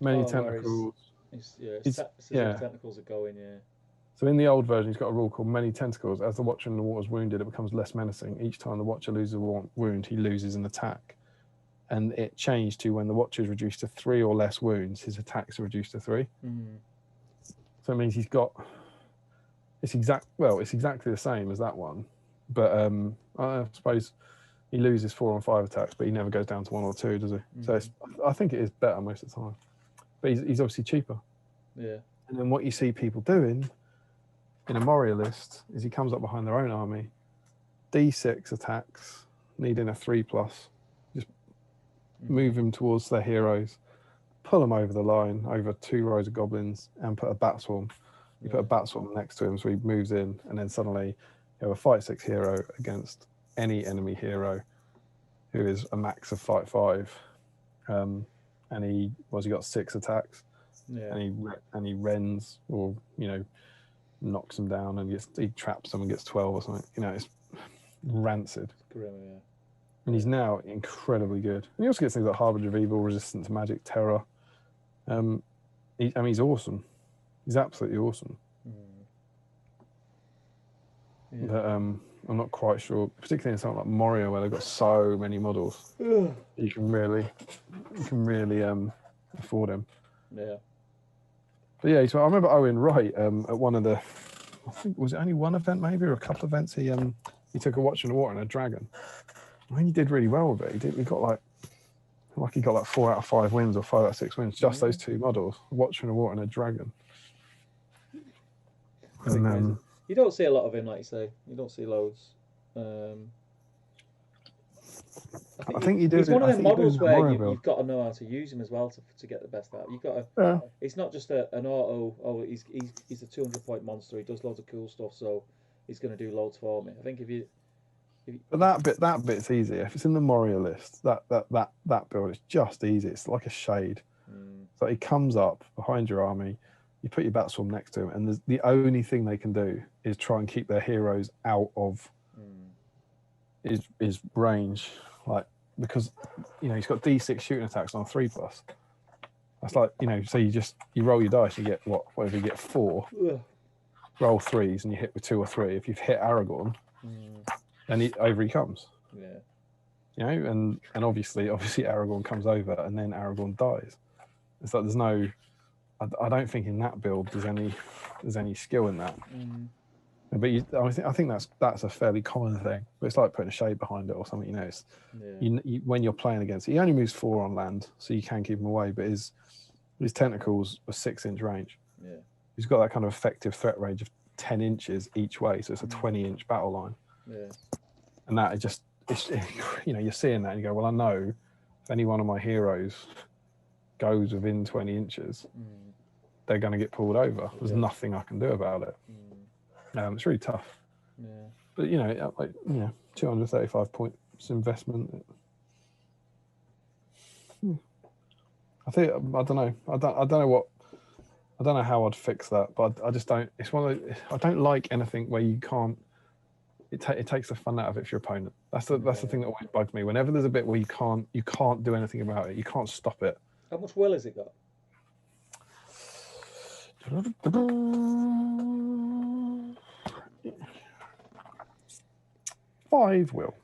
Many tentacles. Specific tentacles are going. Yeah. So in the old version, he's got a rule called many tentacles. As the Watcher in the water is wounded, it becomes less menacing. Each time the Watcher loses a wound, he loses an attack. And it changed to when the Watcher is reduced to 3 or less wounds, his attacks are reduced to 3. So it means he's got... It's exactly the same as that one. But I suppose he loses 4 and 5 attacks, but he never goes down to 1 or 2, does he? So I think it is better most of the time. But he's obviously cheaper. Yeah. And then what you see people doing in a Moria list is he comes up behind their own army, D6 attacks, needing a 3+, just move him towards their heroes, pull them over the line, over 2 rows of goblins, and put a bat swarm. You put a bat swarm next to him, so he moves in, and then suddenly you have a fight 6 hero against any enemy hero who is a max of fight 5. And he got 6 attacks. Yeah. And he rends or knocks them down and he traps them and gets 12 or something. It's rancid. Grim, yeah. And he's now incredibly good. And he also gets things like Harbinger of Evil, Resistance to Magic, Terror. He's awesome. He's absolutely awesome. Yeah. But I'm not quite sure, particularly in something like Moria where they've got so many models. You can really afford him. Yeah. But yeah, so I remember Owen Wright at one of the, I think was it only one event maybe or a couple of events. He took a Watch in the Water and a dragon. I think he did really well with it. He got like 4 out of 5 wins or 5 out of 6 wins. Just those 2 models, a Watch in the Water and a dragon. And you don't see a lot of him, like you say. You don't see loads. I think you do. It's one of them models where you've got to know how to use him as well to get the best out. You've got to. Yeah. It's not just an auto. Oh, he's a 200-point monster. He does loads of cool stuff, so he's going to do loads for me. I think if you. But that bit's easy. If it's in the Moria list, that build is just easy. It's like a shade. So he comes up behind your army. You put your bat swarm next to him, and the only thing they can do is try and keep their heroes out of his range, because he's got D6 shooting attacks on 3+. That's like so you roll your dice, you get whatever you get 4, roll 3s, and you hit with 2 or 3. If you've hit Aragorn, then over he comes. Yeah. And obviously Aragorn comes over, and then Aragorn dies. It's like there's no. I don't think in that build there's any skill in that. But I think that's a fairly common thing. But it's like putting a shade behind it or something. When you're playing against it, he only moves 4 on land, so you can keep him away. But his tentacles are 6-inch range. Yeah. He's got that kind of effective threat range of 10 inches each way, so it's a 20-inch battle line. Yeah. And that is just you're seeing that and you go, well, I know if any one of my heroes goes within 20 inches, they're going to get pulled over. There's nothing I can do about it. It's really tough. Yeah. But 235 points investment. I don't know how I'd fix that, but I just don't. It's one of those, I don't like anything where you can't. It takes the fun out of it for your opponent. That's the thing that always bugs me. Whenever there's a bit where you can't do anything about it, you can't stop it. How much will has it got? 5 will.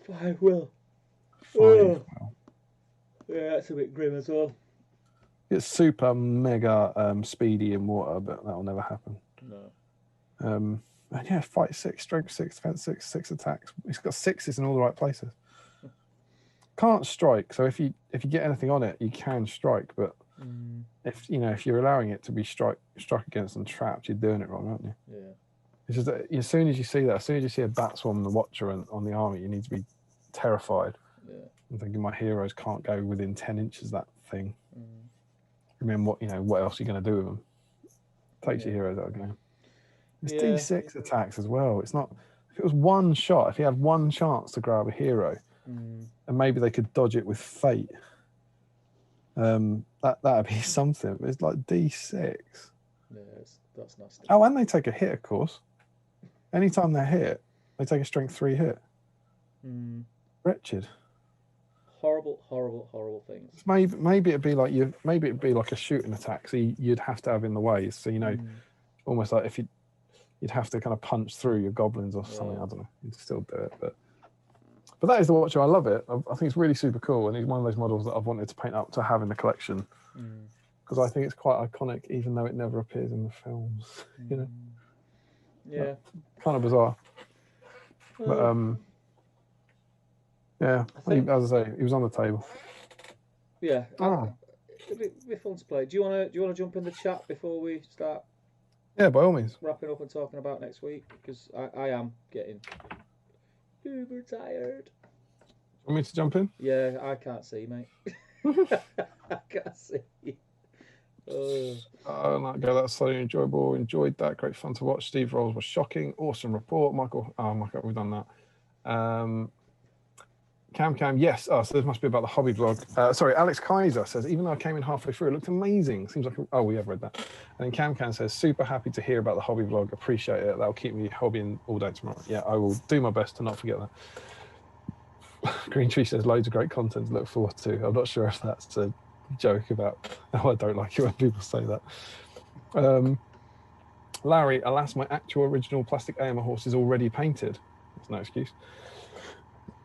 5 will. 5 will. Yeah, that's a bit grim as well. It's super mega speedy in water, but that'll never happen. No. And yeah, fight 6, strength 6, defense 6 attacks. It's got 6s in all the right places. Can't strike, so if you get anything on it, you can strike. But if you're allowing it to be struck against and trapped, you're doing it wrong, aren't you? Yeah. It's just that as soon as you see a bat swarm and the Watcher on the army, you need to be terrified. Yeah. I'm thinking my heroes can't go within 10 inches of that thing. I mean, what else are you going to do with them? Takes your heroes out of the game. It's D6 attacks as well. It's not. If it was one shot, if you had one chance to grab a hero, and maybe they could dodge it with fate, that'd be something. But it's like D6. Yeah, that's nasty. Oh, and they take a hit, of course. Anytime they're hit, they take a strength 3 hit. Wretched. Horrible things. Maybe it'd be like a shooting attack. So you'd have to have in the ways. So almost like if you you'd have to kind of punch through your goblins or something. Yeah. I don't know. You'd still do it, but that is the Watcher. I love it. I think it's really super cool, and he's one of those models that I've wanted to paint up to have in the collection because I think it's quite iconic, even though it never appears in the films. You know. Yeah. Kind of bizarre. But yeah, as I say, he was on the table. Yeah. It'd be fun to play. Do you want to jump in the chat before we start? Yeah, by all means. Wrapping up and talking about next week, because I am getting uber tired. Want me to jump in? Yeah, I can't see, mate. I can't see. That's so enjoyable. Enjoyed that. Great fun to watch. Steve Rolls was shocking. Awesome report, Michael. Oh my God, we've done that. Cam, yes. So this must be about the hobby blog. Sorry, Alex Kaiser says, even though I came in halfway through, it looked amazing. Seems like, we have read that. And then Cam says, super happy to hear about the hobby blog. Appreciate it. That'll keep me hobbying all day tomorrow. Yeah, I will do my best to not forget that. Green Tree says, loads of great content to look forward to. I'm not sure if that's a joke about how I don't like it when people say that. Larry, alas, my actual original plastic AMA horse is already painted. That's no excuse.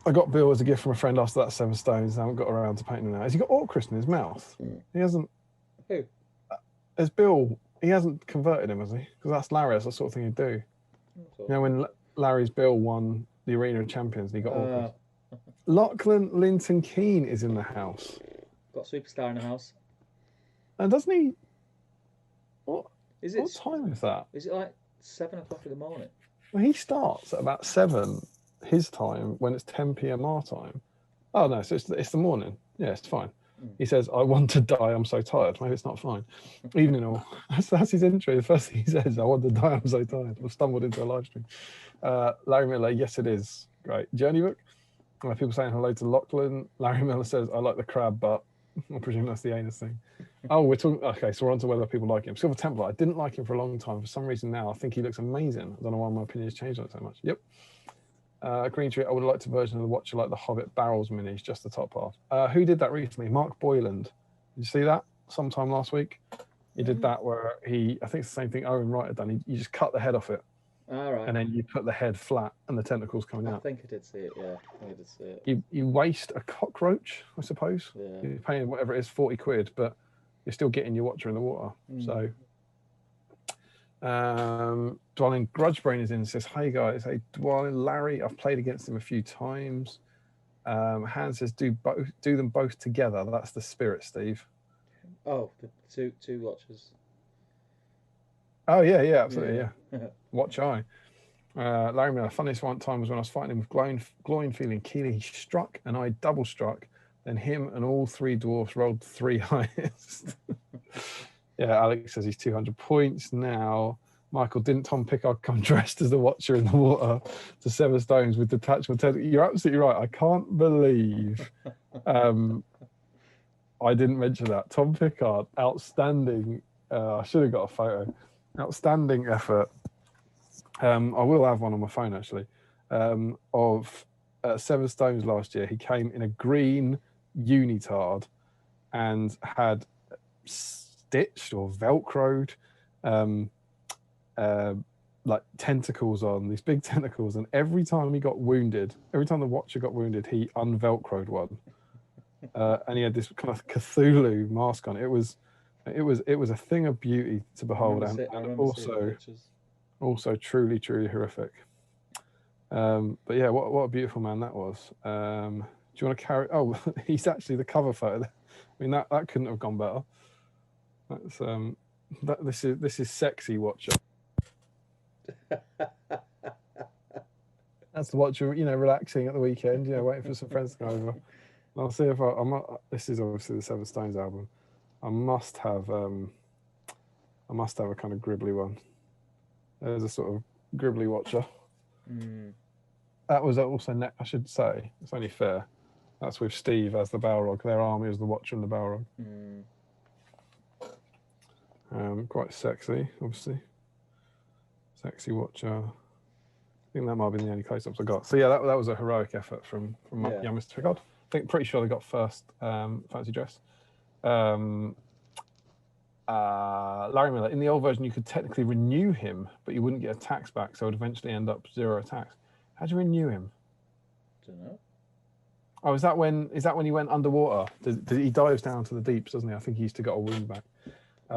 I got Bill as a gift from a friend after that 7 stones. I haven't got around to painting him now. Has he got Orcrist in his mouth? He hasn't. Who? As Bill, he hasn't converted him, has he? Because that's Larry. That's the sort of thing he'd do. You know, when Larry's Bill won the Arena of Champions, and he got Orcrist. Lachlan Linton Keane is in the house. Got Superstar in the house. And doesn't he? What is it? What time is that? Is it like 7 o'clock in the morning? Well, he starts at about 7 his time when it's 10 p.m. our time. Oh no, so it's the morning. Yeah, it's fine. He says, "I want to die. I'm so tired." Maybe it's not fine. Evening all. That's his intro. The first thing he says, "I want to die. I'm so tired." I've stumbled into a live stream. Larry Miller, yes, it is great. Journey book. People saying hello to Lachlan. Larry Miller says, "I like the crab, but I presume that's the anus thing." Oh, we're talking. Okay, so we're on to whether people like him. Silver Templar. I didn't like him for a long time. For some reason now, I think he looks amazing. I don't know why my opinion has changed on it so much. Yep. Green Tree, I would like to version of the Watcher like the Hobbit Barrels minis, just the top half. Who did that recently? Mark Boyland. Did you see that sometime last week? He did that where I think it's the same thing Owen Wright had done. You just cut the head off it. All right. And then you put the head flat and the tentacles coming out. I think I did see it, yeah. I did see it. You waste a cockroach, I suppose. Yeah. You're paying whatever it is, 40 quid, but you're still getting your Watcher in the water. So Dwalin Grudgebrain is in and says, "Hey guys, hey Dwalin, Larry, I've played against him a few times." Hans says, do them both together. That's the spirit, Steve. Oh, the two Watchers. Oh yeah, absolutely, yeah. Watch eye. Larry Miller, funniest one time was when I was fighting him with glowing feeling Keely. He struck and I double struck. Then him and all 3 dwarfs rolled 3 highest. Yeah, Alex says he's 200 points now. Michael, didn't Tom Pickard come dressed as the Watcher in the water to 7 stones with detachable tentacles? You're absolutely right. I can't believe I didn't mention that. Tom Pickard, outstanding. I should have got a photo. Outstanding effort. I will have one on my phone actually. Of 7 stones last year, he came in a green unitard and had stitched or velcroed like tentacles on, these big tentacles, and every time he got wounded, every time the Watcher got wounded, he unvelcroed one. And he had this kind of Cthulhu mask on. It was a thing of beauty to behold, and also truly horrific. But yeah, what a beautiful man that was. Do you want to carry? Oh, he's actually the cover photo. I mean, that couldn't have gone better. That's this is sexy Watcher. That's the Watcher, relaxing at the weekend, waiting for some friends to come over. And I'll see if this is obviously the 7 Stones album. I must have a kind of gribbly one. There's a sort of gribbly Watcher. That was also, I should say, it's only fair. That's with Steve as the Balrog. Their army is the Watcher and the Balrog. Quite sexy, obviously. Sexy Watcher. I think that might have been the only close-ups I got. So yeah, that was a heroic effort from Mr. Pickard. Pretty sure they got first fancy dress. Larry Miller, in the old version, you could technically renew him, but you wouldn't get attacks back, so it would eventually end up 0 attacks. How do you renew him? Don't know. Oh, is that when he went underwater? He dives down to the deeps, doesn't he? I think he used to get a wound back.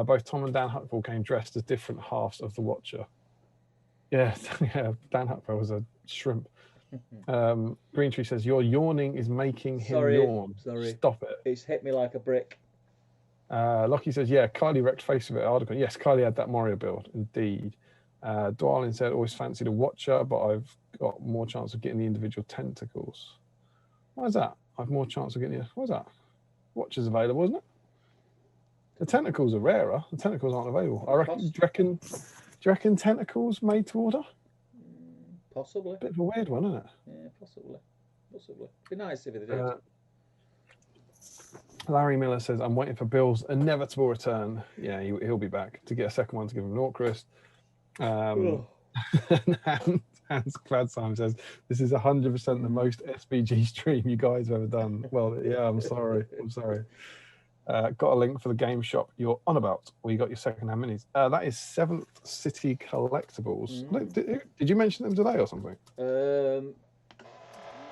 Both Tom and Dan Huckville came dressed as different halves of the Watcher. Yeah, yeah. Dan Huckville was a shrimp. Green Tree says your yawning is making him yawn. Sorry. Stop it. It's hit me like a brick. Lockie says, yeah, Kylie wrecked face of it article. Yes, Kylie had that Moria build, indeed. Dwalin said, always fancied a Watcher, but I've got more chance of getting the individual tentacles. Why is that? I've more chance of getting the... What is that? Watcher's available, isn't it? The tentacles are rarer. The tentacles aren't available. Do you reckon tentacles made to order? Possibly. Bit of a weird one, isn't it? Yeah, possibly. It'd be nice if they did. Larry Miller says, I'm waiting for Bill's inevitable return. Yeah, he'll be back to get a second one to give him an Orcrist. Hans Gladsheim says, this is 100% the most SBG stream you guys have ever done. Well, yeah, I'm sorry. Got a link for the game shop you're on about, where you got your second-hand minis. That is 7th City Collectibles. Did you mention them today or something?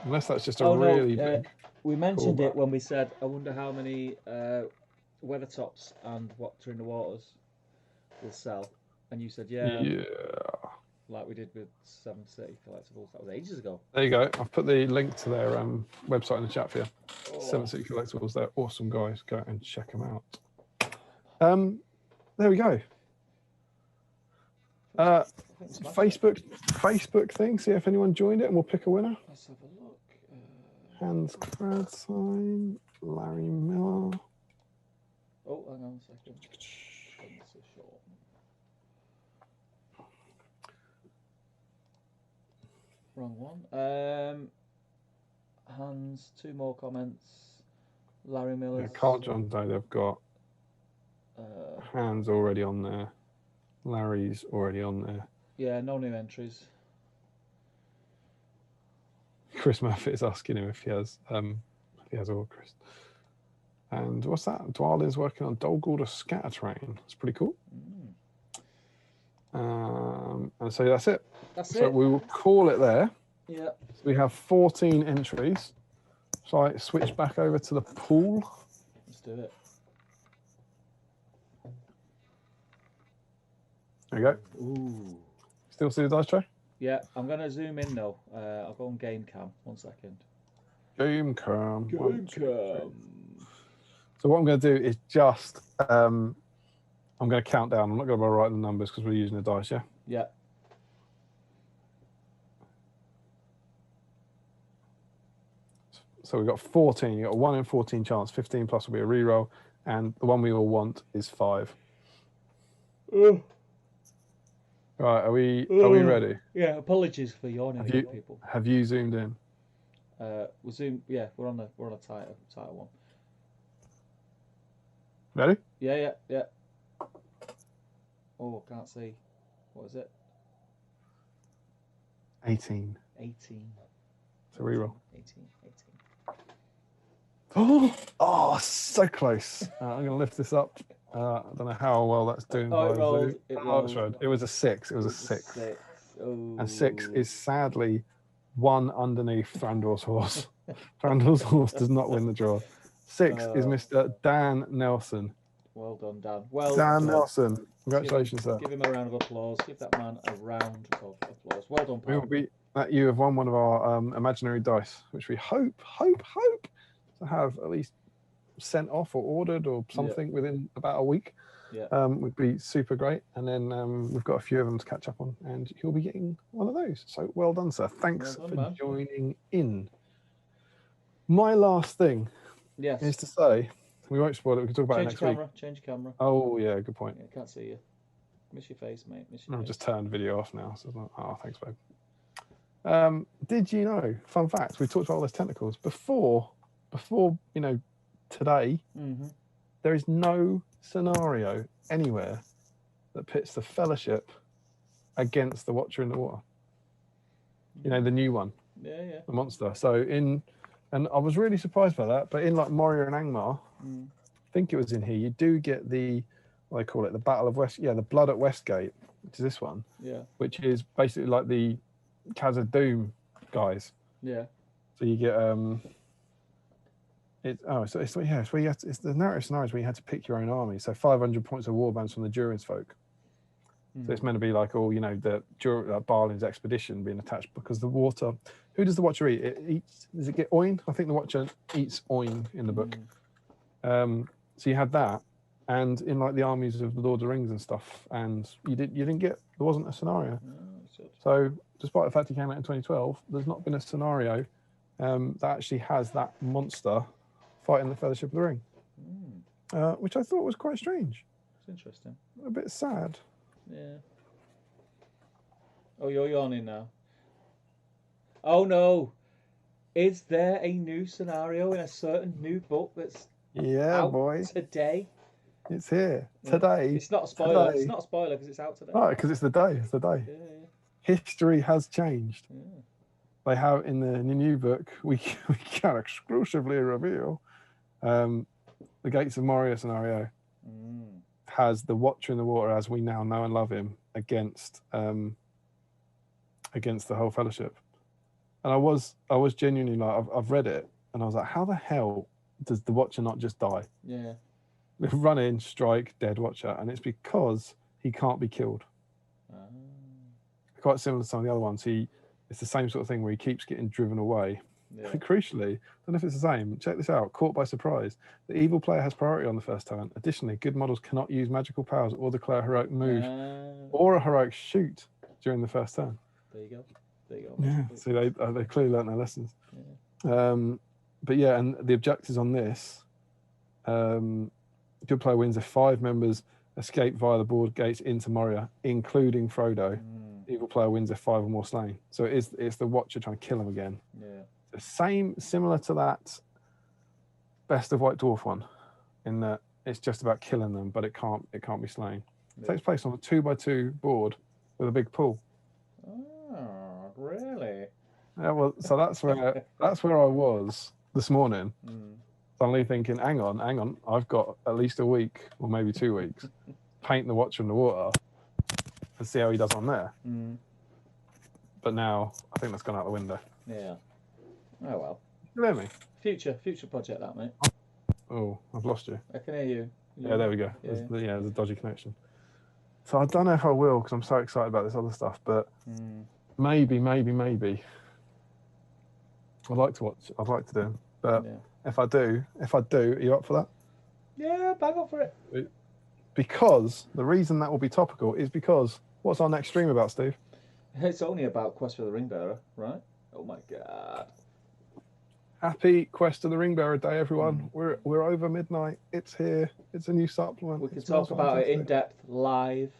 Unless that's just a really big... We mentioned it when we said, I wonder how many Weathertops and Watcher in the Waters will sell. And you said, yeah. Like we did with 7th City Collectibles. That was ages ago. There you go. I've put the link to their website in the chat for you. 7th City Collectibles. They're awesome guys. Go and check them out. There we go. Facebook thing. See if anyone joined it, and we'll pick a winner. Let's have a look. Hans Gladsheim, Larry Miller. Oh, hang on a second. Wrong one. Hans, 2 more comments. Larry Miller. Yeah, Carl John Day, they've got Hans already on there. Larry's already on there. Yeah, no new entries. Chris Murphy is asking him if he has Orcrist. And what's that? Dwalin's working on Dolguldur Scatter Train. That's pretty cool. And so that's it. So we will call it there. Yeah. So we have 14 entries. So I switch back over to the pool. Let's do it. There you go. Ooh. Still see the dice tray? Yeah, I'm going to zoom in though. I'll go on game cam. 1 second. Game cam. Game cam. So what I'm going to do is just, I'm going to count down. I'm not going to write the numbers because we're using the dice, yeah? Yeah. So we've got 14. You've got a 1 in 14 chance. 15 plus will be a reroll. And the one we all want is 5. Right, are we ready? Yeah, apologies for yawning, people. Have you zoomed in? We're zoomed. Yeah, we're on a tighter one. Ready? Yeah. Oh, can't see. What is it? 18. 18. It's a reroll. 18. Oh, so close. I'm going to lift this up. I don't know how well that's doing. It rolled. It was a 6. It was a 6. Oh. And 6 is sadly 1 underneath Thranduil's horse. Thranduil's horse does not win the draw. 6 is Mr. Dan Nelson. Well done, Dan. Well Dan Nelson. Congratulations, sir. Give him a round of applause. Give that man a round of applause. Well done, pal. You have won one of our imaginary dice, which we hope to have at least sent off or ordered or something within about a week. Would be super great. And then we've got a few of them to catch up on, and you'll be getting one of those. So well done, sir. Thanks for joining in. My last thing is to say, we won't spoil it. We can talk about it next week. Change your camera. Oh yeah, good point. Yeah, can't see you. Miss your face, mate. I've just turned video off now. So thanks, babe. Did you know? Fun fact: we talked about all those tentacles before today. There is no scenario anywhere that pits the Fellowship against the Watcher in the Water. The new one. Yeah. The monster. And I was really surprised by that. But in like Moria and Angmar, I think it was in here, you do get the what they call it, the Battle of West. Yeah, the Blood at Westgate, which is this one. Yeah. Which is basically like the Khazad Doom guys. Yeah. So you get it's where you have to, it's the narrative scenarios where you had to pick your own army. So 500 points of war bands from the Durin's folk. So it's meant to be like all, you know, Balin's expedition being attached because the water. Who does the Watcher eat? It eats. Does it get oin? I think the Watcher eats oin in the book. So you had that, and in like the armies of the Lord of the Rings and stuff, and you didn't get. There wasn't a scenario. So despite the fact he came out in 2012, there's not been a scenario that actually has that monster fighting the Fellowship of the Ring, which I thought was quite strange. It's interesting. A bit sad. Yeah. Oh, you're yawning now. Oh no! Is there a new scenario in a certain new book that's out today? It's here today. It's not a spoiler. Today. It's not a spoiler because it's out today. No, because it's the day. It's the day. Yeah. History has changed. Yeah. They have in the new book. We can exclusively reveal the Gates of Moria scenario. Has the Watcher in the water as we now know and love him against the whole Fellowship. And I was genuinely like, I've read it and I was like, how the hell does the Watcher not just die? Yeah. Run in, strike, dead Watcher, and it's because he can't be killed. Quite similar to some of the other ones. It's the same sort of thing where he keeps getting driven away. Yeah. Crucially, I don't know if it's the same. Check this out. Caught by surprise. The evil player has priority on the first turn. Additionally, good models cannot use magical powers or declare a heroic move or a heroic shoot during the first turn. There you go. Yeah. See, they clearly learned their lessons. Yeah. But yeah, and the objectives on this, good player wins if 5 members escape via the board gates into Moria, including Frodo. Evil player wins if 5 or more slain. So it's the Watcher trying to kill him again. Yeah. Similar to that Best of White Dwarf one, in that it's just about killing them, but it can't be slain. It takes place on a 2x2 board with a big pool. Oh, really? Yeah, well, so that's where I was this morning. Suddenly thinking, hang on, I've got at least a week or maybe 2 weeks. Paint the Watcher in the water and see how he does on there. But now I think that's gone out the window. Yeah. Oh well. You hear me? Future project, that, mate. Oh, I've lost you. I can hear you. Yeah, there we go. Yeah. There's a dodgy connection. So I don't know if I will because I'm so excited about this other stuff, but maybe. I'd like to watch. I'd like to do. But if I do, are you up for that? Yeah, bang up for it. Because the reason that will be topical is because what's our next stream about, Steve? It's only about Quest for the Ringbearer, right? Oh my god. Happy Quest of the Ringbearer Day, everyone. We're over midnight. It's here. It's a new supplement. We can talk about it in depth live.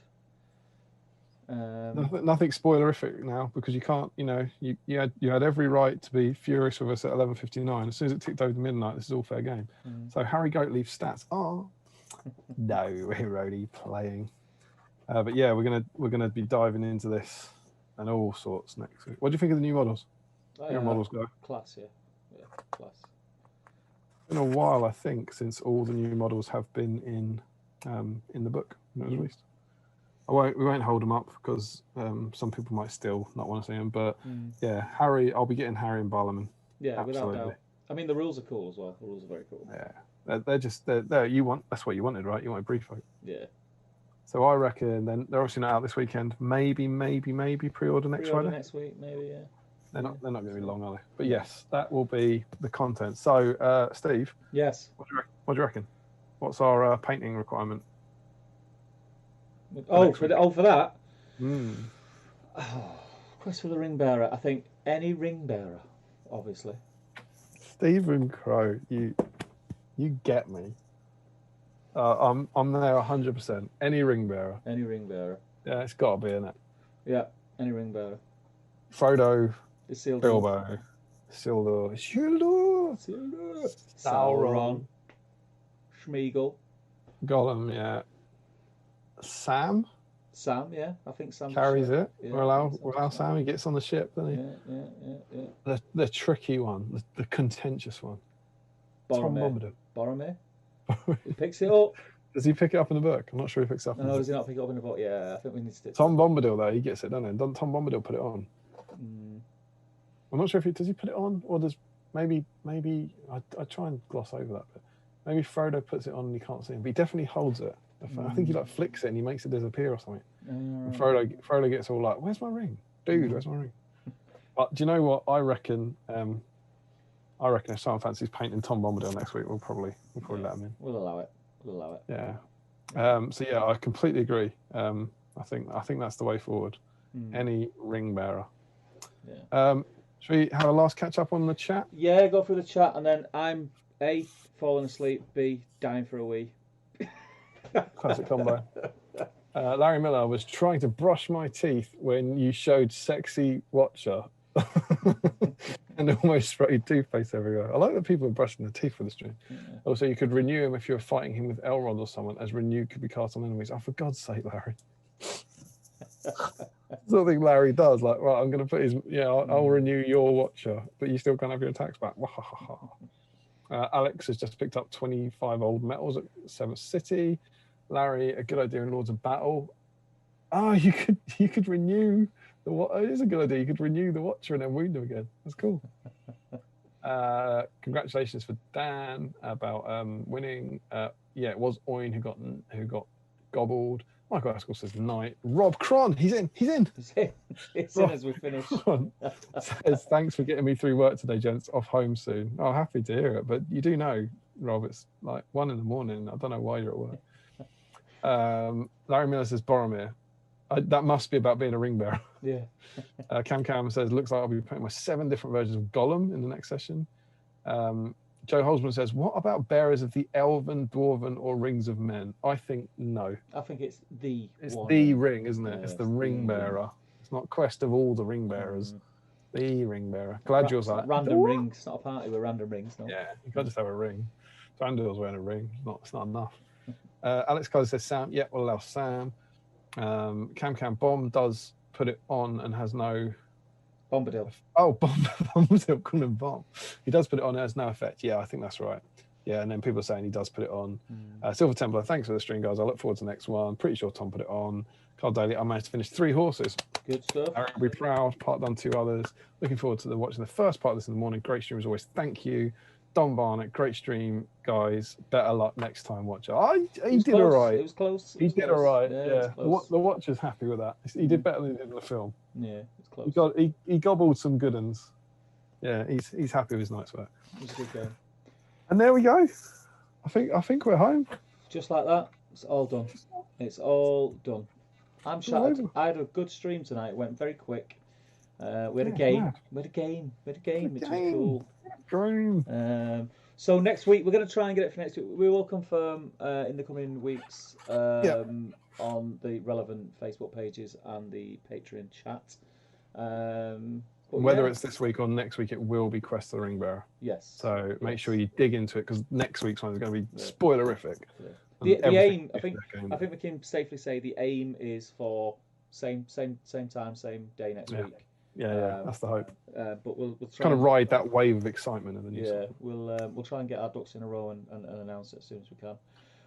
Nothing spoilerific now because you can't. You know, you had every right to be furious with us at 11:59. As soon as it ticked over to midnight, this is all fair game. So Harry Goatleaf's stats are no, we're only playing. But yeah, we're gonna be diving into this and all sorts next week. What do you think of the new models? Your models go class, yeah, class. It's been a while, I think, since all the new models have been in the book when it was released. We won't hold them up because some people might still not want to see them. But yeah, Harry, I'll be getting Harry and Barlaman. Yeah, absolutely. Without doubt. I mean, the rules are cool as well. The rules are very cool. Yeah, that's what you wanted, right? You wanted brief folk. Yeah. So I reckon then they're obviously not out this weekend. Maybe pre-order next Friday. Next week, maybe. Yeah. They're not going to be long, are they? But yes, that will be the content. So, Steve. Yes. What do you reckon? What's our painting requirement? For that. Quest for the Ringbearer. I think any Ringbearer, obviously. Stephen Crow, you get me. I'm there 100%. Any Ringbearer. Any Ringbearer. Yeah, it's got to be in it. Yeah, any Ringbearer. Frodo. Isildur. Bilbo. Isildur. Sauron. Schmeagol. Gollum, yeah. Sam, yeah. I think Sam carries it. Yeah, we'll allow Sam. He gets on the ship, doesn't he? Yeah. The tricky one, the contentious one. Boromir. He picks it up. Does he pick it up in the book? I'm not sure he picks it up. No, does he not pick it up in the book? Yeah, I think we need to. Tom Bombadil, though, he gets it, doesn't he? Doesn't Tom Bombadil put it on? Mm. I'm not sure if does he put it on, or does maybe I try and gloss over that bit. Maybe Frodo puts it on and he can't see him, but he definitely holds it. I think he like flicks it and he makes it disappear or something. And Frodo gets all like, "Where's my ring, dude? Where's my ring?" But do you know what I reckon? If someone fancies painting Tom Bombadil next week, we'll probably let him in. We'll allow it. Yeah. So yeah, I completely agree. I think that's the way forward. Any ring bearer. Yeah. Should we have a last catch up on the chat? Yeah, go through the chat, and then I'm A, falling asleep, B, dying for a wee. Classic combo. Larry Miller was trying to brush my teeth when you showed sexy Watcher and almost sprayed toothpaste everywhere. I like that people are brushing their teeth for the stream. Yeah. Also, you could renew him if you were fighting him with Elrond or someone, as renew could be cast on enemies. Oh, for God's sake, Larry. Something Larry does, like, right, I'm going to put his, I'll renew your Watcher, but you still can't have your attacks back. Alex has just picked up 25 old medals at 7th City. Larry, a good idea in Lords of Battle. Oh, you could renew the Watcher. It is a good idea. You could renew the Watcher and then wound him again. That's cool. Congratulations for Dan about winning. It was Oin who got gobbled. Michael Haskell says night. Rob Cron, he's in. He's in as we finish. Says thanks for getting me through work today, gents. Off home soon. Oh, happy to hear it. But you do know, Rob, it's like 1 a.m. I don't know why you're at work. Larry Miller says Boromir. That must be about being a ring bearer. Yeah. Cam says looks like I'll be putting my 7 different versions of Gollum in the next session. Joe Holzman says, what about bearers of the Elven, Dwarven, or Rings of Men? I think no. I think it's the ring, isn't it? It's the ring bearer. It's not quest of all the ring bearers. The ring bearer. Galadriel's like random rings. It's not a party with random rings. No. Yeah, you can't just have a ring. Thranduil's wearing a ring. It's not enough. Alex Kaiser says Sam. Yeah, we'll allow Sam. Cam Bomb does put it on and has no. Bombadil. Oh, Bombadil, call him Bomb. He does put it on, it has no effect. Yeah, I think that's right. Yeah, and then people are saying he does put it on. Silver Templar, thanks for the stream, guys. I look forward to the next one. Pretty sure Tom put it on. Carl Daly, I managed to finish 3 horses. Good stuff. Aaron will be proud. Part done 2 others. Looking forward to watching the first part of this in the morning. Great stream as always. Thank you. Don Barnett, great stream, guys. Better luck next time, Watcher. He did all right. It was close. He did all right. Yeah. The Watcher's happy with that. He did better than he did in the film. Yeah, it's close. He gobbled some good uns. Yeah, he's happy with his night's work. It was a good game. And there we go. I think we're home. Just like that. It's all done. It's all done. I'm shattered. I had a good stream tonight. It went very quick. We had a game. We had a game. Which was cool. So next week we're going to try and get it for next week. We will confirm in the coming weeks on the relevant Facebook pages and the Patreon chat. Whether it's this week or next week, it will be Quest of the Ring Bearer. Yes. So make sure you dig into it because next week's one is going to be spoilerific. Yeah. The aim, I think we can safely say the aim is for same time, same day next week. Yeah, that's the hope. But we'll try kind of ride that wave of excitement of the new season. We'll try and get our ducks in a row and announce it as soon as we can.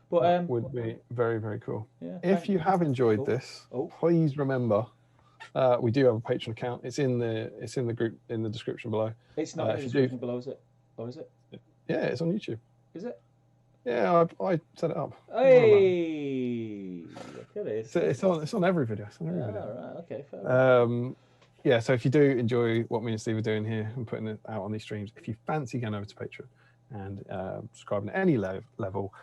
But that would be very, very cool. Yeah, if you have enjoyed this, please remember we do have a Patreon account. It's in the group in the description below. It's not in the description below, is it? Or is it? Yeah, it's on YouTube. Is it? Yeah, I set it up. Hey, look at it. It's on every video. It's on every video. Right, okay, fair. Yeah, so if you do enjoy what me and Steve are doing here and putting it out on these streams, if you fancy going over to Patreon and subscribing at any level,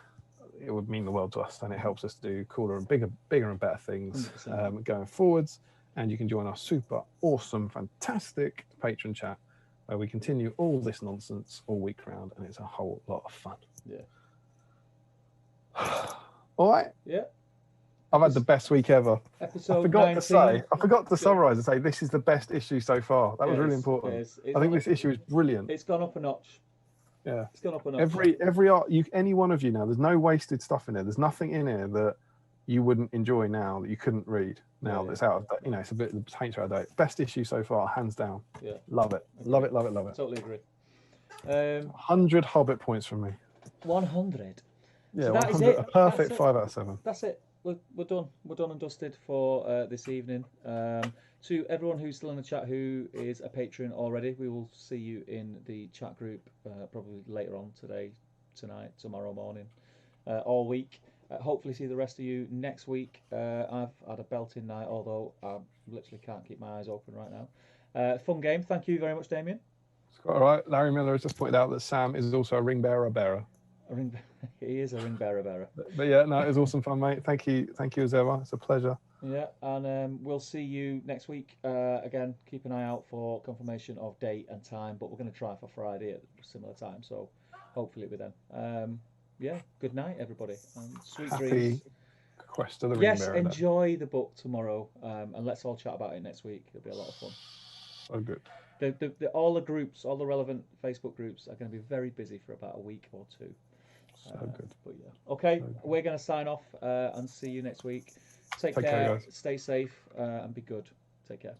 it would mean the world to us, and it helps us do cooler and bigger and better things going forwards. And you can join our super awesome, fantastic Patreon chat where we continue all this nonsense all week round, and it's a whole lot of fun. Yeah. All right. Yeah. I've had the best week ever. Episode I forgot 19. I forgot to summarize and say this is the best issue so far. That was really important. I think this issue is brilliant. It's gone up a notch. Yeah. It's gone up a notch. Every art, any one of you now, there's no wasted stuff in there. There's nothing in here that you wouldn't enjoy now that you couldn't read now that's out of date. It's a bit the paint's out of date. Best issue so far, hands down. Yeah. Love it. Love it. Totally agree. 100 Hobbit points from me. 100. Yeah, So that is 100, it. a perfect That's it. 5 out of 7. That's it. We're done. We're done and dusted for this evening. To everyone who's still in the chat who is a patron already, we will see you in the chat group probably later on today, tonight, tomorrow morning, all week. Hopefully see the rest of you next week. I've had a belting night, although I literally can't keep my eyes open right now. Fun game. Thank you very much, Damien. It's quite all right. Larry Miller has just pointed out that Sam is also a ring bearer. He is a ring bearer. But yeah, no, it was awesome fun, mate. Thank you as ever. It's a pleasure. Yeah, and we'll see you next week. Again, keep an eye out for confirmation of date and time, but we're going to try for Friday at a similar time, so hopefully it'll be then. Yeah, good night, everybody, and sweet Happy dreams. Quest of the Ring Yes, Bearer. enjoy the book tomorrow, and let's all chat about it next week. It'll be a lot of fun. So good. All the groups, all the relevant Facebook groups are going to be very busy for about a week or two. So good. But yeah, okay, we're going to sign off and see you next week. Take care, guys. stay safe, and be good. Take care.